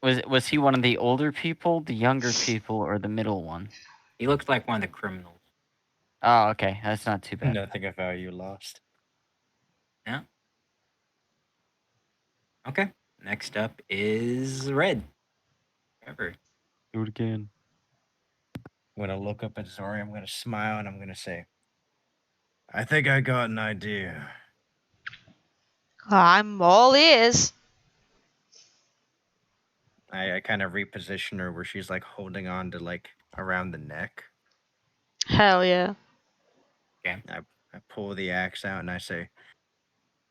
Was he one of the older people, the younger people, or the middle one? He looked like one of the criminals. Oh, okay. That's not too bad. Nothing of value lost. Yeah. Okay. Next up is Red. Trevor. Do it again. When I look up at Zori, I'm going to smile and I'm going to say, I think I got an idea. I'm all ears. I kind of reposition her where she's like holding on to like around the neck. Hell yeah. Okay. I pull the axe out and I say,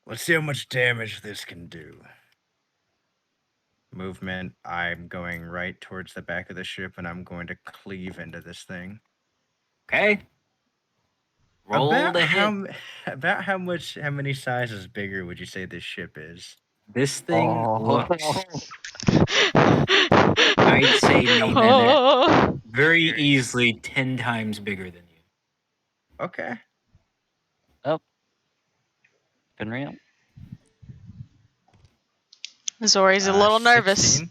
let's see how much damage this can do. Movement, I'm going right towards the back of the ship and I'm going to cleave into this thing. Okay. Roll the hit. About how many sizes bigger would you say this ship is? This thing Oh. looks... I'd say maybe very Scary. easily 10 times bigger than you. Okay. Been real. Zori's a little nervous. 16.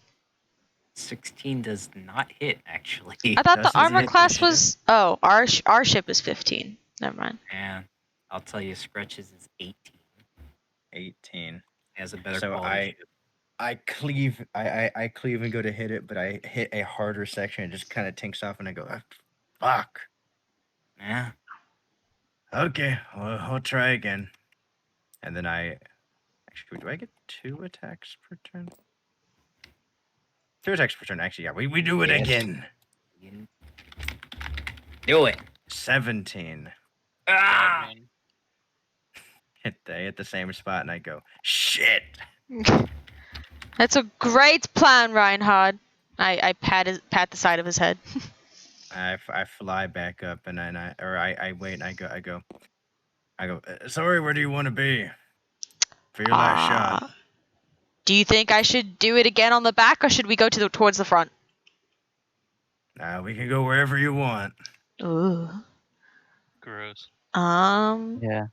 16 does not hit, actually. I thought the Doesn't armor hit the class ship. was. Oh, our ship is 15. Never mind. And I'll tell you, Skreech's is 18. 18. It has a better So quality ship. I cleave and go to hit it, but I hit a harder section. It just kind of tinks off, and I go, "Ah, fuck. Yeah. Okay, well, I'll try again. And then actually, do I get 2 attacks per turn? 2 attacks per turn. Actually, yeah, we do it Yes. again. Do it. 17. Ah! Bad man. I hit the same spot, and I go, shit. That's a great plan, Reinhard. I pat the side of his head. I fly back up, and then I wait, and I go, sorry, where do you want to be for your last shot? Do you think I should do it again on the back, or should we go towards the front? We can go wherever you want. Ooh. Gross. Yeah.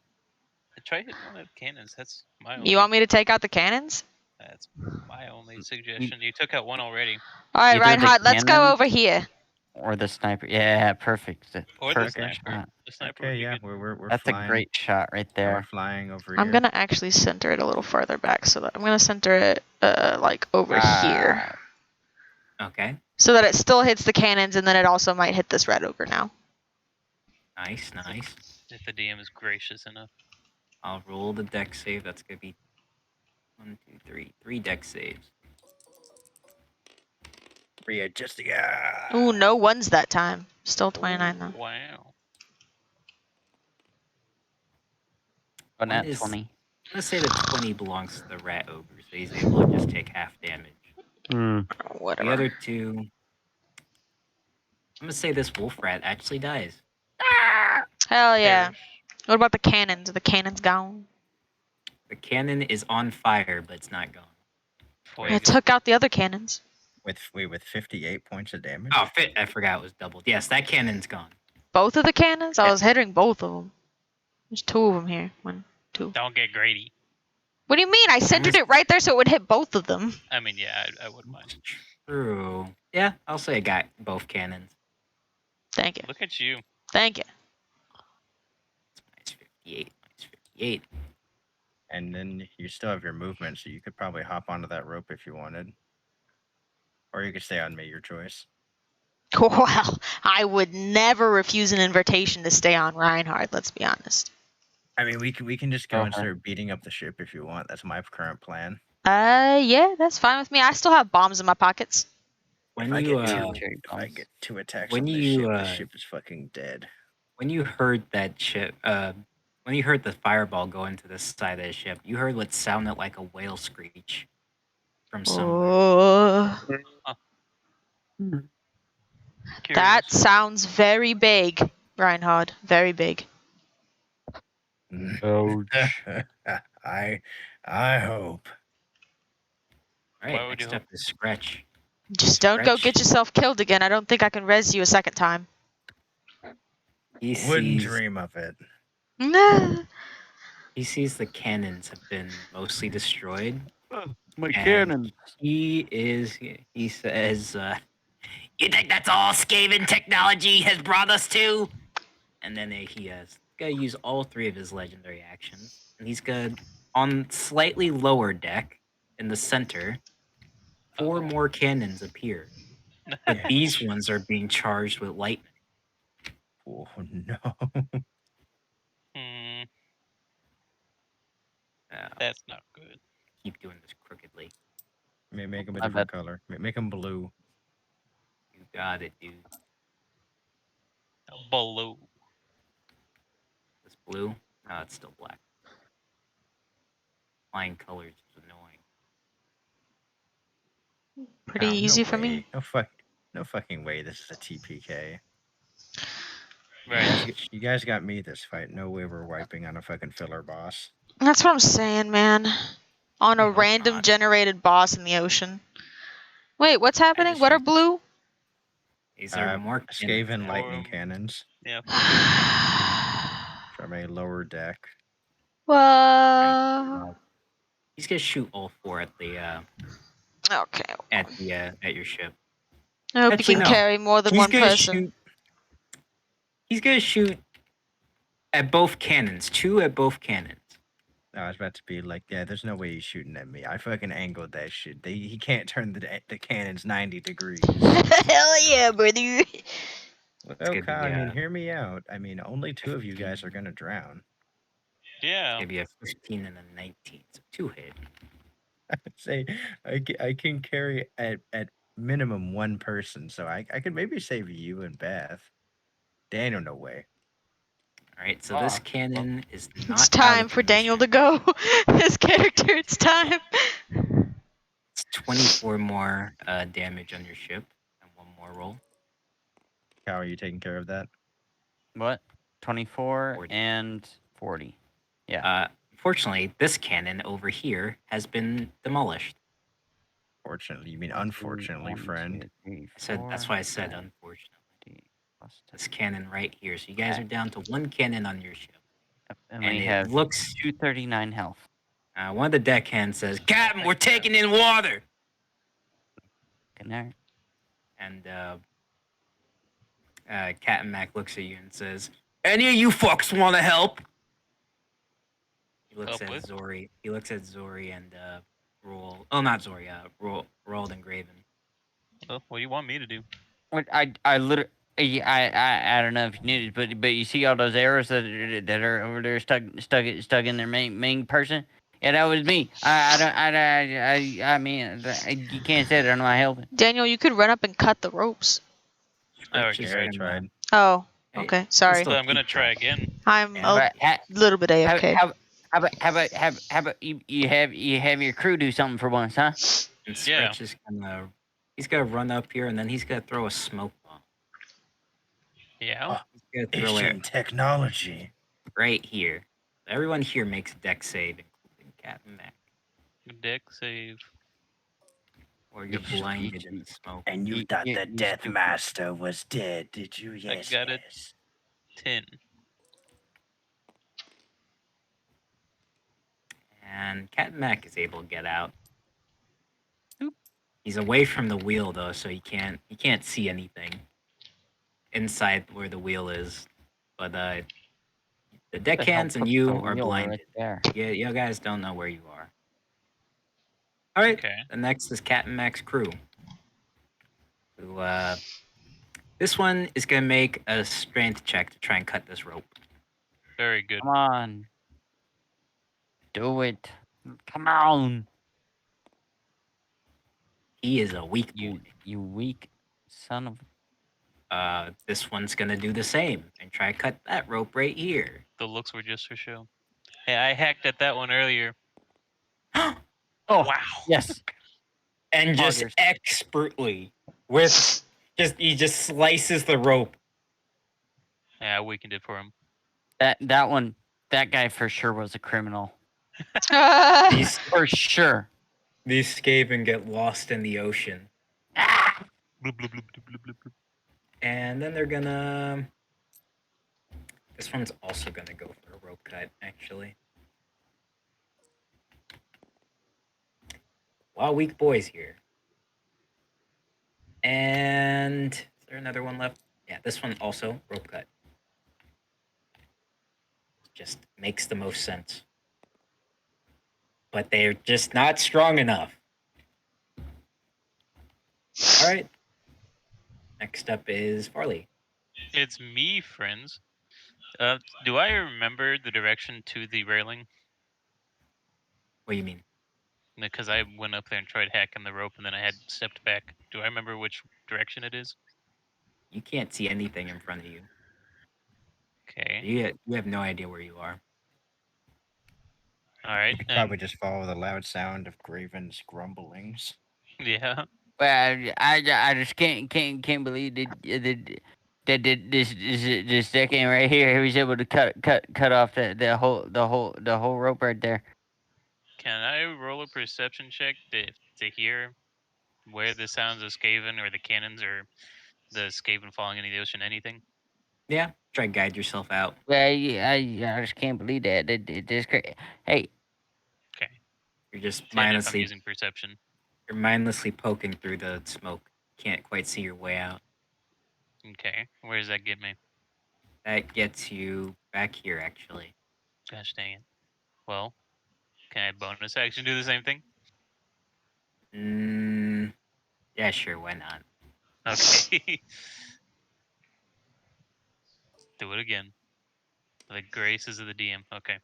Try hitting one of the cannons. That's my only. You want me to take out the cannons? That's my only suggestion. You took out one already. All right, Either the Reinhard, let's go cannon over here. Or the sniper. Yeah, perfect. Or the Perfect sniper. shot. The sniper Okay, would be yeah, good. we're That's flying. a great shot right Yeah, we're there. flying over I'm here. gonna actually center it a little further back, so that I'm gonna center it like over here, Okay. so that it still hits the cannons, and then it also might hit this red ogre now. Nice. If the DM is gracious enough. I'll roll the deck save. That's going to be 1, 2, 3. 3 deck saves. Readjust the Ooh, no ones that time. Still 29 though. Wow. But One not is- 20. I'm going to say the 20 belongs to the rat ogre, so he's able to just take half damage. Whatever. The other 2... I'm going to say this wolf rat actually dies. Hell yeah. Perish. What about the cannons? Are the cannons gone? The cannon is on fire, but it's not gone. I Fuego. took out the other cannons. with 58 points of damage. Oh, I forgot it was doubled. Yes, that cannon's gone. Both of the cannons? I Yeah. was hitting both of them. There's 2 of them here. 1, 2. Don't get greedy. What do you mean? I centered it right there so it would hit both of them. I mean, yeah, I wouldn't mind. True. Yeah, I'll say I got both cannons. Thank you. Look at you. Thank you. It's -58. -58. And then you still have your movement, so you could probably hop onto that rope if you wanted. Or you could stay on me, your choice. Well, I would never refuse an invitation to stay on Reinhard, let's be honest. I mean, we can just go and Okay. start beating up the ship if you want. That's my current plan. Yeah, that's fine with me. I still have bombs in my pockets. When If I you get cherry if I bombs. get 2 attacks when on this you, ship, the ship is fucking dead. when you heard that ship, when you heard the fireball go into the side of the ship, you heard what sounded like a whale screech from somewhere. Oh, that Curious. sounds very big, Reinhard. Very big. Ouch. I hope. All Why right, would you next up is Skreech. Just don't go Skreech. get yourself killed again. I don't think I can res you a second time. He Wouldn't sees, dream of it. Nah. he sees the cannons have been mostly destroyed. My And cannon. He says, "You think that's all Skaven technology has brought us to?" And then he has gonna use all 3 of his legendary actions, and he's gonna on slightly lower deck in the center. 4 more cannons appear, but these ones are being charged with lightning. Oh no. Hmm, Uh, that's not good. keep doing this crookedly. Make them a I different bet. color. Make them blue. You got it, dude. Blue. This blue? No, it's still black. Flying colors is annoying. Pretty Oh, easy no for way. me. No fucking way. This is a TPK. Right. You guys got me this fight. No way we're wiping on a fucking filler boss. That's what I'm saying, man. On I a hope random not. generated boss in the ocean. Wait, what's happening? just What are need- blue? These are more cannons Skaven now. lightning cannons Yeah. from a lower deck. Well, He's gonna shoot all 4 at the okay. at your ship. I hope Actually, you can no. carry more than He's one gonna person. shoot. He's gonna shoot at both cannons. 2 at both cannons. I was about to be like, yeah, there's no way he's shooting at me. I fucking angled that shit. He can't turn the cannons 90 degrees. Hell yeah, buddy. Well, gonna Kyle, be, I mean, hear me out. I mean, only 2 of you guys are gonna drown. Yeah. Maybe a 15 and a 19. So 2 hit. Say, I can carry at minimum 1 person, so I could maybe save you and Beth. Daniel, no way. All right, so this cannon is not. It's time for Daniel to go. His character, it's time. It's 24 more damage on your ship and 1 more roll. How are you taking care of that? What? 24 40. and 40. Yeah. Fortunately, this cannon over here has been demolished. Fortunately, you mean unfortunately, friend. That's why I said unfortunately. This cannon right here. So you guys are down to 1 cannon on your ship. And we have looks 239 health. One of the deckhands says, "Captain, we're taking in water." Good night. And Captain Mac looks at you and says, "Any of you fucks want to help?" He looks Help at with? Zori. He looks at Zori and Roll. Oh, not Zori. Rolled and Graven. Well, what do you want me to do? What I literally. I don't know if you knew this, but you see all those arrows that are over there stuck in their main person. Yeah, that was me. I mean, you can't say that I'm not helping. Daniel, you could run up and cut the ropes. I already Just I tried. tried. Oh, Hey, okay. Sorry. But I'm gonna try again. I'm Yeah. a But little bit AFK. how about you have your crew do something for once, huh? And Yeah. Skreech is gonna. He's gonna run up here and then he's gonna throw a smoke bomb. Yeah. He's gonna throw it Ancient technology. right here. Everyone here makes a deck save, including Captain Mac. Deck save. Or you're You- blinded you- in the smoke. And you thought the Death stupid. Master was dead, did you? Yes, got it. yes. 10. And Captain Mac is able to get out. He's away from the wheel though, so he can't see anything inside where the wheel is. But the deckhands and you are blinded. Right there. Yeah, you guys don't know where you are. All right. Okay. The next is Captain Mac's crew. Who this one is gonna make a strength check to try and cut this rope. Very good. Come on. Do it. Come on. He is a weak boy. You weak son of. This one's gonna do the same and try to cut that rope right here. The looks were just for show. Hey, I hacked at that one earlier. Oh Wow. yes. And just Poggers. expertly with he just slices the rope. Yeah, I weakened it for him. That guy for sure was a criminal. These For sure. these Skaven get lost in the ocean. Ah! Bloop, bloop, bloop, bloop, bloop, bloop, bloop. And then they're gonna. This one's also gonna go for a rope cut, actually. Wow, weak boys here. And is there another one left? Yeah, this one also rope cut. Just makes the most sense. But they're just not strong enough. All right. Next up is Farley. It's me, friends. Do I remember the direction to the railing? What do you mean? Because I went up there and tried hacking the rope, and then I had stepped back. Do I remember which direction it is? You can't see anything in front of you. Okay. You have no idea where you are. All right. You could probably just follow the loud sound of Graven's grumblings. Yeah. Well, I just can't believe that this deckhand right here, he was able to cut off the whole rope right there. Can I roll a perception check to hear where the sounds of Skaven or the cannons are The escape and falling into the ocean, anything? Yeah, try to guide yourself out. I just can't believe that. That's crazy. Hey, Okay. You're just 10 if I'm mindlessly using perception. you're mindlessly poking through the smoke. Can't quite see your way out. Okay. Where does that get me? That gets you back here, actually. Gosh dang it. Well, can I bonus action do the same thing? Yeah, sure, why not? Okay. Do it again. The graces of the DM. Okay.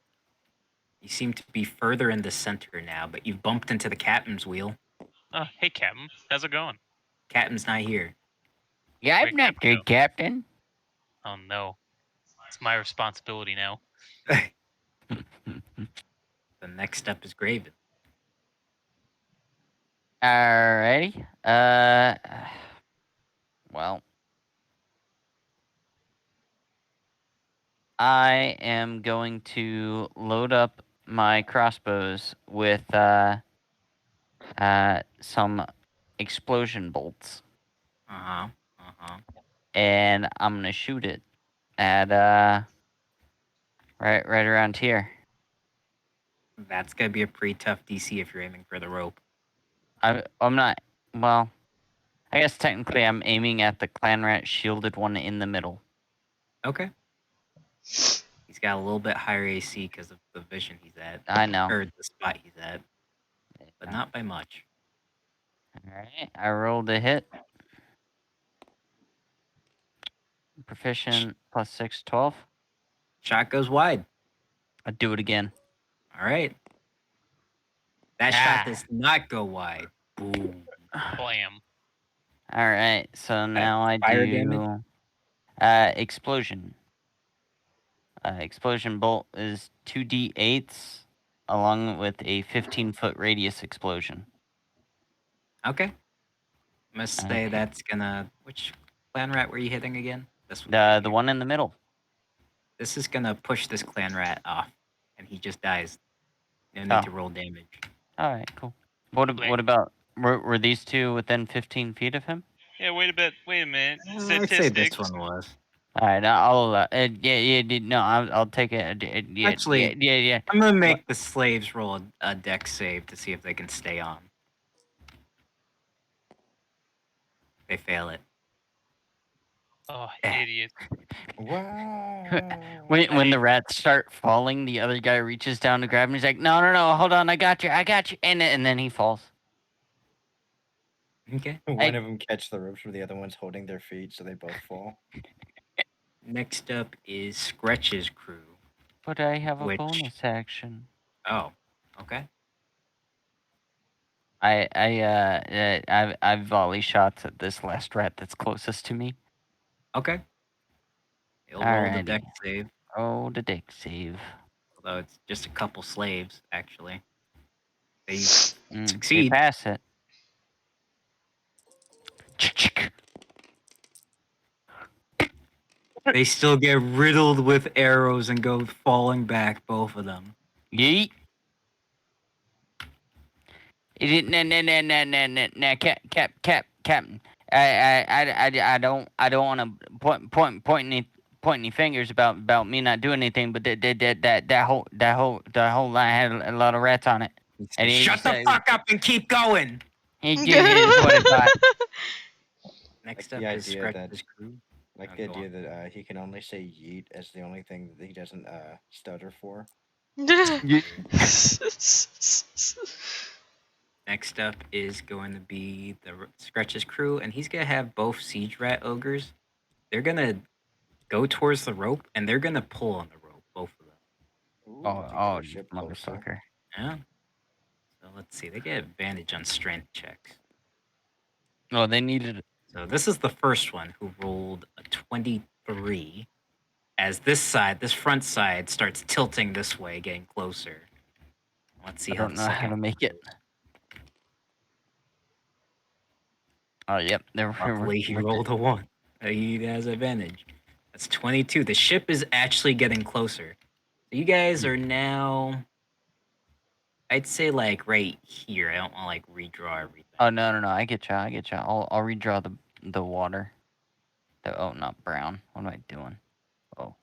You seem to be further in the center now, but you've bumped into the captain's wheel. Oh, hey, Captain. How's it going? Captain's not here. yeah, Where'd I'm not Captain go? good, Captain. Oh, no. It's my responsibility now. The next step is Graven. Alrighty. Well, I am going to load up my crossbows with some explosion bolts, and I'm gonna shoot it at right around here. That's gonna be a pretty tough DC if you're aiming for the rope. I'm not. Well, I guess technically I'm aiming at the clan rat shielded one in the middle. Okay. He's got a little bit higher AC because of the vision he's at. I know. Or the spot he's at. But not by much. Alright, I rolled a hit. Proficient plus 6, 12. Shot goes wide. I'll do it again. Alright. That shot does not go wide. Boom. Blam. Alright, so now I fire do explosion. Explosion bolt is 2d8s along with a 15-foot radius explosion. Okay. Must say Okay. that's gonna. Which clan rat were you hitting again? This one. The one in the middle. This is gonna push this clan rat off, and he just dies. No need to roll damage. Alright, cool. What about were these two within 15 feet of him? Yeah, wait a bit. Wait a minute. I'd say this one was. All right, I'll no, I'll take it. Yeah, Actually, yeah. I'm gonna make the slaves roll a dex save to see if they can stay on. They fail it. Oh, idiot. Wow. When the rats start falling, the other guy reaches down to grab him. He's like, no, hold on, I got you, and then he falls. Okay. One of them catch the ropes where the other one's holding their feet, so they both fall. Next up is Skreech's crew. But I have a bonus action. Oh, okay. I volley shots at this last rat that's closest to me. Okay. He'll roll the dex save. Oh, the dex save. Although it's just a couple slaves, actually. They They succeed. pass it. They still get riddled with arrows and go falling back, both of them. Yeet. Nah, Captain. I don't want to point any fingers about me not doing anything, but that whole line had a lot of rats on it. And shut the fuck up and keep going. He is what I thought. Next Like up the is idea that- Skreech's crew. Like the idea that he can only say yeet as the only thing that he doesn't stutter for. Next up is going to be the Skreech's crew, and he's gonna have both siege rat ogres. They're gonna go towards the rope, and they're gonna pull on the rope, both of them. Oh, you motherfucker! Yeah. So let's see. They get advantage on strength checks. Oh, they needed it. So this is the first one who rolled a 23. As this front side starts tilting this way, getting closer. Let's see I don't know how to make it. Oh, yep. Luckily, he rolled a 1. He has advantage. That's 22. The ship is actually getting closer. So you guys are now, I'd say, like, right here. I don't want to, like, redraw everything. Oh, no. I get you. I'll redraw the water. Oh, not brown. What am I doing? Oh,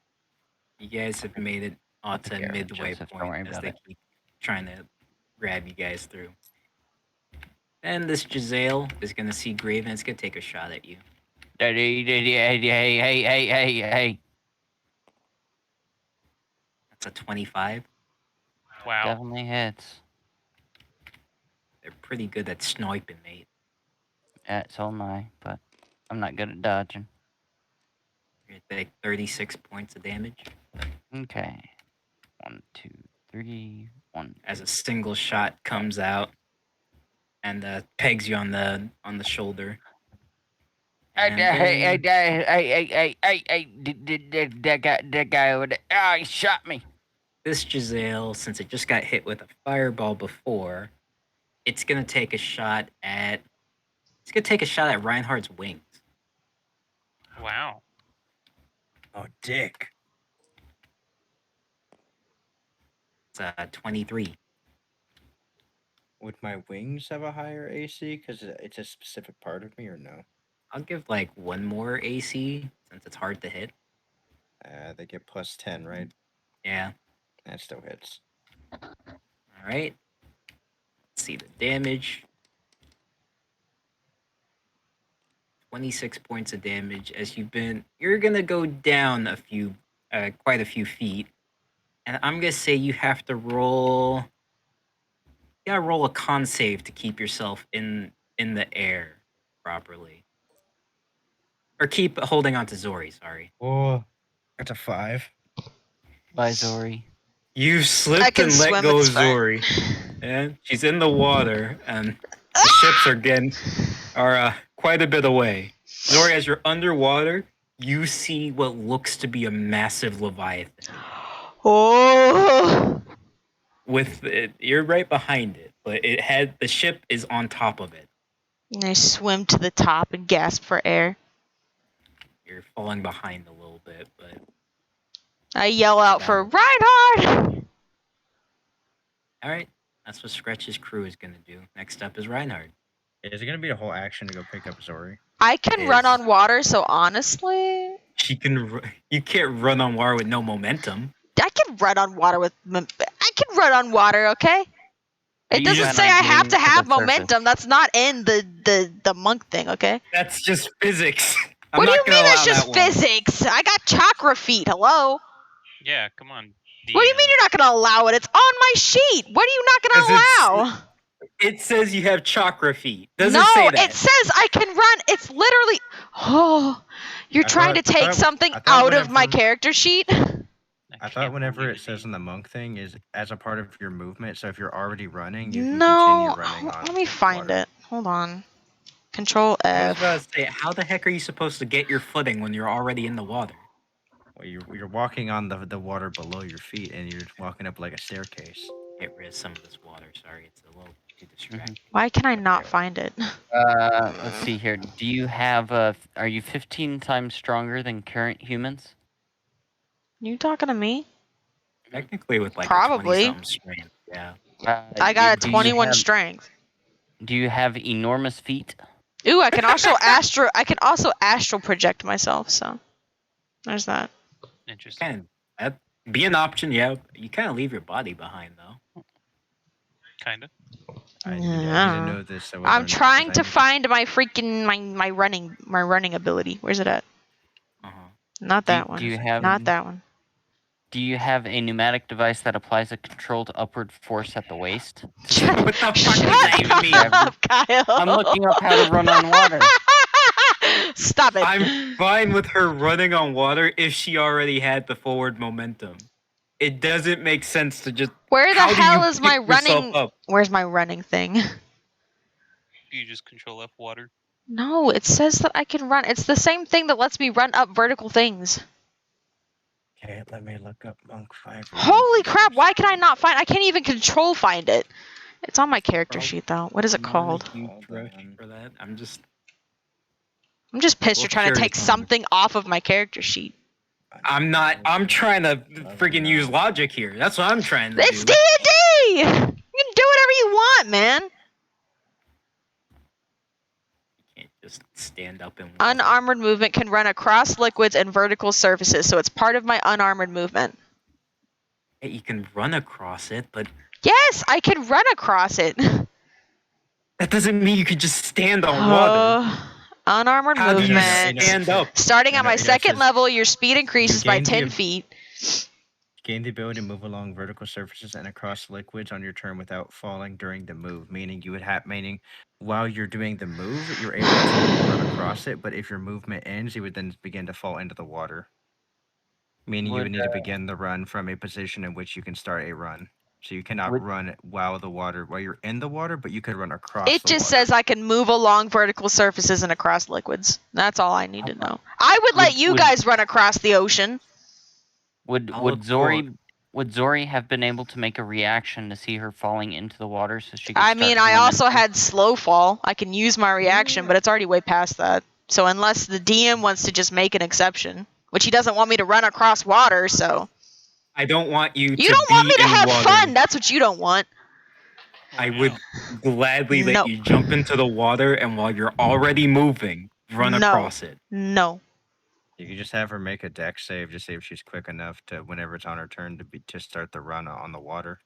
You guys have made it onto take care of it, midway Joseph. Don't point worry as about they it. keep trying to grab you guys through. And this Giselle is gonna see Graven. It's gonna take a shot at you. Hey. That's a 25. Wow. Definitely hits. They're pretty good at sniping, mate. Yeah, so am I, but I'm not good at dodging. You're gonna take 36 points of damage Okay. 1, 2, 3. 1, as 2. a single shot comes out and pegs you on the shoulder. And Hey, that guy over there. Oh, he shot me. this Giselle, since it just got hit with a fireball before, it's gonna take a shot at Reinhardt's wings. Wow. Oh, dick. It's 23. Would my wings have a higher AC because it's a specific part of me, or no? I'll give like one more AC since it's hard to hit. They get plus 10, right? Yeah. That still hits. All right. Let's see the damage. 26 points of damage as you're gonna go down quite a few feet. And I'm gonna say you have to roll. You gotta roll a con save to keep yourself in the air properly. Or keep holding on to Zori, sorry. Oh, that's a 5. Bye, Zori. You I slipped can and let swim, go of it's fine. Zori. And she's in the water, and the ships are quite a bit away. Zori, as you're underwater, you see what looks to be a massive leviathan. Oh. With it, you're right behind it, but the ship is on top of it. And I swim to the top and gasp for air. You're falling behind a little bit, but I yell out for Reinhard! all right. That's what Skreech's crew is gonna do. Next up is Reinhard. Is it going to be a whole action to go pick up Zori? I can It run is. on water, so honestly, You can't run on water with no momentum. I can run on water okay? It You doesn't plan say on I have getting to to have the surface. momentum. That's not in the monk thing, okay? That's just physics. What do you mean that's just physics? I got chakra feet, hello? Yeah, come on. What do you mean you're not gonna allow it? It's on my sheet. What are you not gonna allow? It says you have chakra feet. Doesn't No, say that. it says I can run. It's literally. Oh, you're trying to take something out of my character sheet? I thought whenever it says in the monk thing is as a part of your movement, so if you're already running, you can No. continue running on. Let me find water. it. Hold on. Control I was F. about to say, how the heck are you supposed to get your footing when you're already in the water? Well, you're walking on the water below your feet, and you're walking up like a staircase. Get rid of some of this water. Sorry, it's a little too distracting. Why can I not find it? Let's see here. Do you have are you 15 times stronger than current humans? You talking to me? Technically, with like Probably. a 20-something strength, yeah. I got a do you 21 have- strength. Do you have enormous feet? Ooh, I can also astral project myself, so there's that. Interesting. That'd be an option, yeah. You kind of leave your body behind, though. Kind of. I need to know this. So I'm trying to find my freaking my running ability. Where's it at? Not that one. Do you have Not that one. Do you have a pneumatic device that applies a controlled upward force at the waist? What the fuck does Shut that even mean? up, Kyle. I'm looking up how to run on water. Stop it. I'm fine with her running on water if she already had the forward momentum. It doesn't make sense to just. Where the how do hell you is my pick yourself running? up? Where's my running thing? You just control F water. No, it says that I can run. It's the same thing that lets me run up vertical things. Okay, let me look up Monk 5. Holy crap, why can I not find I can't even control find it. It's on my character sheet though. What is it called? For that. I'm just pissed you're trying to take something off of my character sheet. I'm trying to friggin' use logic here. That's what I'm trying to It's do. D&D! You can do whatever you want, man. You can't just stand up and Unarmored movement can run across liquids and vertical surfaces, so it's part of my unarmored movement. You can run across it, but Yes, I can run across it. that doesn't mean you could just stand on water. Unarmored How do you movement. stand up? Starting at my second says level, your speed increases by gain the 10 ab- feet. Gain the ability to move along vertical surfaces and across liquids on your turn without falling during the move. Meaning while you're doing the move, you're able to run across it, but if your movement ends, you would then begin to fall into the water. Meaning you would need to begin the run from a position in which you can start a run. So you cannot run while you're in the water, but you could run across It the just water. says I can move along vertical surfaces and across liquids. That's all I need to know. I would let you guys run across the ocean. Would Zori have been able to make a reaction to see her falling into the water so she could I start mean, I doing also that? had slow fall. I can use my reaction, but it's already way past that. So unless the DM wants to just make an exception, which he doesn't want me to run across water, so. I don't want you to don't want me be to in have water. fun. That's what you don't want. I would gladly let Nope. you jump into the water, and while you're already moving, run across it. No. You could just have her make a dex save to see if she's quick enough to, whenever it's on her turn, to start the run on the water.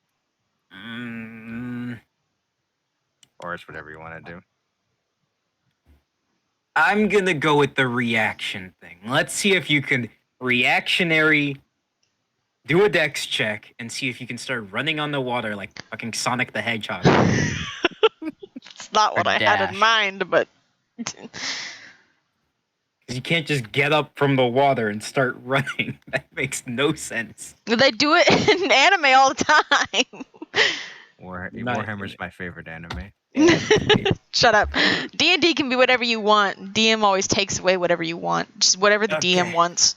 Or it's whatever you want to do. I'm gonna go with the reaction thing. Let's see if you can reactionary do a dex check and see if you can start running on the water like fucking Sonic the Hedgehog. It's not what I had in mind, but. Because you can't just get up from the water and start running. That makes no sense. They do it in anime all the time. Warhammer's my favorite anime. Shut up. D&D can be whatever you want. DM always takes away whatever you want. Just whatever the DM wants.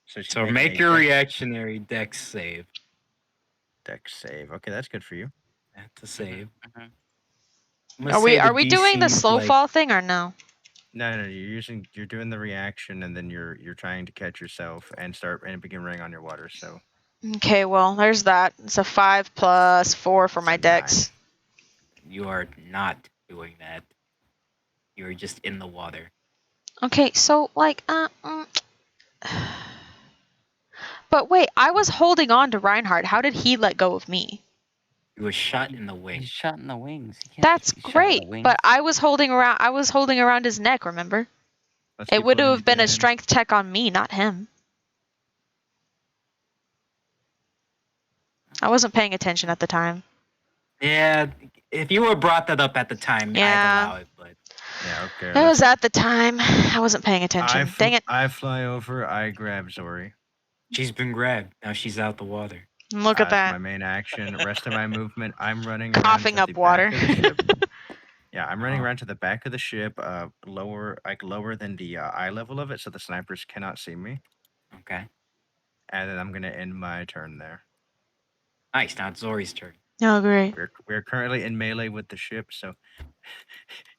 So make your reactionary dex save. Dex save. Okay, that's good for you. That's a save. Are we doing the slow fall thing or no? No, you're doing the reaction and then you're trying to catch yourself and begin running on your water, so. Okay, well, there's that. It's a 5 plus 4 for my dex. You are not doing that. You're just in the water. Okay, so like but wait, I was holding on to Reinhardt. How did he let go of me? He was shot in the wings. He's shot in the wings. That's great, but I was holding around his neck, remember? It would have been a strength check on me, not him. I wasn't paying attention at the time. Yeah, if you were brought that up at the time, I'd allow it, but yeah, okay. It was at the time. I wasn't paying attention. Dang it. I fly over, I grab Zori. She's been grabbed. Now she's out the water. Look at that. My main action. Rest of my movement, I'm running coughing around up water. Back of the ship. Yeah, I'm running around to the back of the ship, lower than the eye level of it, so the snipers cannot see me. Okay. And then I'm gonna end my turn there. Nice. Now it's Zori's turn. Oh, great. We're currently in melee with the ship, so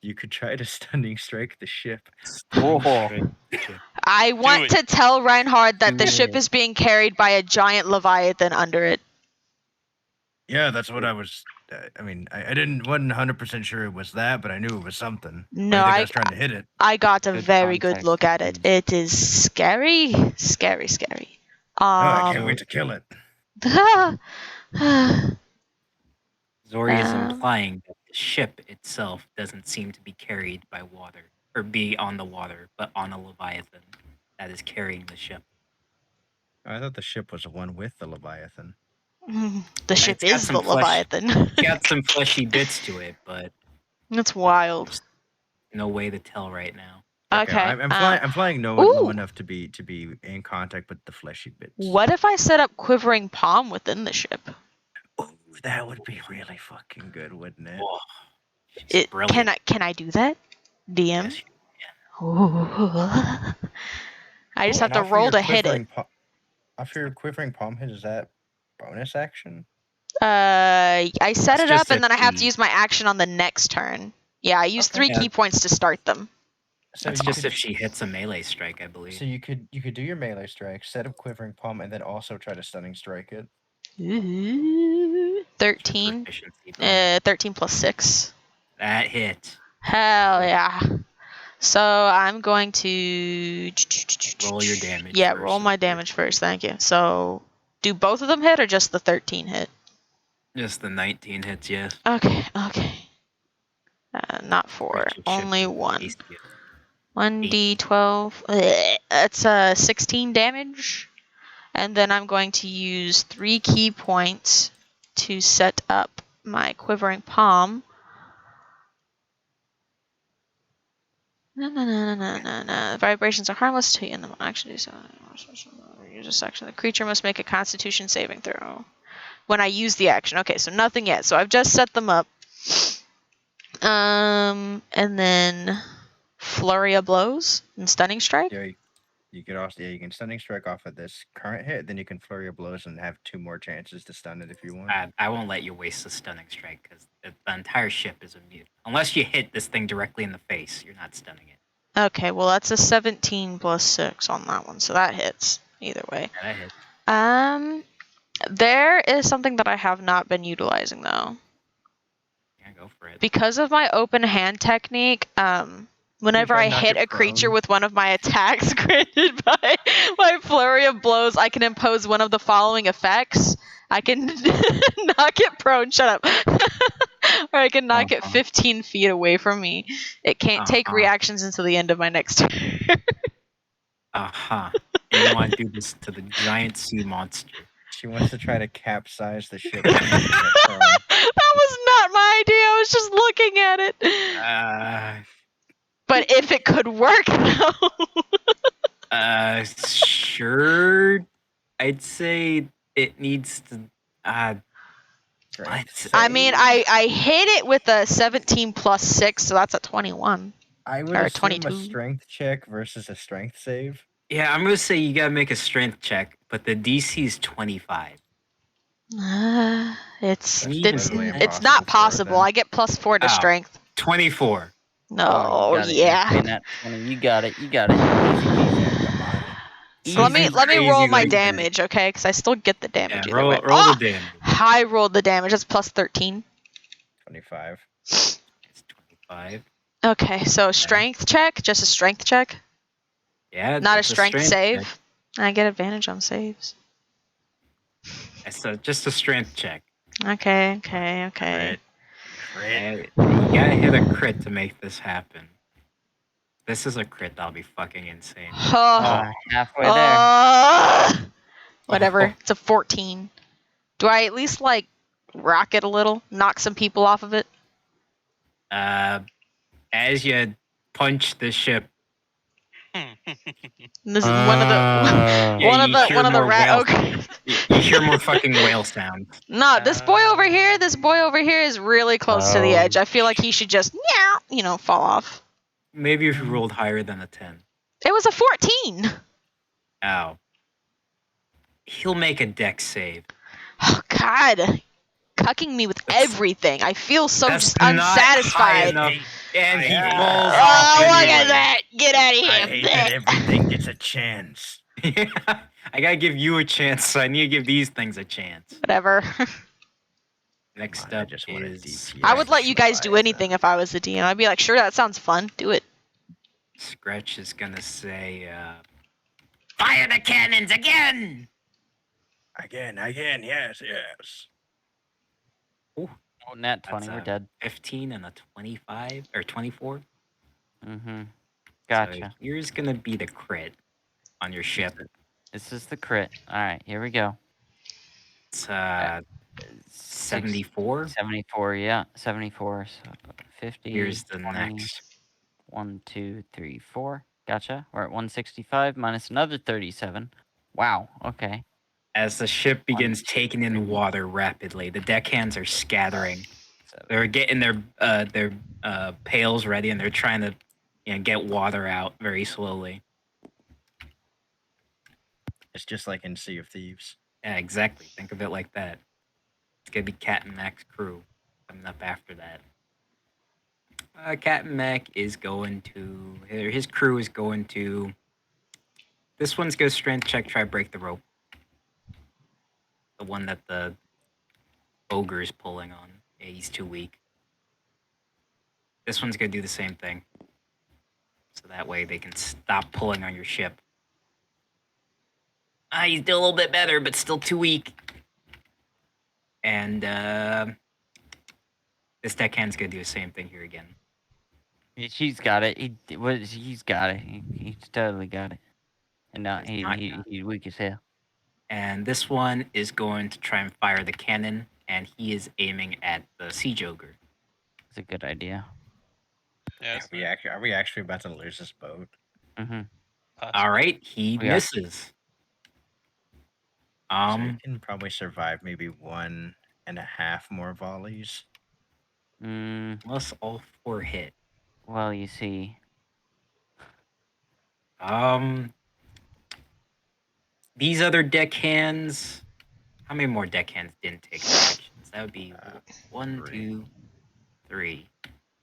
you could try to stunning strike the ship. I want to tell Reinhard that the ship is being carried by a giant leviathan under it. Yeah, that's what I was. I mean, I wasn't 100% sure it was that, but I knew it was something. No, I was trying to hit it. I got a very good look at it. It is scary, scary, scary. I can't wait to kill it. Zori is implying that the ship itself doesn't seem to be carried by water, or be on the water, but on a leviathan that is carrying the ship. I thought the ship was the one with the leviathan. The ship is the leviathan. It's got some fleshy bits to it, but that's wild. No way to tell right now. Okay. I'm flying low enough to be in contact with the fleshy bits. What if I set up quivering palm within the ship? Oh, that would be really fucking good, wouldn't it? Oh, can I do that? DM? Yes, I just have to roll to hit it. After your quivering palm hit, is that bonus action? I set it up and then I have to use my action on the next turn. Yeah, I use 3 key points to start them. So it's just if she hits a melee strike, I believe. So you could do your melee strike, set up quivering palm, and then also try to stunning strike it. Ooh, 13. 13 plus 6. That hit. Hell yeah. So I'm going to Roll your damage. Yeah, first. roll my damage first. Thank you. So do both of them hit or just the 13 hit? Just the 19 hits, yes. Okay. Not 4. Skreech will chip Only his 1. AC up. 1d12. That's 16 damage. And then I'm going to use 3 key points to set up my quivering palm. No. Vibrations are harmless to you in the actually so use this action. The creature must make a constitution saving throw. When I use the action. Okay, so nothing yet. So I've just set them up. And then flurry of blows and stunning strike. Yeah, you could also you can stunning strike off of this current hit, then you can flurry of blows and have 2 more chances to stun it if you want. I won't let you waste the stunning strike because the entire ship is immune. Unless you hit this thing directly in the face, you're not stunning it. Okay, well that's a 17 plus 6 on that one, so that hits either way. Yeah, that hits. There is something that I have not been utilizing though. Yeah, go for it. Because of my open hand technique, whenever I knock hit it a creature prone. with one of my attacks granted by my flurry of blows, I can impose one of the following effects. I can knock it prone, shut up. Or I can knock it 15 feet away from me. It can't take reactions until the end of my next turn. And you want to do this to the giant sea monster. She wants to try to capsize the ship. By making it prone. That was not my idea. I was just looking at it. But if it could work, though. Sure. I'd say it needs to. I mean, I hit it with a 17 plus 6, so that's a 21. I would Or assume 22. a strength check versus a strength save. Yeah, I'm gonna say you gotta make a strength check, but the DC is 25. It's literally not impossible for possible. them. I get plus 4 to strength. 24. No, Oh, you got it, yeah. you're saying that. You got it. Easy peasy. Come on. So let me Crazy roll my like that. damage, okay? Because I still get the damage either roll, way. roll the damage. I rolled the damage. That's plus 13. 25. It's 25. Okay, so strength check, just a strength check, Yeah, not a that's strength save. check. I get advantage on saves. It's just a strength check. Okay. Crit. You gotta hit a crit to make this happen. This is a crit that'll be fucking insane. Halfway there. Whatever. It's a 14. Do I at least like rock it a little, knock some people off of it? As you punch the ship, This is one of the one of the rat. Okay. You hear more fucking whale sounds. No, this boy over here is really close to the edge. I feel like he should just fall off. Maybe if you rolled higher than a 10. It was a 14. Ow. He'll make a dex save. Oh God, cucking me with everything. I feel so just not unsatisfied. high enough, and he falls Oh, off look anyway. at that! Get out of here! I hate that everything gets a chance. Yeah, I gotta give you a chance, so I need to give these things a chance. Whatever. Next I up just want a is... DPS. I would let you guys do anything if I was the DM. I'd be like, sure, that sounds fun. Do it. Skreech is gonna say, fire the cannons again! Again, yes. Ooh, Oh, nat 20, that's we're a dead. 15 and a 25, or 24. Mm-hmm. So Gotcha. here's gonna be the crit on your ship. This is the crit. Alright, here we go. It's 74. 74, yeah. 74. So 50. Here's the 20, next. 1, 2, 3, 4. Gotcha. We're at 165 minus another 37. Wow, okay. As the ship begins taking in water rapidly, the deckhands are scattering. So, They're getting their pails ready, and they're trying to get water out very slowly. It's just like in Sea of Thieves. Yeah, exactly. Think of it like that. It's gonna be Cat and Mac's crew coming up after that. Cat and Mac is going to... His crew is going to... This one's gonna strength check, try to break the rope. The one that the ogre is pulling on. Yeah, he's too weak. This one's gonna do the same thing. so that way they can stop pulling on your ship. He's still a little bit better, but still too weak. And this deckhand's gonna do the same thing here again. She's got it. He's got it. He's totally got it. And no, Does not got he's weak as hell. And this one is going to try and fire the cannon, and he is aiming at the siege ogre. It's a good idea. Yeah, Are we actually about to lose this boat? Mm-hmm. All right, he We are. misses. So we can probably survive maybe 1.5 more volleys. Unless all 4 hit. Well, you see. These other deckhands. How many more deckhands didn't take their actions? That would be 1, 2, 3.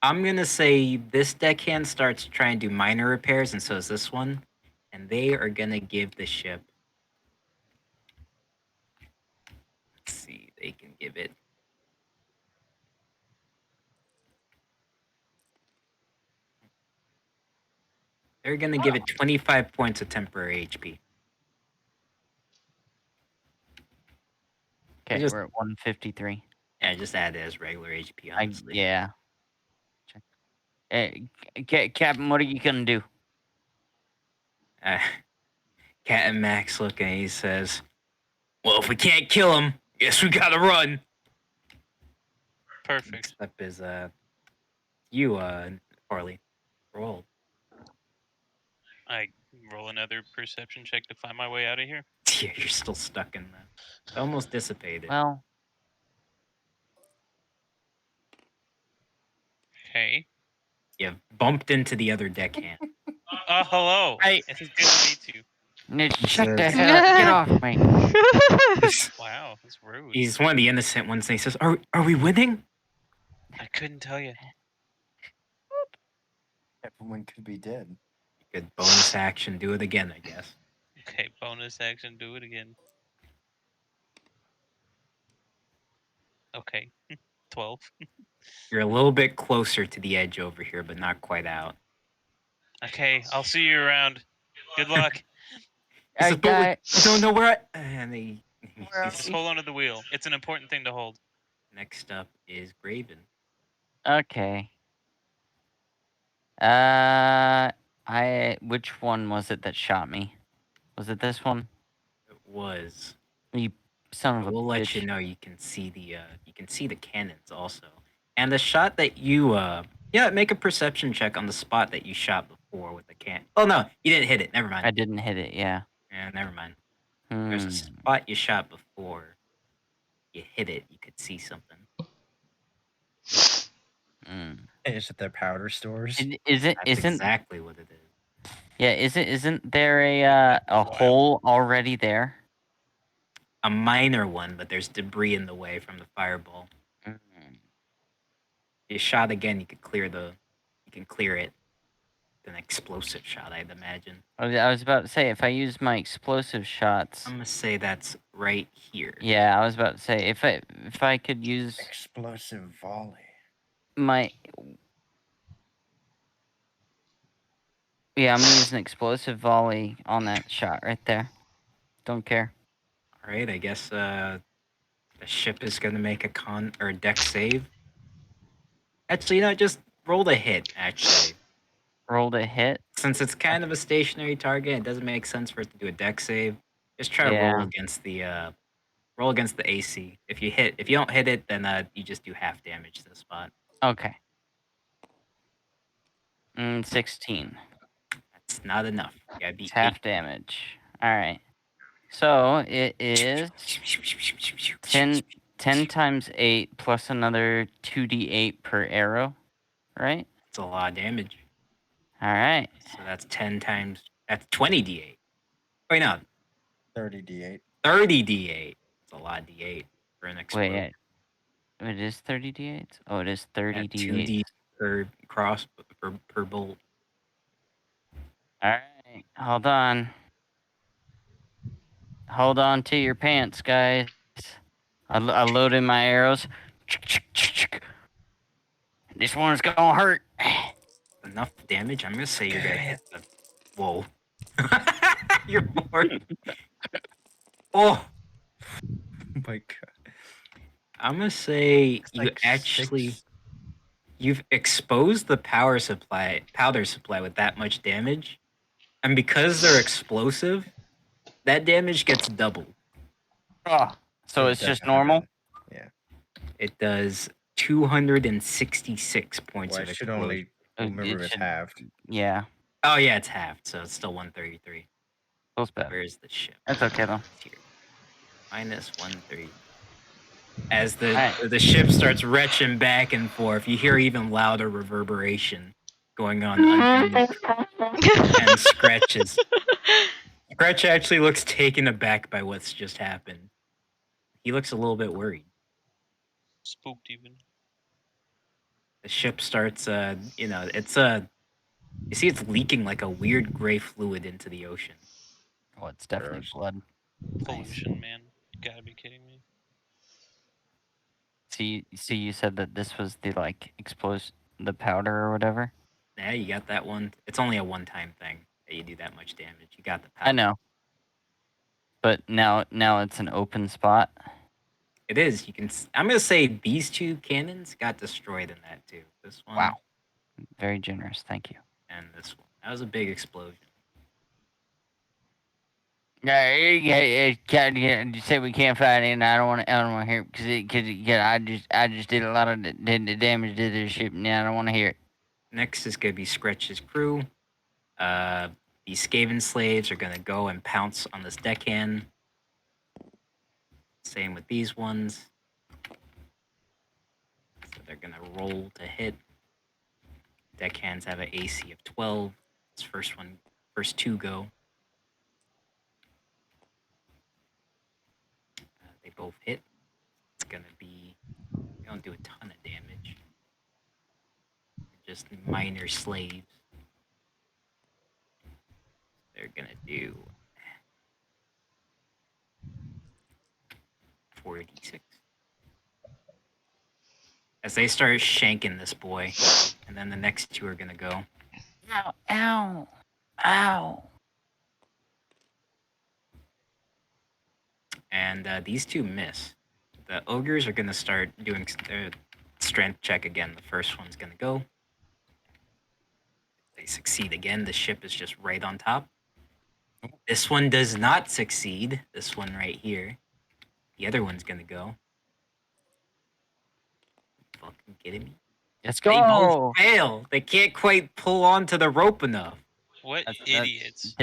I'm gonna say this deckhand starts trying to do minor repairs, and so is this one. And they are gonna give the ship. Let's see, they can give it. They're gonna give it 25 points of temporary HP. Okay, we're at 153. Yeah, just add it as regular HP, honestly. Yeah. Captain, what are you gonna do? Captain Max looking, he says, "Well, if we can't kill him, guess we gotta run." Perfect. Next up is you, Farley. Roll. I roll another perception check to find my way out of here. Yeah, you're still stuck in that. It's almost dissipated. Well, Okay. You bumped into the other deckhand. Hello. Hey. It's good to meet you. Nick, shut the says- hell up. Get off me. Wow, that's rude. He's one of the innocent ones, and he says, Are we winning?" I couldn't tell you. Everyone could be dead. Good bonus action. Do it again, I guess. Okay, bonus action, do it again. Okay, 12. You're a little bit closer to the edge over here, but not quite out. Okay, I'll see you around. Good luck. He says, "But I don't know where I..." And he Just hold on to the wheel. It's an important thing to hold. Next up is Graven. Okay. Which one was it that shot me? Was it this one? It was. You son of a We'll bitch. let you know. You can see the cannons also, and the shot that you make a perception check on the spot that you shot before with the can. Oh no, you didn't hit it. Never mind. I didn't hit it. Yeah. Yeah, never mind. There's a Hmm. spot you shot before. You hit it. You could see something. Is it their powder stores? Isn't exactly what it is. Yeah, isn't there a hole already there? A minor one, but there's debris in the way from the fireball. You shot again, you can clear it. An explosive shot, I'd imagine. I was about to say, if I use my explosive shots. I'm gonna say that's right here. Yeah, I was about to say if I could use explosive volley. Yeah, I'm gonna use an explosive volley on that shot right there. Don't care. All right, I guess the ship is gonna make a deck save. Actually, no, just roll the hit. Actually, roll the hit. Since it's kind of a stationary target, it doesn't make sense for it to do a deck save. Just try to roll against the AC. If you don't hit it, then you just do half damage to the spot. Okay. 16. That's not enough. You gotta be half damage. All right. So it is 10 times 8 plus another 2d8 per arrow, right? That's a lot of damage. All right. So that's 10 times. That's 20d8. Wait, no. 30d8. 30d8. That's a lot of d8 for an explosion. Wait, it is 30d8? Oh, it is 30d8. 2d per cross per bolt. All right, hold on. Hold on to your pants, guys. I load in my arrows. This one's gonna hurt. enough damage. I'm gonna say you're gonna hit the. Whoa. You're bored. Oh, My God. I'm gonna say It's you like actually six- you've exposed the powder supply with that much damage, and because they're explosive, that damage gets doubled. Oh, so it's it just does normal. 100. Yeah. It does 266 points Well, I of should explosion. only remember It it's should- halved. Yeah, Oh yeah, it's halved, so it's still 133. feels bad. Where is the ship? That's okay though. It's here. Minus 133. As Alright. the ship starts retching back and forth, you hear even louder reverberation going on underneath. And Skreech actually looks taken aback by what's just happened. He looks a little bit worried. Spooked even. The ship starts it's you see it's leaking like a weird gray fluid into the ocean. Oh, it's definitely Gross. blood. Nice. Pollution, man. You gotta be kidding me. See, you said that this was the like the powder or whatever. Yeah, you got that one. It's only a one-time thing that you do that much damage. You got the power. I know. But now it's an open spot. It is. I'm gonna say these two cannons got destroyed in that too. This one. Wow. Very generous. Thank you. And this one. That was a big explosion. Yeah, you say we can't fight it, and I don't want to hear it because I just did a lot of the damage to this ship, and I don't want to hear it. Next is gonna be Skreech's crew. These Skaven slaves are gonna go and pounce on this deckhand. Same with these ones. So they're gonna roll to hit. Deckhands have an AC of 12. This first two go. They both hit. It's gonna be. They don't do a ton of damage. Just minor slaves. They're gonna do 4d6. As they start shanking this boy, and then the next two are gonna go. Ow! Ow! Ow! And these two miss. The ogres are gonna start doing their strength check again. The first one's gonna go. They succeed again. The ship is just right on top. This one does not succeed. This one right here. The other one's gonna go. Fucking kidding me? Let's They go! both fail. They can't quite pull onto the rope enough. What That's- idiots?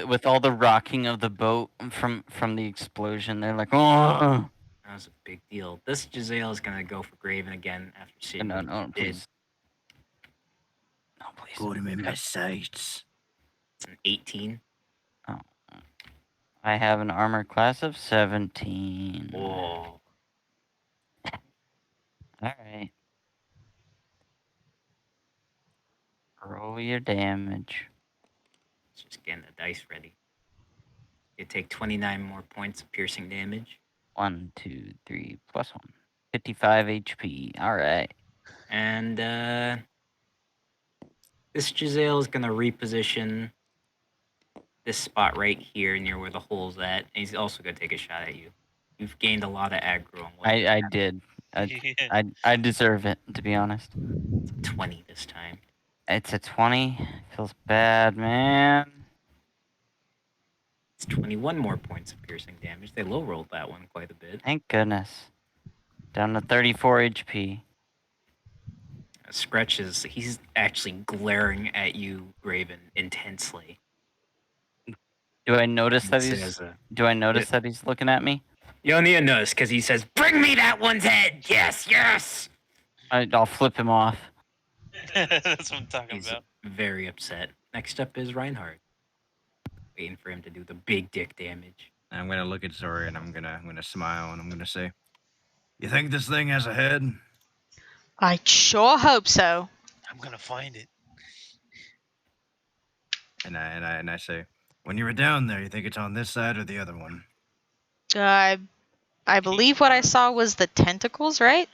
With all the rocking of the boat from the explosion, they're like, oh! That was a big deal. This Giselle is gonna go for Graven again after seeing No, what no, he did. please. No, please. Put him in my sights. It's an 18. I have an armor class of 17. Whoa. Alright. Roll your damage. Just getting the dice ready. You take 29 more points of piercing damage. 1, 2, 3, plus 1. 55 HP. Alright. And this Giselle is gonna reposition this spot right here near where the hole's at. And he's also gonna take a shot at you. You've gained a lot of aggro on what I did. I deserve it, to be honest. It's a 20 this time. It's a 20. Feels bad, man. It's 21 more points of piercing damage. They low rolled that one quite a bit. Thank goodness. Down to 34 HP. Skreech he's actually glaring at you, Graven, intensely. Do I notice that It he's says, that he's looking at me? you don't need a notice because he says, "Bring me that one's head!" Yes, yes! I'll flip him off. That's what I'm talking He's about. very upset. Next up is Reinhardt. Waiting for him to do the big dick damage. I'm gonna look at Zori and I'm gonna smile and I'm gonna say, "You think this thing has a head?" I sure hope so. I'm gonna find it. And I say, "When you were down there, you think it's on this side or the other one?" I believe what I saw was the tentacles, right?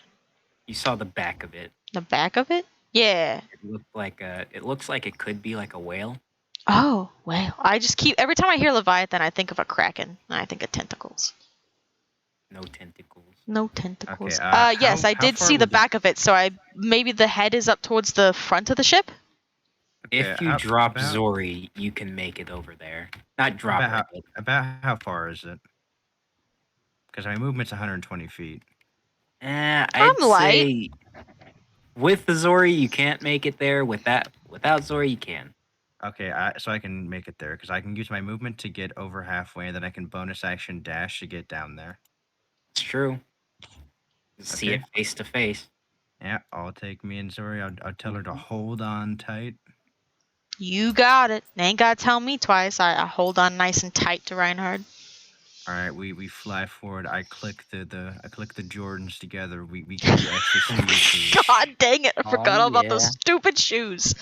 You saw the back of it. The back of it? Yeah. It looks like it could be like a whale. Oh, well. I just keep every time I hear Leviathan, I think of a kraken. And I think of tentacles. No tentacles. No tentacles. Okay, Yes, I how did far see the would the- back of it, so maybe the head is up towards the front of the ship? If Okay, you drop about- Zori, you can make it over there. Not drop about it. about how far is it? Because my movement's 120 feet. I'd light. say with the Zori you can't make it there. Without Zori you can. Okay, so I can make it there because I can use my movement to get over halfway, and then I can bonus action dash to get down there. It's true. See Okay. it face to face. Yeah, I'll take me and Zori. I'll tell her to hold on tight. You got it. Ain't gotta tell me twice. I hold on nice and tight to Reinhard. All right, we fly forward. I click the Jordans together. We get the extra speed boost. God dang it! I Oh, forgot all about those yeah. stupid shoes.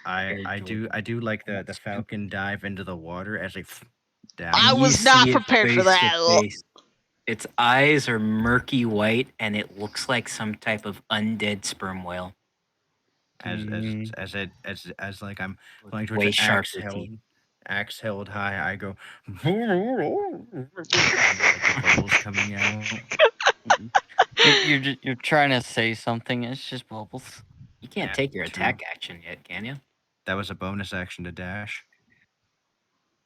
I do like the falcon dive into the water as I down. I You was see not it prepared for face to that. face. Its eyes are murky white, and it looks like some type of undead sperm whale. as like I'm flying towards Way the axe sharper held, teeth. axe held high. I go like the bubbles coming out. You're trying to say something. It's just bubbles. You can't Yeah, take your true. attack action yet, can you? That was a bonus action to dash.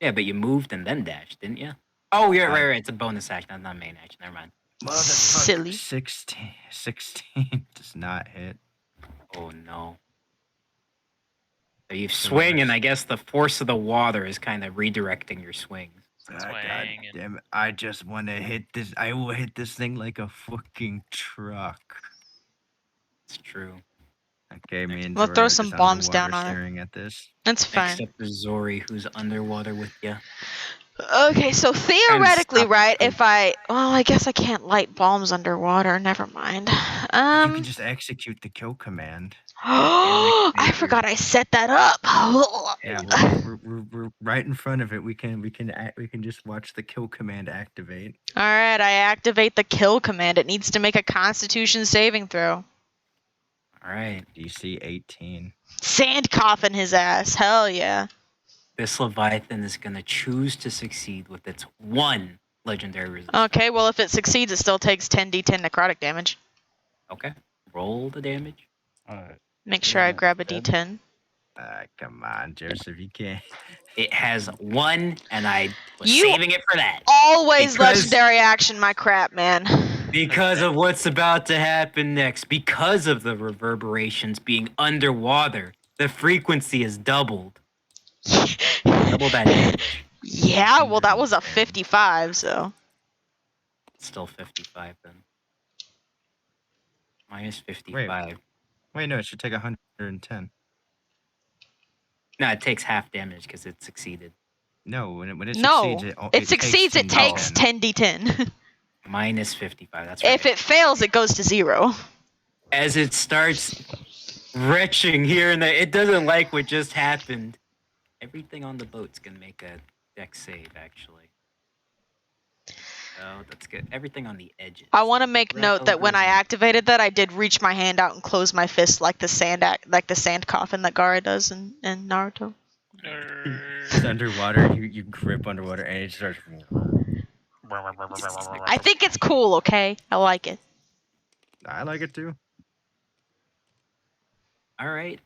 Yeah, but you moved and then dashed, didn't you? Oh, yeah, I- right. It's a bonus action. That's not main action. Never mind. Silly. 16 does not hit. Oh no. So you swing, and I guess the force of the water is kind of redirecting your swings. God Swing and- damn it! I just want to hit this. I will hit this thing like a fucking truck. It's true. Okay, me and We'll Zori throw are some just bombs underwater down on it. staring at this. That's Next fine. up is Zori, who's underwater with you. Okay, so theoretically, stop the right? poop. If I guess I can't light bombs underwater. Never mind. You can just execute the kill command. I forgot I set that up. Yeah, we're right in front of it. We can just watch the kill command activate. All right, I activate the kill command. It needs to make a Constitution saving throw. All right. DC 18. Sand coffin his ass. Hell yeah. This Leviathan is going to choose to succeed with its one legendary resistance. Okay, well if it succeeds, it still takes 10d10 necrotic damage. Okay. Roll the damage. Make sure I grab a Dead. d10. Come on, Joseph, you can't. It has one, and I was You- saving it for that. Always Because- legendary action, my crap, man. Because of what's about to happen next. Because of the reverberations being underwater, the frequency is doubled. Double that damage. Yeah, well that was a 110. 55, so. Still 55 then. Minus 55. Wait, no, it should take 110. No, it takes half damage because it succeeded. No, when it No, succeeds, it succeeds, it takes 10d10. Minus 55. That's right. If it fails, it goes to 0. As it starts retching here and there, it doesn't like what just happened. Everything on the boat's gonna make a dex save, actually. So that's good. Everything on the edges. I want to make Right note that when over I the- activated that, I did reach my hand out and close my fist like the sand coffin that Gaara does in Naruto. It's underwater. You grip underwater, and it starts. I think it's cool, okay? I like it. I like it too. All right.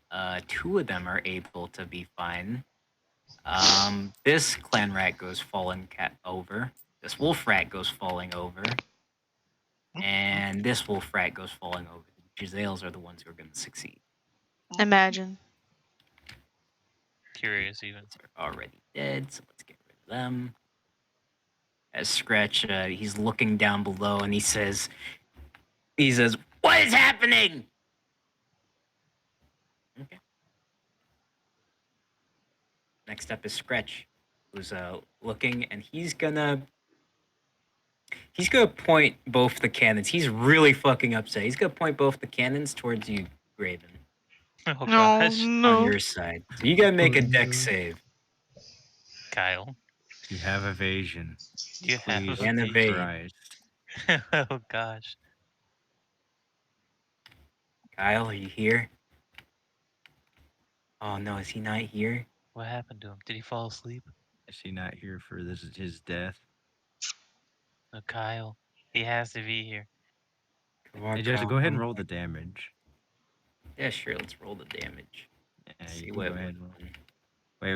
Two of them are able to be fine. This clan rat goes falling over. This wolf rat goes falling over. And this wolf rat goes falling over. The Giselles are the ones who are going to succeed. Imagine. Curious even. They're already dead, so let's get rid of them. As Skreech, he's looking down below and he says, "What is happening?" Okay. Next up is Skreech, who's looking, and he's gonna point both the cannons. He's really fucking upset. He's gonna point both the cannons towards you, Graven, Oh No, gosh, no. on your side. So you gotta make a dex save. Kyle. You have evasion. You have Please, And evade. Christ. oh gosh. Kyle, are you here? Oh no, is he not here? What happened to him? Did he fall asleep? Is he not here for his death? No, Kyle. He has to be here. Come on, Hey, just Kyle, go ahead and come roll on. the damage. Yeah, sure. Let's roll the damage. Yeah, See you can what go ahead and roll.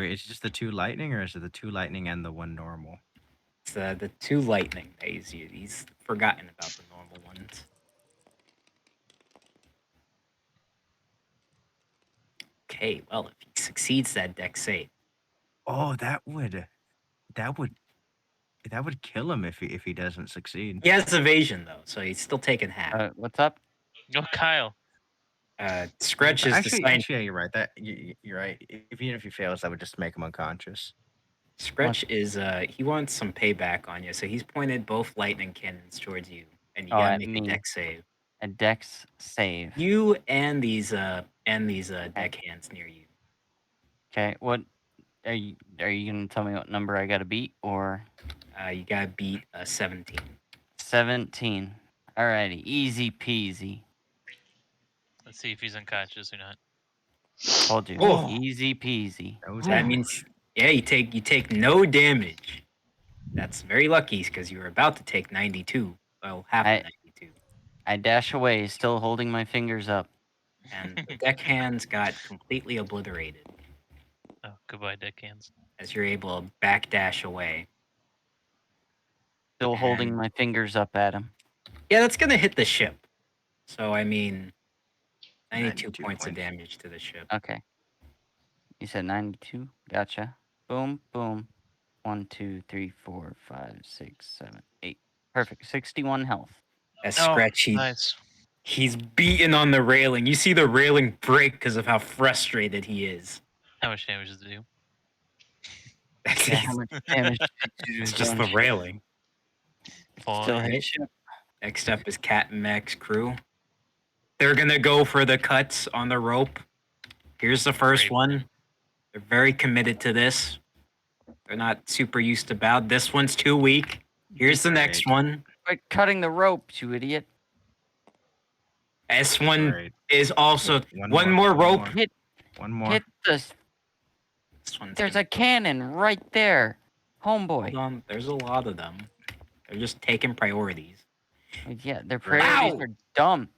Wait, it's just the 2 lightning, or is it the 2 lightning and the 1 normal? It's the 2 lightning that he's used. He's forgotten about the normal ones. Okay, well, if he succeeds that deck save, Oh, that would kill him if he doesn't succeed. he has evasion though, so he's still taking half. What's up? Oh, Kyle. Skreech is Actually, deciding. yeah, you're right. You're right. Even if he fails, that would just make him unconscious. Skreech is he wants some payback on you, so he's pointed both lightning cannons towards you, and you Oh, gotta at make me. a deck save. A dex save. You and these deckhands near you. Okay. What are you gonna tell me what number I gotta beat or You gotta beat 17. 17? Alrighty, easy peasy. Let's see if he's unconscious or not. Told you, Oh. easy peasy. No So that damage. means you take no damage. That's very lucky because you were about to take 92. Well, half of 92. I dash away, still holding my fingers up. And the deckhands got completely obliterated Oh, goodbye, deckhands. as you're able to backdash away. Still holding And- my fingers up at him. Yeah, that's gonna hit the ship. So I mean, 92 92 points of points. damage to the ship. Okay. You said 92? Gotcha. Boom, boom. 1, 2, 3, 4, 5, 6, 7, 8. Perfect. 61 health. As Oh, Skreech, nice. he's beaten on the railing. You see the railing break because of how frustrated he is. How much damage does it do? Yeah, how much damage did you It's do just on the ship? railing. Still Alright. hit ship? Next up is Cat and Mac's crew. They're gonna go for the cuts on the rope. Here's the first Great. one. They're very committed to this. They're not super used to bow. This one's too weak. Here's the next Great. one. Quit cutting the ropes, you idiot. S1 Great. is also One more rope. more. Hit, One more. hit the. This one's There's gonna- a cannon right there. Homeboy. Hold on. There's a lot of them. They're just taking priorities. Yeah, their Great. priorities Ow! are dumb.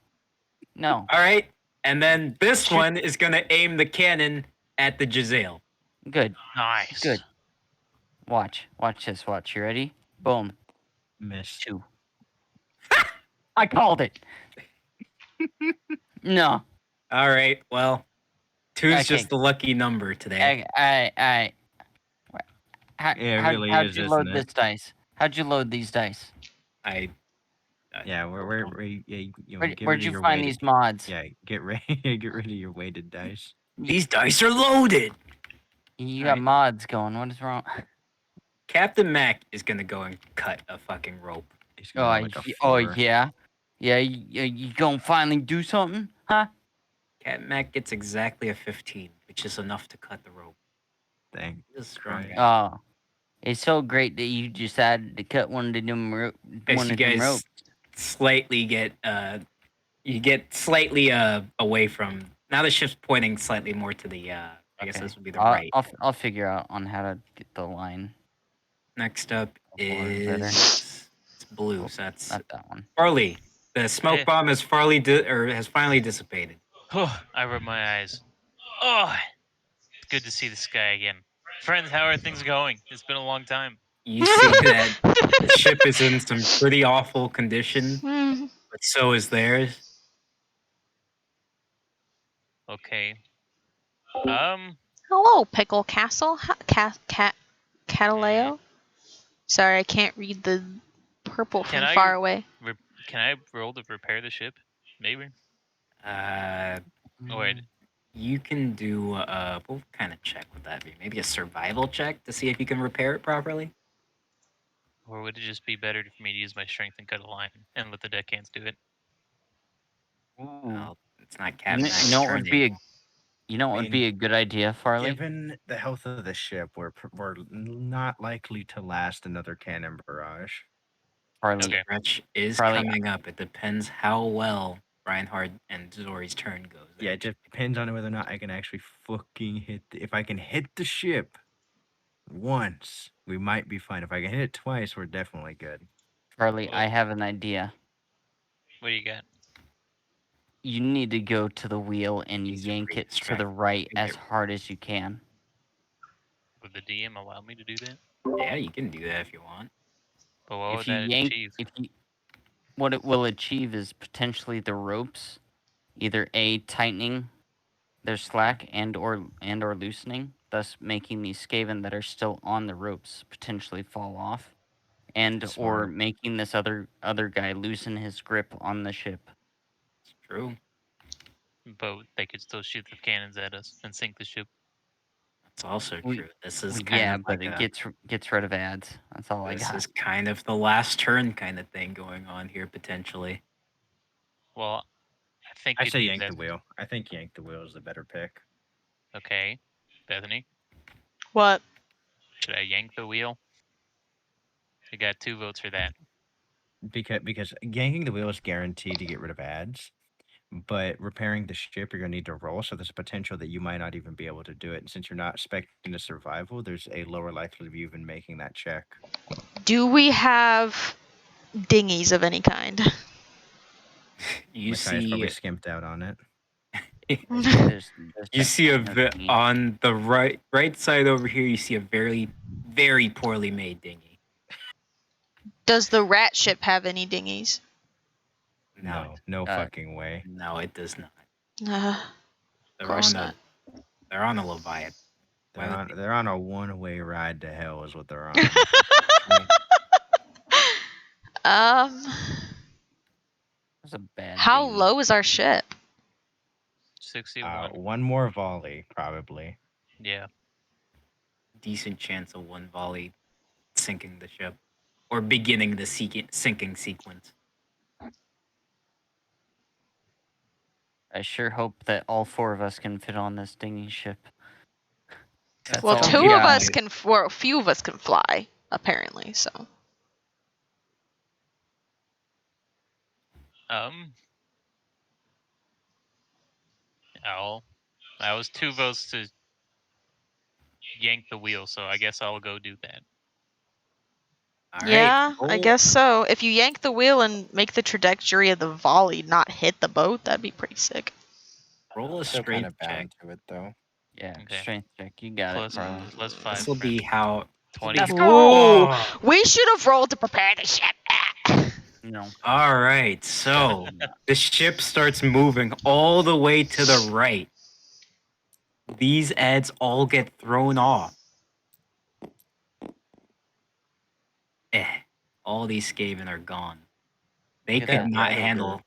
No. All right. And then this Shoot. one is gonna aim the cannon at the Giselle. Good. Nice. Good. Watch. Watch this. Watch. You ready? Boom. Missed. 2. I called it. No. All right. Well, 2's Okay. just the lucky number today. How, Yeah, it how, really how'd is, you isn't load it? this dice? How'd you load these dice? I Yeah, get Where'd rid of you your find weighted, these mods? Yeah, get rid of your weighted dice. these dice are loaded. You Alright. got mods going. What is wrong? Captain Mac is gonna go and cut a fucking rope. He's Oh, gonna like a oh 4. yeah. Yeah, you gonna finally do something? Huh? Captain Mac gets exactly a 15, which is enough to cut the rope. Thank He's a strong Christ. guy. Oh. It's so great that you decided to cut one of them As you guys ropes. slightly get you get slightly away from now the ship's pointing slightly more to the I guess Okay. this would be the right. I'll figure out on how to get the line. Next up Or better. is it's blue, Oh, so that's Not that one. Farley. The smoke Yeah. bomb has has finally dissipated. Oh, I rub my eyes. Oh, it's good to see the sky again. Friends, how are things going? It's been a long time. You see that the ship is in some pretty awful condition, but so is theirs. Okay. Hello, Pickle Castle. Cataleo. Sorry, I can't read the purple Can from I- far away. Can I roll to repair the ship? Maybe. Uh, Oh wait. you can do what kind of check would that be? Maybe a survival check to see if you can repair it properly. Or would it just be better for me to use my strength and cut a line and let the deckhands do it? Ooh. Well, it's not You Captain know, Mac's you know what turn would be a anymore. would be a good idea, Farley? Given the health of the ship, we're not likely to last another cannon barrage. Farley, Okay. Stretch is Farley, coming up. It depends how well Reinhard and Zori's turn goes. Yeah, it just depends on whether or not I can actually fucking hit. If I can hit the ship once, we might be fine. If I can hit it twice, we're definitely good. Charlie, I Well- have an idea. What do you got? You need to go to the wheel and He's yank really it to the right distracted. as hard as you can. Would the DM allow me to do that? Yeah, you can do that if you want. But what If would you that yank, achieve? what it will achieve is potentially the ropes, either A, tightening their slack and or loosening, thus making these Skaven that are still on the ropes potentially fall off, and or Smart. making this other guy loosen his grip on the ship. It's true. But they could still shoot the cannons at us and sink the ship. That's also We- true. This is Well, kind yeah, of but like it gets rid of ads. That's all I this got. is kind of the last turn kind of thing going on here potentially. Well, I think I it'd say be yank the best- wheel. I think yank the wheel is the better pick. Okay, Bethany, What? should I yank the wheel? I got 2 votes for that. Because yanking the wheel is guaranteed to get rid of ads, but repairing the ship you're gonna need to roll. So there's a potential that you might not even be able to do it. And since you're not expecting a survival, there's a lower likelihood of you even making that check. Do we have dinghies of any kind? You Matthias probably see skimped out on it. There's you see a definitely no dinghy. on the right side over here you see a very poorly made dinghy. Does the rat ship have any dinghies? No, no Uh, fucking way. No, it does not. Of course not. They're on a Leviathan. Why would They're on a one-way ride to hell is what they're on. um, That's a bad. how dinghy. low is our ship? 61. One more volley, probably. Yeah. decent chance of one volley sinking the ship or beginning the sinking sequence. I sure hope that all 4 of us can fit on this dinghy ship. That's Well, all two we of got. us can, or a few of us can fly, apparently. So I was 2 votes to yank the wheel, so I guess I'll go do that. All right, yeah, I roll- guess so. If you yank the wheel and make the trajectory of the volley not hit the boat, that'd be pretty sick. Roll a Still kind strength of check. bound to it though. Yeah, Okay. strength check. You got Plus- it, Carlin. plus 5. This will be how 20. Let's Ooh, go! we should have rolled to prepare the ship. No. All right, so the ship starts moving all the way to the right. These ads all get thrown off. All these Skaven are gone. They Look at could that not red ogre. handle.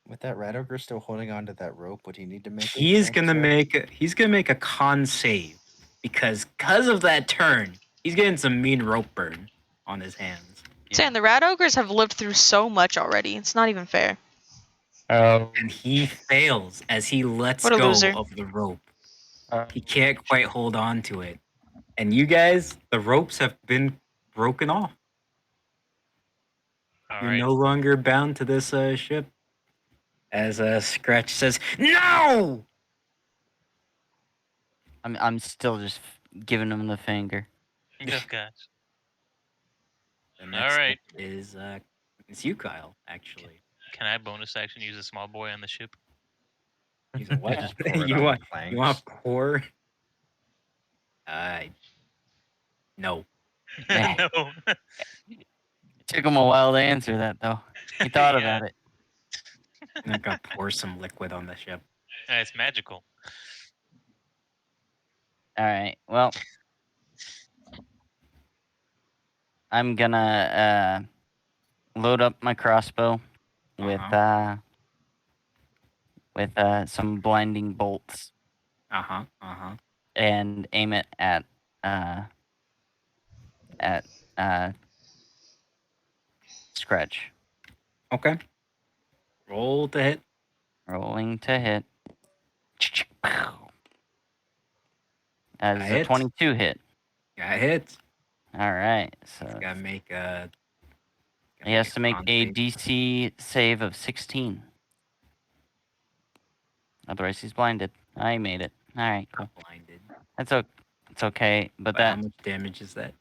With that red ogre still holding onto that rope, would he need to make? He's gonna make a con save because of that turn, he's getting some mean rope burn on his hands. Saying the rat ogres have lived through so much already. It's not even fair. Oh. And he fails as he lets What a go loser. of the rope. He can't quite hold on to it. And you guys, the ropes have been broken off. All You're right. no longer bound to this ship. As Skreech says, "No!" I'm still just giving him the finger. Oh gosh. The next right. up is it's you, Kyle. Actually, Can I bonus action use a small boy on the ship? use a what? Just pour it you on want the planks. you want pour? No. No. It took him a while to answer that, though. He thought Yeah. about it. I'm not gonna pour some liquid on the ship. It's magical. All right. Well, I'm gonna load up my crossbow with some blinding bolts and aim it at Skreech. Okay. Roll to hit. Rolling to hit. That is a hit. 22 hit. Got hit. All right. So Gotta He has to make con a save. DC save of 16. Otherwise, he's blinded. I made it. All right, cool. Not blinded. It's okay. But How much damage is that?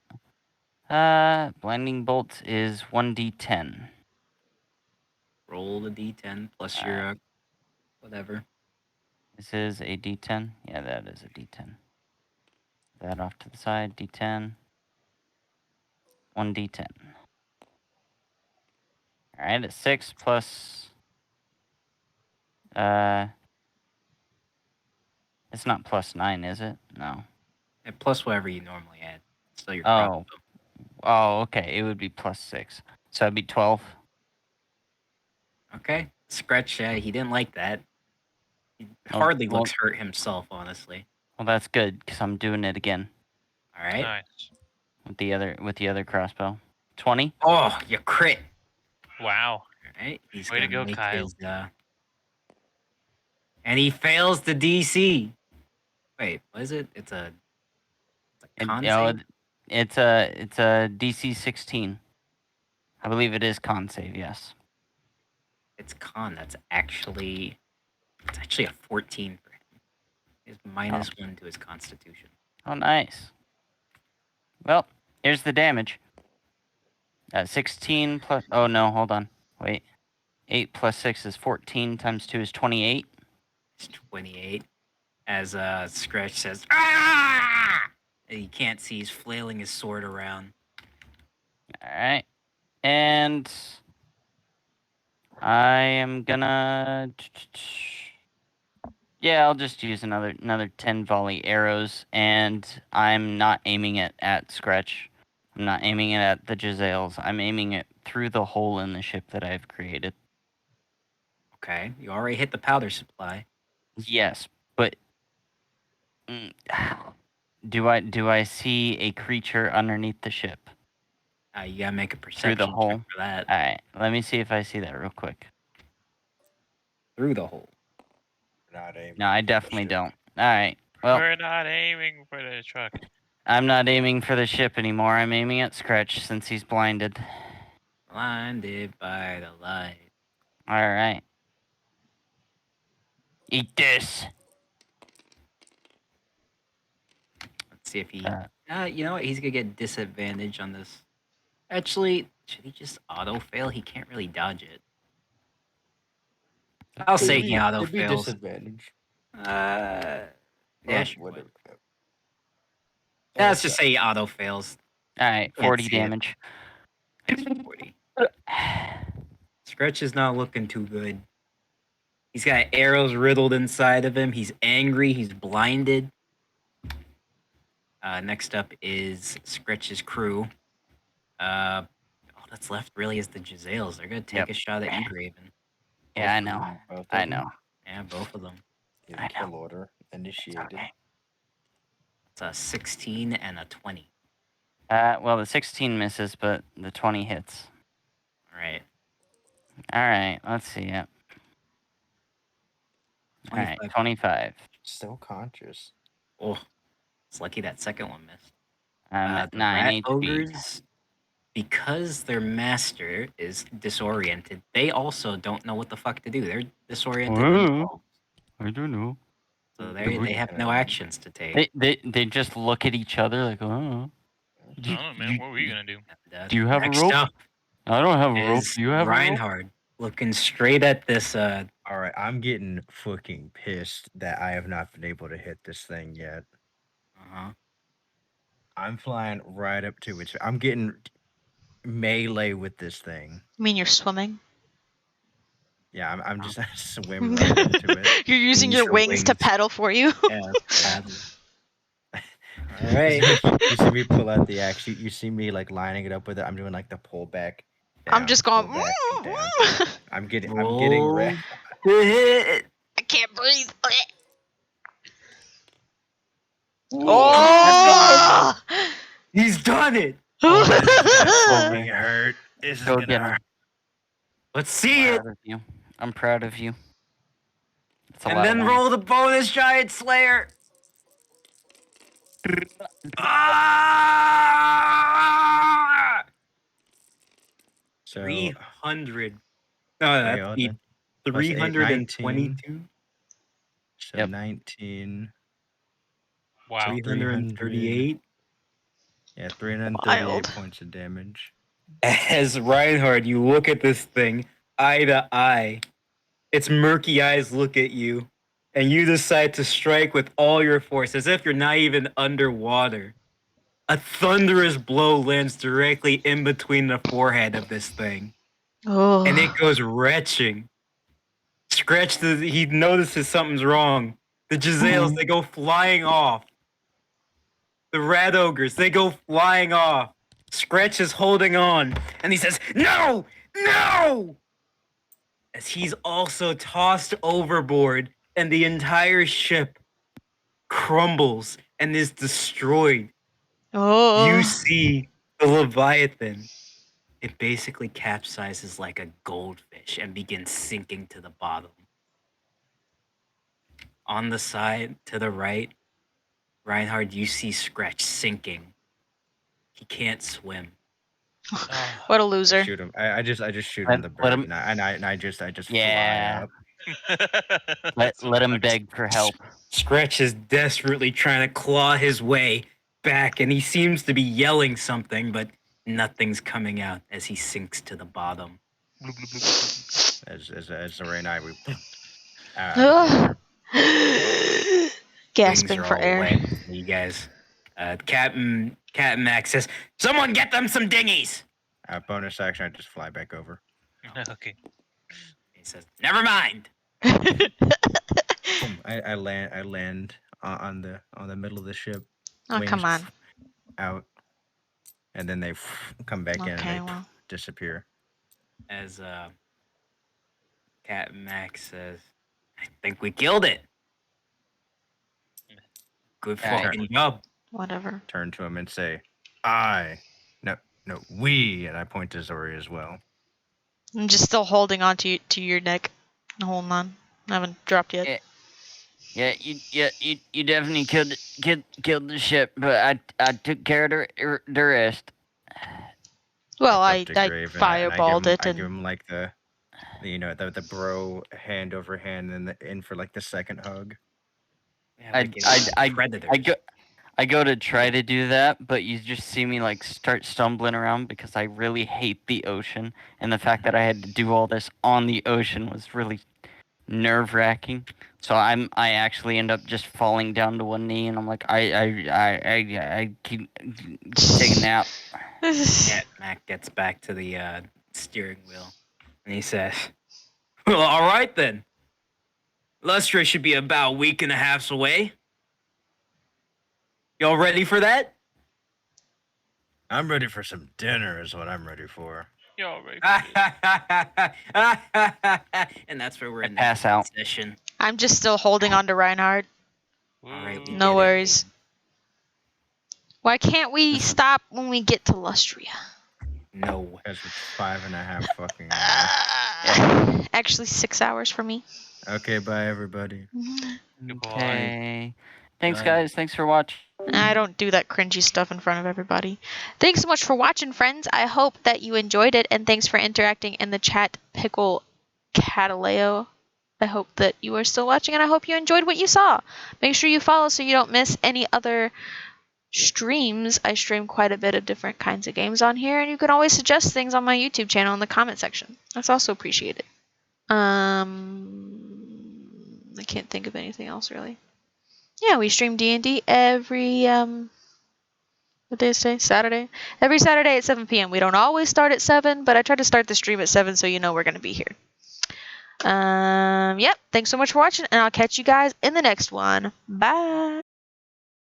blinding bolt is 1d10. Roll the d10 plus your whatever. This is a d10. Yeah, that is a d10. That off to the side. D10. 1d10. All right, it's 6 plus. It's not plus 9, is it? No. And plus whatever you normally add. Still your Oh. crossbow. Oh, okay. It would be plus 6. So it'd be 12. Okay. Skreech, he didn't like that. He hardly well- looks hurt himself, honestly. Well, that's good because I'm doing it again All right. Nice. with the other crossbow. 20. Oh, you crit. Wow. All right. He's Way to gonna go, make Kyle. his and he fails the DC. Wait, what is it? It's a con save? It's a DC 16. I believe it is con save. Yes. It's con. It's actually a 14 for him. He's -1 to his constitution. Oh, nice. Well, here's the damage. 16 plus. Oh no, hold on. Wait. 8 plus 6 is 14 times 2 is 28. It's 28. As Skreech says, "Ah!" And you can't see he's flailing his sword around. All right. And I am gonna. Yeah, I'll just use another 10 volley arrows, and I'm not aiming it at Skreech. I'm not aiming it at the Giselles. I'm aiming it through the hole in the ship that I've created. Okay, you already hit the powder supply. Yes, but do I see a creature underneath the ship You gotta make a through perception the check hole? for that. All right, let me see if I see that real quick. Through the hole. Not aiming No, I for the definitely ship. don't. All right, well, We're not aiming for the truck. I'm not aiming for the ship anymore. I'm aiming at Skreech since he's blinded. Blinded by the light. All right. Eat this. Let's see if he. You know what? He's gonna get disadvantage on this. Actually, should he just auto fail? He can't really dodge it. I'll say he auto It'd be fails. disadvantage. Yeah, Or sure. whatever. Yeah, let's just say he auto fails. All right, Can't 40 see it. damage. 40. Skreech is not looking too good. He's got arrows riddled inside of him. He's angry. He's blinded. Next up is Skreech's crew. All that's left really is the Giselles. They're gonna take Yep. a shot at you, Graven. Yeah, I know. Both of I them. know. Yeah, both of them. Give I know. full order. Initiated. Okay. It's a 16 and a 20. Well, the 16 misses, but the 20 hits. All right. All right, let's see it. All right, 25. Still conscious. Oh, it's lucky that second one missed. I'm at The 9 rat HP. ogres, because their master is disoriented, they also don't know what the fuck to do. They're disoriented themselves. I don't know. So they have no actions to take. They just look at each other like, oh. I don't know, man. What were you gonna do? And, Do you have a next rope? up I don't have a rope. is Do you have a rope? Reinhard looking straight at this. All right, I'm getting fucking pissed that I have not been able to hit this thing yet. I'm flying right up to it. I'm getting melee with this thing. You mean you're swimming? Yeah, I'm just swimming right up to it. You're using Use your your wings to wings. pedal for you. Yeah, paddle. All right. You see me pull out the axe. You see me like lining it up with it. I'm doing like the pull back. I'm just going. pull back, down. I'm getting Roll red. to hit. I can't breathe. Oh! He's done it. Oh, this is gonna fucking hurt. This is Go gonna get him. hurt. Let's see it. Proud of you. I'm proud of you. It's a And lot of then wins. roll the bonus giant slayer. Ah! So 300. No, wait, that's hold the on. Plus 8, 19. 322. So Yep. 19. Wow. 338. Yeah, 338 Wild. points of damage. As Reinhard, you look at this thing eye to eye. Its murky eyes look at you, and you decide to strike with all your force, as if you're not even underwater. A thunderous blow lands directly in between the forehead of this thing, and it Oh. goes retching. Skreech, he notices something's wrong. The Giselles, they go flying off. The rat ogres, they go flying off. Skreech is holding on, and he says, "No! No!" As he's also tossed overboard, and the entire ship crumbles and is destroyed. Oh. You see the Leviathan. It basically capsizes like a goldfish and begins sinking to the bottom. On the side to the right, Reinhard, you see Skreech sinking. He can't swim. Oh. What a I loser. shoot him. I just shoot Let- him the let bird, him- and I just Yeah. fly up. Let him beg for help. Skreech is desperately trying to claw his way back, and he seems to be yelling something, but nothing's coming out as he sinks to the bottom. As Ray and I we Ugh. Wings Gasping are for all air. wet. You guys, Captain Max says, "Someone get them some dinghies." bonus action, I just fly back over. Okay. He says, "Never mind." Boom, I land on the middle of the ship. Oh, Wings come on. out, and then they come back in and Okay, they well. disappear. As Captain Max says, "I think we killed it. Good Yeah, fucking job." Whatever. Turn to him and say, no, we," and I point to Zori as well. I'm just still holding on to your neck. Holding on. I haven't dropped yet. Yeah, you definitely killed the ship, but I took care of the rest. Well, Up I to Grave, and fireballed it I give and him like the the bro hand over hand and in for like the second hug. Yeah, I like it's predators. I go to try to do that, but you just see me like start stumbling around because I really hate the ocean, and the fact that I had to do all this on the ocean was really nerve-wracking. So I actually end up just falling down to one knee, and I'm like I keep taking a nap. Yeah, Mac gets back to the steering wheel, and he says, "Well, all right then. Lustra should be about a week and a half away. Y'all ready for that?" I'm ready for some dinner, is what I'm ready for. You're all right. And that's where we're I in pass the out. session. I'm just still holding on to Reinhard. All right, we No get worries. it. Why can't we stop when we get to Lustria? No. Because it's 5.5 fucking hours. Actually, 6 hours for me. Okay, bye everybody. Okay. Thanks, Good. guys. Thanks for watching. I don't do that cringy stuff in front of everybody. Thanks so much for watching, friends. I hope that you enjoyed it, and thanks for interacting in the chat, Pickle Cataleo. I hope that you are still watching, and I hope you enjoyed what you saw. Make sure you follow so you don't miss any other streams. I stream quite a bit of different kinds of games on here, and you can always suggest things on my YouTube channel in the comment section. That's also appreciated. I can't think of anything else really. Yeah, we stream D&D every what day is today? Saturday. Every Saturday at 7 p.m. We don't always start at 7, but I try to start the stream at 7 so you know we're gonna be here. Yep. Thanks so much for watching, and I'll catch you guys in the next one. Bye.